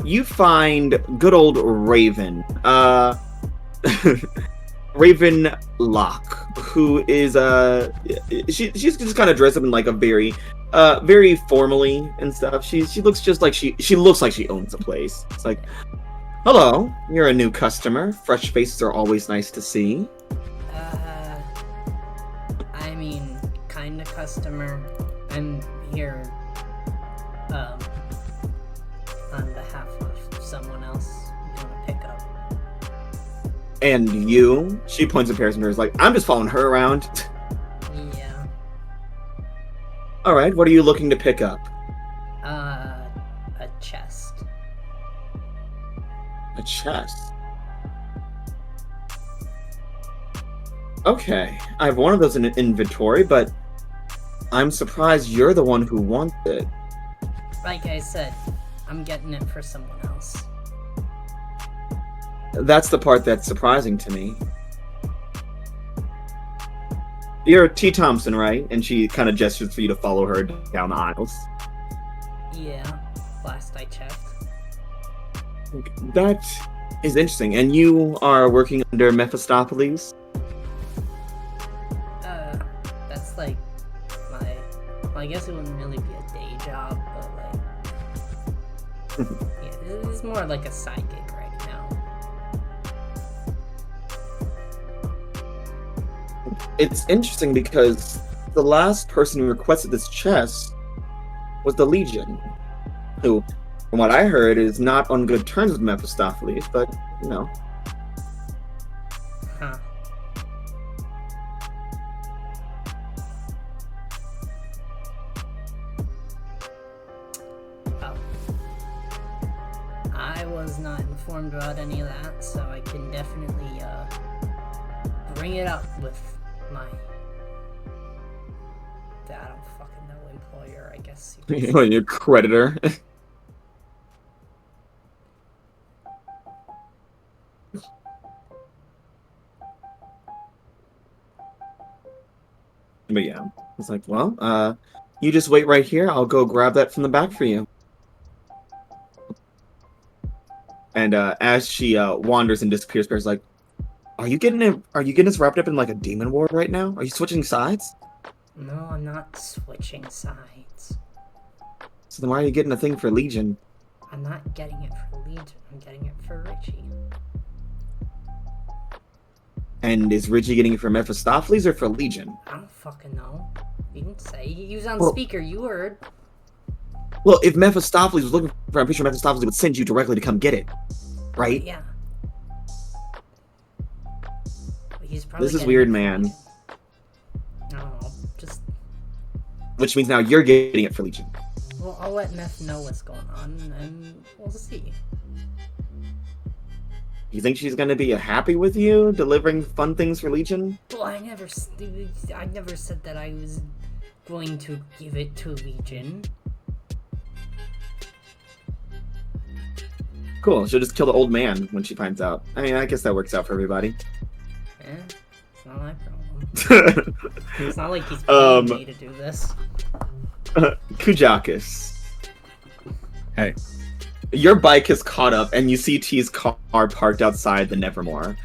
Speaker 1: you find good old Raven. Raven Locke, who is she's just kind of dressed up in like a very formally and stuff. She looks just like she looks like she owns the place. It's like, hello, you're a new customer. Fresh faces are always nice to see.
Speaker 3: I mean, kind of customer. I'm here, on behalf of someone else doing a pickup.
Speaker 1: And you? She points at Paris and is like, I'm just following her around.
Speaker 3: Yeah.
Speaker 1: All right, what are you looking to pick up?
Speaker 3: A chest.
Speaker 1: A chest. Okay, I have one of those in inventory, but I'm surprised you're the one who wants it.
Speaker 3: Like I said, I'm getting it for someone else.
Speaker 1: That's the part that's surprising to me. You're T. Thompson, right? And she kind of gestures for you to follow her down the aisles.
Speaker 3: Yeah, last I checked.
Speaker 1: That is interesting. And you are working under Mephistopheles?
Speaker 3: That's like my... Well, I guess it wouldn't really be a day job, but like... Yeah, this is more like a side gig right now.
Speaker 1: It's interesting because the last person who requested this chest was the Legion, who, from what I heard, is not on good terms with Mephistopheles, but, you know.
Speaker 3: Huh. Oh. I was not informed about any of that, so I can definitely, bring it up with my... I don't fucking know, employer, I guess.
Speaker 1: Your creditor. But yeah, it's like, well, you just wait right here. I'll go grab that from the back for you. And as she wanders and disappears, Bear's like, Are you getting us wrapped up in like a demon war right now? Are you switching sides?
Speaker 3: No, I'm not switching sides.
Speaker 1: So then why are you getting a thing for Legion?
Speaker 3: I'm not getting it for Legion, I'm getting it for Richie.
Speaker 1: And is Richie getting it for Mephistopheles or for Legion?
Speaker 3: I don't fucking know. You didn't say. He was on
Speaker 1: Well-
Speaker 3: speaker, you heard.
Speaker 1: Well, if Mephistopheles was looking for it, I'm pretty sure Mephistopheles would send you directly to come get it. Right?
Speaker 3: Yeah. But he's probably
Speaker 1: This is
Speaker 3: getting
Speaker 1: weird,
Speaker 3: it for
Speaker 1: man.
Speaker 3: Legion. I don't know. Just...
Speaker 1: Which means now you're getting it for Legion.
Speaker 3: Well, I'll let Meth know what's going on, and we'll see.
Speaker 1: You think she's gonna be happy with you delivering fun things for Legion?
Speaker 3: Well, I never said that I was going to give it to Legion.
Speaker 1: Cool. She'll just kill the old man when she finds out. I mean, I guess that works out for everybody.
Speaker 3: Eh, it's not my problem. It's not like he's paying me to do this.
Speaker 1: Kujakis.
Speaker 5: Hey.
Speaker 1: Your bike has caught up, and you see T's car parked outside the Nevermore.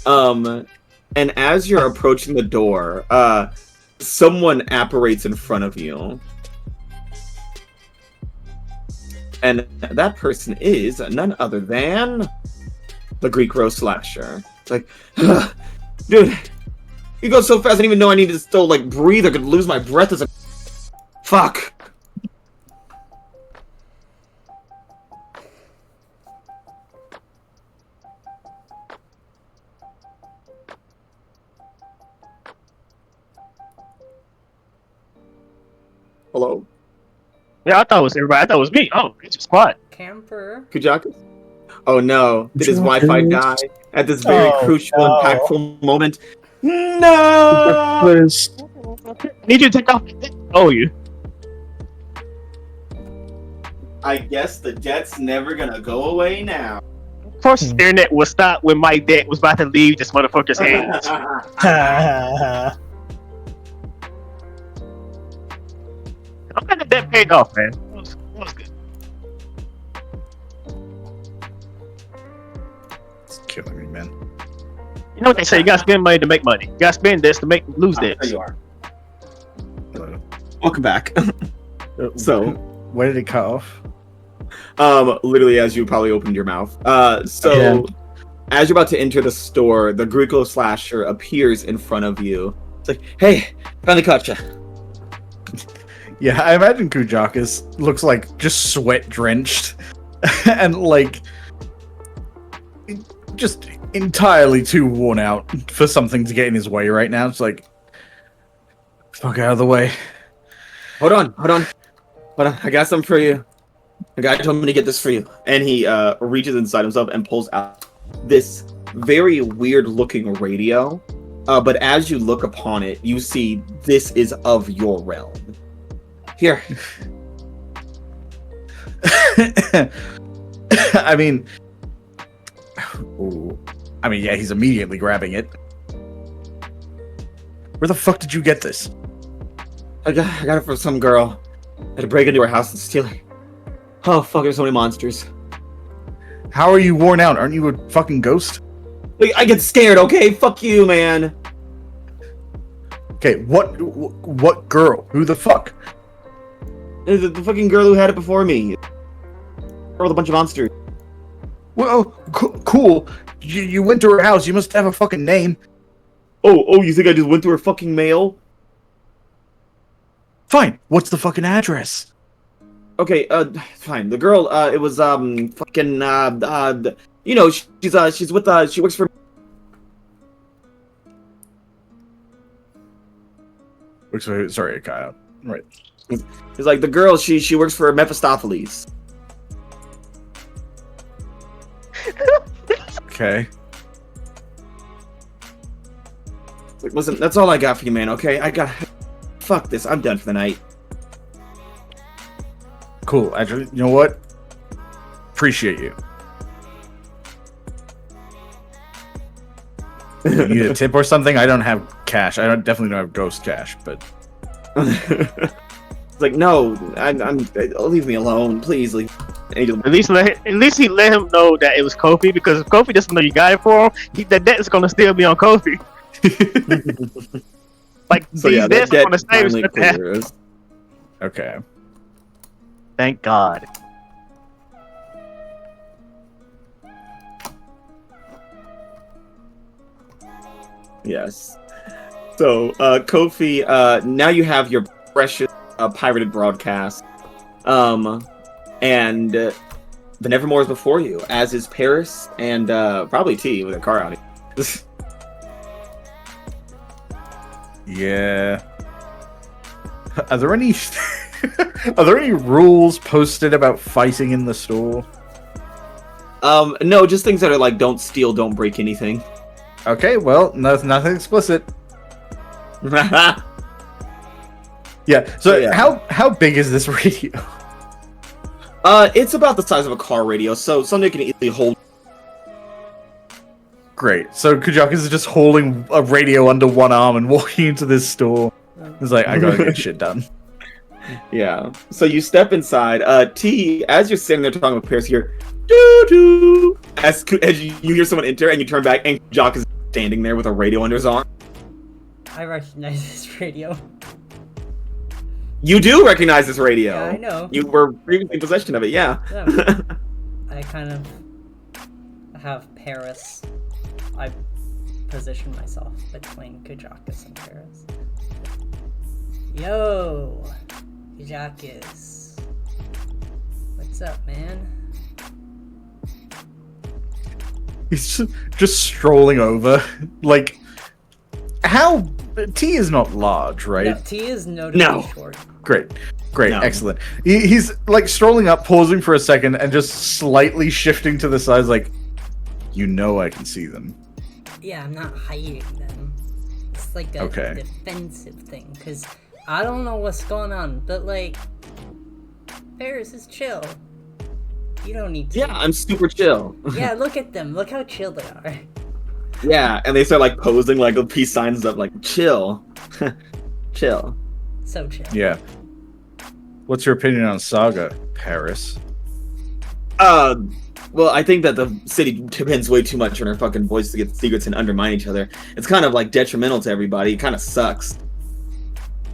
Speaker 1: And as you're approaching the door, someone apparates in front of you. And that person is none other than the Greek Rose Slasher. It's like, dude, you go so fast I didn't even know I needed to still, like, breathe or could lose my breath as a... Fuck. Hello?
Speaker 6: Yeah, I thought it was everybody. I thought it was me. Oh, it's a squad.
Speaker 3: Camper.
Speaker 1: Kujakis? Oh no, did his Wi-Fi die at this very crucial, impactful moment? No!
Speaker 7: Please.
Speaker 6: Need you to take off. Oh, you.
Speaker 1: I guess the debt's never gonna go away now.
Speaker 6: Of course, the internet will stop when my debt was about to leave this motherfucker's hands. I'm glad the debt paid off, man. It was good.
Speaker 5: It's killing me, man.
Speaker 6: You know what they say? You gotta spend money to make money. You gotta spend this to lose
Speaker 1: There
Speaker 6: this.
Speaker 1: you are. Welcome back. So,
Speaker 5: Where did it cut off?
Speaker 1: literally as you probably opened your mouth. So, as you're about to enter the store, the Greco Slasher appears in front of you. It's like, hey, finally caught you.
Speaker 5: Yeah, I imagine Kujakis looks like just sweat drenched and like just entirely too worn out for something to get in his way right now. It's like, fuck out of the way.
Speaker 1: Hold on. I got something for you. A guy told me to get this for you. And he reaches inside himself and pulls out this very weird looking radio. But as you look upon it, you see this is of your realm. Here.
Speaker 5: I mean, yeah, he's immediately grabbing it. Where the fuck did you get this?
Speaker 1: I got it from some girl. I had to break into her house and steal it. Oh, fuck, there's so many monsters.
Speaker 5: How are you worn out? Aren't you a fucking ghost?
Speaker 1: Like, I get scared, okay? Fuck you, man.
Speaker 5: Okay, what girl? Who the fuck?
Speaker 1: The fucking girl who had it before me. Girl with a bunch of monsters.
Speaker 5: Well, cool. You went to her house. You must have a fucking name.
Speaker 1: Oh, you think I just went through her fucking mail?
Speaker 5: Fine. What's the fucking address?
Speaker 1: Okay, fine. The girl, it was fucking you know, she's with she works for.
Speaker 5: Sorry, Kyle. Right.
Speaker 1: It's like the girl. She works for Mephistopheles.
Speaker 5: Okay.
Speaker 1: It's like, listen, that's all I got for you, man. Okay, fuck this. I'm done for the night.
Speaker 5: Cool. Actually, you know what? Appreciate you. You need a tip or something? I don't have cash. Definitely don't have ghost cash, but
Speaker 1: It's like, no, leave me alone, please. Leave.
Speaker 6: At least he let him know that it was Kofi, because if Kofi doesn't know you got it for him, the debt is gonna still be on Kofi. Like
Speaker 1: So
Speaker 6: these
Speaker 1: yeah, that
Speaker 6: debts are
Speaker 1: debt
Speaker 6: gonna stay.
Speaker 1: finally clears.
Speaker 5: okay.
Speaker 6: Thank God.
Speaker 1: Yes. So, Kofi, now you have your precious pirated broadcast. And the Nevermore is before you, as is Paris and probably T with a car out here.
Speaker 5: Yeah. Are there any rules posted about fighting in the store?
Speaker 1: No, just things that are like, don't steal, don't break anything.
Speaker 5: Okay, well, nothing explicit. Yeah. So
Speaker 1: yeah.
Speaker 5: how big is this radio?
Speaker 1: It's about the size of a car radio, so somebody can easily hold.
Speaker 5: Great. So Kujak is just holding a radio under one arm and walking into this store. He's like, I gotta get shit done.
Speaker 1: Yeah. So you step inside. T, as you're sitting there talking with Paris, here, doo doo. As you hear someone enter, and you turn back, and Jock is standing there with a radio under his arm.
Speaker 3: I recognize this radio.
Speaker 1: You do recognize this radio.
Speaker 3: Yeah, I know.
Speaker 1: You were previously in possession of it. Yeah.
Speaker 3: Yeah. I kind of have Paris. I position myself between Kujakis and Paris. Yo, Kujakis. What's up, man?
Speaker 5: He's just strolling over. Like, how... T is not large, right?
Speaker 3: No, T is notably short.
Speaker 5: Great.
Speaker 1: No.
Speaker 5: Excellent. He's, like, strolling up, pausing for a second, and just slightly shifting to the sides, like, you know I can see them.
Speaker 3: Yeah, I'm not hiding them. It's like a defensive thing, because I don't know what's going on, but, like, Paris is chill. You don't need to.
Speaker 1: Yeah, I'm super chill.
Speaker 3: Yeah, look at them. Look how chill they are.
Speaker 1: Yeah, and they start like posing like with peace signs up, like chill, chill.
Speaker 3: So chill.
Speaker 5: Yeah. What's your opinion on Saga, Paris?
Speaker 1: Well, I think that the city depends way too much on her fucking voice to get secrets and undermine each other. It's kind of like detrimental to everybody. It kind of sucks.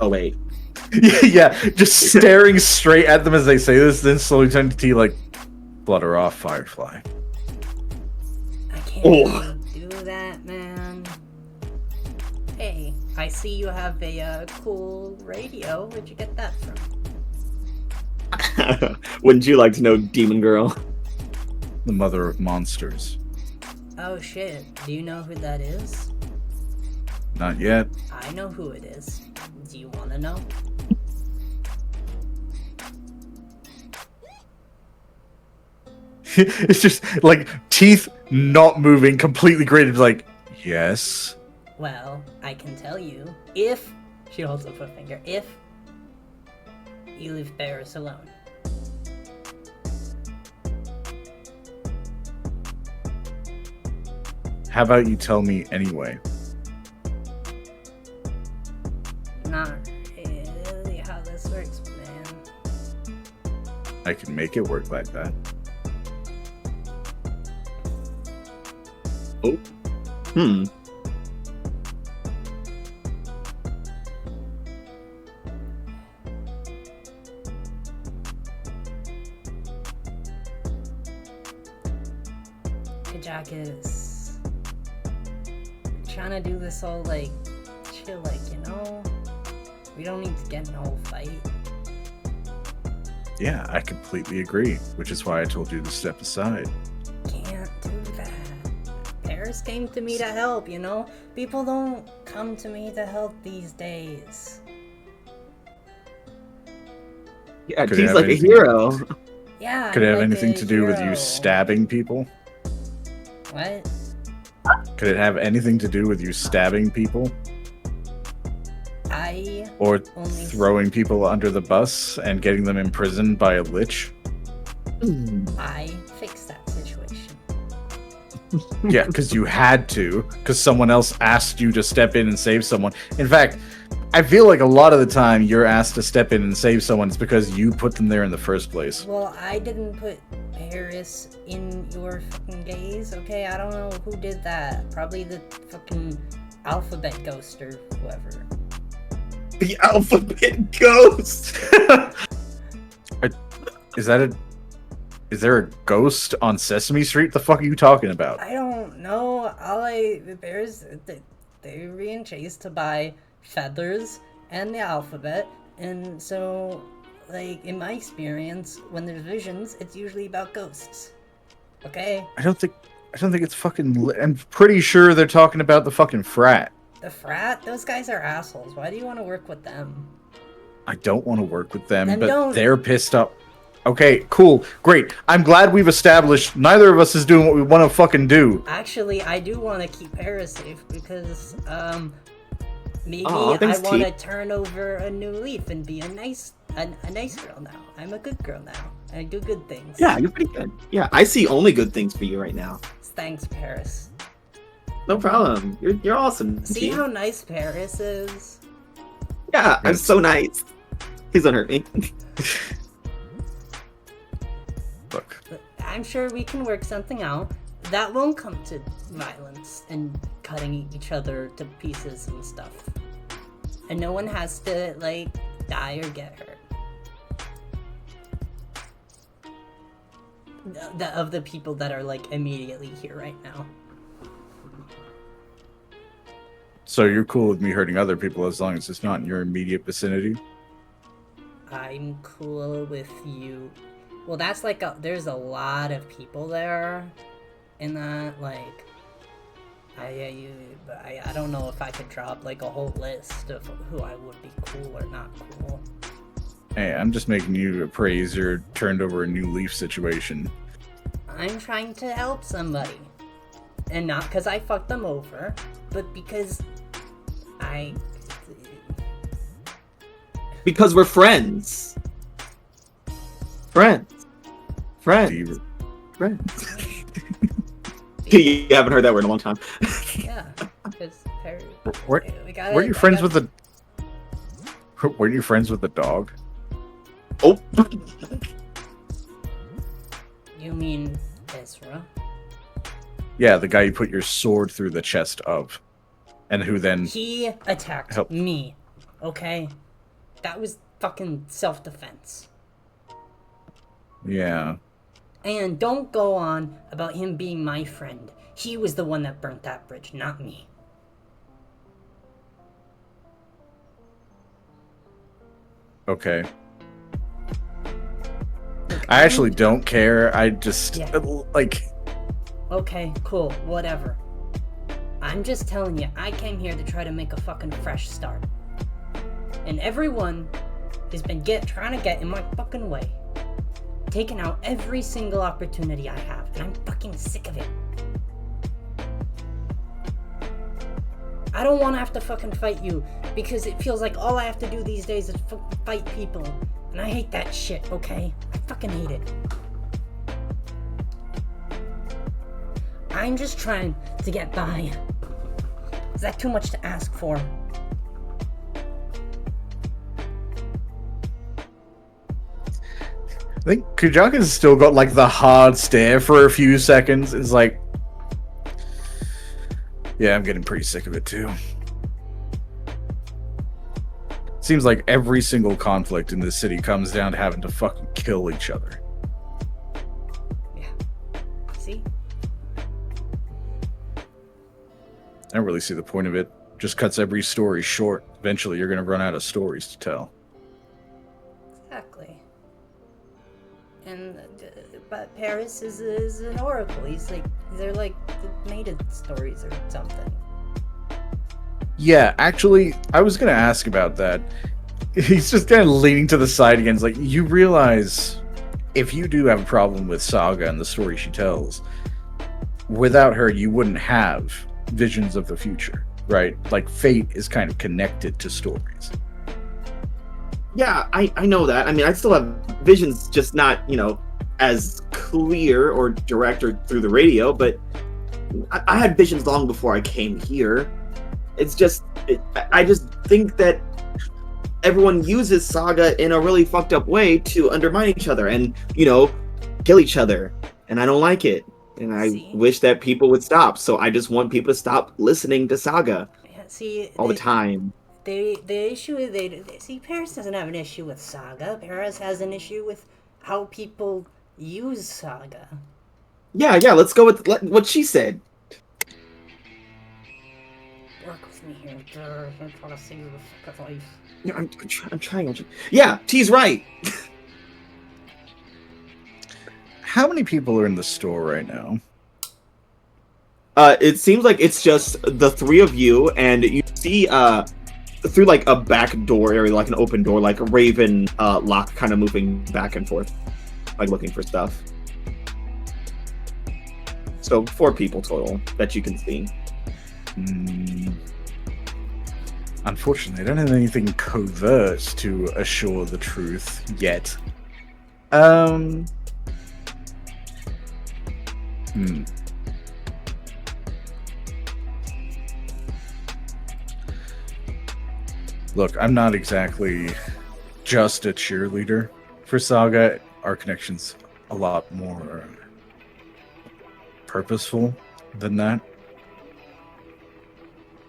Speaker 1: Oh wait.
Speaker 5: Yeah, just staring straight at them as they say this, then slowly turn to T like, blood her off, Firefly.
Speaker 3: I can't really do that, man. Hey, I see you have a cool radio. Where'd you get that from?
Speaker 1: Wouldn't you like to know, Demon Girl?
Speaker 5: The mother of monsters.
Speaker 3: Oh shit, do you know who that is?
Speaker 5: Not yet.
Speaker 3: I know who it is. Do you want to know?
Speaker 5: It's just like teeth not moving, completely graded, like, yes.
Speaker 3: Well, I can tell you, if, she holds up a finger, if you leave Paris alone.
Speaker 5: How about you tell me anyway?
Speaker 3: Not really how this works, man.
Speaker 5: I can make it work like that.
Speaker 1: Oh. Hmm.
Speaker 3: Kajakis. Trying to do this all like chill, like, you know? We don't need to get in a whole fight.
Speaker 5: Yeah, I completely agree, which is why I told you to step aside.
Speaker 3: Can't do that. Paris came to me to help, you know? People don't come to me to help these days.
Speaker 1: Yeah,
Speaker 5: Could it
Speaker 1: T's
Speaker 5: have
Speaker 1: like a
Speaker 5: anything-
Speaker 1: hero.
Speaker 3: Yeah.
Speaker 5: Could it
Speaker 3: I'm
Speaker 5: have
Speaker 3: like
Speaker 5: anything
Speaker 3: a
Speaker 5: to do with you
Speaker 3: hero.
Speaker 5: stabbing people?
Speaker 3: What?
Speaker 5: Could it have anything to do with you stabbing people?
Speaker 3: I
Speaker 5: Or
Speaker 3: only
Speaker 5: throwing people under the bus and getting them imprisoned by a lich?
Speaker 3: I fixed that situation.
Speaker 5: Yeah, because you had to, because someone else asked you to step in and save someone. In fact, I feel like a lot of the time you're asked to step in and save someone, it's because you put them there in the first place.
Speaker 3: Well, I didn't put Paris in your fucking gaze, okay? I don't know who did that. Probably the fucking alphabet ghost or whoever.
Speaker 1: The alphabet ghost.
Speaker 5: Is there a ghost on Sesame Street? The fuck are you talking about?
Speaker 3: I don't know. They were being chased to buy feathers and the alphabet, and so, like, in my experience, when there's visions, it's usually about ghosts. Okay?
Speaker 5: I don't think it's fucking. I'm pretty sure they're talking about the fucking frat.
Speaker 3: The frat? Those guys are assholes. Why do you want to work with them?
Speaker 5: I don't want to work with them,
Speaker 3: Then
Speaker 5: but
Speaker 3: don't.
Speaker 5: they're pissed off. Okay, cool, great. I'm glad we've established neither of us is doing what we want to fucking do.
Speaker 3: Actually, I do want to keep Paris safe because, maybe
Speaker 1: Aw,
Speaker 3: I
Speaker 1: thanks,
Speaker 3: want to
Speaker 1: T.
Speaker 3: turn over a new leaf and be a nice girl now. I'm a good girl now. I do good things.
Speaker 1: Yeah, you're pretty good. Yeah, I see only good things for you right now.
Speaker 3: Thanks, Paris.
Speaker 1: No problem. You're awesome.
Speaker 3: See
Speaker 1: T.
Speaker 3: how nice Paris is?
Speaker 1: Yeah, I'm so nice. Please don't hurt me.
Speaker 5: Look,
Speaker 3: I'm sure we can work something out. That won't come to violence and cutting each other to pieces and stuff. And no one has to, like, die or get hurt. Of the people that are, like, immediately here right now.
Speaker 5: so you're cool with me hurting other people as long as it's not in your immediate vicinity?
Speaker 3: I'm cool with you. Well, that's like there's a lot of people there in that, like, I don't know if I could drop, like, a whole list of who I would be cool or not cool.
Speaker 5: Hey, I'm just making you appraise your turned over a new leaf situation.
Speaker 3: I'm trying to help somebody. And not because I fucked them over, but because
Speaker 1: Because we're friends. Friends.
Speaker 5: Do you-
Speaker 1: Friends. You haven't heard that word in a long time.
Speaker 3: Yeah, because
Speaker 5: Were you friends with the? Were you friends with the dog?
Speaker 1: Oh.
Speaker 3: You mean Ezra?
Speaker 5: Yeah, the guy you put your sword through the chest of, and who then?
Speaker 3: He attacked
Speaker 5: Help.
Speaker 3: me, okay? That was fucking self-defense.
Speaker 5: Yeah.
Speaker 3: And don't go on about him being my friend. He was the one that burnt that bridge, not me.
Speaker 5: Okay. I actually don't care. I just
Speaker 3: Yeah.
Speaker 5: like.
Speaker 3: Okay, cool, whatever. I'm just telling you, I came here to try to make a fucking fresh start. And everyone has been trying to get in my fucking way. Taking out every single opportunity I have, and I'm fucking sick of it. I don't want to have to fucking fight you, because it feels like all I have to do these days is fucking fight people. And I hate that shit, okay? I fucking hate it. I'm just trying to get by. Is that too much to ask for?
Speaker 5: I think Kujaka's still got like the hard stare for a few seconds. It's like, yeah, I'm getting pretty sick of it too. Seems like every single conflict in this city comes down to having to fucking kill each other.
Speaker 3: Yeah. See?
Speaker 5: I don't really see the point of it. Just cuts every story short. Eventually, you're going to run out of stories to tell.
Speaker 3: Exactly. And but Paris is an oracle. They're like the mated stories or something.
Speaker 5: Yeah, actually, I was going to ask about that. He's just kind of leaning to the side again. It's like, you realize if you do have a problem with Saga and the story she tells, without her, you wouldn't have visions of the future, right? Like, fate is kind of connected to stories.
Speaker 1: Yeah, I know that. I mean, I still have visions, just not, as clear or direct or through the radio, but I had visions long before I came here. It's just, I just think that everyone uses Saga in a really fucked up way to undermine each other and, kill each other. And I don't like it. And I wish that people would stop. So I just want people to stop listening to Saga all the time.
Speaker 3: The issue is Paris doesn't have an issue with Saga. Paris has an issue with how people use Saga.
Speaker 1: Yeah, let's go with what she said.
Speaker 3: Work with me here. I'm trying to save the fuck of life.
Speaker 1: Yeah, I'm trying. Yeah, T's right.
Speaker 5: How many people are in the store right now?
Speaker 1: It seems like it's just the three of you, and you see through like a back door area, like an open door, like a Raven lock kind of moving back and forth, like looking for stuff. So 4 people total that you can see.
Speaker 5: Unfortunately, I don't have anything covert to assure the truth yet. Look, I'm not exactly just a cheerleader for Saga. Our connection's a lot more purposeful than that.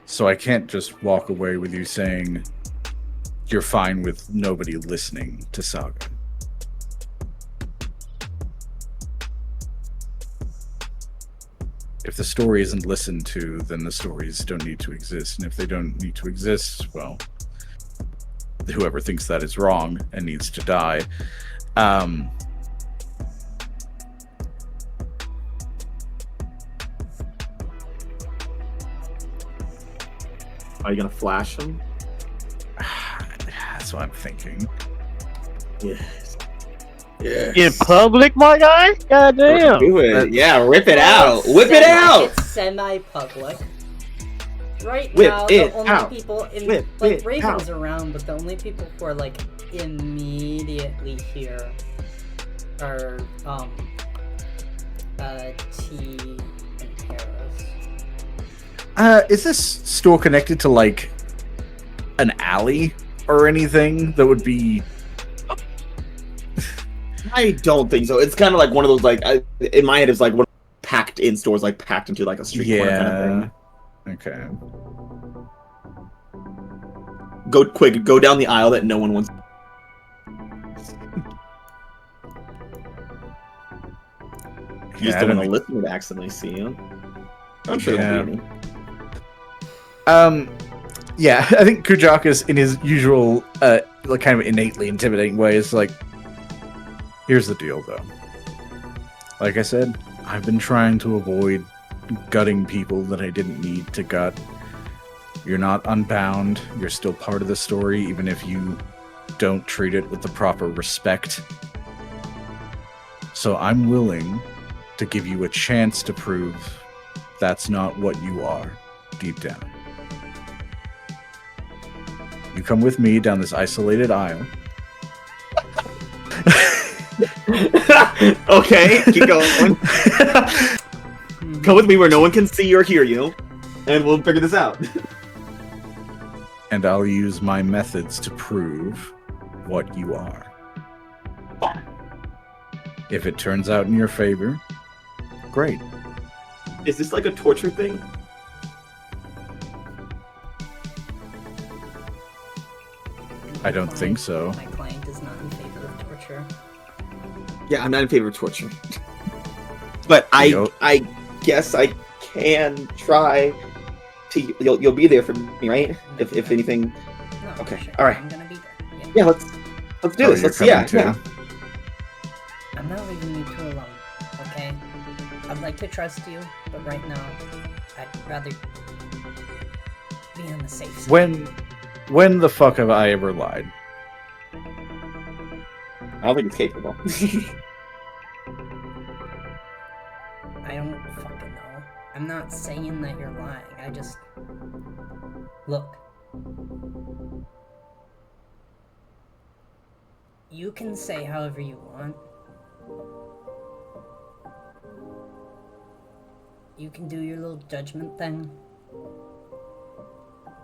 Speaker 5: So I can't just walk away with you saying you're fine with nobody listening to Saga. If the story isn't listened to, then the stories don't need to exist. And if they don't need to exist, well, whoever thinks that is wrong and needs to die.
Speaker 1: Are you gonna flash them?
Speaker 5: That's what I'm thinking.
Speaker 1: Yes.
Speaker 6: In public, my guy? Goddamn.
Speaker 1: Do it. Yeah, rip it out. Whip it out.
Speaker 3: It's semi-public. Right
Speaker 1: Whip
Speaker 3: now,
Speaker 1: it
Speaker 3: the only
Speaker 1: out.
Speaker 3: people
Speaker 1: Whip
Speaker 3: like
Speaker 1: it
Speaker 3: Raven's
Speaker 1: out.
Speaker 3: around, but the only people who are like immediately here are T and Paris.
Speaker 5: Is this store connected to like an alley or anything that would be?
Speaker 1: I don't think so. It's kind of like one of those in my head it's like one packed in stores, like packed into like a street corner kind of thing.
Speaker 5: Okay.
Speaker 1: Go down the aisle that no one wants. You just don't want to listen to accidentally see you. I'm sure there'll be any.
Speaker 5: Yeah, I think Kujakas, in his usual, kind of innately intimidating way, is like, here's the deal, though. Like I said, I've been trying to avoid gutting people that I didn't need to gut. You're not unbound. You're still part of the story, even if you don't treat it with the proper respect. So I'm willing to give you a chance to prove that's not what you are, deep down. You come with me down this isolated aisle.
Speaker 1: Okay, keep going. Come with me where no one can see or hear you, and we'll figure this out.
Speaker 5: And I'll use my methods to prove what you are. If it turns out in your favor, great.
Speaker 1: Is this like a torture thing?
Speaker 5: I don't think so.
Speaker 3: My client is not in favor of torture.
Speaker 1: Yeah, I'm not in favor of torture. But I guess I can try to. You'll be there for me, right? If anything Okay,
Speaker 3: Sure,
Speaker 1: all right.
Speaker 3: I'm gonna be there. Yeah.
Speaker 1: Yeah, let's do
Speaker 5: Oh,
Speaker 1: this.
Speaker 5: you're
Speaker 1: Let's
Speaker 5: coming
Speaker 1: yeah,
Speaker 5: too?
Speaker 1: yeah.
Speaker 3: I'm not leaving you two alone, okay? I'd like to trust you, but right now, I'd rather be on the safe side.
Speaker 5: When the fuck have I ever lied?
Speaker 1: I don't think it's capable.
Speaker 3: I don't fucking know. I'm not saying that you're lying. I just... Look. You can say however you want. You can do your little judgment thing.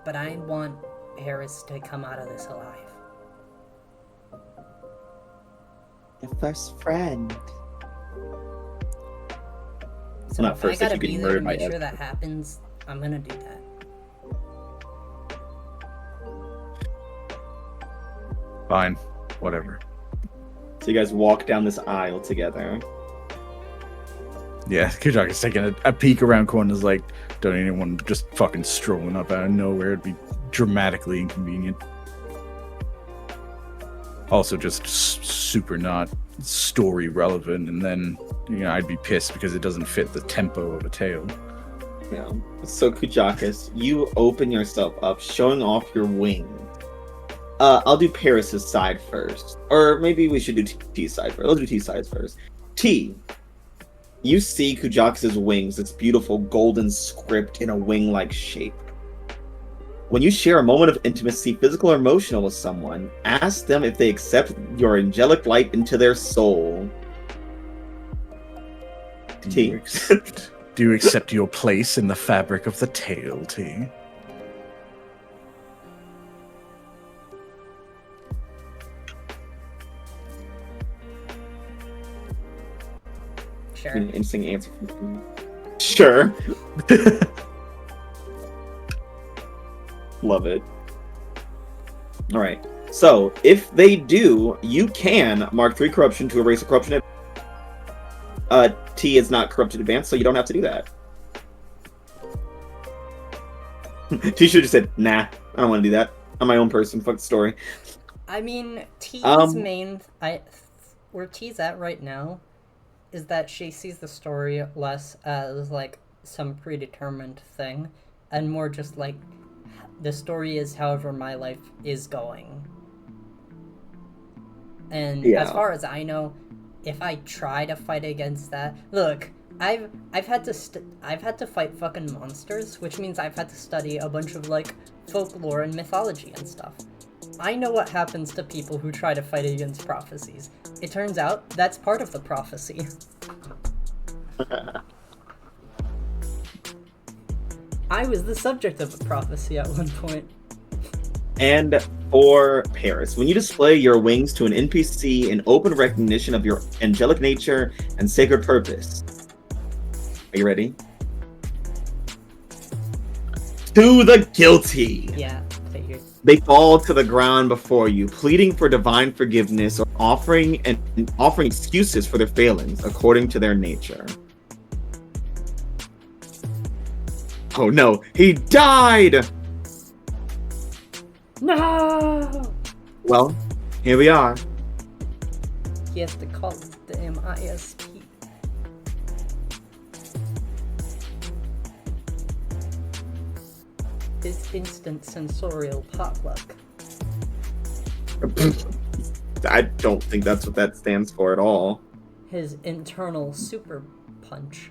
Speaker 3: But I want Harris to come out of this alive.
Speaker 1: Your first friend.
Speaker 3: So
Speaker 1: Not
Speaker 3: if
Speaker 1: first,
Speaker 3: I
Speaker 1: if
Speaker 3: gotta
Speaker 1: you
Speaker 3: be
Speaker 1: getting
Speaker 3: there to
Speaker 1: murdered by
Speaker 3: make sure
Speaker 1: Ed.
Speaker 3: that happens, I'm gonna do that.
Speaker 5: Fine, whatever.
Speaker 1: So you guys walk down this aisle together.
Speaker 5: Yeah, Kujak is taking a peek around corners like, don't anyone just fucking strolling up out of nowhere. It'd be dramatically inconvenient. Also, just super not story relevant, and then, you know, I'd be pissed because it doesn't fit the tempo of a tale.
Speaker 1: Yeah. So Kujakus, you open yourself up, showing off your wings. I'll do Paris's side first. Or maybe we should do T's side first. Let's do T's side first. T, you see Kujakus' wings, this beautiful golden script in a wing-like shape. When you share a moment of intimacy, physical or emotional, with someone, ask them if they accept your angelic light into their soul. T.
Speaker 5: Do you accept your place in the fabric of the tale, T?
Speaker 3: Sure.
Speaker 1: An interesting answer from you. Sure. Love it. All right. So if they do, you can mark 3 corruption to erase a corruption. T is not corrupted advanced, so you don't have to do that. T should have just said, "Nah, I don't want to do that. I'm my own person. Fuck the story."
Speaker 3: I mean, T's where T's at right now is that she sees the story less as like some predetermined thing and more just like the story is however my life is going. And as far as I know, if I try to fight against that, look, I've had to fight fucking monsters, which means I've had to study a bunch of like folklore and mythology and stuff. I know what happens to people who try to fight against prophecies. It turns out that's part of the prophecy. I was the subject of a prophecy at one point.
Speaker 1: And for Paris, when you display your wings to an NPC in open recognition of your angelic nature and sacred purpose. Are you ready? To the guilty!
Speaker 3: Yeah, figured.
Speaker 1: They fall to the ground before you, pleading for divine forgiveness or offering excuses for their failings according to their nature. Oh no, he died!
Speaker 3: No!
Speaker 1: Well, here we are.
Speaker 3: He has to call the MISP. His instant sensorial potluck.
Speaker 1: I don't think that's what that stands for at all.
Speaker 3: His internal super punch.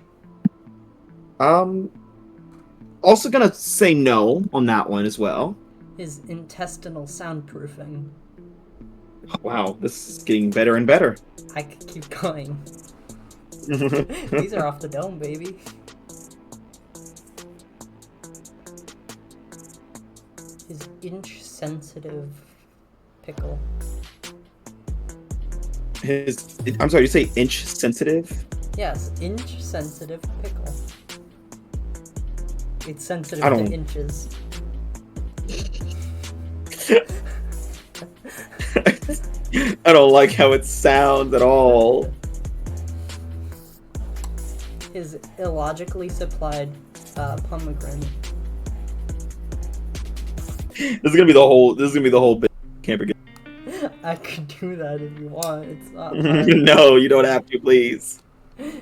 Speaker 1: Also gonna say no on that one as well.
Speaker 3: His intestinal soundproofing.
Speaker 1: Wow, this is getting better and better.
Speaker 3: I could keep going. These are off the dome, baby. His inch-sensitive pickle.
Speaker 1: I'm sorry, you say inch sensitive?
Speaker 3: Yes, inch-sensitive pickle. It's sensitive
Speaker 1: I don't-
Speaker 3: to inches.
Speaker 1: I don't like how it sounds at all.
Speaker 3: His illogically supplied pomegranate.
Speaker 1: This is gonna be the whole bit. Camper.
Speaker 3: I could do that if you want. It's not hard.
Speaker 1: No, you don't have to, please.
Speaker 3: Okay.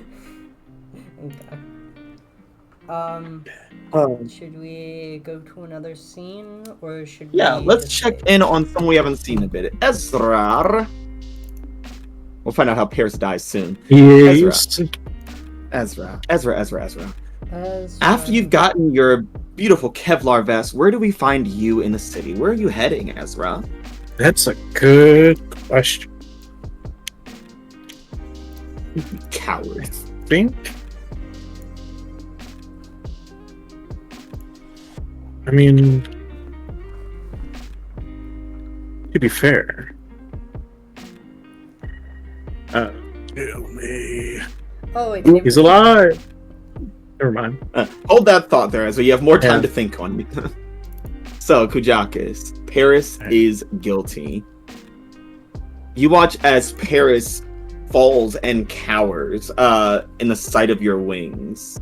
Speaker 3: Should we go to another scene, or should we?
Speaker 1: Yeah, let's
Speaker 3: just
Speaker 1: check in on someone we haven't seen in a bit. Ezra. We'll find out how Paris dies soon.
Speaker 2: Yes.
Speaker 1: Ezra. After you've gotten your beautiful Kevlar vest, where do we find you in the city? Where are you heading, Ezra?
Speaker 2: That's a good question.
Speaker 1: Coward.
Speaker 2: Think. I mean, to be fair, kill me.
Speaker 3: Oh, wait,
Speaker 2: He's alive. Never mind.
Speaker 1: Hold that thought there, Ezra. You have more time
Speaker 2: Yeah.
Speaker 1: to think on. So, Kujakis, Paris is guilty. You watch as Paris falls and cowers in the sight of your wings.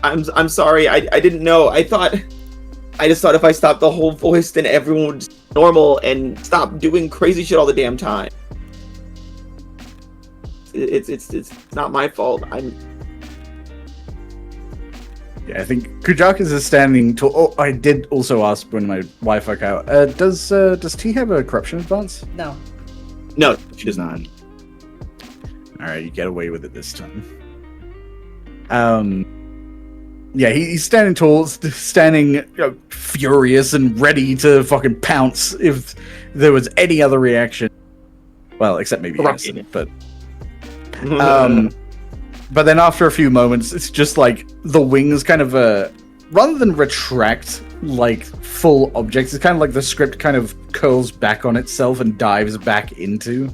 Speaker 1: I'm sorry. I didn't know. I just thought if I stopped the whole voice, then everyone would just be normal and stop doing crazy shit all the damn time. It's not my fault.
Speaker 5: Yeah, I think Kujakis is standing tall. Oh, I did also ask when my Wi-Fi cut out. Does T have a corruption advance?
Speaker 3: No.
Speaker 1: No, she does not.
Speaker 5: All right, you get away with it this time. Yeah, he's standing tall, standing furious and ready to fucking pounce if there was any other reaction. Well, except maybe Harrison, but but then after a few moments, it's just like the wings kind of rather than retract like full objects, it's kind of like the script kind of curls back on itself and dives back into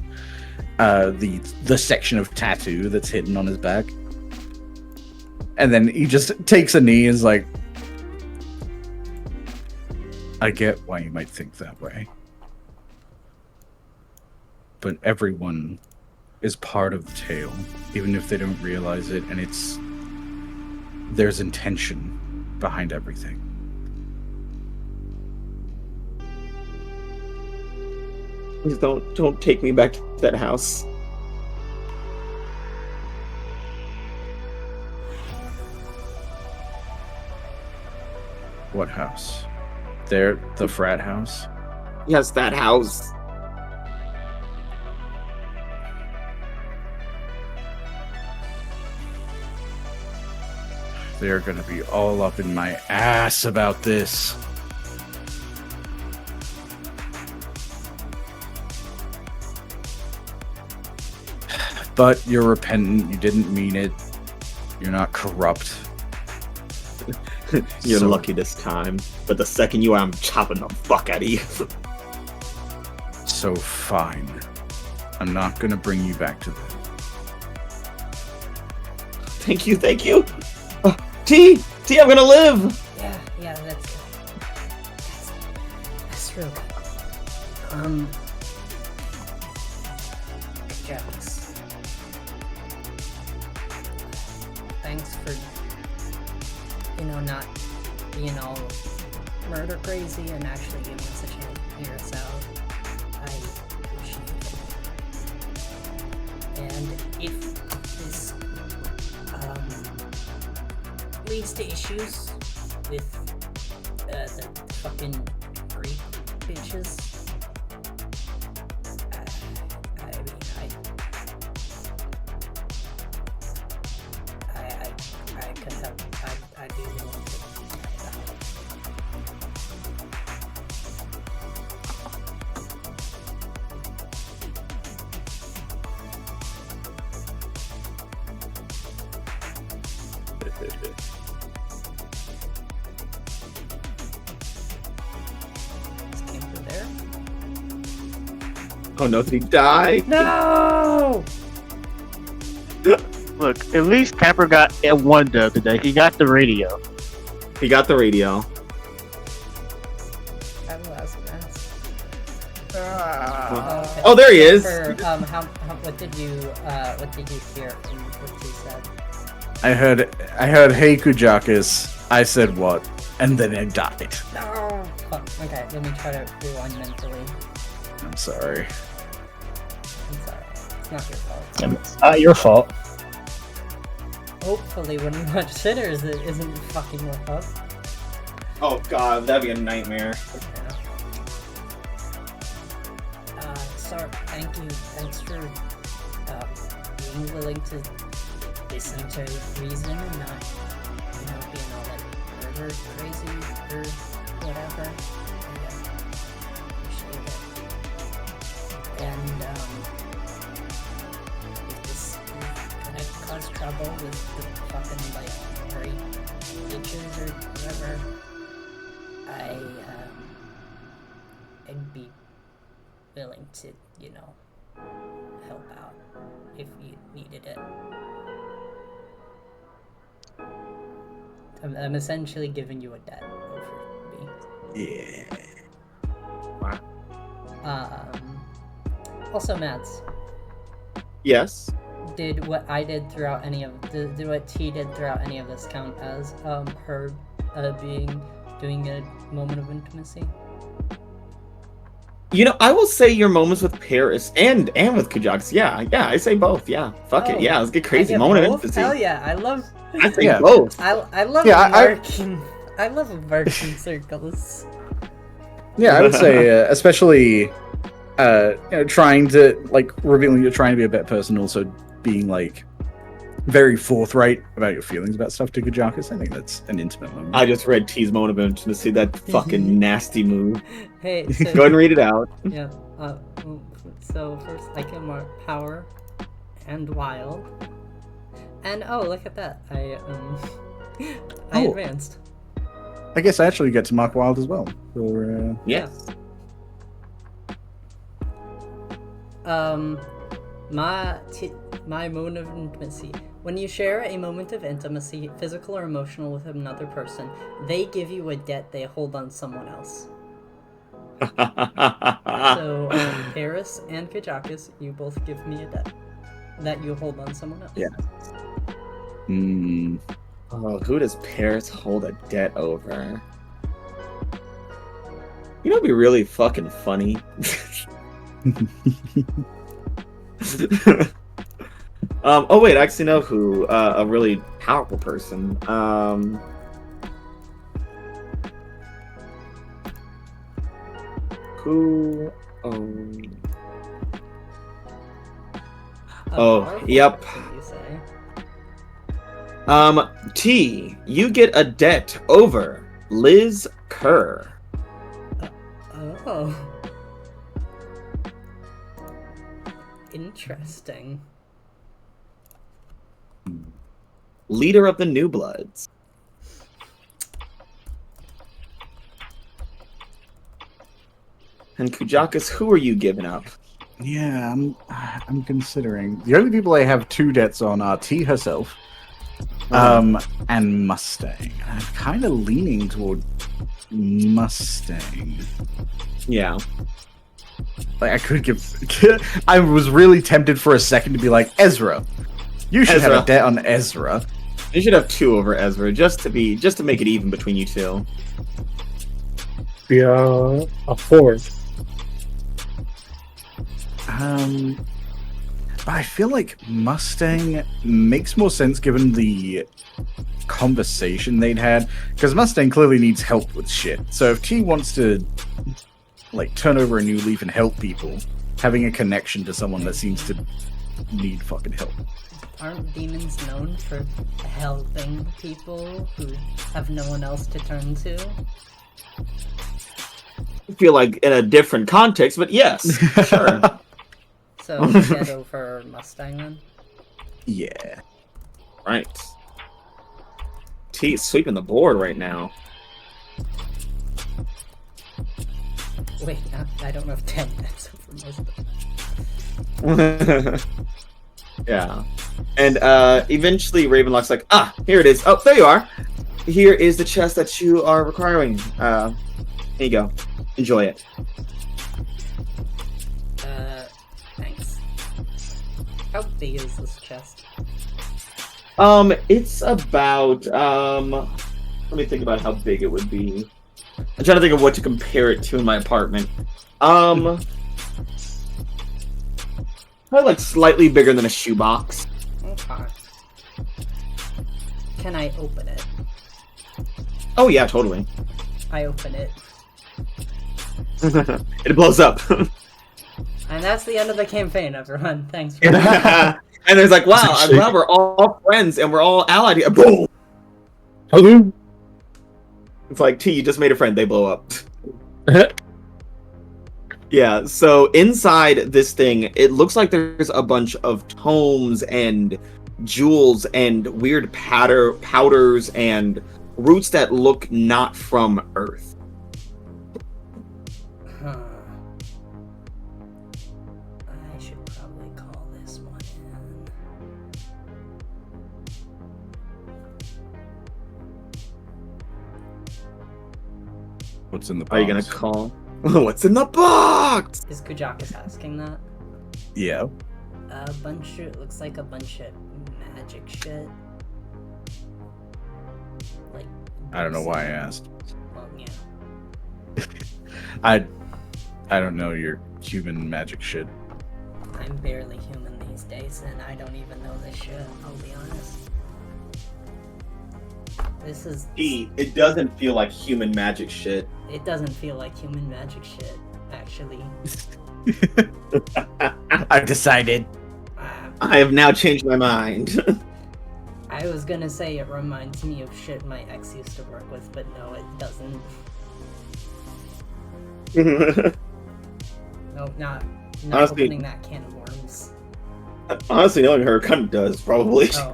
Speaker 5: the section of tattoo that's hidden on his back. And then he just takes a knee and is like, I get why you might think that way. But everyone is part of the tale, even if they don't realize it, and there's intention behind everything.
Speaker 1: Please don't take me back to that house.
Speaker 5: What house? The frat house?
Speaker 1: Yes, that house.
Speaker 5: They're gonna be all up in my ass about this. But you're repentant, you didn't mean it. You're not corrupt.
Speaker 1: You're
Speaker 5: So-
Speaker 1: lucky this time, but the second you are, I'm chopping the fuck out of you.
Speaker 5: So fine. I'm not gonna bring you back to them.
Speaker 1: Thank you. T, I'm gonna live.
Speaker 3: Yeah, that's real good. Jokes. Thanks for, not being all murder crazy and actually giving us a chance to hear us out. I appreciate it. And if this leads to issues with the fucking freak bitches, I could help. I'd be willing to. Is Camper there?
Speaker 1: Oh no, did he die?
Speaker 3: No!
Speaker 6: Look, at least Capper got one dub today. He got the radio.
Speaker 1: He got the radio.
Speaker 3: Have a last chance.
Speaker 1: Oh, there he is.
Speaker 3: What did you hear from what he said?
Speaker 5: I heard Hey Kujakis, I said what? And then it died.
Speaker 3: No! Fuck. Okay, let me try to rewind mentally.
Speaker 5: I'm sorry.
Speaker 3: It's alright. It's not your fault.
Speaker 8: It's not your fault.
Speaker 3: Hopefully when we watch Sinners it isn't fucking with us.
Speaker 1: Oh god, that'd be a nightmare.
Speaker 3: Yeah. Sorry, thank you. Thanks for being willing to listen to reason and not, being all like murder crazy or whatever. Yeah. Appreciate it. And if this is gonna cause trouble with the fucking like great bitches or whatever, I'd be willing to, help out if you needed it. I'm essentially giving you a debt over me.
Speaker 1: Yeah.
Speaker 3: Also, Mads,
Speaker 1: Yes.
Speaker 3: did what I did throughout any of did what T did throughout any of this count as her doing a moment of intimacy?
Speaker 1: I will say your moments with Paris and with Kujax. Yeah, I say both. Yeah, fuck it. Yeah, let's get crazy.
Speaker 3: I get
Speaker 1: Moment of
Speaker 3: both?
Speaker 1: intimacy.
Speaker 3: Hell yeah, I love
Speaker 1: say both.
Speaker 3: I love
Speaker 5: Yeah,
Speaker 3: I love working circles.
Speaker 5: Yeah, I would say, especially, trying to, revealing you're trying to be a better person, also being, very forthright about your feelings about stuff to Kujakus. I think that's an intimate moment.
Speaker 1: I just read T's moment of intimacy. That fucking nasty move.
Speaker 3: Hey, so,
Speaker 1: Go ahead and read it out.
Speaker 3: Yeah. So first, I can mark power and wild, and look at that! I advanced.
Speaker 5: I guess I actually get to mark wild as well. For,
Speaker 1: Yes.
Speaker 3: My moment of intimacy. When you share a moment of intimacy, physical or emotional, with another person, they give you a debt they hold on someone else. So, Paris and Kujakus, you both give me a debt that you hold on someone else.
Speaker 1: Yeah. Oh, who does Paris hold a debt over? It'd be really fucking funny. Oh wait, I actually know who. A really powerful person. Who? Oh, yep.
Speaker 3: You say?
Speaker 1: T, you get a debt over Liz Kerr.
Speaker 3: Oh. Interesting.
Speaker 1: Leader of the New Bloods. And Kujakus, who are you giving up?
Speaker 5: Yeah, I'm considering. The only people I have two debts on are T herself, and Mustang. I'm kind of leaning toward Mustang.
Speaker 1: Yeah.
Speaker 5: I could give. I was really tempted for a second to be like, Ezra. You should have a debt on Ezra.
Speaker 1: You should have two over Ezra, just to make it even between you two.
Speaker 9: Be a fourth.
Speaker 5: But I feel like Mustang makes more sense given the conversation they'd had, because Mustang clearly needs help with shit. So if T wants to turn over a new leaf and help people, having a connection to someone that seems to need fucking help.
Speaker 3: Aren't demons known for helping people who have no one else to turn to?
Speaker 1: I feel like in a different context, but yes, sure.
Speaker 3: So get over Mustang then?
Speaker 5: Yeah.
Speaker 1: Right. T's sweeping the board right now.
Speaker 3: Wait, I don't have 10 that's over most.
Speaker 1: Yeah. And eventually Ravenlock's like, here it is. Oh, there you are. Here is the chest that you are requiring. Here you go. Enjoy it.
Speaker 3: Thanks. How big is this chest?
Speaker 1: It's about Let me think about how big it would be. I'm trying to think of what to compare it to in my apartment. Probably like slightly bigger than a shoebox.
Speaker 3: Okay. Can I open it?
Speaker 1: Oh yeah, totally.
Speaker 3: I open it.
Speaker 1: It blows up.
Speaker 3: And that's the end of the campaign, everyone. Thanks for
Speaker 1: And there's like, wow, I'm glad we're all friends and we're all allied here. Boom!
Speaker 9: Hello.
Speaker 1: It's like, T, you just made a friend, they blow up. Yeah, so inside this thing, it looks like there's a bunch of tomes and jewels and weird powders and roots that look not from Earth.
Speaker 3: Huh. I should probably call this one in.
Speaker 5: What's in the box?
Speaker 1: Are you gonna call? What's in the box?
Speaker 3: Is Kujakus asking that?
Speaker 5: Yeah.
Speaker 3: Looks like a bunch of magic shit. Like.
Speaker 5: I don't know why I asked.
Speaker 3: Well, yeah.
Speaker 5: I don't know your human magic shit.
Speaker 3: I'm barely human these days, and I don't even know this shit, I'll be honest. This is...
Speaker 1: It doesn't feel like human magic shit.
Speaker 3: It doesn't feel like human magic shit, actually.
Speaker 5: I've decided.
Speaker 1: I have now changed my mind.
Speaker 3: I was gonna say it reminds me of shit my ex used to work with, but no, it doesn't. No, not
Speaker 1: Honestly,
Speaker 3: opening that can of worms.
Speaker 1: Honestly, knowing her kind of does, probably.
Speaker 3: Oh,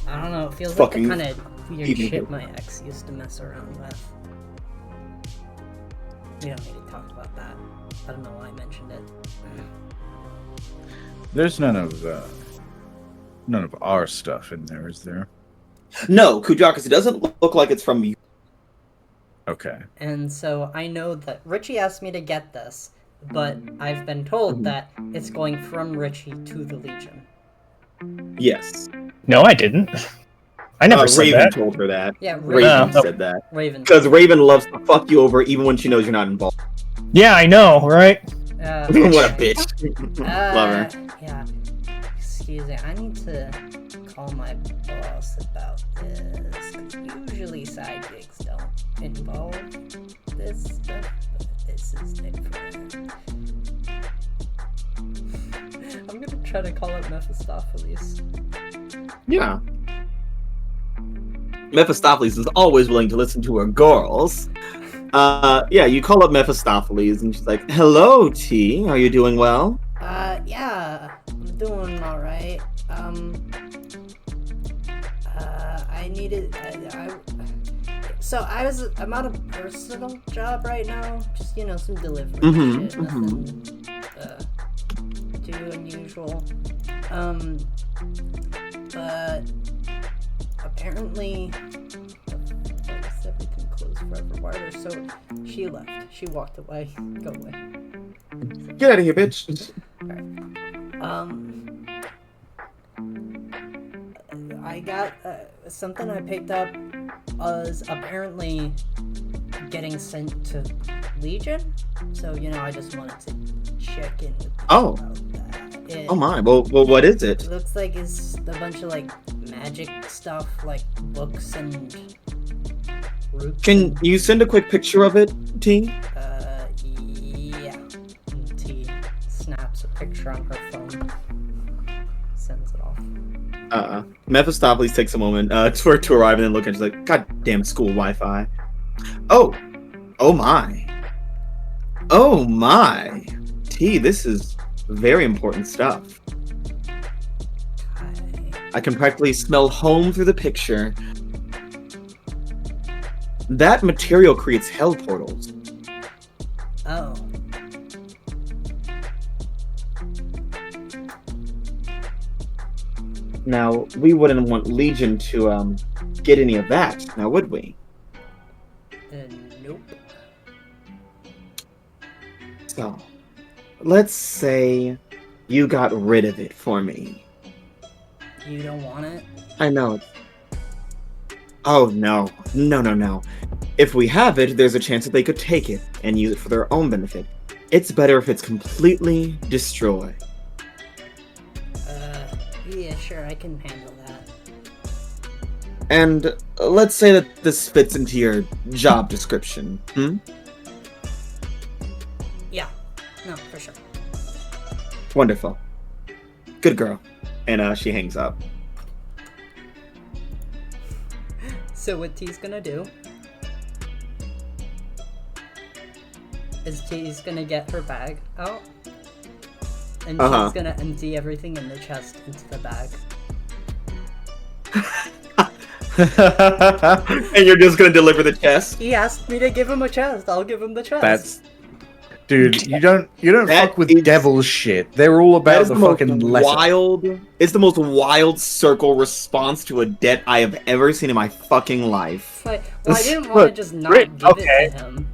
Speaker 3: I don't know, it feels
Speaker 1: Fucking
Speaker 3: like the kind of weird
Speaker 1: eating
Speaker 3: shit
Speaker 1: her.
Speaker 3: my ex used to mess around with. We don't need to talk about that. I don't know why I mentioned it.
Speaker 5: There's none of our stuff in there, is there?
Speaker 1: No, Kujakus, it doesn't look like it's from you.
Speaker 5: Okay.
Speaker 3: And so I know that Richie asked me to get this, but I've been told that it's going from Richie to the Legion.
Speaker 1: Yes.
Speaker 8: No, I didn't. I never said
Speaker 1: Raven
Speaker 8: that.
Speaker 1: told her that.
Speaker 3: Yeah,
Speaker 1: Raven
Speaker 8: No.
Speaker 1: said that.
Speaker 3: Raven.
Speaker 1: Because Raven loves to fuck you over even when she knows you're not involved.
Speaker 8: Yeah, I know, right?
Speaker 1: What a bitch. Love her.
Speaker 3: Yeah. Excuse me, I need to call my boss about this. 'Cause usually side gigs don't involve this stuff, but this is different. I'm gonna try to call up Mephistopheles.
Speaker 1: Yeah. Mephistopheles is always willing to listen to her girls. Yeah, you call up Mephistopheles and she's like, "Hello, T. Are you doing well?"
Speaker 3: Yeah, I'm doing alright. I needed. I'm on a personal job right now. Just, some delivery shit. Nothing too unusual. But apparently, everything closed forever. Wider, so she left. She walked away. Go away.
Speaker 1: Get out of here, bitch.
Speaker 3: I got something I picked up was apparently getting sent to Legion. So, I just wanted to check in with you
Speaker 1: Oh.
Speaker 3: about that.
Speaker 1: Oh my. Well, what is it?
Speaker 3: It looks like it's a bunch of magic stuff, like books and roots.
Speaker 1: Can you send a quick picture of it, T?
Speaker 3: Yeah. And T snaps a picture on her phone. Sends it off.
Speaker 1: Mephistopheles takes a moment for it to arrive and then look and she's like, "God damn school Wi-Fi." Oh my. Oh my. T, this is very important stuff. I can practically smell home through the picture. That material creates hell portals.
Speaker 3: Oh.
Speaker 1: Now, we wouldn't want Legion to get any of that, now would we?
Speaker 3: Nope.
Speaker 1: So, let's say you got rid of it for me.
Speaker 3: You don't want it?
Speaker 1: I know. Oh, no. No. If we have it, there's a chance that they could take it and use it for their own benefit. It's better if it's completely destroyed.
Speaker 3: Yeah, sure, I can handle that.
Speaker 1: And let's say that this fits into your job description.
Speaker 3: Yeah, no, for sure.
Speaker 1: Wonderful. Good girl. And she hangs up.
Speaker 3: So what T's gonna do is T's gonna get her bag out, and she's gonna empty everything in the chest into the bag.
Speaker 1: And you're just gonna deliver the chest?
Speaker 3: He asked me to give him a chest. I'll give him the chest.
Speaker 5: Dude, you don't
Speaker 1: That
Speaker 5: fuck with
Speaker 1: is-
Speaker 5: devil shit. They're all about the fucking letter.
Speaker 1: It's the most wild circle response to a debt I have ever seen in my fucking life.
Speaker 3: Like, well, I didn't want to just not
Speaker 6: Rick,
Speaker 3: give
Speaker 8: okay.
Speaker 3: it to him.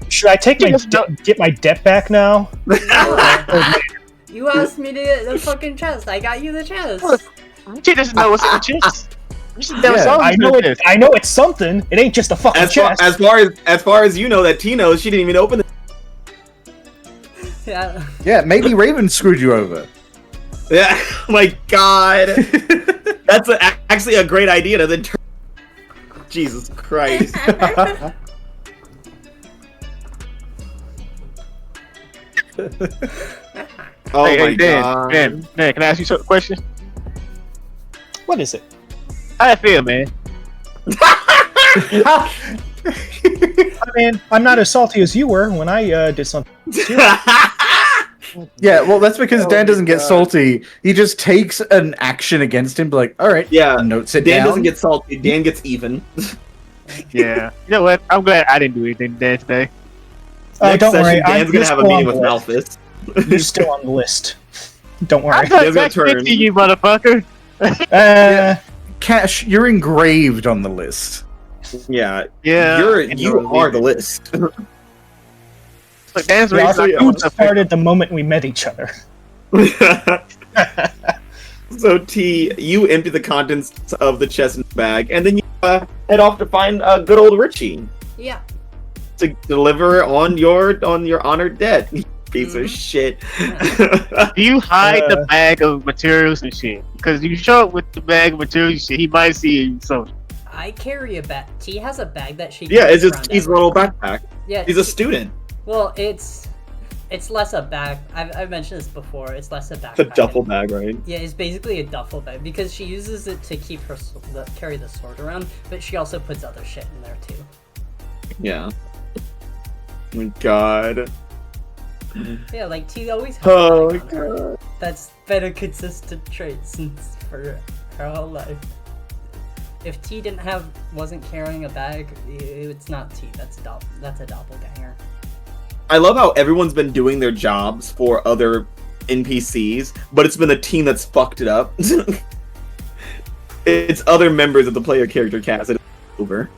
Speaker 8: Should I take my get my debt back now?
Speaker 3: You asked me to get the fucking chest. I got you the chest.
Speaker 6: She doesn't know what's in the chest.
Speaker 8: I know it's something. It ain't just a fucking chest.
Speaker 1: As far as you know, that T knows, she didn't even open it.
Speaker 3: Yeah.
Speaker 5: Yeah, maybe Raven screwed you over.
Speaker 1: Yeah, oh my god. That's actually a great idea to then turn. Jesus Christ. Oh my god.
Speaker 6: Dan, can I ask you a question?
Speaker 8: What is it?
Speaker 6: How it feel, man?
Speaker 8: I mean, I'm not as salty as you were when I did something.
Speaker 5: Yeah, well, that's because Dan doesn't get salty. He just takes an action against him, like, all right,
Speaker 1: Yeah,
Speaker 5: notes it
Speaker 1: Dan
Speaker 5: down.
Speaker 1: doesn't get salty. Dan gets even.
Speaker 6: Yeah. You know what? I'm glad I didn't do anything to Dan today.
Speaker 1: Next
Speaker 8: Don't
Speaker 1: session,
Speaker 8: worry.
Speaker 1: Dan's gonna have a meeting with Malthus.
Speaker 8: You're still on the list. Don't worry.
Speaker 6: I'm not
Speaker 1: Dan's gonna turn.
Speaker 6: to you, motherfucker.
Speaker 5: Cash, you're engraved on the list.
Speaker 1: Yeah,
Speaker 6: Yeah.
Speaker 1: you are the list.
Speaker 6: Like Dan's
Speaker 8: our
Speaker 6: reason I
Speaker 8: feud
Speaker 6: do stuff.
Speaker 8: started the moment we met each other.
Speaker 1: So T, you empty the contents of the chest and bag, and then you head off to find good old Richie
Speaker 3: Yeah.
Speaker 1: to deliver on your honored debt. Piece of shit.
Speaker 6: Do you hide the bag of materials and shit? Because you show up with the bag of materials and shit, he might see you. So
Speaker 3: I carry a bag. T has a bag that she.
Speaker 1: Yeah, it's
Speaker 3: carries
Speaker 1: just
Speaker 3: around
Speaker 1: T's
Speaker 3: everywhere.
Speaker 1: little backpack.
Speaker 3: Yeah.
Speaker 1: He's a student.
Speaker 3: Well, it's less a bag. I've mentioned this before. It's less a backpack.
Speaker 1: It's a duffel bag, right?
Speaker 3: Yeah, it's basically a duffel bag because she uses it to keep her carry the sword around, but she also puts other shit in there too.
Speaker 1: Yeah. Oh my god.
Speaker 3: Yeah, like T always has
Speaker 1: Oh
Speaker 3: a
Speaker 1: my
Speaker 3: bag on her.
Speaker 1: god.
Speaker 3: That's been a consistent trait since for her whole life. If T wasn't carrying a bag, it's not T. That's a doppelganger.
Speaker 1: I love how everyone's been doing their jobs for other NPCs, but it's been the team that's fucked it up. It's other members of the player character cast. It's over.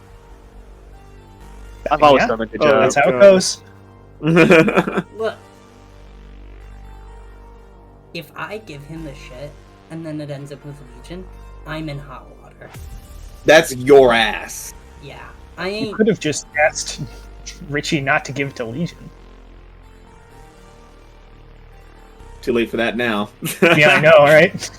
Speaker 6: I've always
Speaker 8: Yeah.
Speaker 6: done a good
Speaker 1: Oh,
Speaker 6: job.
Speaker 8: That's how it
Speaker 1: God.
Speaker 8: goes.
Speaker 3: Look, if I give him the shit and then it ends up with Legion, I'm in hot water.
Speaker 1: That's your ass.
Speaker 3: Yeah, I
Speaker 8: You
Speaker 3: ain't.
Speaker 8: could have just asked Richie not to give to Legion.
Speaker 1: Too late for that now.
Speaker 8: Yeah, I know, right?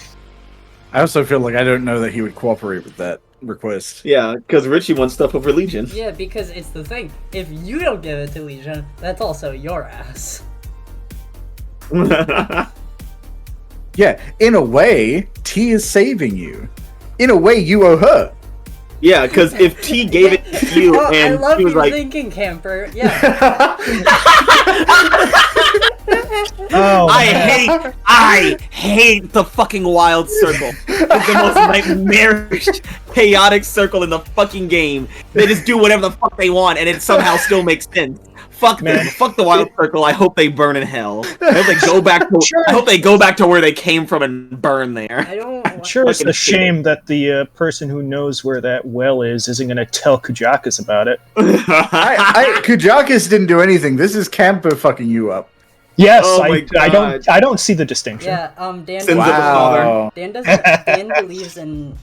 Speaker 5: I also feel like I don't know that he would cooperate with that request.
Speaker 1: Yeah, because Richie wants stuff over Legion.
Speaker 3: Yeah, because it's the thing. If you don't give it to Legion, that's also your ass.
Speaker 5: Yeah, in a way, T is saving you. In a way, you owe her.
Speaker 1: Yeah, because if T gave it to you
Speaker 3: Oh,
Speaker 1: and
Speaker 3: I love
Speaker 1: she was
Speaker 3: you
Speaker 1: like,
Speaker 3: thinking, camper. Yeah.
Speaker 8: Oh,
Speaker 1: I hate the fucking wild circle. It's the most nightmarish, chaotic circle in the fucking game. They just do whatever the fuck they want, and it somehow still makes sense. Fuck them. Fuck the wild circle. I hope they burn in hell. I hope they go back to.
Speaker 8: Sure.
Speaker 1: I hope they go back to where they came from and burn there.
Speaker 3: I don't.
Speaker 8: I'm sure it's
Speaker 1: Fucking
Speaker 8: a shame that the person who knows where that well isn't going to tell Kujakas about it.
Speaker 5: Kujakas didn't do anything. This is Camper fucking you up.
Speaker 8: Yes,
Speaker 1: Oh my
Speaker 8: I don't see the distinction.
Speaker 3: Yeah. Dan.
Speaker 1: Sins of the father.
Speaker 3: Dan doesn't. Dan believes in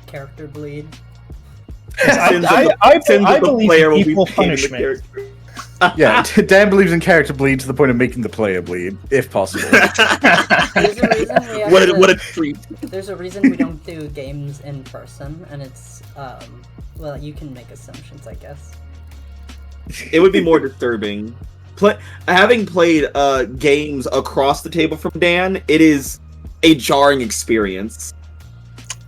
Speaker 3: character bleed.
Speaker 8: I believe
Speaker 1: player will be
Speaker 8: equal
Speaker 1: pain in the
Speaker 8: punishment.
Speaker 1: character.
Speaker 5: Yeah, Dan believes in character bleed to the point of making the player bleed, if possible.
Speaker 3: There's a reason we have
Speaker 1: What a treat.
Speaker 3: There's a reason we don't do games in person, and it's well, you can make assumptions, I guess.
Speaker 1: It would be more disturbing. Having played games across the table from Dan, it is a jarring experience.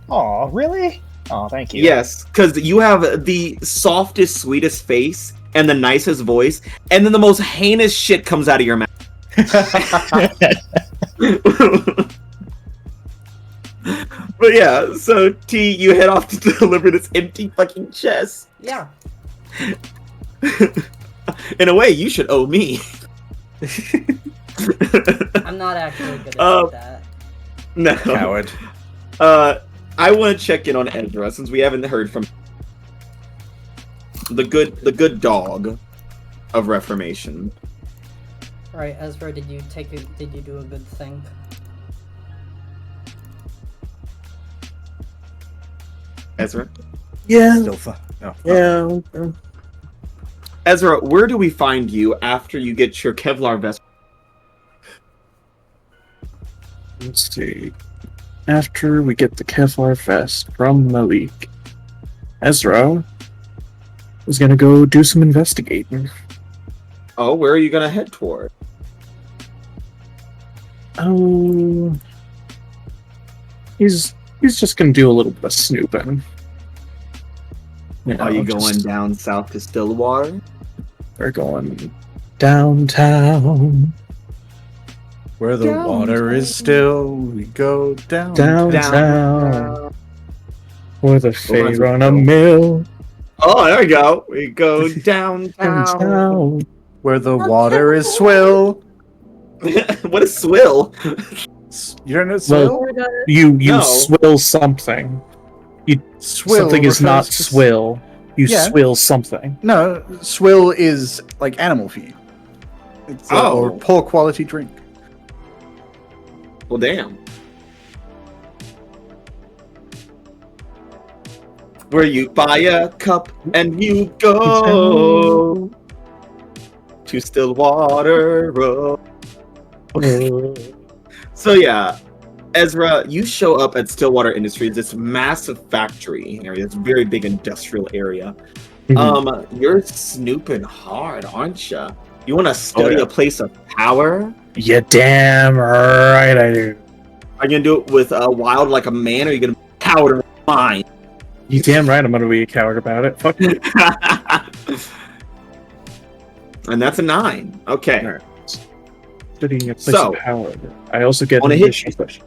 Speaker 8: Aw, really? Oh, thank you.
Speaker 1: Yes, because you have the softest, sweetest face and the nicest voice, and then the most heinous shit comes out of your mouth. But yeah, so T, you head off to deliver this empty fucking chest.
Speaker 3: Yeah.
Speaker 1: In a way, you should owe me.
Speaker 3: I'm not actually good at that.
Speaker 1: No.
Speaker 5: Coward.
Speaker 1: I want to check in on Ezra since we haven't heard from the good dog of Reformation.
Speaker 3: Right, Ezra, did you do a good thing?
Speaker 1: Ezra?
Speaker 2: Yeah.
Speaker 5: Still fun. No.
Speaker 2: Yeah.
Speaker 1: Ezra, where do we find you after you get your Kevlar vest?
Speaker 2: Let's see. After we get the Kevlar vest from Malik, Ezra is gonna go do some investigating.
Speaker 1: Oh, where are you gonna head toward?
Speaker 2: Oh, he's just gonna do a little bit of snooping.
Speaker 1: Are you going down south to Stillwater?
Speaker 2: We're going downtown.
Speaker 5: Where the water is still, we go down.
Speaker 2: Downtown. Where the fair
Speaker 1: mine's
Speaker 2: on a
Speaker 1: Phil.
Speaker 2: mill.
Speaker 1: Oh, there we go. We go downtown.
Speaker 2: Downtown.
Speaker 5: Where the water is swill.
Speaker 1: What is swill?
Speaker 5: You don't know swill?
Speaker 2: You
Speaker 1: No.
Speaker 2: swill something.
Speaker 5: Swill
Speaker 2: something is not
Speaker 5: refers to-
Speaker 2: swill. You
Speaker 5: Yeah.
Speaker 2: swill something.
Speaker 5: No, swill is like animal feed. It's or poor quality drink.
Speaker 1: Well, damn. Where you buy a cup and you go to Stillwater Road. So yeah, Ezra, you show up at Stillwater Industries, this massive factory area, this very big industrial area. You're snooping hard, aren't you? You want to study a place of power?
Speaker 2: You damn right I do.
Speaker 1: Are you gonna do it with wild like a man, or are you gonna be a coward and mine?
Speaker 2: You damn right I'm gonna be a coward about it. Fuck you.
Speaker 1: And that's a 9. Okay.
Speaker 2: Alright. Studying a place
Speaker 1: So,
Speaker 2: of power. I also get
Speaker 1: on
Speaker 2: an
Speaker 1: a hit-
Speaker 2: additional question.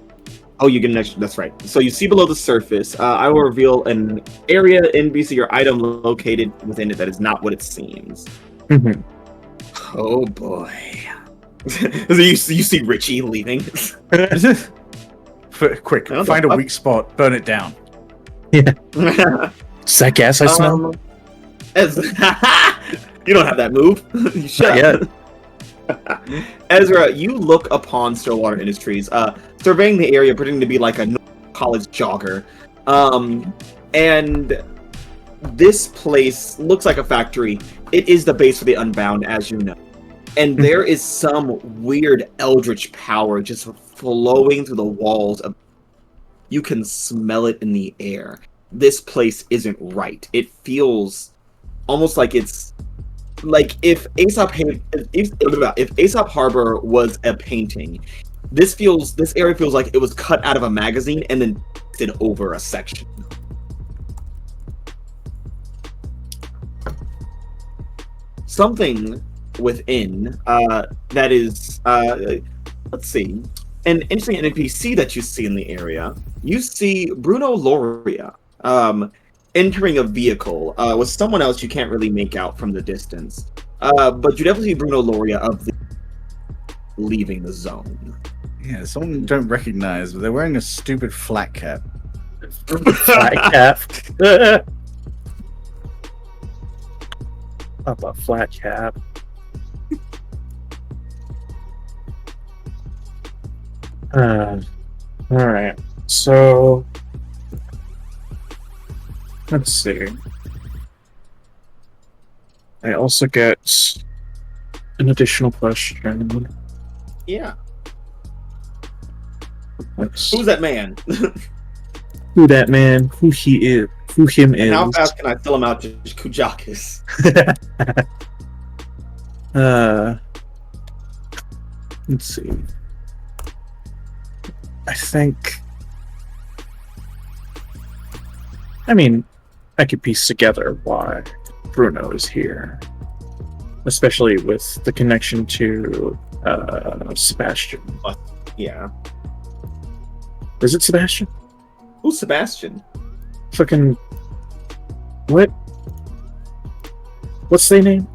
Speaker 1: Oh, you get an extra. That's right. So you see below the surface. I will reveal an area NBC or item located within it that is not what it seems.
Speaker 2: Mhm.
Speaker 1: Oh boy. So you see Richie leaving.
Speaker 5: Quick,
Speaker 1: I don't
Speaker 5: find
Speaker 1: know.
Speaker 5: a weak spot, burn it down.
Speaker 2: Is that gas I smell?
Speaker 1: You don't have that move. You shut
Speaker 2: Not
Speaker 1: up. Ezra, you look upon Stillwater Industries, surveying the area, pretending to be like a college jogger. And this place looks like a factory. It is the base for the Unbound, as you know. And there is some weird eldritch power just flowing through the walls. You can smell it in the air. This place isn't right. It feels almost like it's like if Aesop Harbor was a painting. This area feels like it was cut out of a magazine and then pasted over a section. Something within that is let's see, an interesting NPC that you see in the area. You see Bruno Loria entering a vehicle with someone else you can't really make out from the distance, but you definitely see Bruno Loria leaving the zone.
Speaker 5: Yeah, someone you don't recognize, but they're wearing a stupid flat cap.
Speaker 2: Flat cap. Up a flat cap. Alright. So let's see. I also get an additional question.
Speaker 1: Yeah.
Speaker 2: Let's-
Speaker 1: Who's that man?
Speaker 2: Who that man? Who he is? Who him
Speaker 1: And
Speaker 2: is?
Speaker 1: how fast can I fill him out to Kujakis?
Speaker 2: Let's see. I think. I mean, I could piece together why Bruno is here, especially with the connection to Sebastian.
Speaker 1: Yeah.
Speaker 2: Is it Sebastian?
Speaker 1: Who's Sebastian?
Speaker 2: Fucking what? What's their name?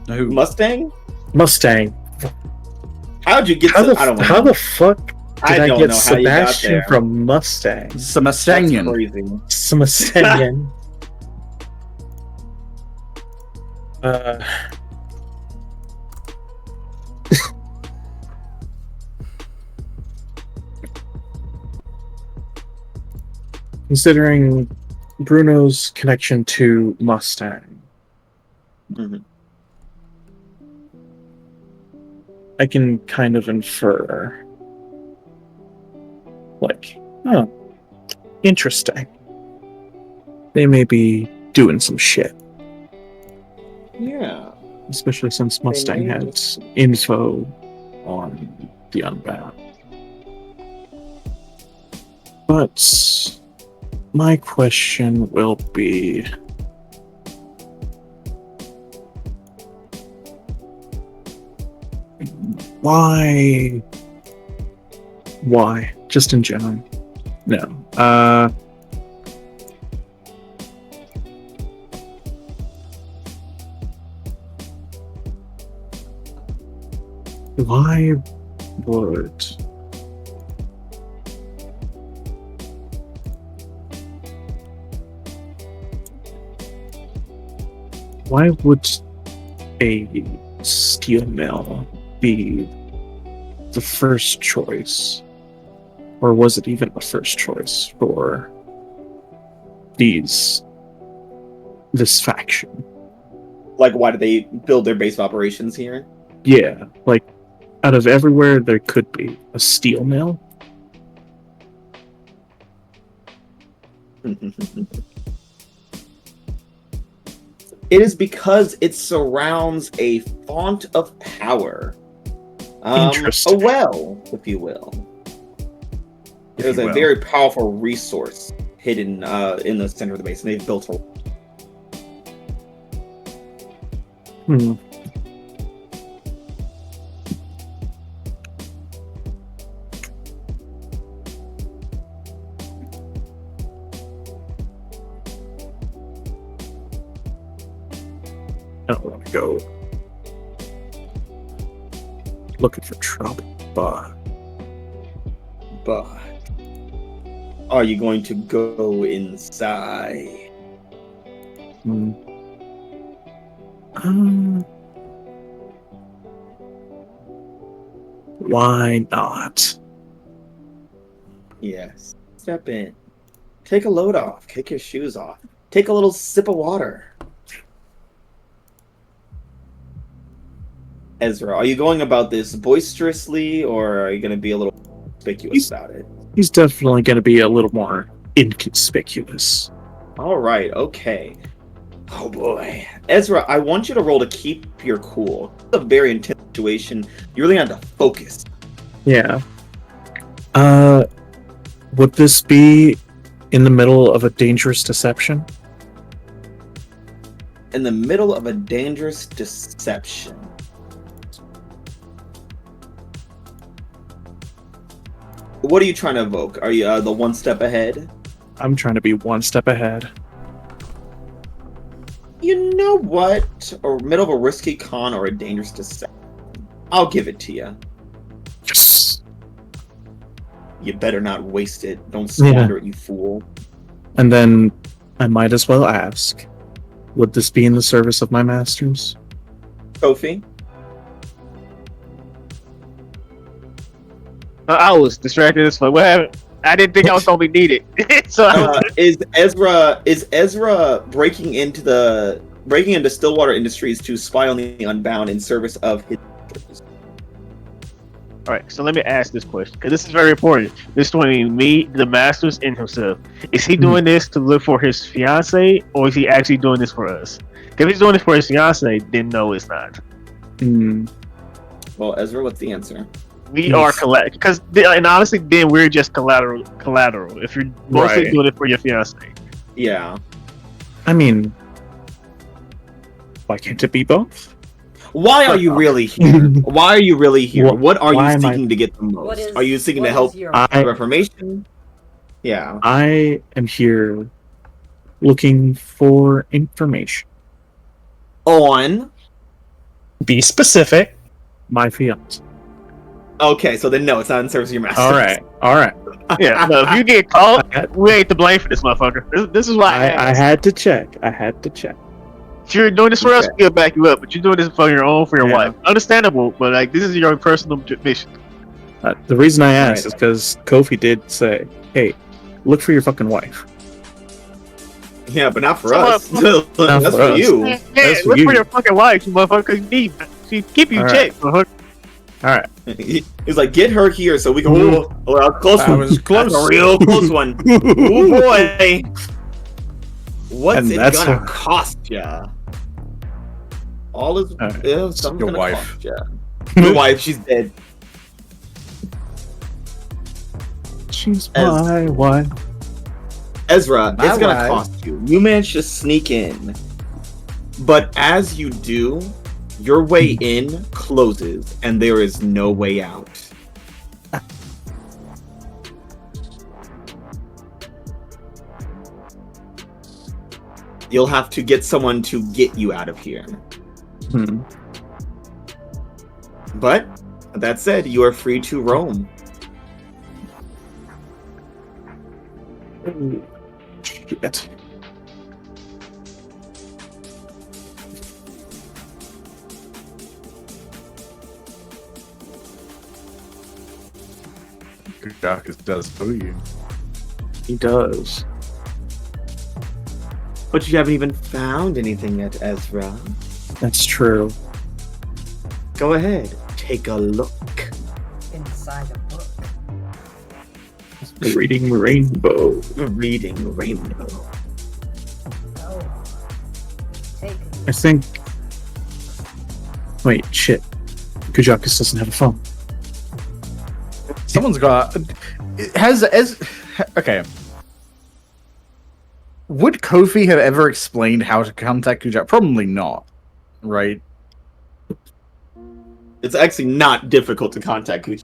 Speaker 5: Who?
Speaker 1: Mustang?
Speaker 2: Mustang.
Speaker 1: How'd you get
Speaker 2: How
Speaker 1: I don't know.
Speaker 2: the fuck did I
Speaker 1: don't
Speaker 2: get
Speaker 1: know how you got
Speaker 2: Sebastian
Speaker 1: there.
Speaker 2: from Mustang?
Speaker 5: It's a
Speaker 1: That's
Speaker 5: Mustangian.
Speaker 1: crazy.
Speaker 2: Sebastian. Considering Bruno's connection to Mustang,
Speaker 1: Mhm.
Speaker 2: I can kind of infer, like, oh, interesting. They may be doing some shit,
Speaker 1: Yeah.
Speaker 2: especially since Mustang
Speaker 1: may
Speaker 2: has info on the Unbound. But my question will be, why? Why? Just in general. No. Why would a steel mill be the first choice? Or was it even the first choice for this faction?
Speaker 1: Like, why do they build their base of operations here?
Speaker 2: Yeah, like, out of everywhere there could be a steel mill.
Speaker 1: It is because it surrounds a font of power.
Speaker 2: Interesting.
Speaker 1: A well, if you will. There's a very powerful resource hidden in the center of the base, and they've built a.
Speaker 2: Hmm. I don't want to go looking for trouble, but
Speaker 1: Are you going to go inside?
Speaker 2: Why not?
Speaker 1: Yes. Step in. Take a load off. Kick your shoes off. Take a little sip of water. Ezra, are you going about this boisterously, or are you going to be a little conspicuous about it?
Speaker 2: He's definitely going to be a little more inconspicuous.
Speaker 1: All right, okay. Oh boy. Ezra, I want you to roll to keep your cool. It's a very intense situation. You really have to focus.
Speaker 2: Yeah. Would this be in the middle of a dangerous deception?
Speaker 1: In the middle of a dangerous deception. What are you trying to evoke? Are you the one step ahead?
Speaker 2: I'm trying to be one step ahead.
Speaker 1: You know what? Or middle of a risky con or a dangerous deception. I'll give it to you.
Speaker 2: Yes.
Speaker 1: You better not waste it. Don't squander it, you fool.
Speaker 2: And then I might as well ask, would this be in the service of my masters?
Speaker 1: Kofi?
Speaker 6: I was distracted as fuck. What happened? I didn't think I was gonna be needed. So
Speaker 1: Is Ezra breaking into breaking into Stillwater Industries to spy on the Unbound in service of his.
Speaker 6: All right, so let me ask this question because this is very important. This between me, the Masters, and himself. Is he doing this to look for his fiance, or is he actually doing this for us? If he's doing this for his fiance, then no, it's not.
Speaker 1: Well, Ezra, what's the answer?
Speaker 6: We are collateral, because and honestly, then we're just collateral. If you're mostly doing it for your fiance.
Speaker 1: Yeah.
Speaker 7: I mean, why can't it be both?
Speaker 1: Why are you really here? Why are you really here? What are
Speaker 7: why
Speaker 1: you
Speaker 7: am I-
Speaker 1: seeking to get the most? Are you seeking to help Reformation? Yeah.
Speaker 7: I am here looking for information.
Speaker 1: On.
Speaker 8: Be specific.
Speaker 7: My fiance.
Speaker 1: Okay, so then no, it's not in service of your master.
Speaker 7: All right.
Speaker 6: Yeah, no, if you get caught, we ain't to blame for this motherfucker. This is why
Speaker 7: I had to check.
Speaker 6: If you're doing this for us, we'll back you up. But you're doing this for your wife. Understandable, but like this is your personal mission.
Speaker 7: The reason I asked is because Kofi did say, "Hey, look for your fucking wife."
Speaker 1: Yeah, but not for us. That's for you.
Speaker 6: Yeah,
Speaker 7: That's for
Speaker 6: look
Speaker 7: you.
Speaker 6: for your fucking wife, you motherfucker. She keep you checked, motherfucker.
Speaker 7: All right.
Speaker 1: He's like, get her here so we can. Oh, close
Speaker 5: That
Speaker 1: one.
Speaker 5: was close.
Speaker 1: That's a real close one. Oh boy. What's
Speaker 7: And
Speaker 1: it
Speaker 7: that's
Speaker 1: gonna
Speaker 7: what-
Speaker 1: cost ya? All is something's
Speaker 5: Your
Speaker 1: gonna
Speaker 5: wife.
Speaker 1: cost ya. Your wife, she's dead.
Speaker 7: She's my wife.
Speaker 1: Ezra,
Speaker 5: My
Speaker 1: it's gonna
Speaker 5: wife.
Speaker 1: cost you. You managed to sneak in, but as you do, your way in closes, and there is no way out. You'll have to get someone to get you out of here. But that said, you are free to roam.
Speaker 7: Shit.
Speaker 5: Kujakus does boo you.
Speaker 7: He does.
Speaker 1: But you haven't even found anything yet, Ezra.
Speaker 7: That's true.
Speaker 1: Go ahead, take a look.
Speaker 3: Inside a book.
Speaker 7: Reading Rainbow.
Speaker 1: Reading Rainbow.
Speaker 3: Oh. Take
Speaker 7: I think. Wait, shit. Kujakus doesn't have a phone.
Speaker 5: Someone's got. Okay. Would Kofi have ever explained how to contact Kujak? Probably not. Right?
Speaker 1: It's actually not difficult to contact Kuch.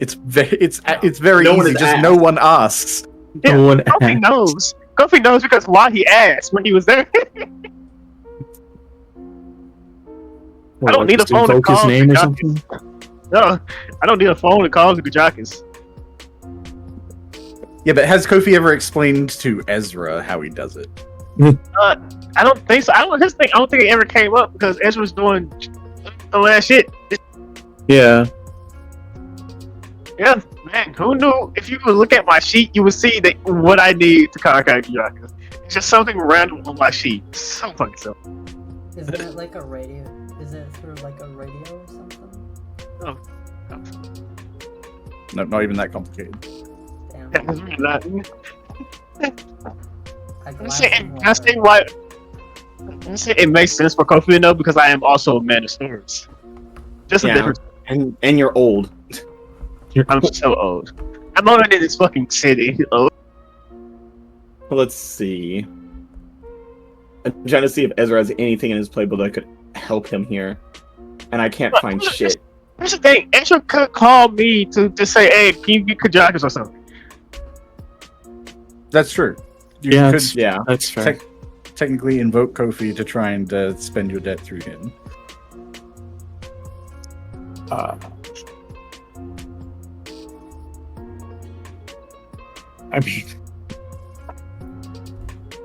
Speaker 5: It's very
Speaker 1: No one
Speaker 5: easy.
Speaker 1: has
Speaker 5: Just
Speaker 1: asked.
Speaker 5: no one asks.
Speaker 6: Yeah,
Speaker 7: No one
Speaker 6: Kofi
Speaker 7: asked.
Speaker 6: knows. Kofi knows because why he asked when he was there.
Speaker 7: What,
Speaker 6: don't need
Speaker 7: just
Speaker 6: a phone to
Speaker 7: invoke his
Speaker 6: call
Speaker 7: name or
Speaker 6: Kujakus.
Speaker 7: something.
Speaker 6: No, I don't need a phone to call the Kujakus.
Speaker 5: Yeah, but has Kofi ever explained to Ezra how he does it?
Speaker 6: I don't think so. I don't think it ever came up because Ezra's doing the last shit.
Speaker 7: Yeah.
Speaker 6: Yeah, man, who knew? If you would look at my sheet, you would see that what I need to contact Kujakus. It's just something random on my sheet. So fucking simple.
Speaker 3: Isn't it like a radio? Is it through like a radio or something?
Speaker 5: No, not even that complicated.
Speaker 3: Damn.
Speaker 6: Yeah, it's really not.
Speaker 3: I
Speaker 6: say why. I say it makes sense for Kofi to know because I am also a man of stories. Just a
Speaker 1: Yeah.
Speaker 6: difference.
Speaker 1: And you're old.
Speaker 6: I'm so old. I'm older than this fucking city. Oh,
Speaker 1: Let's see. I'm trying to see if Ezra has anything in his playbook that could help him here. And I can't find shit.
Speaker 6: here's the thing. Ezra could call me to just say, "Hey, can you get Kujakus or something?"
Speaker 5: That's true. You
Speaker 7: Yeah,
Speaker 5: could
Speaker 7: it's-
Speaker 1: Yeah.
Speaker 7: That's fair.
Speaker 5: technically invoke Kofi to try and spend your debt through him.
Speaker 7: I mean,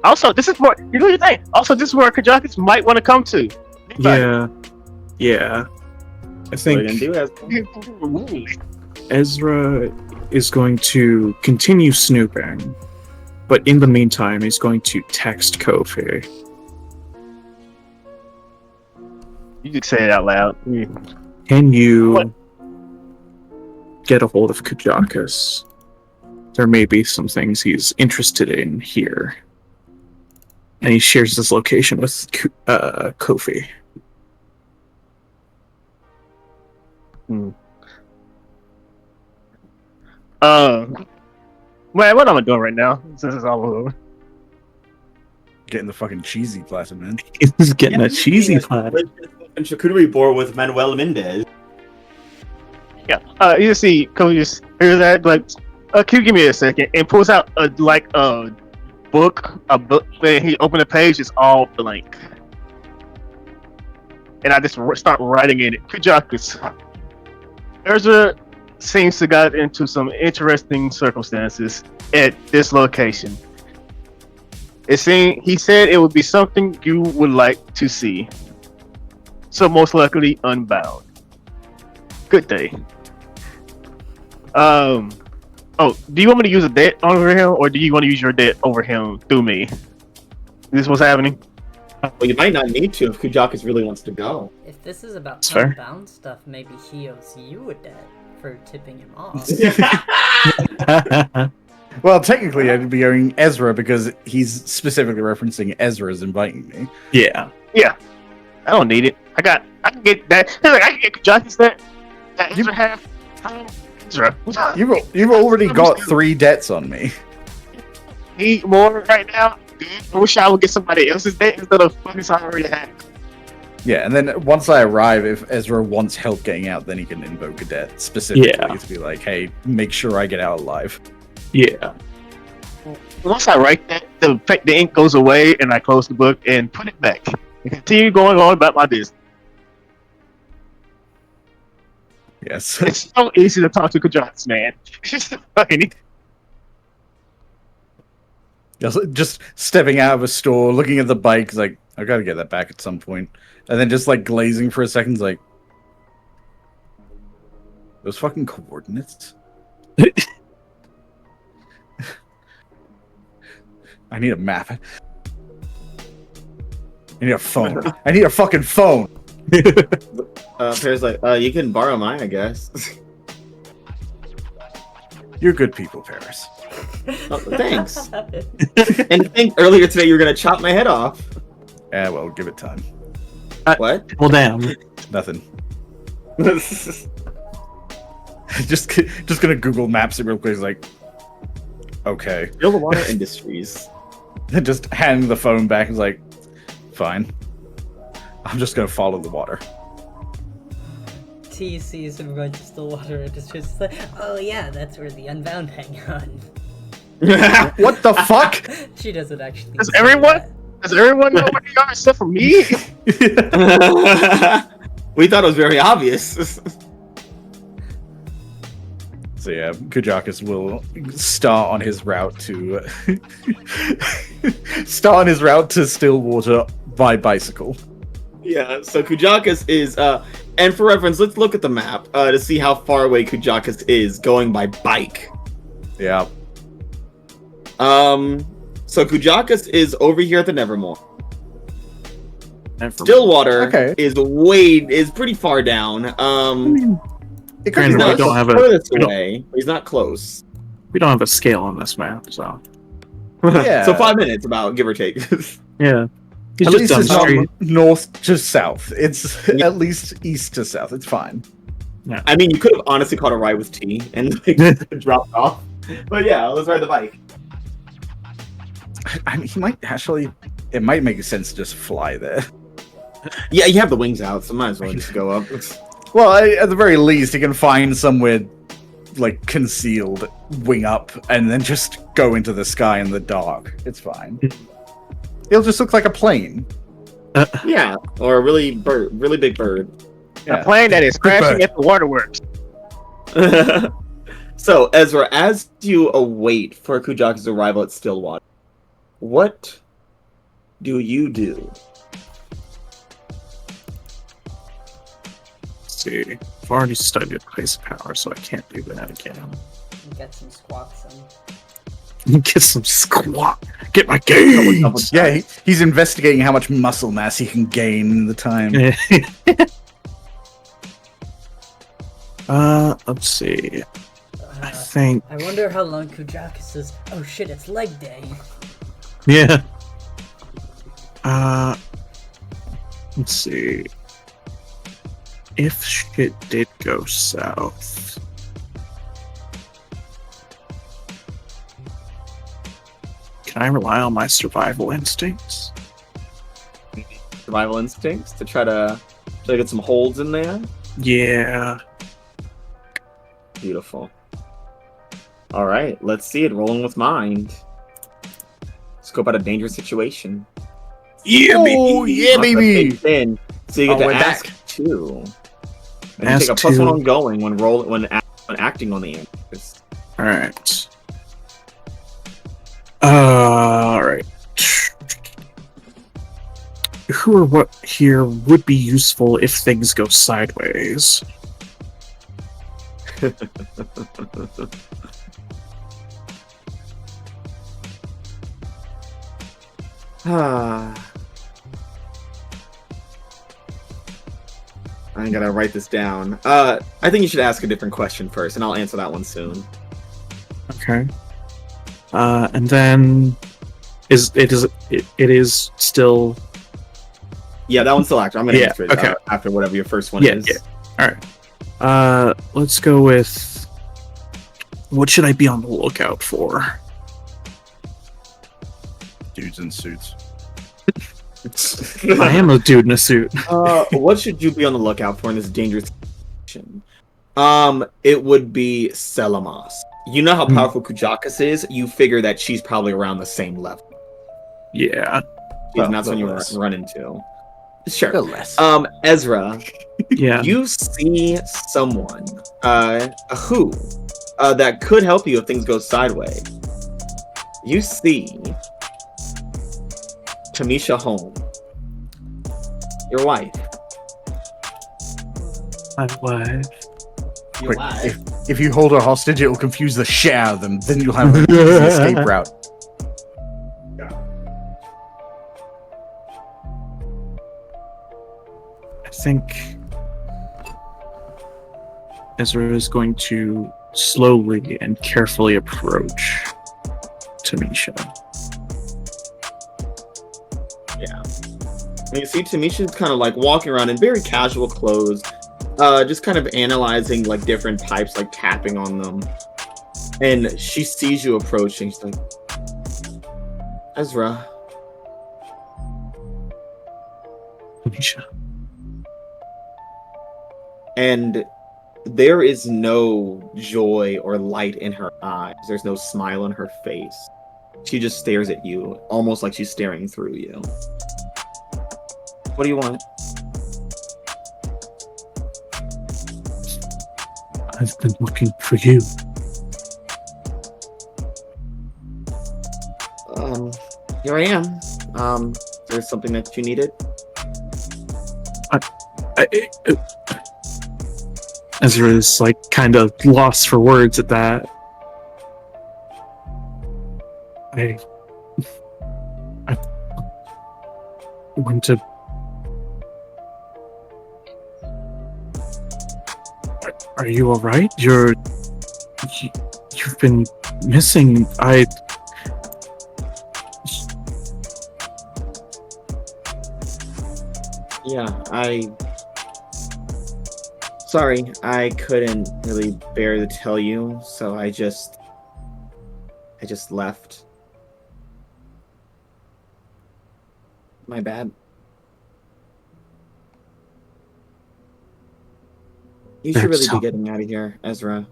Speaker 6: Also, this is where you know the thing. Also, this is where Kujakus might want to come to.
Speaker 7: yeah. I
Speaker 1: What are you
Speaker 7: think
Speaker 1: gonna do, Ezra?
Speaker 7: Ezra is going to continue snooping, but in the meantime, he's going to text Kofi
Speaker 6: You can say it out loud.
Speaker 7: Can you
Speaker 6: What?
Speaker 7: get a hold of Kujakus? There may be some things he's interested in here. And he shares his location with Kofi.
Speaker 6: Man, what am I doing right now? Since it's all over.
Speaker 5: Getting the fucking cheesy platter, man.
Speaker 7: He's getting a cheesy platter.
Speaker 1: And charcuterie board with Manuel Mendez.
Speaker 6: Yeah. You see, Cody just hear that, like, can you give me a second? And pulls out a book. When he opened the page, it's all blank. And I just start writing in it. Kujakus. Ezra seems to got into some interesting circumstances at this location. He said it would be something you would like to see. So most likely unbound. Good day. Oh, do you want me to use a debt over him, or do you want to use your debt over him through me? Is this what's happening?
Speaker 1: Well, you might not need to if Kujakus really wants to go.
Speaker 3: If this is about
Speaker 7: That's fair.
Speaker 3: unbound stuff, maybe he owes you a debt for tipping him off.
Speaker 5: Well, technically, I'd be going Ezra because he's specifically referencing Ezra's inviting me.
Speaker 7: Yeah.
Speaker 6: Yeah. I don't need it. I can get that. I can get Kujakus that Ezra have. Ezra.
Speaker 5: You've already got 3 debts on me.
Speaker 6: Need more right now? I wish I would get somebody else's debt instead of fucking I already have.
Speaker 5: Yeah, and then once I arrive, if Ezra wants help getting out, then he can invoke a debt specifically to be like, hey, make sure I get out alive.
Speaker 7: Yeah.
Speaker 6: Once I write that, the ink goes away, and I close the book and put it back. And continue going on about my business.
Speaker 5: Yes.
Speaker 6: It's so easy to talk to Kujakus, man. It's just fucking...
Speaker 5: Just stepping out of a store, looking at the bike, like, I gotta get that back at some point. And then just like glazing for a second, like, those fucking coordinates? I need a map. I need a phone. I need a fucking phone.
Speaker 1: Pear's like, you can borrow mine, I guess.
Speaker 5: You're good people, Paris.
Speaker 1: Oh, thanks. And I think earlier today you were gonna chop my head off.
Speaker 5: Yeah, well, give it time.
Speaker 1: What?
Speaker 7: Well, damn.
Speaker 5: Nothing. just gonna Google Maps it real quick. Like, okay.
Speaker 1: Still the water industries.
Speaker 5: Then just hand the phone back and is like, fine. I'm just gonna follow the water.
Speaker 3: T sees him going to Stillwater and is just like, oh yeah, that's where the Unbound hang out.
Speaker 5: What the fuck?
Speaker 3: She doesn't actually.
Speaker 6: Does
Speaker 3: say
Speaker 6: everyone know where they are except for me?
Speaker 1: We thought it was very obvious.
Speaker 5: So yeah, Kujakus will start on his route to Stillwater by bicycle.
Speaker 1: Yeah, so Kujakus is and for reference, let's look at the map to see how far away Kujakus is going by bike.
Speaker 5: Yeah.
Speaker 1: So Kujakus is over here at the Nevermore. Stillwater is pretty far down.
Speaker 5: It could
Speaker 7: Granted,
Speaker 5: be
Speaker 7: we
Speaker 5: worse.
Speaker 7: don't have
Speaker 1: furthest away. He's not close.
Speaker 7: We don't have a scale on this map, so
Speaker 5: Yeah.
Speaker 1: So 5 minutes, about give or take.
Speaker 7: yeah. He's
Speaker 5: At
Speaker 7: just
Speaker 5: least
Speaker 7: down
Speaker 5: it's
Speaker 7: the
Speaker 5: not
Speaker 7: street.
Speaker 5: north to south. It's at least east to south. It's fine.
Speaker 1: I mean, you could have honestly caught a ride with T and like, dropped off. But yeah, let's ride the bike.
Speaker 5: I mean, he might actually. It might make sense to just fly there.
Speaker 1: Yeah, you have the wings out, so might as well just go up.
Speaker 5: Well, at the very least, he can find somewhere like concealed, wing up, and then just go into the sky in the dark. It's fine. It'll just look like a plane.
Speaker 1: Yeah, or a really big bird.
Speaker 5: Yeah.
Speaker 6: A plane that is crashing at the waterworks.
Speaker 1: So, Ezra, as you await for Kujaku's arrival at Stillwater, what do you do?
Speaker 7: Let's see. I've already studied place of power, so I can't do that again.
Speaker 3: Get some squats in.
Speaker 7: Get some squat. Get my gains.
Speaker 5: Yeah, he's investigating how much muscle mass he can gain in the time.
Speaker 7: Let's see. I think.
Speaker 3: I wonder how long Kujakus is. Oh shit! It's leg day.
Speaker 7: Yeah. Let's see. If shit did go south. Can I rely on my survival instincts?
Speaker 1: Survival instincts to try to get some holds in there.
Speaker 7: Yeah.
Speaker 1: Beautiful. All right, let's see it. Rolling with mind. Scope out a dangerous situation.
Speaker 5: Yeah, baby. Yeah, baby.
Speaker 1: So you get to
Speaker 5: we're
Speaker 1: ask
Speaker 5: back.
Speaker 1: 2. And
Speaker 7: Ask
Speaker 1: you take a +1
Speaker 7: 2.
Speaker 1: ongoing when acting on the answers.
Speaker 7: All right. All right. Who or what here would be useful if things go sideways?
Speaker 1: I gotta write this down. I think you should ask a different question first, and I'll answer that one soon.
Speaker 7: Okay. And then it is still.
Speaker 1: Yeah, that one's still active. I'm gonna answer it
Speaker 7: okay.
Speaker 1: After whatever your first one is.
Speaker 7: Yeah. All right. Let's go with. What should I be on the lookout for?
Speaker 5: Dudes in suits.
Speaker 7: I am a dude in a suit.
Speaker 1: What should you be on the lookout for in this dangerous situation? It would be Selamos. You know how powerful Kujakus is. You figure that she's probably around the same level.
Speaker 7: Yeah.
Speaker 1: And that's when you run into. Sure.
Speaker 6: Nonetheless.
Speaker 1: Ezra.
Speaker 7: Yeah.
Speaker 1: You see someone, who, that could help you if things go sideways. You see Tamisha Holm, your wife.
Speaker 7: My wife.
Speaker 1: Your
Speaker 5: Wait,
Speaker 1: wife.
Speaker 5: if you hold her hostage, it will confuse the shit out of them. Then you'll have an easy escape route.
Speaker 7: I think Ezra is going to slowly and carefully approach Tamisha.
Speaker 1: Yeah. And you see Tamisha's kind of like walking around in very casual clothes, just kind of analyzing like different pipes, like tapping on them. And she sees you approaching. She's like, Ezra.
Speaker 7: Tamisha.
Speaker 1: And there is no joy or light in her eyes. There's no smile on her face. She just stares at you, almost like she's staring through you. What do you want?
Speaker 7: I've been looking for you.
Speaker 1: Here I am. There's something that you needed?
Speaker 7: Ezra is like kind of lost for words at that. I want to. Are you all right? You've been missing.
Speaker 1: Yeah, Sorry, I couldn't really bear to tell you, so I just left. My bad. You should really be getting out of here, Ezra.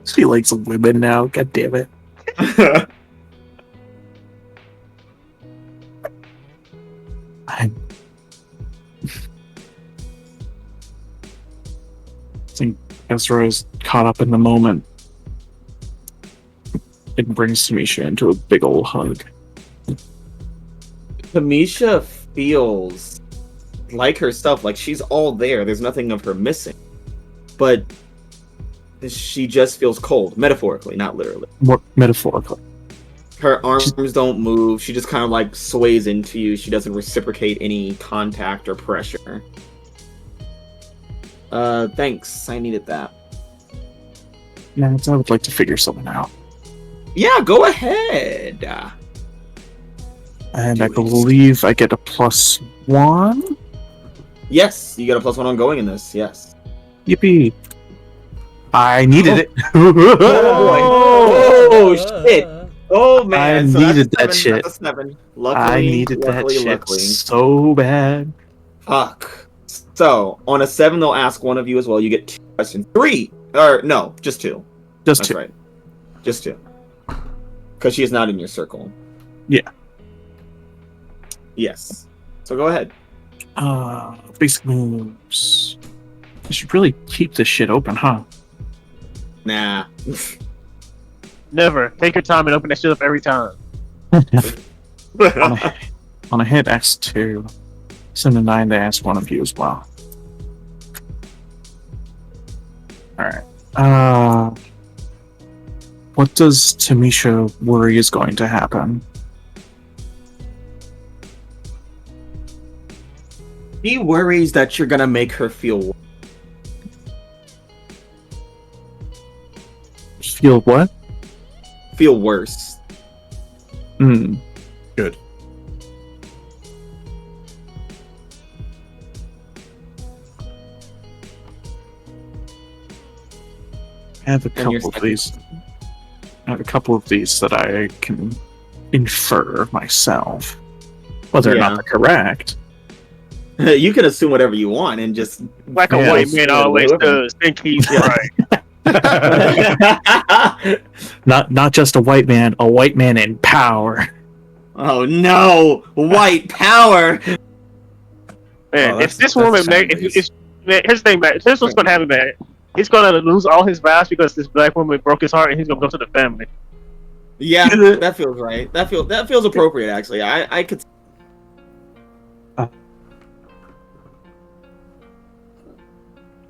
Speaker 7: She likes women now. God damn it. I think Ezra is caught up in the moment. It brings Tamisha into a big old hug.
Speaker 1: Tamisha feels like her stuff. Like, she's all there. There's nothing of her missing. But she just feels cold, metaphorically, not literally.
Speaker 7: More metaphorically.
Speaker 1: Her arms don't move. She just kind of like sways into you. She doesn't reciprocate any contact or pressure. Thanks. I needed that.
Speaker 7: Yeah, I would like to figure something out.
Speaker 1: Yeah, go ahead.
Speaker 7: And I believe I get a +1.
Speaker 1: Yes, you get a +1 on going in this. Yes.
Speaker 7: Yippee! I needed it.
Speaker 1: Oh shit! Oh man!
Speaker 7: I
Speaker 1: So
Speaker 7: needed
Speaker 1: that's
Speaker 7: that shit.
Speaker 1: That's a 7. Luckily,
Speaker 7: I needed
Speaker 1: luckily,
Speaker 7: that shit
Speaker 1: luckily.
Speaker 7: so bad.
Speaker 1: Fuck. So on a 7, they'll ask one of you as well. You get 2 questions. 3, or no, just 2.
Speaker 7: Just
Speaker 1: That's
Speaker 7: 2.
Speaker 1: right. Just 2. Because she is not in your circle.
Speaker 7: Yeah.
Speaker 1: Yes. So go ahead.
Speaker 7: Basic moves. I should really keep this shit open, huh?
Speaker 1: Nah.
Speaker 6: Never. Take your time and open that shit up every time.
Speaker 7: on a hit X2. 7 to 9, they ask one of you as well. Alright. What does Tamisha worry is going to happen?
Speaker 1: He worries that you're gonna make her feel.
Speaker 7: Feel what?
Speaker 1: Feel worse.
Speaker 5: Good.
Speaker 7: I have a
Speaker 1: And your
Speaker 7: couple of
Speaker 1: second-
Speaker 7: these. I have a couple of these that I can infer myself. Whether or
Speaker 1: Yeah.
Speaker 7: not they're correct.
Speaker 1: You can assume whatever you want and just
Speaker 6: Like a
Speaker 7: Yeah,
Speaker 6: white man always does. Think he's right.
Speaker 7: Not just a white man in power.
Speaker 1: Oh no! White power!
Speaker 6: Man,
Speaker 5: Oh,
Speaker 6: if
Speaker 5: that's-
Speaker 6: this
Speaker 5: that's
Speaker 6: woman, man,
Speaker 5: sound-based.
Speaker 6: man, here's the thing, man. Here's what's gonna happen, man. He's gonna lose all his vows because this black woman broke his heart, and he's gonna go to the family.
Speaker 1: Yeah, that feels right. That feels appropriate actually. I could.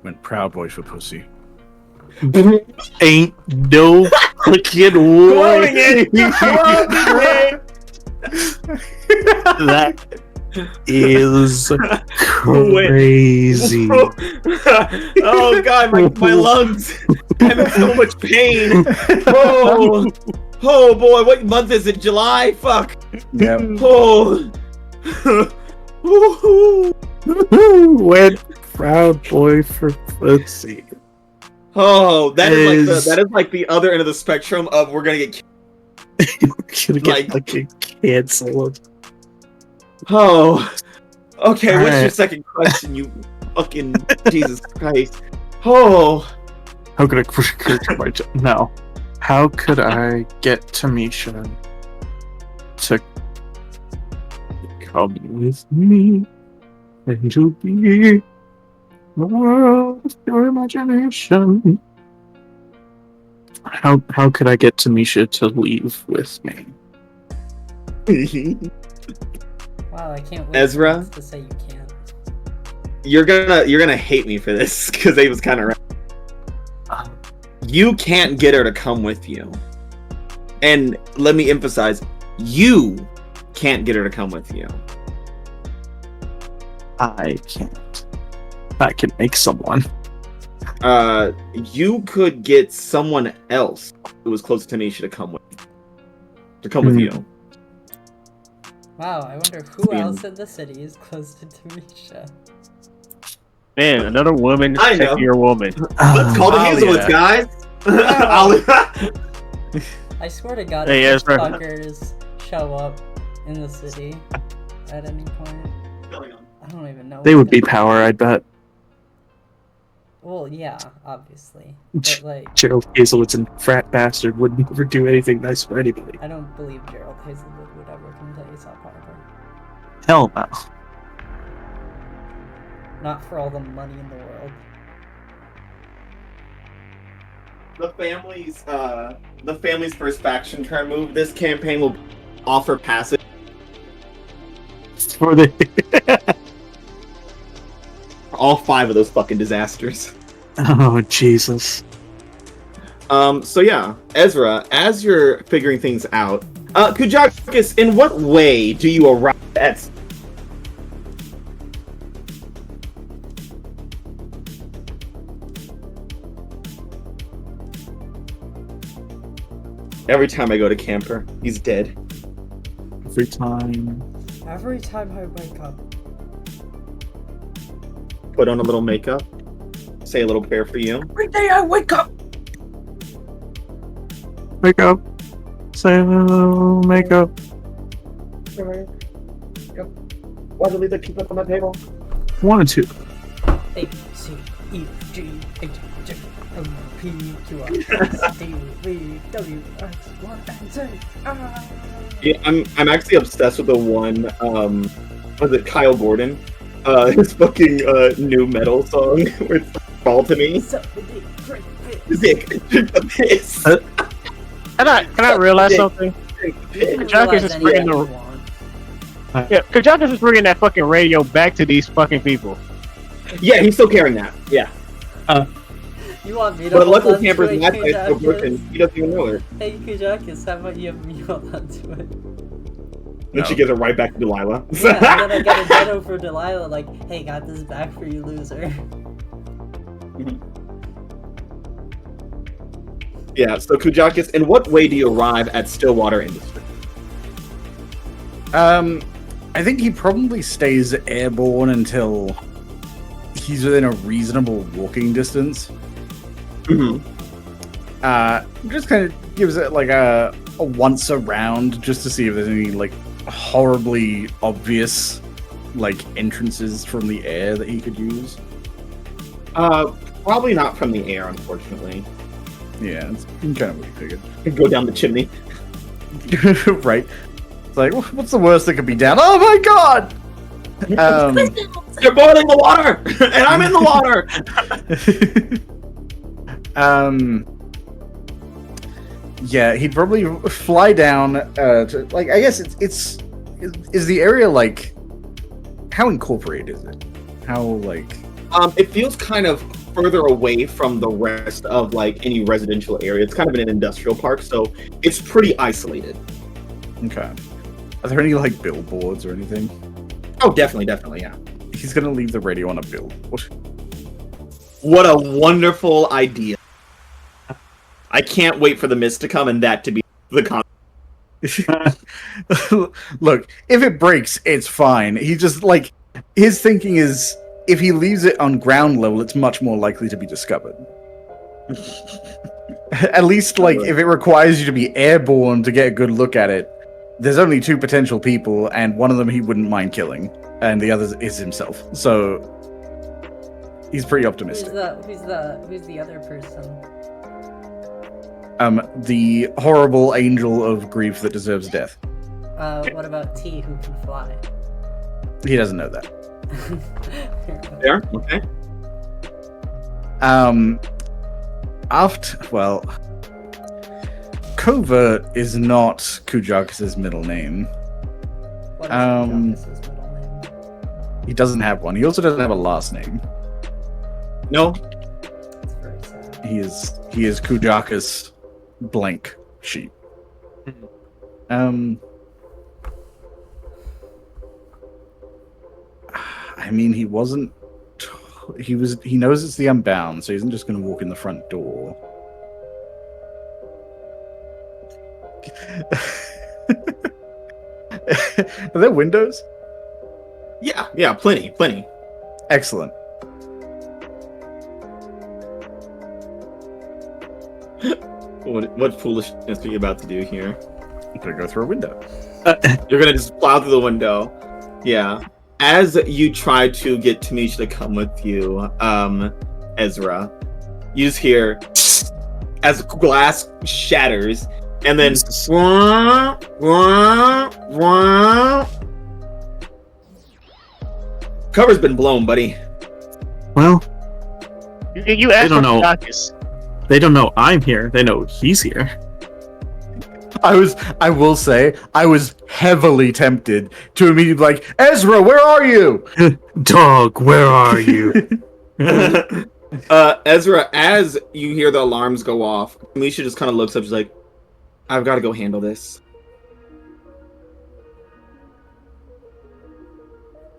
Speaker 5: Went Proud Boy for pussy.
Speaker 7: Ain't no fucking way. That is crazy.
Speaker 1: Oh god, my lungs! I'm in so much pain. Oh boy, what month is it? July? Fuck.
Speaker 5: Yep.
Speaker 1: Oh.
Speaker 7: Went Proud Boy for pussy.
Speaker 1: Oh, that is like the other end of the spectrum of we're gonna get.
Speaker 7: Gonna get fucking canceled.
Speaker 1: Oh. Okay, what's your
Speaker 7: Alright.
Speaker 1: second question? You fucking Jesus Christ. Oh.
Speaker 7: How could I no? How could I get Tamisha to come with me and to be the world of your imagination? How could I get Tamisha to leave with me?
Speaker 3: Wow, I can't wait
Speaker 1: Ezra?
Speaker 3: to say you can't.
Speaker 1: You're gonna hate me for this because they was kind of right. You can't get her to come with you, and let me emphasize, you can't get her to come with you.
Speaker 7: I can't. I can make someone.
Speaker 1: You could get someone else who was close to Tanisha to come with you.
Speaker 3: Wow, I wonder who
Speaker 1: Yeah.
Speaker 3: else in the city is close to Tamisha.
Speaker 6: Man, another woman,
Speaker 1: I know.
Speaker 6: sexier woman.
Speaker 1: Let's call the Hazelwoods, guys.
Speaker 3: I swear to God,
Speaker 6: Hey,
Speaker 3: if
Speaker 6: Ezra.
Speaker 3: fuckers show up in the city at any point, I don't even know.
Speaker 7: They
Speaker 3: what's
Speaker 7: would be
Speaker 3: gonna-
Speaker 7: power, I bet.
Speaker 3: Well, yeah, obviously, but like,
Speaker 7: Gerald Hazelwood's a frat bastard would never do anything nice for anybody.
Speaker 3: I don't believe Gerald Hazelwood would ever come to Aesop Harbor.
Speaker 7: Hell no.
Speaker 3: Not for all the money in the world.
Speaker 1: The family's first faction turn move. This campaign will offer passive.
Speaker 7: For the
Speaker 1: all 5 of those fucking disasters.
Speaker 7: Oh, Jesus.
Speaker 1: So yeah, Ezra, as you're figuring things out, Kujakis, in what way do you arrive at... Every time I go to camper, he's dead.
Speaker 7: Every time.
Speaker 3: Every time I wake up.
Speaker 1: Put on a little makeup. Say a little prayer for you.
Speaker 8: Every day I wake up.
Speaker 7: Wake up. Say a little makeup.
Speaker 1: Why do they keep up on the table?
Speaker 7: 1 and 2.
Speaker 3: A, C, E, G, H, J, M, P, Q, R, S, T, V, W, X, Y, and Z.
Speaker 1: Yeah, I'm actually obsessed with the one, was it Kyle Gordon? His fucking new metal song where it's Fall to Me. Zick, drink the piss.
Speaker 6: Can I realize something? Kujakis is bringing Kujakis is bringing that fucking radio back to these fucking people.
Speaker 1: Yeah, he's still carrying that. Yeah.
Speaker 3: You want me to
Speaker 1: But
Speaker 3: hold
Speaker 1: luckily
Speaker 3: on to
Speaker 1: Camper's
Speaker 3: it,
Speaker 1: Wi-Fi is so broken,
Speaker 3: Kujakis?
Speaker 1: he doesn't even know her.
Speaker 3: Hey, Kujakis, how about you have me hold on to it?
Speaker 1: And she gives it right back to Delilah.
Speaker 3: Yeah, and then I get a ditto for Delilah, like, hey, got this back for you, loser.
Speaker 1: Yeah, so Kujakis, in what way do you arrive at Stillwater Industry?
Speaker 5: I think he probably stays airborne until he's within a reasonable walking distance. Just kind of gives it like a once around just to see if there's any like horribly obvious like entrances from the air that he could use.
Speaker 1: Probably not from the air, unfortunately.
Speaker 5: Yeah, it's kind of what he figured.
Speaker 1: Go down the chimney.
Speaker 5: Right. It's like, what's the worst that could be down? Oh my god!
Speaker 1: They're boiling the water! And I'm in the water!
Speaker 5: Yeah, he'd probably fly down to, like, I guess is the area, like, how incorporated is it? How, like...
Speaker 1: It feels kind of further away from the rest of, like, any residential area. It's kind of in an industrial park, so it's pretty isolated.
Speaker 5: Okay. Are there any, like, billboards or anything?
Speaker 1: Oh, definitely, yeah.
Speaker 5: He's gonna leave the radio on a billboard.
Speaker 1: What a wonderful idea. I can't wait for the mist to come and that to be the
Speaker 5: Look, if it breaks, it's fine. He just, like, his thinking is, if he leaves it on ground level, it's much more likely to be discovered. At least, like, if it requires you to be airborne to get a good look at it, there's only 2 potential people, and one of them he wouldn't mind killing, and the other is himself. So, he's pretty optimistic.
Speaker 3: Who's the other person?
Speaker 5: The horrible angel of grief that deserves death.
Speaker 3: What about T, who can fly?
Speaker 5: He doesn't know that.
Speaker 1: There? Okay.
Speaker 5: Covert is not Kujakis' middle name.
Speaker 3: What is Kujakis' middle name?
Speaker 5: He doesn't have one. He also doesn't have a last name.
Speaker 1: No.
Speaker 3: That's very sad.
Speaker 5: He is Kujakis blank sheep. I mean, he wasn't. He knows it's the Unbound, so he isn't just going to walk in the front door. Are there windows?
Speaker 1: Yeah, plenty.
Speaker 5: Excellent.
Speaker 1: What foolishness are you about to do here?
Speaker 5: I'm going to go through a window.
Speaker 1: You're gonna just plow through the window. Yeah. As you try to get Tamisha to come with you, Ezra, you just hear as glass shatters, and then cover's been blown, buddy.
Speaker 7: Well,
Speaker 6: You asked
Speaker 7: don't
Speaker 6: for
Speaker 7: know.
Speaker 6: Kujakis.
Speaker 7: they don't know I'm here. They know he's here.
Speaker 5: I will say, I was heavily tempted to immediately be like, Ezra, where are you?
Speaker 7: Dog, where are you?
Speaker 1: Ezra, as you hear the alarms go off, Misha just kind of looks up. She's like, "I've got to go handle this."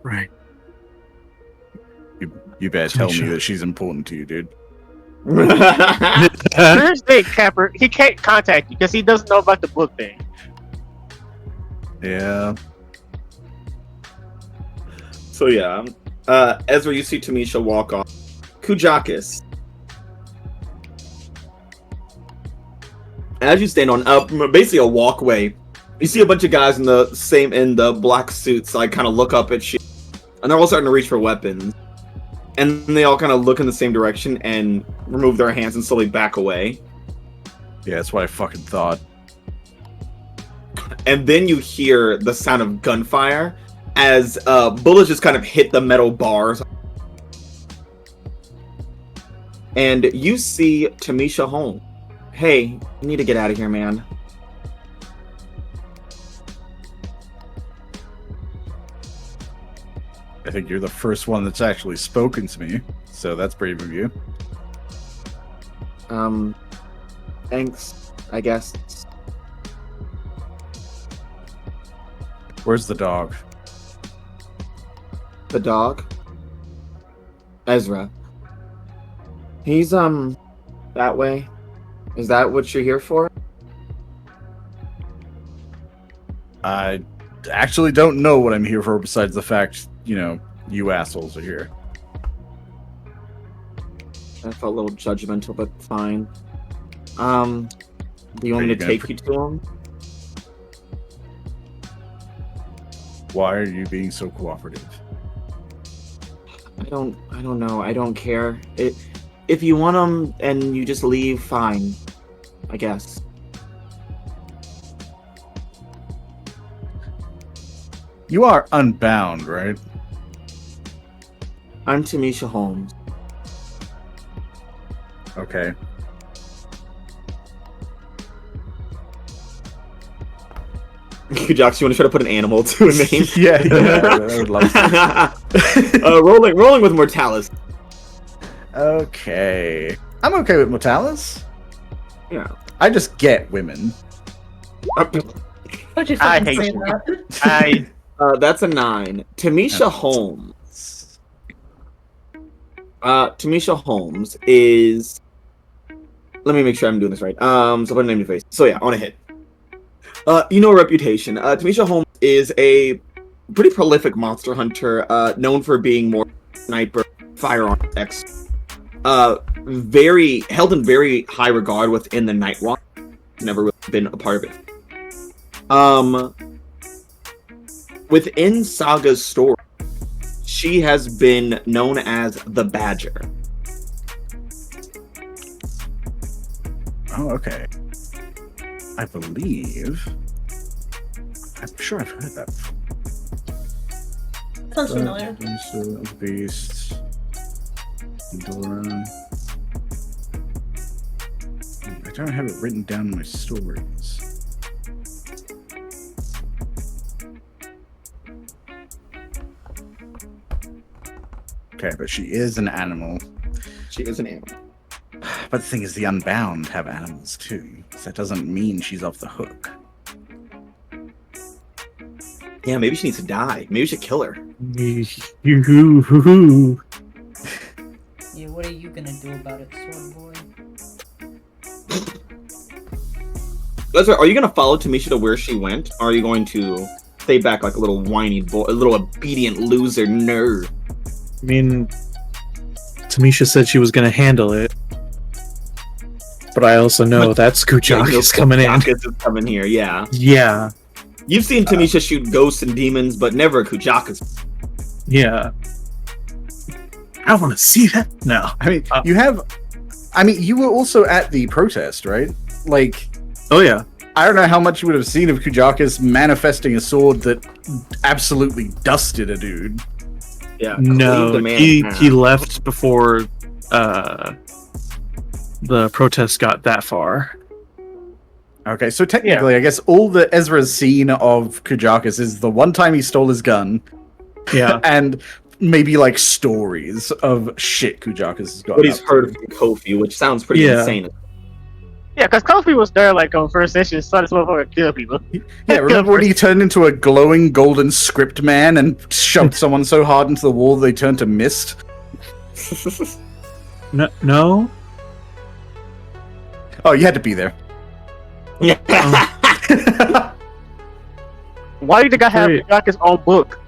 Speaker 7: Right.
Speaker 5: You better tell me that she's important to you, dude.
Speaker 6: Thursday, Capper, he can't contact you because he doesn't know about the book thing.
Speaker 5: Yeah.
Speaker 1: So yeah, Ezra, you see Tamisha walk off. Kujakis, as you stand on basically a walkway, you see a bunch of guys in the black suits like kind of look up at you, and they're all starting to reach for weapons, and they all kind of look in the same direction and remove their hands and slowly back away.
Speaker 5: Yeah, that's what I fucking thought.
Speaker 1: And then you hear the sound of gunfire as bullets just kind of hit the metal bars. And you see Tamisha Holmes. Hey, you need to get out of here, man.
Speaker 5: I think you're the first one that's actually spoken to me, so that's brave of you.
Speaker 1: Thanks, I guess.
Speaker 5: Where's the dog?
Speaker 1: The dog? Ezra. He's, that way. Is that what you're here for?
Speaker 5: I actually don't know what I'm here for besides the fact, you assholes are here.
Speaker 1: I felt a little judgmental, but fine. Do you want me to take you to him?
Speaker 5: Why are you being so cooperative?
Speaker 1: I don't know. I don't care. If you want him and you just leave, fine. I guess.
Speaker 5: You are unbound, right?
Speaker 1: I'm Tamisha Holmes.
Speaker 5: Okay.
Speaker 1: Kujox, you want to try to put an animal to a name?
Speaker 5: yeah, I would love to.
Speaker 1: rolling with Mortalis.
Speaker 5: Okay. I'm okay with Mortalis.
Speaker 1: Yeah.
Speaker 5: I just get women.
Speaker 4: Why'd you
Speaker 6: I
Speaker 4: fucking
Speaker 6: hate
Speaker 4: say
Speaker 6: you.
Speaker 4: that?
Speaker 1: That's a 9. Tamisha Holmes. Tamisha Holmes is. Let me make sure I'm doing this right. So put a name to face. So yeah, on a hit. Reputation. Tamisha Holmes is a pretty prolific monster hunter, known for being more sniper, firearm expert. Very held in very high regard within the Night Watch. Never really been a part of it. Within Saga's story, she has been known as the Badger.
Speaker 5: Oh, okay. I believe. I'm sure I've heard that before.
Speaker 4: Sounds familiar.
Speaker 5: Beast. Dora. I don't have it written down in my stories. Okay, but she is an animal.
Speaker 1: She is an animal.
Speaker 5: But the thing is, the Unbound have animals too. So that doesn't mean she's off the hook.
Speaker 1: Yeah, maybe she needs to die. Maybe we should kill her.
Speaker 3: Yeah, what are you gonna do about it, sword boy?
Speaker 1: That's right. Are you gonna follow Tamisha to where she went? Or are you going to stay back like a little whiny boy, a little obedient loser nerd?
Speaker 7: I mean, Tamisha said she was going to handle it. But I also know that Skuchak is coming in.
Speaker 1: Is coming here, yeah.
Speaker 7: Yeah.
Speaker 1: You've seen Tamisha shoot ghosts and demons, but never Kujakas.
Speaker 7: Yeah. I want to see that. No.
Speaker 5: I mean, you were also at the protest, right? Like,
Speaker 7: oh yeah.
Speaker 5: I don't know how much you would have seen of Kujakas manifesting a sword that absolutely dusted a dude.
Speaker 1: Yeah.
Speaker 7: No, he left before the protest got that far.
Speaker 5: Okay, so technically, I guess all that Ezra's seen of Kujakus is the one time he stole his gun,
Speaker 7: Yeah.
Speaker 5: and maybe like stories of shit Kujakus has got.
Speaker 1: What he's heard from Kofi, which sounds pretty
Speaker 7: Yeah.
Speaker 1: insane.
Speaker 6: Yeah, because Kofi was there like on first session, saw this motherfucker kill people.
Speaker 5: Yeah, remember when he turned into a glowing golden script man and shoved someone so hard into the wall they turned to mist?
Speaker 7: No.
Speaker 5: Oh, you had to be there.
Speaker 1: Yeah.
Speaker 6: Why do you think I have
Speaker 7: Wait.
Speaker 6: Kujakus on book?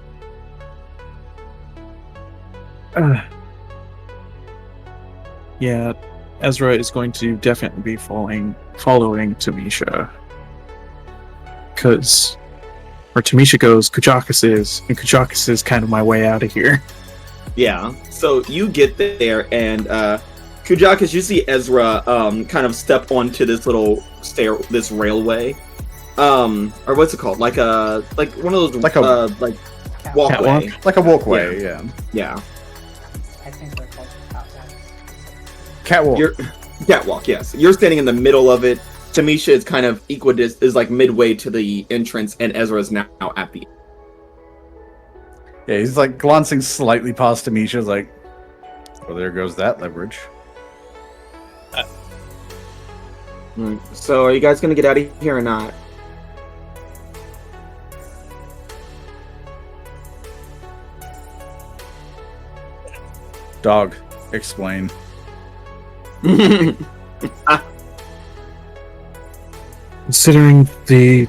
Speaker 7: Yeah, Ezra is going to definitely be following Tamisha. Because where Tamisha goes, Kujakus is, and Kujakus is kind of my way out of here.
Speaker 1: Yeah. So you get there, and Kujakus, you see Ezra kind of step onto this little this railway, or what's it called? Like one of those
Speaker 5: Like a-
Speaker 1: like walkway.
Speaker 7: Catwalk?
Speaker 5: Like a walkway, yeah.
Speaker 1: Yeah.
Speaker 3: I think they're called catwalks.
Speaker 5: Catwalk.
Speaker 1: You're catwalk. Yes. You're standing in the middle of it. Tamisha is kind of is like midway to the entrance, and Ezra is now at the.
Speaker 5: Yeah, he's like glancing slightly past Tamisha, like, well, there goes that leverage.
Speaker 1: So, are you guys gonna get out of here or not?
Speaker 5: Dog, explain.
Speaker 7: Considering the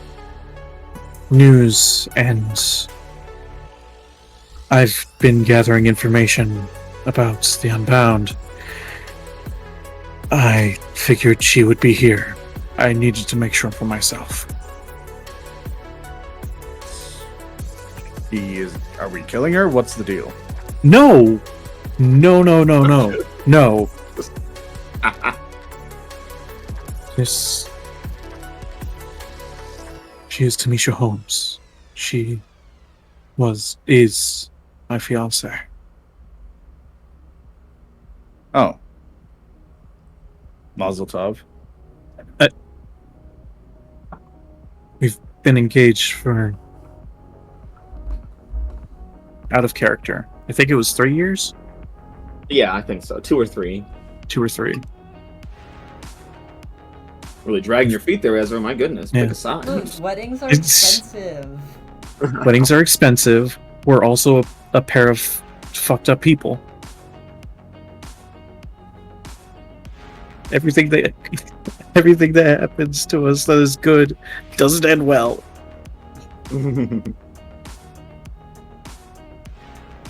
Speaker 7: news, and I've been gathering information about the Unbound, I figured she would be here. I needed to make sure for myself.
Speaker 5: Are we killing her? What's the deal?
Speaker 7: No! No. This. She is Tamisha Holmes. She is my fiance.
Speaker 5: Oh. Mazel tov.
Speaker 7: We've been engaged for. Out of character. I think it was 3 years?
Speaker 1: Yeah, I think so. 2 or 3.
Speaker 7: 2 or 3.
Speaker 1: Really dragging your feet there, Ezra. My goodness.
Speaker 7: Yeah.
Speaker 1: Pick a side.
Speaker 3: Look, weddings are
Speaker 7: It's-
Speaker 3: expensive.
Speaker 7: Weddings are expensive. We're also a pair of fucked up people. Everything that happens to us that is good doesn't end well.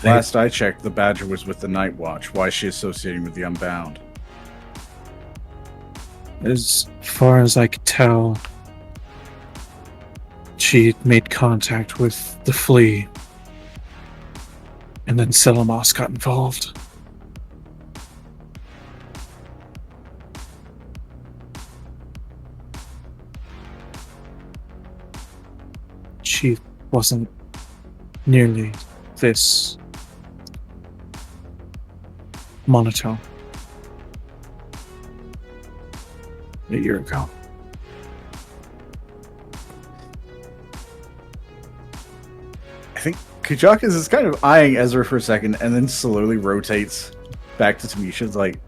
Speaker 5: Last I checked, the Badger was with the Night Watch. Why is she associating with the Unbound?
Speaker 7: As far as I could tell, she made contact with the Flea, and then Selamos got involved. She wasn't nearly this monotone a year ago.
Speaker 5: I think Kujakas is kind of eyeing Ezra for a second and then slowly rotates back to Tamisha. It's like,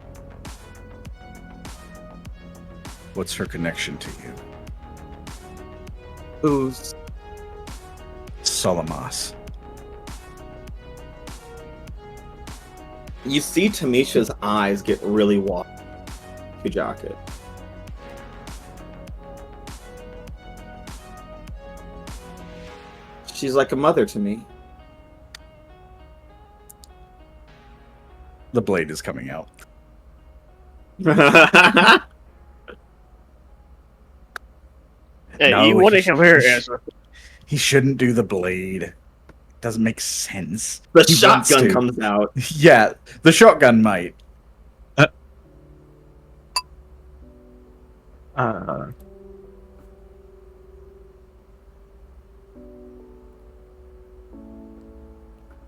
Speaker 5: what's her connection to you?
Speaker 1: Who's
Speaker 5: Solomos.
Speaker 1: you see Tamisha's eyes get really wide. Kujaka. She's like a mother to me.
Speaker 5: The blade is coming out.
Speaker 6: Hey,
Speaker 5: No,
Speaker 6: you want to
Speaker 5: he-
Speaker 6: come here,
Speaker 5: he-
Speaker 6: Ezra?
Speaker 5: He shouldn't do the blade. Doesn't make sense.
Speaker 1: The
Speaker 5: He wants
Speaker 1: shotgun
Speaker 5: to.
Speaker 1: comes out.
Speaker 5: Yeah, the shotgun might.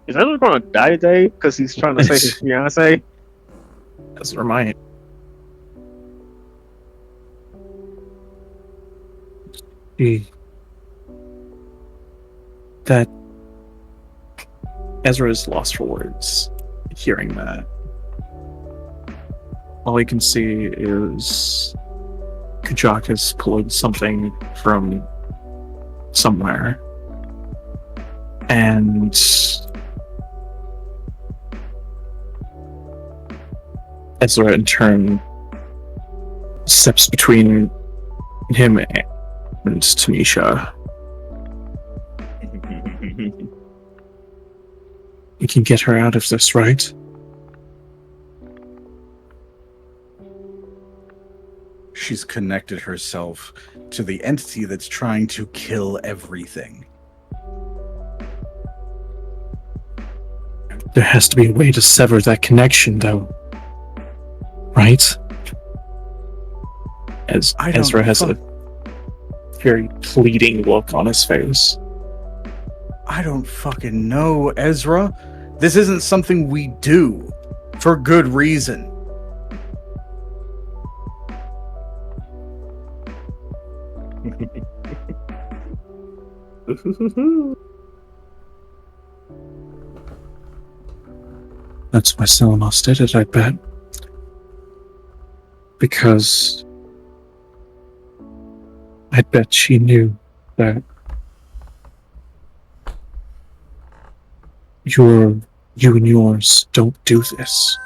Speaker 6: Is Ezra going to die today because he's trying to save his fiance?
Speaker 7: That's remind. That Ezra is lost for words hearing that. All he can see is Kajakas pulling something from somewhere. And Ezra in turn steps between him and Tanisha. We can get her out of this, right?
Speaker 5: She's connected herself to the entity that's trying to kill everything.
Speaker 7: There has to be a way to sever that connection, though. Right? As Ezra has a very pleading look on his face.
Speaker 5: I don't fucking know, Ezra. This isn't something we do for good reason.
Speaker 7: That's why Selamos did it, I bet. Because I bet she knew that you and yours don't do this.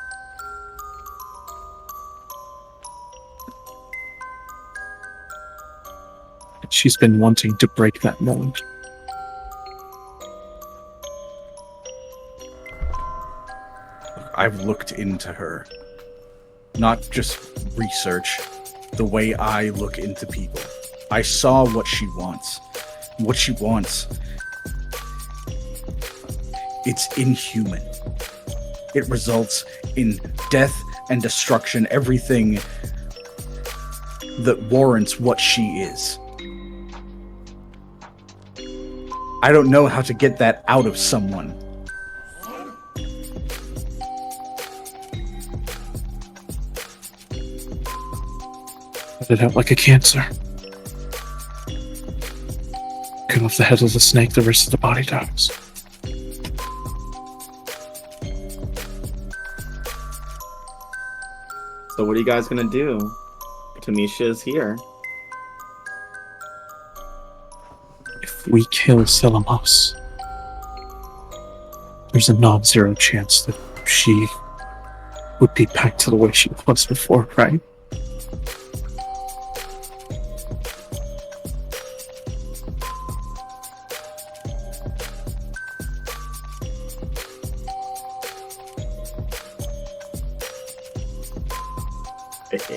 Speaker 7: She's been wanting to break that mold.
Speaker 5: I've looked into her. Not just research, the way I look into people. I saw what she wants. What she wants, it's inhuman. It results in death and destruction, everything that warrants what she is. I don't know how to get that out of someone.
Speaker 7: Cut it out like a cancer. Cut off the head of the snake, the rest of the body dies.
Speaker 1: So what are you guys gonna do? Tamisha is here.
Speaker 7: If we kill Selamos, there's a non-zero chance that she would be back to the way she was before, right?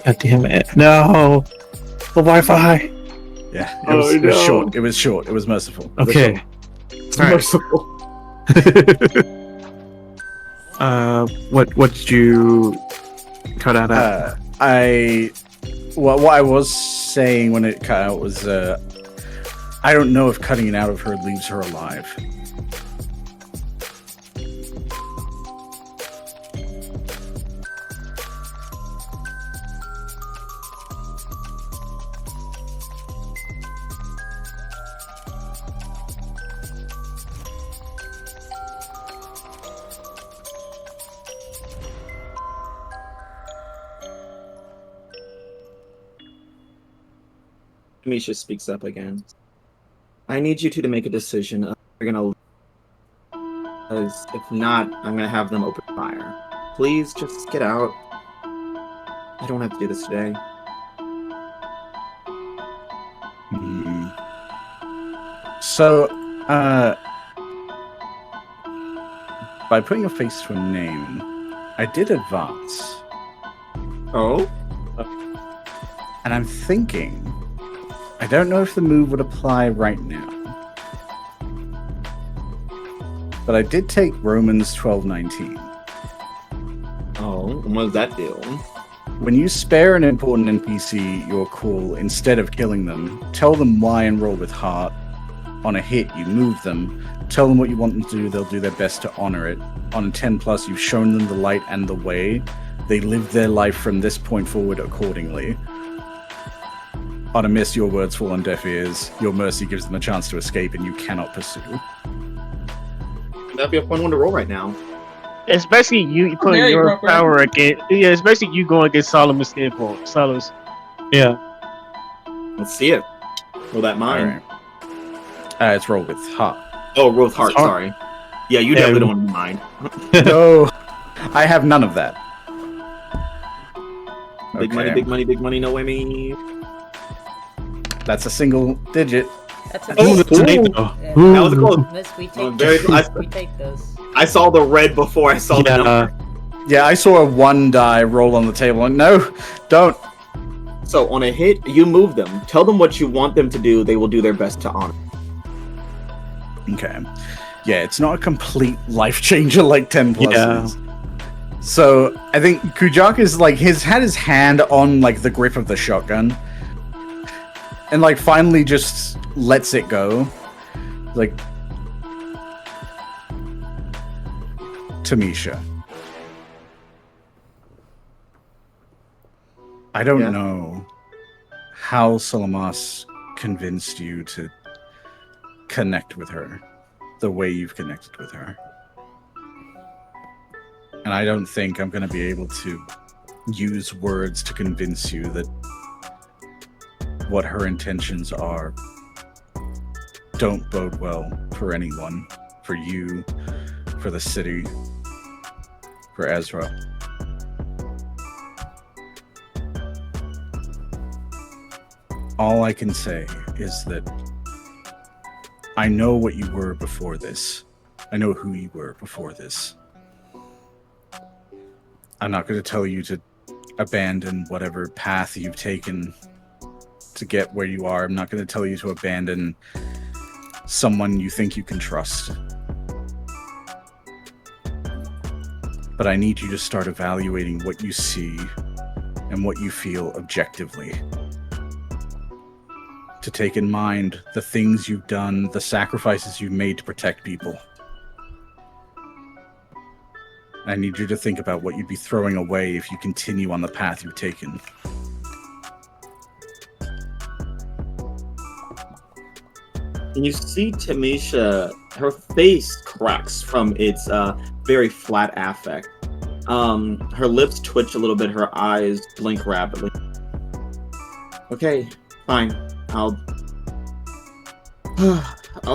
Speaker 7: God damn it. No! The Wi-Fi!
Speaker 5: Yeah, it was short. It was short. It was merciful.
Speaker 7: Okay.
Speaker 1: It's
Speaker 7: All right.
Speaker 1: merciful.
Speaker 7: What did you cut out at?
Speaker 5: What I was saying when it cut out was, I don't know if cutting it out of her leaves her alive.
Speaker 1: Misha speaks up again. I need you two to make a decision. You're gonna, because if not, I'm gonna have them open fire. Please, just get out. I don't have to do this today.
Speaker 5: So, by putting a face to a name, I did advance.
Speaker 1: Oh?
Speaker 5: And I'm thinking, I don't know if the move would apply right now. But I did take Romans 12:19.
Speaker 1: Oh, and what does that do?
Speaker 5: When you spare an important NPC your call instead of killing them, tell them why and roll with heart. On a hit, you move them. Tell them what you want them to do, they'll do their best to honor it. On a 10+, you've shown them the light and the way. They live their life from this point forward accordingly. On a miss, your words fall on deaf ears. Your mercy gives them a chance to escape, and you cannot pursue.
Speaker 1: That'd be a fun one to roll right now.
Speaker 6: It's basically you putting
Speaker 4: Very
Speaker 6: your
Speaker 4: appropriate.
Speaker 6: power against. Yeah, it's basically you going against Solomon's skinful. Solomon's.
Speaker 7: Yeah.
Speaker 1: Let's see it. Roll that
Speaker 5: All
Speaker 1: mine.
Speaker 5: right. It's roll with heart.
Speaker 1: Oh, roll with heart.
Speaker 7: Heart.
Speaker 1: Sorry. Yeah, you definitely don't want to mind.
Speaker 5: No, I have none of that.
Speaker 1: Big money,
Speaker 5: Okay.
Speaker 1: big money, big money. No way, me.
Speaker 5: That's a single digit.
Speaker 3: That's a
Speaker 7: Oh,
Speaker 3: miss.
Speaker 7: that's an 8 though.
Speaker 3: Yeah.
Speaker 1: That was a close.
Speaker 3: Miss, we
Speaker 1: Oh,
Speaker 3: take
Speaker 1: very
Speaker 3: those.
Speaker 1: close.
Speaker 3: We take those.
Speaker 1: I saw the red before I saw the number.
Speaker 5: Yeah, I saw a 1 die roll on the table. And no, don't.
Speaker 1: So on a hit, you move them. Tell them what you want them to do. They will do their best to honor.
Speaker 5: Okay. Yeah, it's not a complete life changer like 10 plus
Speaker 7: Yeah.
Speaker 5: is. So I think Kujak is like had his hand on like the grip of the shotgun, and like finally just lets it go. Like, Tamisha, I don't
Speaker 1: Yeah.
Speaker 5: know how Salamas convinced you to connect with her the way you've connected with her. And I don't think I'm going to be able to use words to convince you that what her intentions are don't bode well for anyone, for you, for the city, for Ezra. All I can say is that I know what you were before this. I know who you were before this. I'm not going to tell you to abandon whatever path you've taken to get where you are. I'm not going to tell you to abandon someone you think you can trust. But I need you to start evaluating what you see and what you feel objectively. To take in mind the things you've done, the sacrifices you've made to protect people. I need you to think about what you'd be throwing away if you continue on the path you've taken.
Speaker 1: And you see Tamisha, her face cracks from its very flat affect. Her lips twitch a little bit, her eyes blink rapidly. Okay, fine. I'll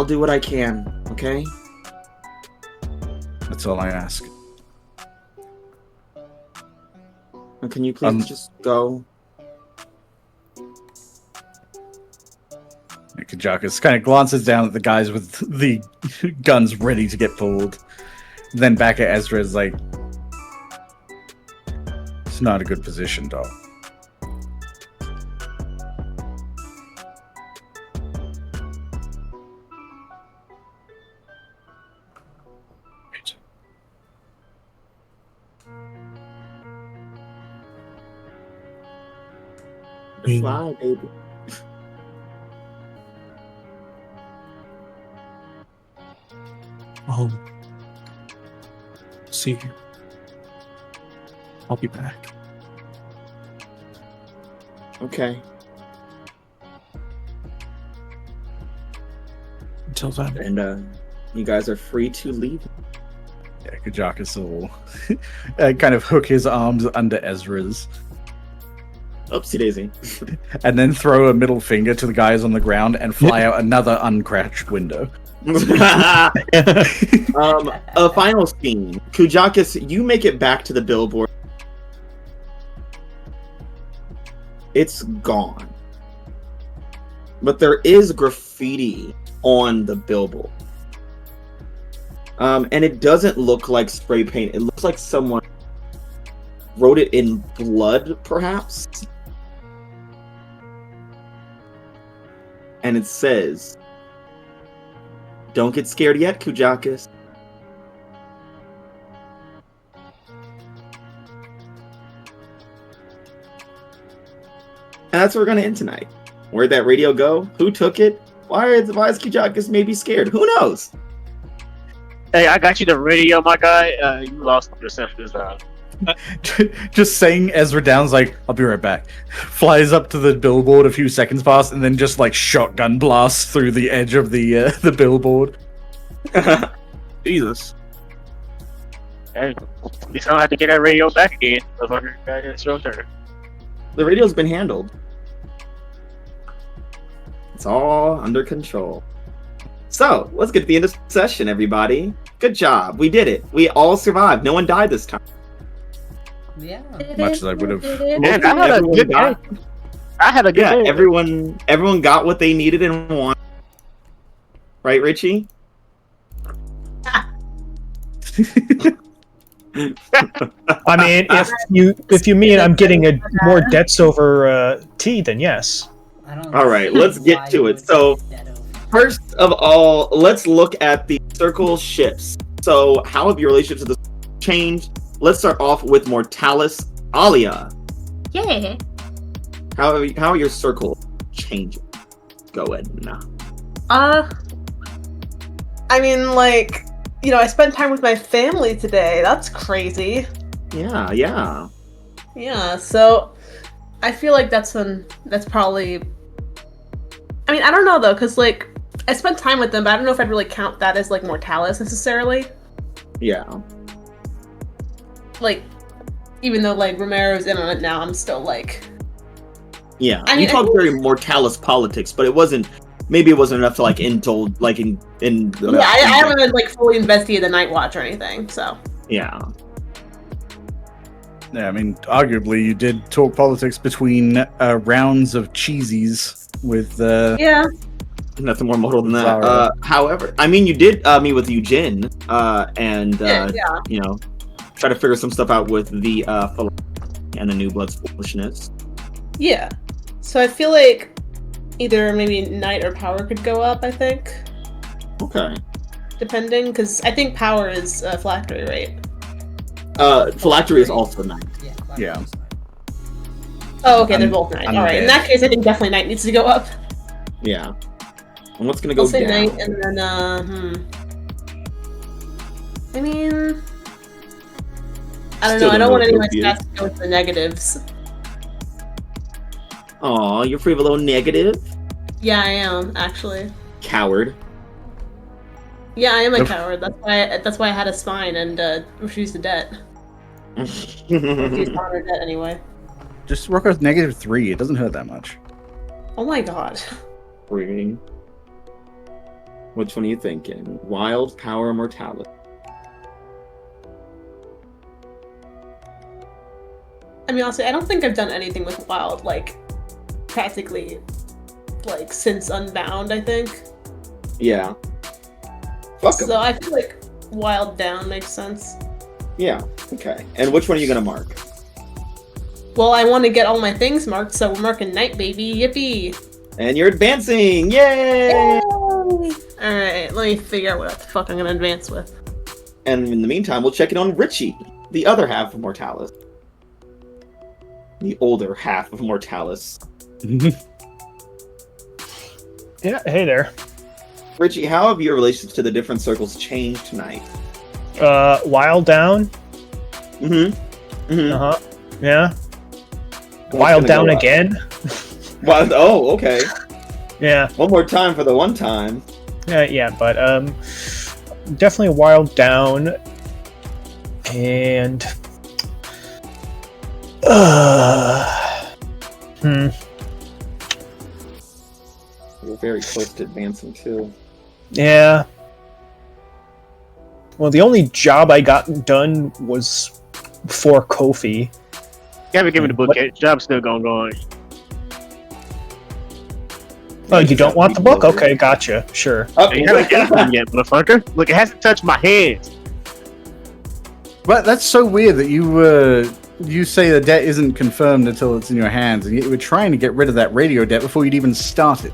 Speaker 1: do what I can, okay?
Speaker 5: That's all I ask.
Speaker 1: And can you please just go?
Speaker 5: Kajakas kind of glances down at the guys with the guns ready to get pulled. Then back at Ezra is like, it's not a good position, dog.
Speaker 1: Fly, baby.
Speaker 7: I'll see you. I'll be back.
Speaker 1: Okay.
Speaker 7: Until then.
Speaker 1: And you guys are free to leave.
Speaker 5: Yeah, Kajakas will kind of hook his arms under Ezra's
Speaker 1: Oopsie daisy.
Speaker 5: and then throw a middle finger to the guys on the ground and fly out another uncratched window.
Speaker 1: A final scene. Kujakis, you make it back to the billboard. It's gone. But there is graffiti on the billboard. And it doesn't look like spray paint. It looks like someone wrote it in blood, perhaps. And it says, "Don't get scared yet, Kujakis." And that's where we're gonna end tonight. Where'd that radio go? Who took it? Why is Kujakis maybe scared? Who knows?
Speaker 6: Hey, I got you the radio, my guy. You lost yourself this time.
Speaker 5: Just saying Ezra Down's like, I'll be right back. Flies up to the billboard, a few seconds pass, and then just like shotgun blasts through the edge of the billboard.
Speaker 6: Jesus. Hey, at least I don't have to get that radio back again. It's your turn.
Speaker 1: The radio's been handled. It's all under control. So, let's get to the end of the session, everybody. Good job. We did it. We all survived. No one died this time.
Speaker 3: Yeah.
Speaker 5: Much as I would have.
Speaker 6: Man, I had a good day. I had a good day.
Speaker 1: Everyone got what they needed and wanted. Right, Richie?
Speaker 8: I mean, if you mean I'm getting more debts over T, then yes.
Speaker 1: All right, let's get to it. So, first of all, let's look at the circle ships. So, how have your relationships with the changed? Let's start off with Mortalis. Alia.
Speaker 4: Yeah.
Speaker 1: How are your circle changing? Going now.
Speaker 4: I mean, like, you know, I spent time with my family today. That's crazy.
Speaker 1: Yeah.
Speaker 4: Yeah, so I feel like that's probably... I mean, I don't know, though, because, like, I spent time with them, but I don't know if I'd really count that as, like, Mortalis, necessarily.
Speaker 1: Yeah.
Speaker 4: Like, even though, like, Romero's in on it now, I'm still, like...
Speaker 1: Yeah,
Speaker 4: I mean,
Speaker 1: you talked very Mortalis politics, but it wasn't enough to, like, indulge, like, in
Speaker 4: yeah, I haven't, like, fully investigated the Night Watch or anything, so...
Speaker 1: Yeah.
Speaker 5: Yeah, I mean, arguably, you did talk politics between rounds of cheesies with...
Speaker 4: Yeah.
Speaker 1: Nothing more mortal than that.
Speaker 5: Zara.
Speaker 1: However, I mean, you did meet with Eugene, and, you know, try to figure some stuff out with the and the New Blood's foolishness.
Speaker 4: Yeah. So I feel like either maybe Night or Power could go up, I think.
Speaker 1: Okay.
Speaker 4: Depending, because I think Power is Phylactery, right?
Speaker 1: Phylactery is also Night.
Speaker 5: Yeah.
Speaker 4: Oh, okay, they're both Night.
Speaker 5: I'm
Speaker 4: Alright, in
Speaker 5: dead.
Speaker 4: that case, I think definitely Night needs to go up.
Speaker 1: Yeah. And what's gonna go
Speaker 4: I'll say
Speaker 1: down?
Speaker 4: Night, and then, I mean... I don't
Speaker 1: Still
Speaker 4: know, I
Speaker 1: don't
Speaker 4: don't want
Speaker 1: know
Speaker 4: any of my
Speaker 1: Sophia.
Speaker 4: stats to go with the negatives.
Speaker 1: Aw, you're free of a little negative?
Speaker 4: Yeah, I am, actually.
Speaker 1: Coward.
Speaker 4: Yeah, I am a coward. That's why I had a spine and refused the debt. Refused to honor debt anyway.
Speaker 5: Just rock with -3. It doesn't hurt that much.
Speaker 4: Oh my god.
Speaker 1: Freeing. Which one are you thinking? Wild, Power, Mortality?
Speaker 4: I mean, honestly, I don't think I've done anything with Wild, like, practically, like, since Unbound, I think.
Speaker 1: Yeah. Fuck 'em.
Speaker 4: So I feel like Wild Down makes sense.
Speaker 1: Yeah, okay. And which one are you gonna mark?
Speaker 4: Well, I want to get all my things marked, so we're marking Night, baby. Yippee!
Speaker 1: And you're advancing! Yay!
Speaker 4: Alright, let me figure out what the fuck I'm gonna advance with.
Speaker 1: And in the meantime, we'll check in on Richie, the other half of Mortalis. The older half of Mortalis.
Speaker 8: Yeah, hey there.
Speaker 1: Richie, how have your relationships to the different circles changed tonight?
Speaker 8: Wild Down.
Speaker 1: Mm-hmm.
Speaker 8: Uh-huh. Yeah. Wild Down again.
Speaker 1: Wild. Oh, okay.
Speaker 8: Yeah.
Speaker 1: One more time for the one time.
Speaker 8: Yeah, but definitely Wild Down. And
Speaker 1: You're very close to advancing too.
Speaker 8: yeah. Well, the only job I got done was for Kofi.
Speaker 6: You haven't given the book yet. Job's still going on.
Speaker 8: Oh, you don't want the book? Okay, gotcha. Sure.
Speaker 1: Oh,
Speaker 6: You haven't given one yet, motherfucker. Look, it hasn't touched my hands.
Speaker 5: But that's so weird that you say the debt isn't confirmed until it's in your hands, and yet you were trying to get rid of that radio debt before you'd even started.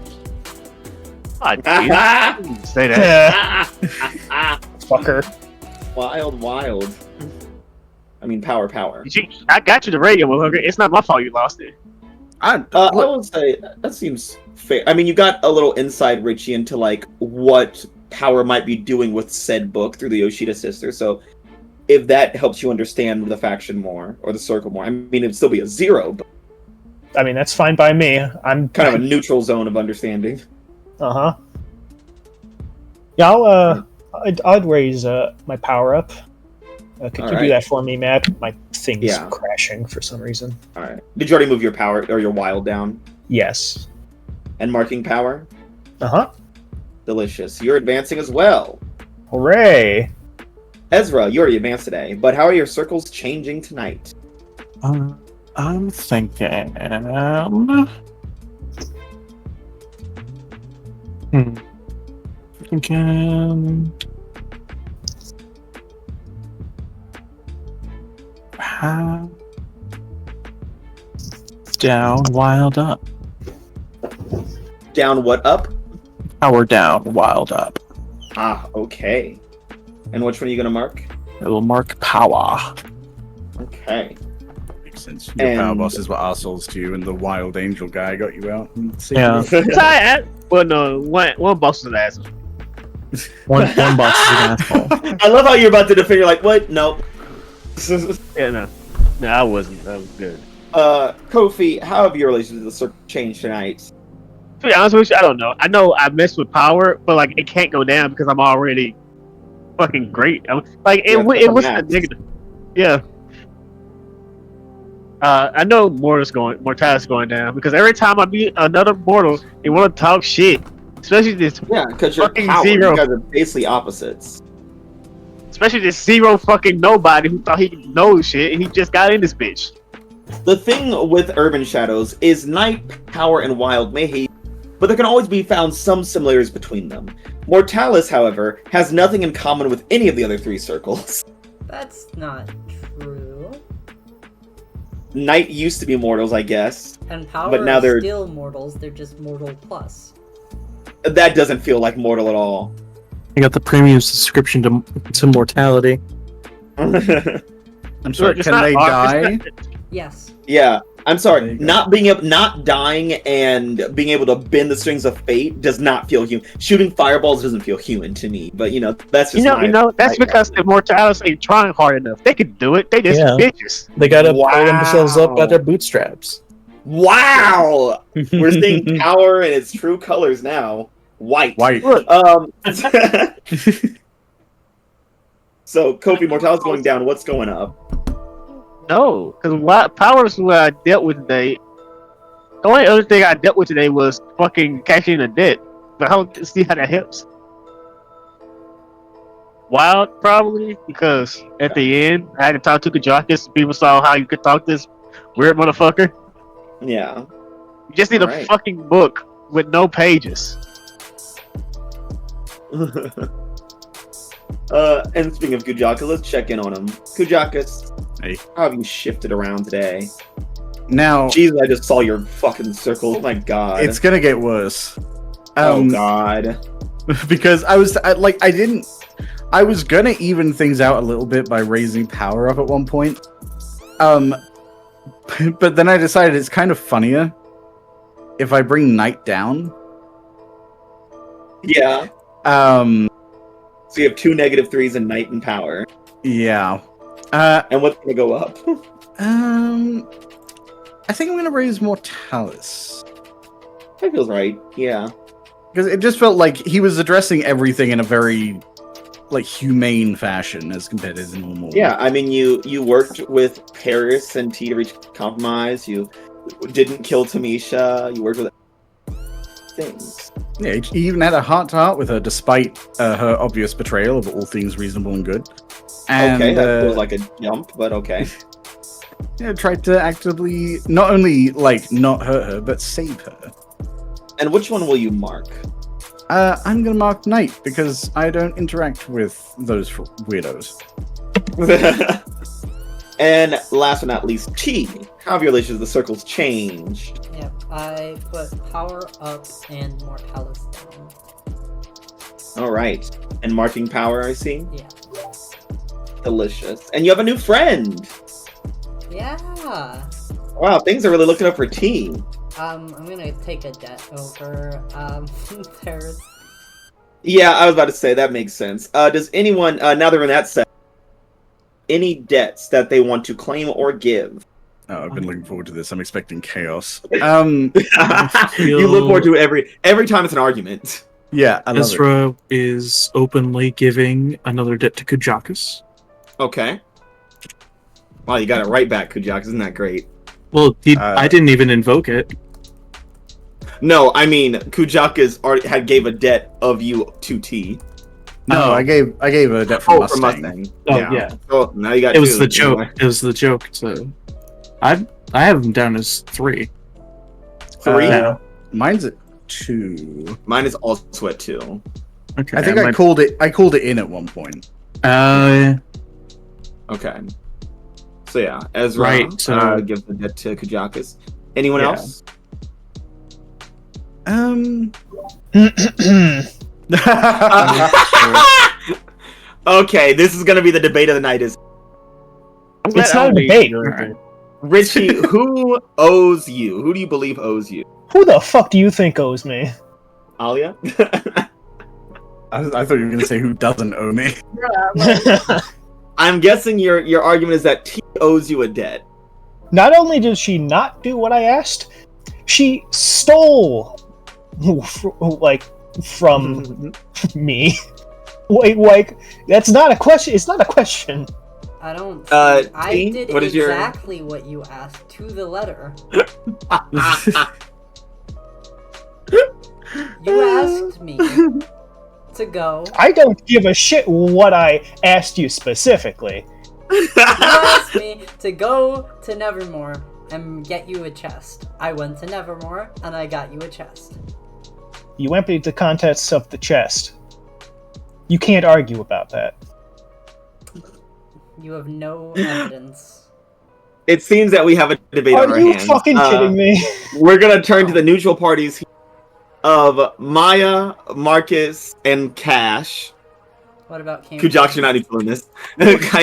Speaker 6: I didn't say that.
Speaker 8: Fucker.
Speaker 1: Wild. I mean, power.
Speaker 6: I got you the radio, motherfucker. It's not my fault you lost it.
Speaker 1: I will say that seems fair. I mean, you got a little insight, Richie, into like what Power might be doing with said book through the Yoshida sister. So if that helps you understand the faction more or the circle more. I mean, it'd still be a 0, but
Speaker 8: I mean, that's fine by me. I'm
Speaker 1: kind of a neutral zone of understanding.
Speaker 8: Uh-huh. Yeah, I'd raise my power up. Could you do that for me, Matt? My thing's crashing for some reason.
Speaker 1: All right. Did you already move your power or your wild down?
Speaker 8: Yes.
Speaker 1: And marking power?
Speaker 8: Uh-huh.
Speaker 1: Delicious. You're advancing as well.
Speaker 8: Hooray!
Speaker 7: Ezra, you already advanced today, but how are your circles changing tonight?
Speaker 2: I'm thinking. Thinking. Down, wild up.
Speaker 1: Down what up?
Speaker 2: Power down, wild up.
Speaker 1: Ah, okay. And which one are you going to mark?
Speaker 2: It will mark power.
Speaker 1: Okay.
Speaker 5: Makes sense. Your power boss is what assholes to you, and the wild angel guy got you out.
Speaker 2: Yeah.
Speaker 6: Well, no, one boss is an asshole.
Speaker 2: One boss is an asshole.
Speaker 1: I love how you're about to defend. You're like, what? Nope.
Speaker 6: Yeah, no, I wasn't. That was good.
Speaker 1: Kofi, how have your relations with the circle changed tonight?
Speaker 6: To be honest with you, I don't know. I know I messed with power, but like it can't go down because I'm already fucking great. It wasn't a negative. Yeah. I know Mortalis going down because every time I meet another mortal, they want to talk shit. Especially this.
Speaker 1: Yeah, because you're
Speaker 6: fucking
Speaker 1: coward.
Speaker 6: zero.
Speaker 1: You guys are basically opposites.
Speaker 6: Especially this zero fucking nobody who thought he knows shit and he just got in this bitch.
Speaker 1: The thing with Urban Shadows is night, power, and wild may hate, but there can always be found some similarities between them. Mortalis, however, has nothing in common with any of the other 3 circles.
Speaker 3: That's not true.
Speaker 1: Night used to be mortals, I guess.
Speaker 3: And power
Speaker 1: but now they're
Speaker 3: still mortals, they're just mortal plus.
Speaker 1: That doesn't feel like mortal at all.
Speaker 2: I got the premium subscription to mortality.
Speaker 5: I'm sorry,
Speaker 6: It's
Speaker 5: can
Speaker 6: not
Speaker 5: they
Speaker 6: hard,
Speaker 5: die?
Speaker 3: Yes.
Speaker 1: Yeah, I'm
Speaker 5: There
Speaker 1: sorry.
Speaker 5: you go.
Speaker 1: Not dying and being able to bend the strings of fate does not feel human. Shooting fireballs doesn't feel human to me. But that's just
Speaker 6: That's because the Mortalis ain't trying hard enough. They could do it. They just bitches.
Speaker 2: They gotta pull
Speaker 1: Wow.
Speaker 2: themselves up by their bootstraps.
Speaker 1: Wow, we're seeing power in its true colors now. White.
Speaker 6: Look,
Speaker 1: So Kofi Mortalis going down. What's going up?
Speaker 6: no, because power is what I dealt with today. The only other thing I dealt with today was fucking cashing a debt. But I don't see how that helps. Wild, probably, because at the end, I had to talk to Kajakis. People saw how you could talk to this weird motherfucker.
Speaker 1: Yeah.
Speaker 6: You just need
Speaker 1: Alright.
Speaker 6: a fucking book with no pages.
Speaker 1: And speaking of Kujakas, let's check in on him. Kujakas,
Speaker 5: Hey.
Speaker 1: how have you shifted around today?
Speaker 5: Now,
Speaker 1: Jesus, I just saw your fucking circle. Oh my god.
Speaker 5: it's gonna get worse.
Speaker 1: Oh god.
Speaker 5: Because I was gonna even things out a little bit by raising power up at one point. But then I decided it's kind of funnier if I bring night down.
Speaker 1: Yeah. So you have 2 -3s in night and power.
Speaker 5: Yeah.
Speaker 1: And what's gonna go up?
Speaker 5: I think I'm gonna raise Mortalis.
Speaker 1: That feels right. Yeah.
Speaker 5: Because it just felt like he was addressing everything in a very humane fashion as compared to his normal.
Speaker 1: Yeah, I mean you worked with Paris and T to reach compromise. You didn't kill Tamisha. You worked with things.
Speaker 5: Yeah, he even had a heart-to-heart with her despite her obvious betrayal of all things reasonable and good. And,
Speaker 1: Okay, that feels like a jump, but okay.
Speaker 5: yeah, tried to actively not only not hurt her, but save her.
Speaker 1: And which one will you mark?
Speaker 5: I'm gonna mark Night because I don't interact with those weirdos.
Speaker 1: And last but not least, T. How have your relations with the circles changed?
Speaker 3: Yep, I put power up and Mortalis down.
Speaker 1: Alright. And marking power, I see?
Speaker 3: Yeah.
Speaker 1: Delicious. And you have a new friend!
Speaker 3: Yeah.
Speaker 1: Wow, things are really looking up for T.
Speaker 3: I'm gonna take a debt over there's
Speaker 1: Yeah, I was about to say, that makes sense. Does anyone, now they're in that set, any debts that they want to claim or give?
Speaker 5: Oh, I've been looking forward to this. I'm expecting chaos.
Speaker 1: You look forward to every time it's an argument.
Speaker 5: Yeah, I love it.
Speaker 7: Ezra is openly giving another debt to Kujakus.
Speaker 1: Okay. Wow, you got it right back, Kujakus. Isn't that great?
Speaker 7: Well, I didn't even invoke it.
Speaker 1: No, I mean Kujakus already gave a debt of you to T.
Speaker 5: No, I gave a debt from Mustang.
Speaker 7: Oh yeah.
Speaker 1: So now you got.
Speaker 7: It was the joke. It was the joke. So, I have them down as 3.
Speaker 1: 3.
Speaker 5: Mine's at 2.
Speaker 1: Mine is also at 2.
Speaker 7: Okay.
Speaker 5: I think I called it. I called it in at one point.
Speaker 1: Okay. So yeah, Ezra
Speaker 7: Right, so-
Speaker 1: gives the debt to Kujakus. Anyone else? Okay, this is gonna be the debate of the night. It's
Speaker 8: not a debate.
Speaker 1: Richie, who owes you? Who do you believe owes you?
Speaker 8: Who the fuck do you think owes me?
Speaker 1: Alia?
Speaker 5: I thought you were going to say who doesn't owe me.
Speaker 1: I'm guessing your argument is that T owes you a debt.
Speaker 8: Not only did she not do what I asked, she stole, from me. Like, that's not a question. It's not a question.
Speaker 3: I don't.
Speaker 1: I
Speaker 3: did
Speaker 1: what is your-
Speaker 3: exactly what you asked to the letter. You asked me to go.
Speaker 8: I don't give a shit what I asked you specifically.
Speaker 3: You asked me to go to Nevermore and get you a chest. I went to Nevermore and I got you a chest.
Speaker 8: You emptied the contents of the chest. You can't argue about that.
Speaker 3: You have no evidence.
Speaker 1: It seems that we have a debate on
Speaker 8: Are
Speaker 1: our
Speaker 8: you
Speaker 1: hands.
Speaker 8: fucking kidding me?
Speaker 1: We're gonna turn to the neutral parties of Maya, Marcus, and Cash.
Speaker 3: What about Camper?
Speaker 1: Kujakus, you're not neutral in this.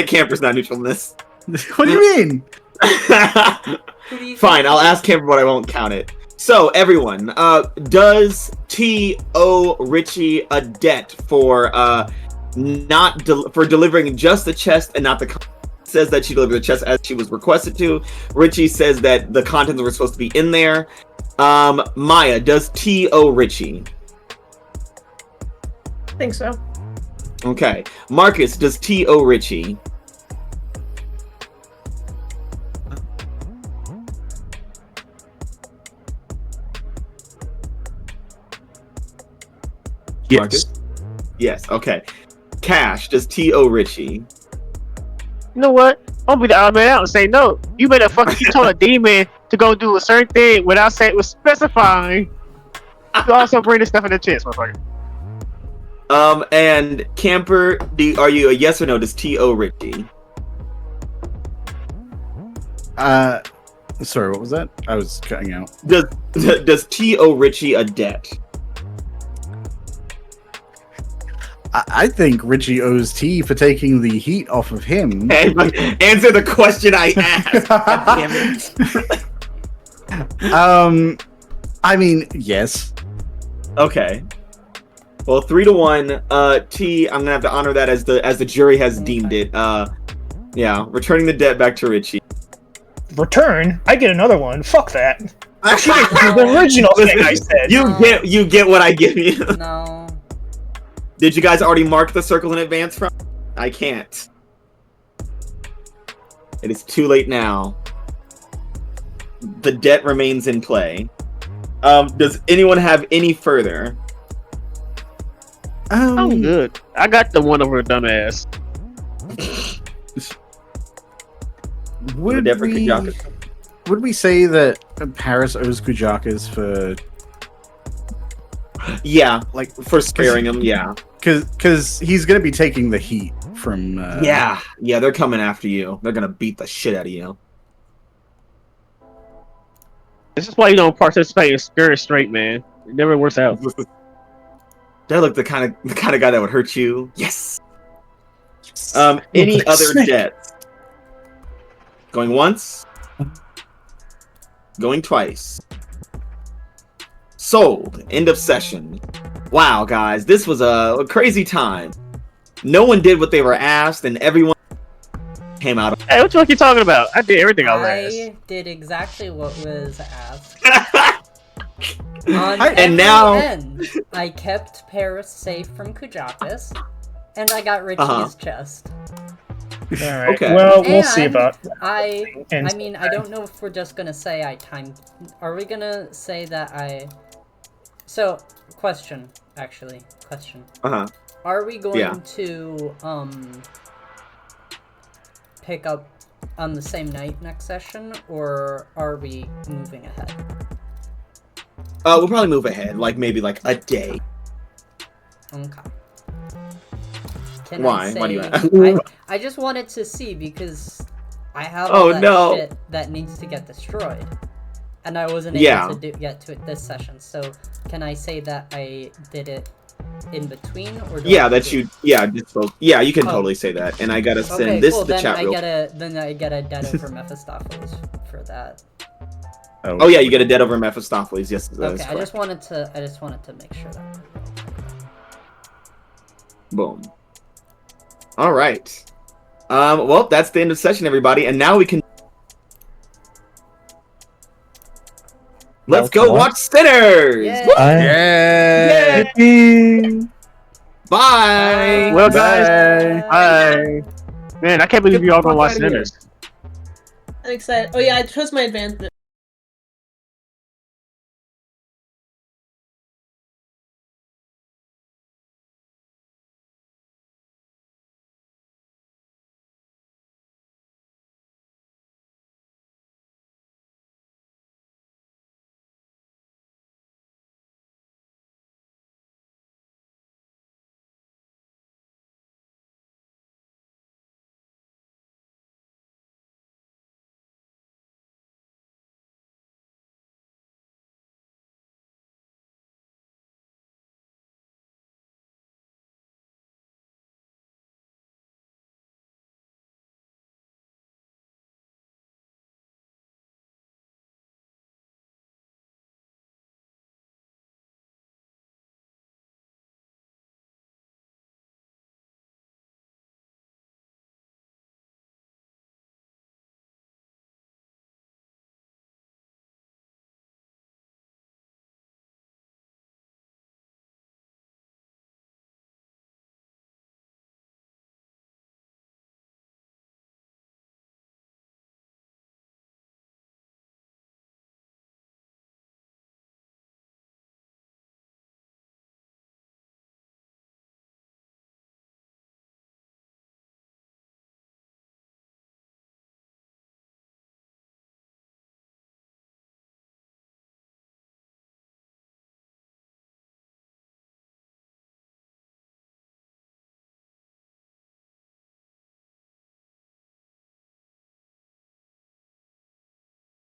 Speaker 1: Camper's not neutral in this.
Speaker 5: What do you mean?
Speaker 3: Who do you
Speaker 1: Fine,
Speaker 3: think-
Speaker 1: I'll ask Camper, but I won't count it. So, everyone, does T owe Richie a debt for for delivering just the chest and not the contents? Says that she delivered the chest as she was requested to. Richie says that the contents were supposed to be in there. Maya, does T owe Richie?
Speaker 4: I think so.
Speaker 1: Okay. Marcus, does T owe Richie?
Speaker 7: Yes.
Speaker 1: Marcus? Yes, okay. Cash, does T owe Richie?
Speaker 6: You know what? I'm gonna be the odd man out and say no. You better fucking keep telling a demon to go do a certain thing without saying it was specifying. You also bring this stuff in the chest, motherfucker.
Speaker 1: And Camper, are you a yes or no? Does T owe Richie?
Speaker 5: Sorry, what was that? I was cutting out.
Speaker 1: Does T owe Richie a debt?
Speaker 5: I think Richie owes T for taking the heat off of him.
Speaker 1: Answer the question I asked. God damn it.
Speaker 5: I mean, yes.
Speaker 1: Okay. Well, 3-1. T, I'm gonna have to honor that as the jury has deemed it. Yeah, returning the debt back to Richie.
Speaker 8: Return? I get another one. Fuck that. She didn't do the original thing I said.
Speaker 1: You get what I give you.
Speaker 3: No.
Speaker 1: Did you guys already mark the circle in advance from? I can't. It is too late now. The debt remains in play. Does anyone have any further?
Speaker 6: I'm good. I got the one over a dumbass.
Speaker 5: Would
Speaker 1: debt for
Speaker 5: we,
Speaker 1: Kujakus.
Speaker 5: would we say that Paris owes Kujakus for
Speaker 1: Yeah, like for sparing him. Yeah,
Speaker 5: because he's gonna be taking the heat from
Speaker 1: yeah. They're coming after you. They're gonna beat the shit out of you.
Speaker 6: This is why you don't participate in Spirit Straight, man. It never works out.
Speaker 1: That look the kind of guy that would hurt you. Yes. Any other
Speaker 8: snake.
Speaker 1: debts? Going once. Going twice. Sold. End of session. Wow, guys, this was a crazy time. No one did what they were asked, and everyone came out.
Speaker 6: Hey, what the fuck you talking about? I did everything I was asked.
Speaker 3: I did exactly what was asked.
Speaker 1: And
Speaker 3: On every
Speaker 1: now-
Speaker 3: end, I kept Paris safe from Kujakus, and I got Richie's chest.
Speaker 9: Alright.
Speaker 1: Okay.
Speaker 9: Well, we'll see
Speaker 3: And
Speaker 9: about
Speaker 3: I
Speaker 9: And-
Speaker 3: mean, I don't know if we're just gonna say I timed. Are we gonna say that I? So, question.
Speaker 1: Uh-huh.
Speaker 3: Are we going
Speaker 1: Yeah.
Speaker 3: to pick up on the same night next session, or are we moving ahead?
Speaker 1: We'll probably move ahead, like maybe like a day.
Speaker 3: Okay. Can
Speaker 1: Why?
Speaker 3: I say,
Speaker 1: Why do you
Speaker 3: I just wanted to see because I have
Speaker 1: Oh,
Speaker 3: all that
Speaker 1: no.
Speaker 3: shit that needs to get destroyed, and I wasn't
Speaker 1: Yeah.
Speaker 3: able to get to it this session. So can I say that I did it in between, or do I
Speaker 1: Yeah,
Speaker 3: have
Speaker 1: that
Speaker 3: to-
Speaker 1: you. Yeah, just spoke. Yeah, you can
Speaker 3: Oh.
Speaker 1: totally say that. And I gotta send
Speaker 3: Okay,
Speaker 1: this
Speaker 3: cool.
Speaker 1: to the
Speaker 3: Then
Speaker 1: chat
Speaker 3: I
Speaker 1: real.
Speaker 3: get a debt over Mephistopheles for that.
Speaker 1: Oh yeah, you get a debt over Mephistopheles. Yes, that is
Speaker 3: Okay, I
Speaker 1: correct.
Speaker 3: just wanted to make sure that.
Speaker 1: Boom. All right. Well, that's the end of the session, everybody, and now we can. Let's go watch Sinners.
Speaker 3: Yay!
Speaker 1: Woo!
Speaker 5: Yeah.
Speaker 1: Bye.
Speaker 6: Well, guys, bye. Man, I can't believe y'all gonna watch
Speaker 1: Get the fuck outta here.
Speaker 6: Sinners.
Speaker 4: I'm excited. Oh yeah, I chose my advanced